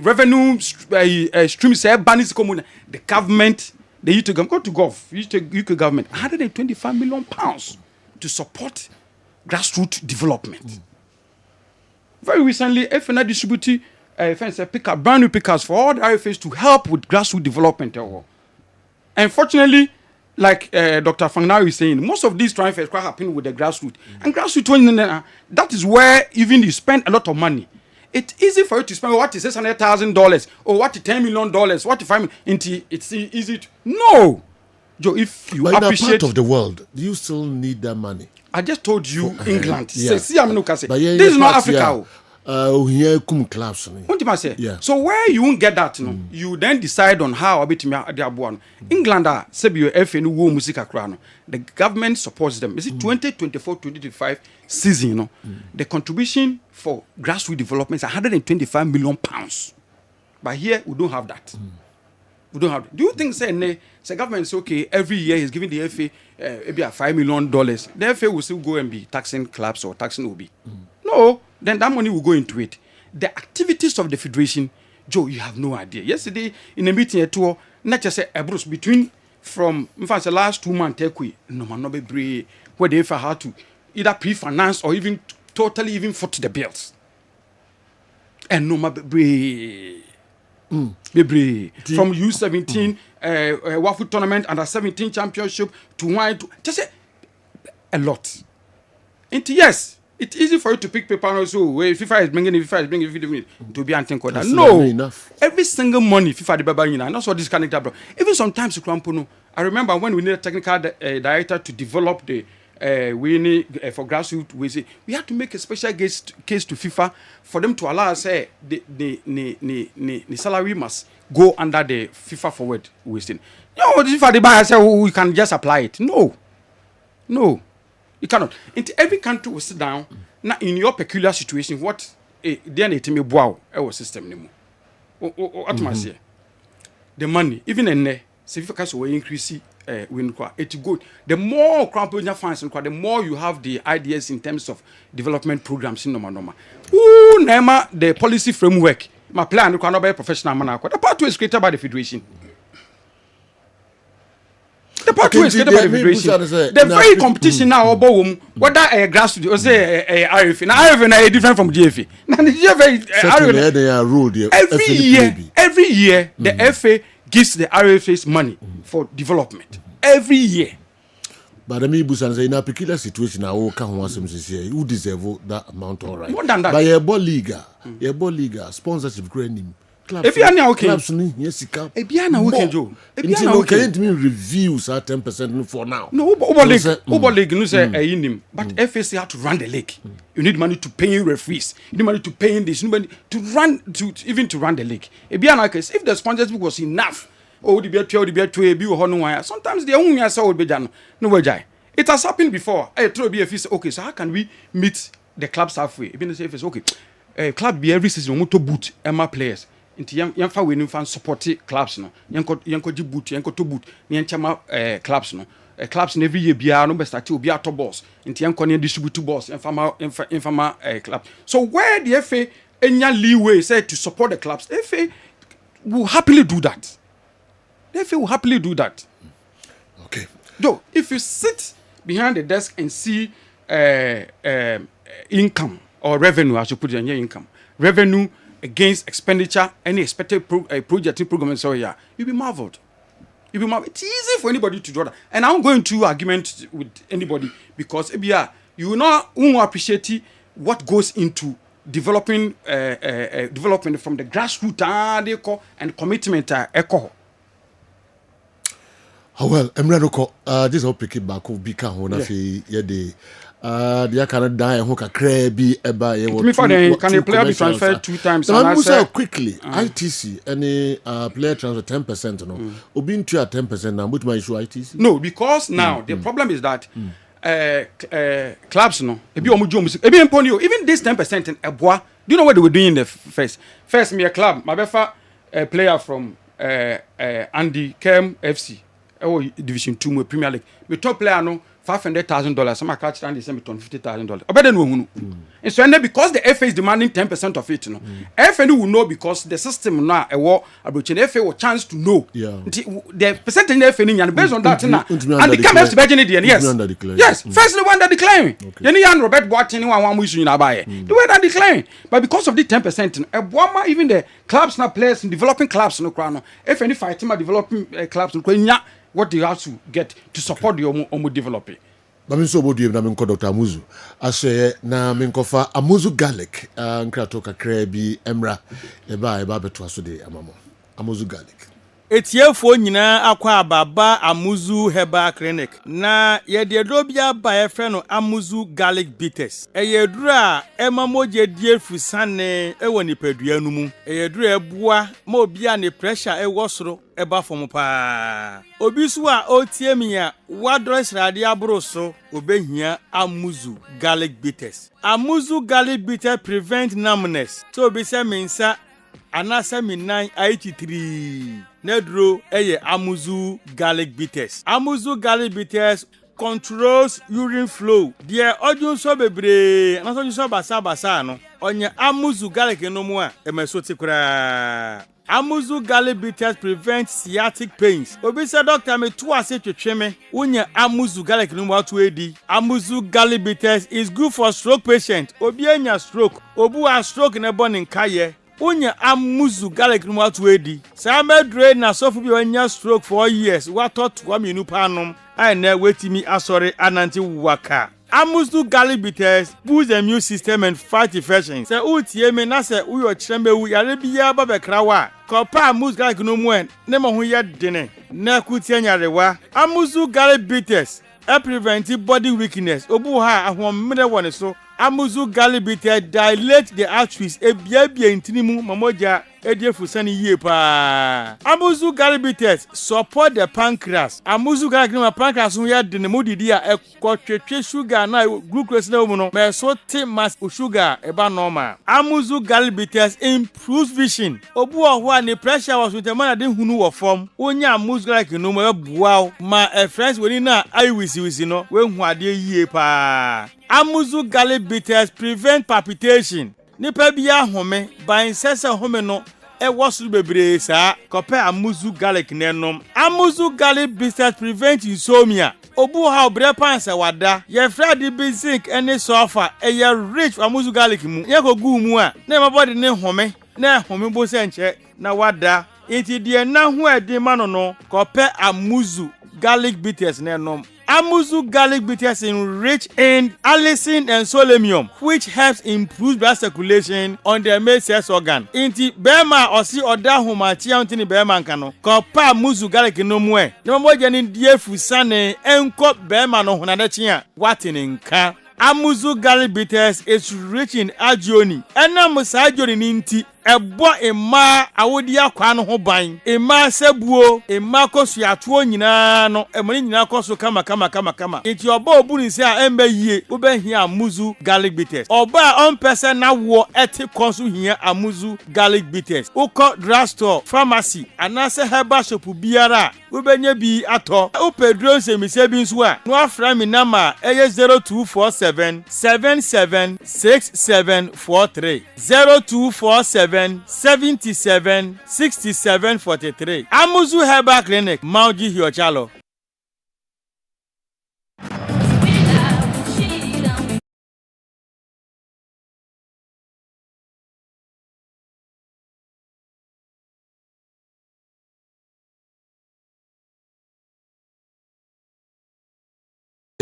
revenue streams, the government, the UK government, 125 million pounds to support grassroots development. Very recently, FNA distributed brand new pickers for all the RFAs to help with grassroots development. Unfortunately, like Dr. Fangnari is saying, most of these transfers happen with the grassroots. And grassroots, that is where even you spend a lot of money. It's easy for you to spend what is $600,000 or what is $10 million, what is $5 million. It's easy to... No! Joe, if you but appreciate... in a part of the world, do you still need that money? I just told you England. Yeah. This is not Africa. Clubs. Yeah. So where you won't get that, you then decide on how a bit England the government supports them. Is it 2024-2025 season? The contribution for grassroots development is 125 million pounds. But here we don't have that. We don't have that. Do you think the government is okay? Every year he's giving the FA maybe $5 million. The FA will still go and be taxing clubs or taxing OB. No. Then that money will go into it. The activities of the federation, Joe, you have no idea. Yesterday, in a meeting at tour, not just a Bruce between from the last 2 months, where they had to either pre-finance or even totally even foot the bills. And no from U17 Wafu tournament under 17 championship to wine to just a lot. And yes. It's easy for you to pick paper and so where FIFA is bringing to be anti-code. No, enough. Every single money FIFA the baba and that's what this connected bro. Even sometimes I remember when we need a technical director to develop the we need for grassroots we had to make a special case to FIFA for them to allow us the salary must go under the FIFA forward wasting. FIFA the buyer say we can just apply it. No. You cannot. Into every country will sit down. Now, in your peculiar situation, what then it may wow our system anymore. What must say? The money, even in there, significance will increase. It's good. The more crowd finds, the more you have the ideas in terms of development programs in Noma. Nema the policy framework. My plan to cannot be professional man. The part is created by the federation. The pathway is created by the federation. The very competition now about whether a grassroots or say a RFA. Now RFA is different from GFA. Now the GFA every year the FA gives the RFA's money for development every year. But the Busan say in a peculiar situation, I will come once who deserve that amount all right. More than that. But your ball league, sponsorship granting. If you are now okay, clubs yes, if you are now okay, Joe. If you are now okay, it mean reviews at 10% for now. No, Uber league, no say him. But FSC have to run the league. You need money to pay referees. You need money to pay this. You need money to run to run the league. If you are now okay, if the sponsorship was enough, the be 12, the be 2, sometimes the only answer would be done. No way, Jai. It has happened before. Okay, so how can we meet the clubs halfway? Even if it's okay, club be every season we to boot Emma players. Into young fa we no fan support clubs no yanko di boot yanko to boot ni enchama clubs no clubs in every year bia no be start obi ato balls into yanko ne distribute balls infama club. So where the FA enya leeway say to support the clubs, the FA will happily do that. The FA will happily do that. Okay. Though if you sit behind the desk and see income or revenue, I should put it in your income revenue against expenditure, any expected project program, so yeah, you'll be marveled. It's easy for anybody to draw that. And I won't go into argument with anybody because you will not appreciate what goes into developing development from the grassroots and commitment. Well, Emranoko, this will pick it back. Be can one of the kind of die who can crabby eba. Can you player be transferred 2 times? And I say quickly, ITC any player transfer 10%. No, Obin to 10% now. Which my issue ITC? No, because now the problem is that clubs no. Even this 10% in Eboa. Do you know what they were doing in the first? First, me a club. My befa player from Andy Kem FC. Division 2 mo Premier League. Me top player no $500,000. Some catch and they send me $50,000. I better know. And so and because the FA is demanding 10% of it, FA will know because the system now a war about the FA will chance to know. Yeah. The percentage in the FA and based on that now. And the cameras virgin it yes. Firstly one that decline. Yan Robert Boateng one we in Abaye. The way that decline. But because of the 10%, even the clubs now players in developing clubs no crown. If any fighting developing clubs no what do you have to get to support the omo developing? Baminso bodi na minko Dr. Amuzu. Ase na minkofa Amuzu garlic nkrato kakra bi emra eba beto aso de amamo. Amuzu garlic. Etiefo nyina akwa ababa Amuzu Herbal Clinic na yede dobia ba efre no Amuzu garlic bitters. Eyeduru a emamoje die fusane ewo nipadua nu mu. Eyeduru ebua ma obi a ne pressure ewo soro eba fom pa. Obi su a otie mi a wadro srade abro so obehia Amuzu garlic bitters. Amuzu garlic bitters prevent numbness. So obi se mensa anasa minan 83 nedro eye Amuzu garlic bitters. Amuzu garlic bitters controls urine flow. Die odun so bebre anaso so basa no onye Amuzu garlic no mu a emeso tikura. Amuzu garlic bitters prevent sciatic pains. Obi say doctor me to ase twetweme unye Amuzu garlic no mu atu edi. Amuzu garlic bitters is good for stroke patient. Obi anya stroke, obu a stroke na bone nkaye Unya Amuzu garlic no atu edi. Sa medre na sofu bi onya stroke for years. What thought wa minu panom. I na wetimi asore ananti waka. Amuzu garlic bitters boost the immune system and fight infections. Say utie me na say uyo chembewu yare biya ba bekra wa. Kopa Amuzu garlic no mu en ne mo ho ye dene. Na kutie nyarewa. Amuzu garlic bitters prevent body weakness. Obu ha ahomre woni so. Amuzu garlic bitters dilate the arteries ebiabia intinimu mamoja ediefusani yie pa. Amuzu garlic bitters support the pancreas. Amuzu garlic no pancreas ho ya de ne modidi a ekotwetwe sugar na glucose na mu no me so te mass sugar eba normal. Amuzu garlic bitters improves vision. Obu oho a ne pressure was with man de hunu wo form. Onya Amuzu garlic no mo ebuaw ma friends we ni na ayi wisi no we hu ade yie pa. Amuzu garlic bitters prevent palpitation. Nipa bia home ban sese home no was bebre sa kope Amuzu garlic nenom. Amuzu garlic bitters prevent insomnia. Obu ha obre panse wada ye frade bi zinc ene sulfur ye rich Amuzu garlic mu ye kogu mu a na my body ne home na home bo se nche na wada enti de na ho ade ma no kope Amuzu garlic bitters nenom. Amuzu garlic bitters rich in allicin and selenium, which helps improve blood circulation on the male sex organ. Inti bema osi oda humachi antini bema nkano. Kopa Amuzu garlic no mwe. Nemo jeni die fusane enko bema no hunadechi a watini nka. Amuzu garlic bitters is rich in agioni. Ena musa agioni ninti ebo ema awodi akwa no ho ban ema sebuo ema kosu atuo nyina no emoni nyina kosu kama enti oba obuni se a embe yie obehia Amuzu garlic bitters oba on person na wo eti kosu hia Amuzu garlic bitters uko drugstore pharmacy anase herbal shop biara obenya bi ato upedron se mi se bi nso a no afra mi nama eye 0247 776743 0247 77 67 43. Amuzu Herbal Clinic, Mauji Hiochalo.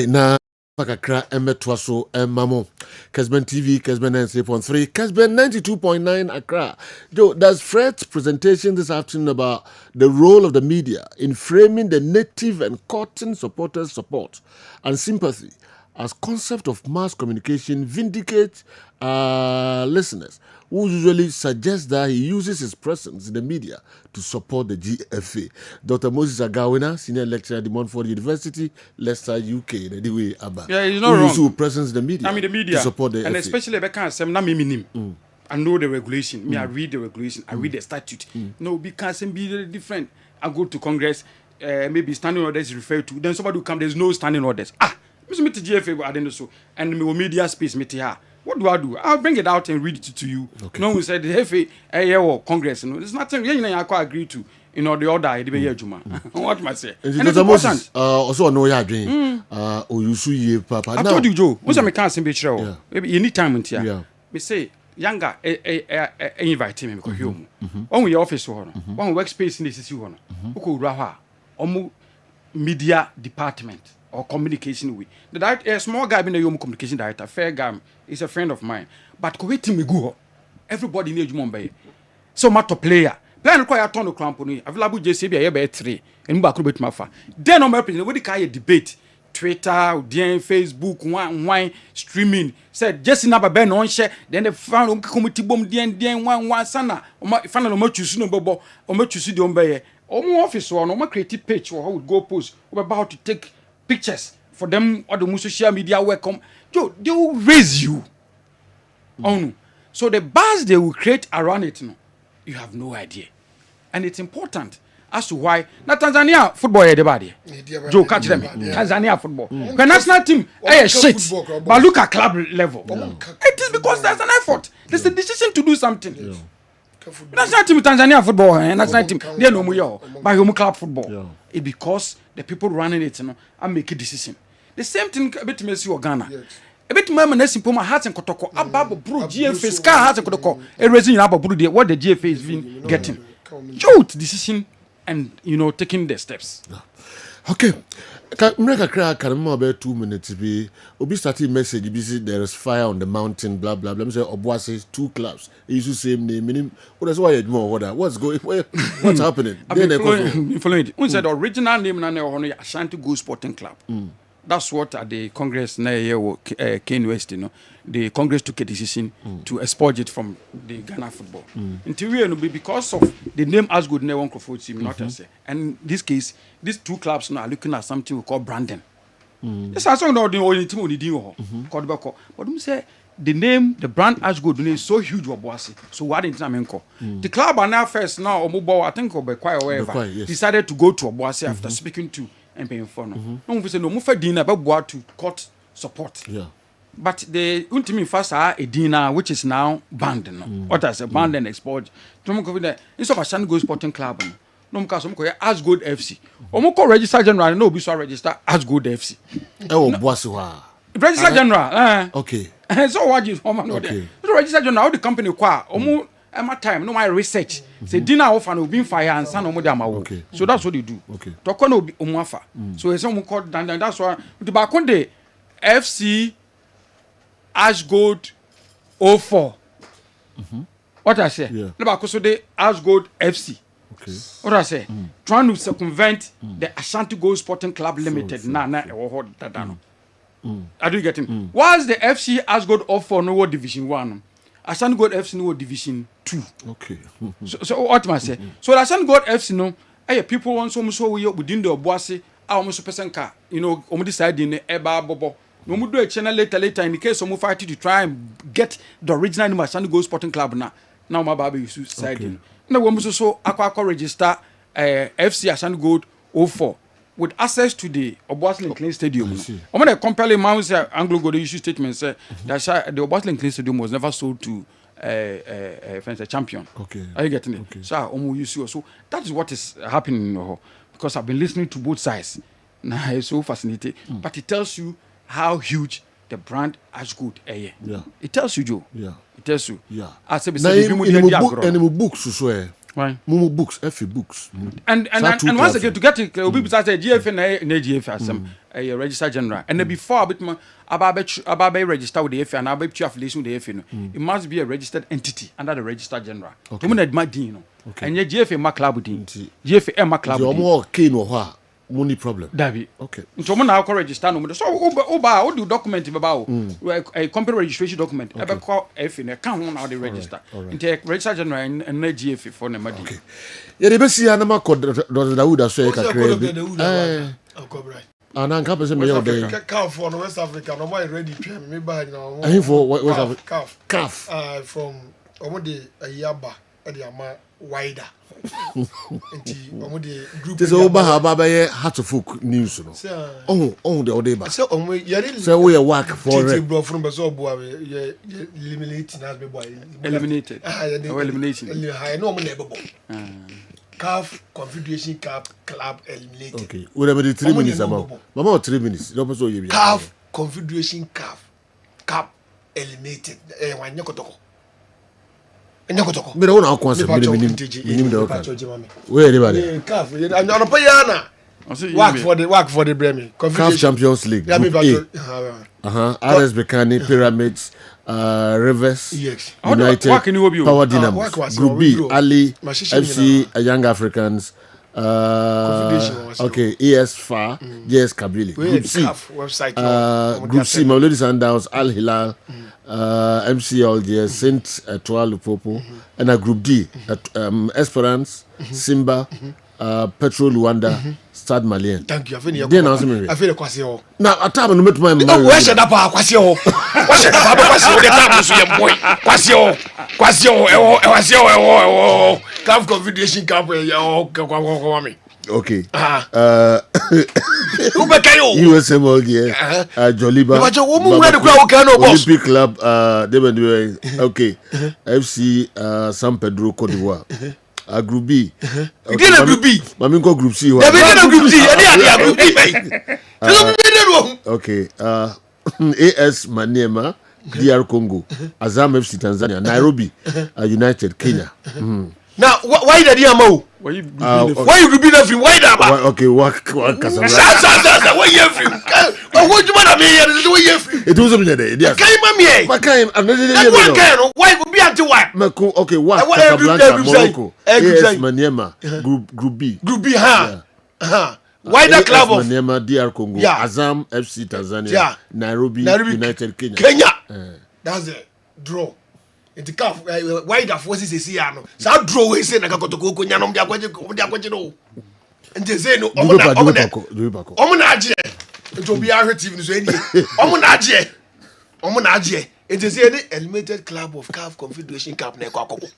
Na Pakakra Emetwaso Mamo. Kessben TV, Kessben 93.3, Kessben 92.9 Accra. Joe, does Fred's presentation this afternoon about the role of the media in framing the native and cotton supporters' support and sympathy as concept of mass communication vindicate listeners who usually suggest that he uses his presence in the media to support the GFA. Dr. Moses Agawina, senior lecturer at the Montfort University, Leicester, UK. Anyway, Abba. Yeah, he's not wrong. Who uses presence in the media? I mean, the media to support the and FA. especially because I know the regulation. Me, I read the regulation. I read the statute. No, because it be different. I go to Congress. Maybe standing orders is referred to. Then somebody will come. There's no standing orders. Mr. Meet GFA, I don't know so. And me media space, meet here. What do? I'll bring it out and read it to you. Okay. No one said the FA, or Congress. No, there's nothing. I quite agree to. The order. What must I say? And it's important. Also, no, you're doing. Oyusu Papa. I told you, Joe. Most of me can't be sure. Maybe any time until. Yeah. Me say younger. Invite me because you. On your office one. One workspace in the city one. Who raha. Omu media department. Or communication with a small guy being a young communication director, fair guy, is a friend of mine. But me go, everybody needs Mumbai. So much to player. Player require ton of company. Available JCB, I have 3 and back with Mafa. Then on my opinion, what the debate, Twitter, Facebook, wine, streaming. Said just in Ben on share. Then the final committee bomb, one sana. Final much you see no bobo, or much you see the Ombaye. Or more office or no more creative page or how would go post. We're about to take pictures for them or the social media welcome. Joe, they will raise you. Oh no. So the buzz they will create around it, you have no idea. And it's important as to why. Now Tanzania football everybody. Joe, catch them. Tanzania football. The national team, shit. But look at club level. It is because there's an effort. There's a decision to do something. National team Tanzania football, national team. They know me by club football. It's because the people running it, and make a decision. The same thing a bit Messi or Ghana. A bit more Messi Puma Hats and Kotoko, Ababa Bru, GFA, Scar Hats and Kotoko, a resin Abba Bru, what the GFA is been getting. Jolt decision and taking the steps. Okay. Mreka crack can more about 2 minutes be obi starting message busy there is fire on the mountain blah blah blah. Me say Obwa says 2 clubs. He use the same name. Meaning that's why you more what what's going what's happening? I've been following it. The original name na Ashanti Go Sporting Club. That's what at the Congress na Kane West, the Congress took a decision to export it from the Ghana football. Until we because of the name as good never Crawford team, not to say. And in this case, these 2 clubs now are looking at something we call branding. This is not the only team we do. But we say the name, the brand as good is so huge. So what did the club are now first now I think quite aware decided to go to Obuasi after speaking to MP for no. We say no move dinner about to court support. Yeah. But the ultimate first are a dinner which is now banned. What is a banned and export? Instead of Ashanti Go Sporting Club. No because some as good FC. Omoko register general no be so register as good FC. Boaswa. Register general. Okay. So what you okay. So register general the company kwa my time no my research. Say dinner offer no be fire and san omo dey okay. So that's what they do. Okay. Toko no be omuafa. So it's some called dan that's why the back on the FC Ash Gold 04. What I say? Yeah. No, because the Ash Gold FC. Okay. What I say? Trying to circumvent the Ashanti Gold Sporting Club Limited. Are you getting? Whilst the FC Ash Gold 04 no Division 1, Ashanti Gold FC no Division 2. Okay. So what must I say? So the Ashanti Gold FC no, people want so within the Obuasi, almost person car. Decide in the Eba Bobo. No more do a channel later in the case of fight to try and get the original name Ashanti Go Sporting Club now my baby is deciding. No one was so aqua register FC Ashanti Gold 04 with access to the Obuasi Clean Stadium. I'm going to compare Mount Anglo Gold issue statement say that the Obuasi Clean Stadium was never sold to a champion. Okay. Are you getting it? Okay. So that is what is happening because I've been listening to both sides. Now it's so fascinating. But it tells you how huge the brand as good yeah. It tells you, Joe. Yeah. It tells you. Yeah. I said in books so Why? Mumu books, FA books. And once again, to get it, we besides a GFA and GFA, a register general. And then before a bit more about register with the FA and about affiliation with the FA, it must be a registered entity under the register general. Okay. You my Dino. Okay. And your GFA ma club with GFA ma club. You're more keen or what? Money problem. David. Okay. So now I register no. So Oba do document about a company registration document. I be call FA and account now the register. Into register general and GFA for the money. Okay. Yeah, the best year na ma code Dauda so e kakra. Ananka person me dey. CAF for West Africa no more ready PM me buy now. For West Africa. CAF. From omode ayaba e dey ama wider. Enti omode group. This Oba Haba ye Heart of Folk news no. Oh the odeba. So yari. So we work for it. Bro from beso boy eliminating as be boy. Eliminated. Elimination. I know me ebo. CAF Confederation Cup Club eliminated. Okay. We have the 3 minutes about. Mama 3 minutes. CAF Confederation Cup eliminated. Wanyakotoko. Me don't know concept. Minimum the okay. Where anybody? CAF. I'm pay yana. Work for the Bremi. CAF Champions League. RS Bekani Pyramids. Rivers, yes. United, Power Dynamos, Group B, Ali, FC, Young Africans, okay, ES Far, JS Kabili, Group C, Group C, Mamelodi Sundowns, Al Hilal, MC Algiers, Saint Etoile Lupopo, and a Group D, Esperance, Simba, Petro Luanda, Stade Malien. Thank you. I feel kwasio. Now a time no met my man. Where should that pa kwasio? Where should that pa kwasio? The time so your boy. Kwasio. CAF Confederation Cup me. Okay. USM Algiers, Joliba, Olympic Club, okay, FC San Pedro, Côte d'Ivoire. Group B. Okay, Group B. Maminko Group C. Group C. Okay. AS Maniema, DR Congo, Azam FC Tanzania, Nairobi, United Kenya. Now, why the DMO? Why you Group B from? Why that? Okay, what Casablanca? Why you from? What you want me? It was a day. Yes. Why would be until what? Okay, what Casablanca, Morocco, AS Maniema, Group B. Group B, Why the club of Maniema, DR Congo, Azam FC Tanzania, Nairobi, United Kenya. That's a draw. It CAF why the forces is here no. So draw we say na kakotoko nyanom dia kwaje no. Nje say no omo na agye. It will be our TV so any. Omo na agye. It is any eliminated club of CAF Confederation Cup na kwakoko.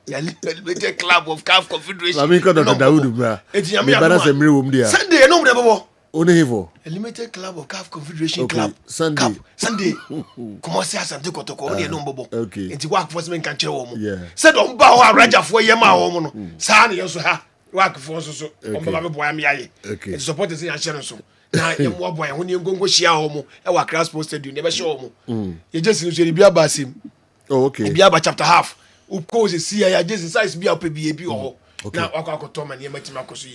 Eliminated club of CAF Confederation. Lami ko Dr. Dawood bra. Me bana se mre wom dia. Sunday no mre bobo. Onehivo. Eliminated club of CAF Confederation okay. Club. Sunday. Comment ça santé kotoko on no bobo. Okay. Enti work force men kan kire wo mo. Said on ba ho araja fo yema wo mo no. Sa na yeso ha. Work force so. On ba me boya me aye. Okay. Enti support say yan share so. Na ye mo boy ho ni ngongo hia ho mo. E wa Grassroot stadium ne be share ho mo. Ye just no share bia basim. Oh okay. Bia ba chapter half. Of course see ya just size bia pe bia bi ho. Okay.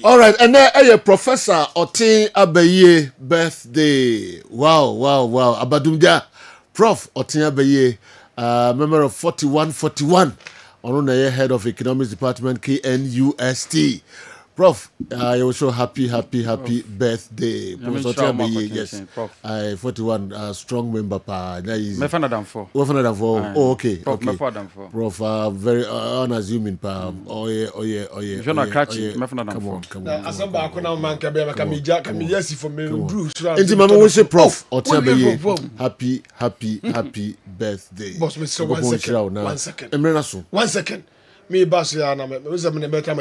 All right, and then Professor Otin Abaye birthday. Wow. Abadumja, Prof Otin Abaye, member of 4141, on the head of Economics Department, KNUST. Prof, you so happy birthday. Professor Otin Abaye, yes. Prof. 41, strong member. Oh, okay. Prof, very unassuming. Oh yeah. Come on. Asamba akona man ka be maka meja si for me Bruce. Enti mama we say Prof Otin Abaye, happy birthday. Boss, me so 1 second. Emre na so. 1 second. Me bass ya na me say me better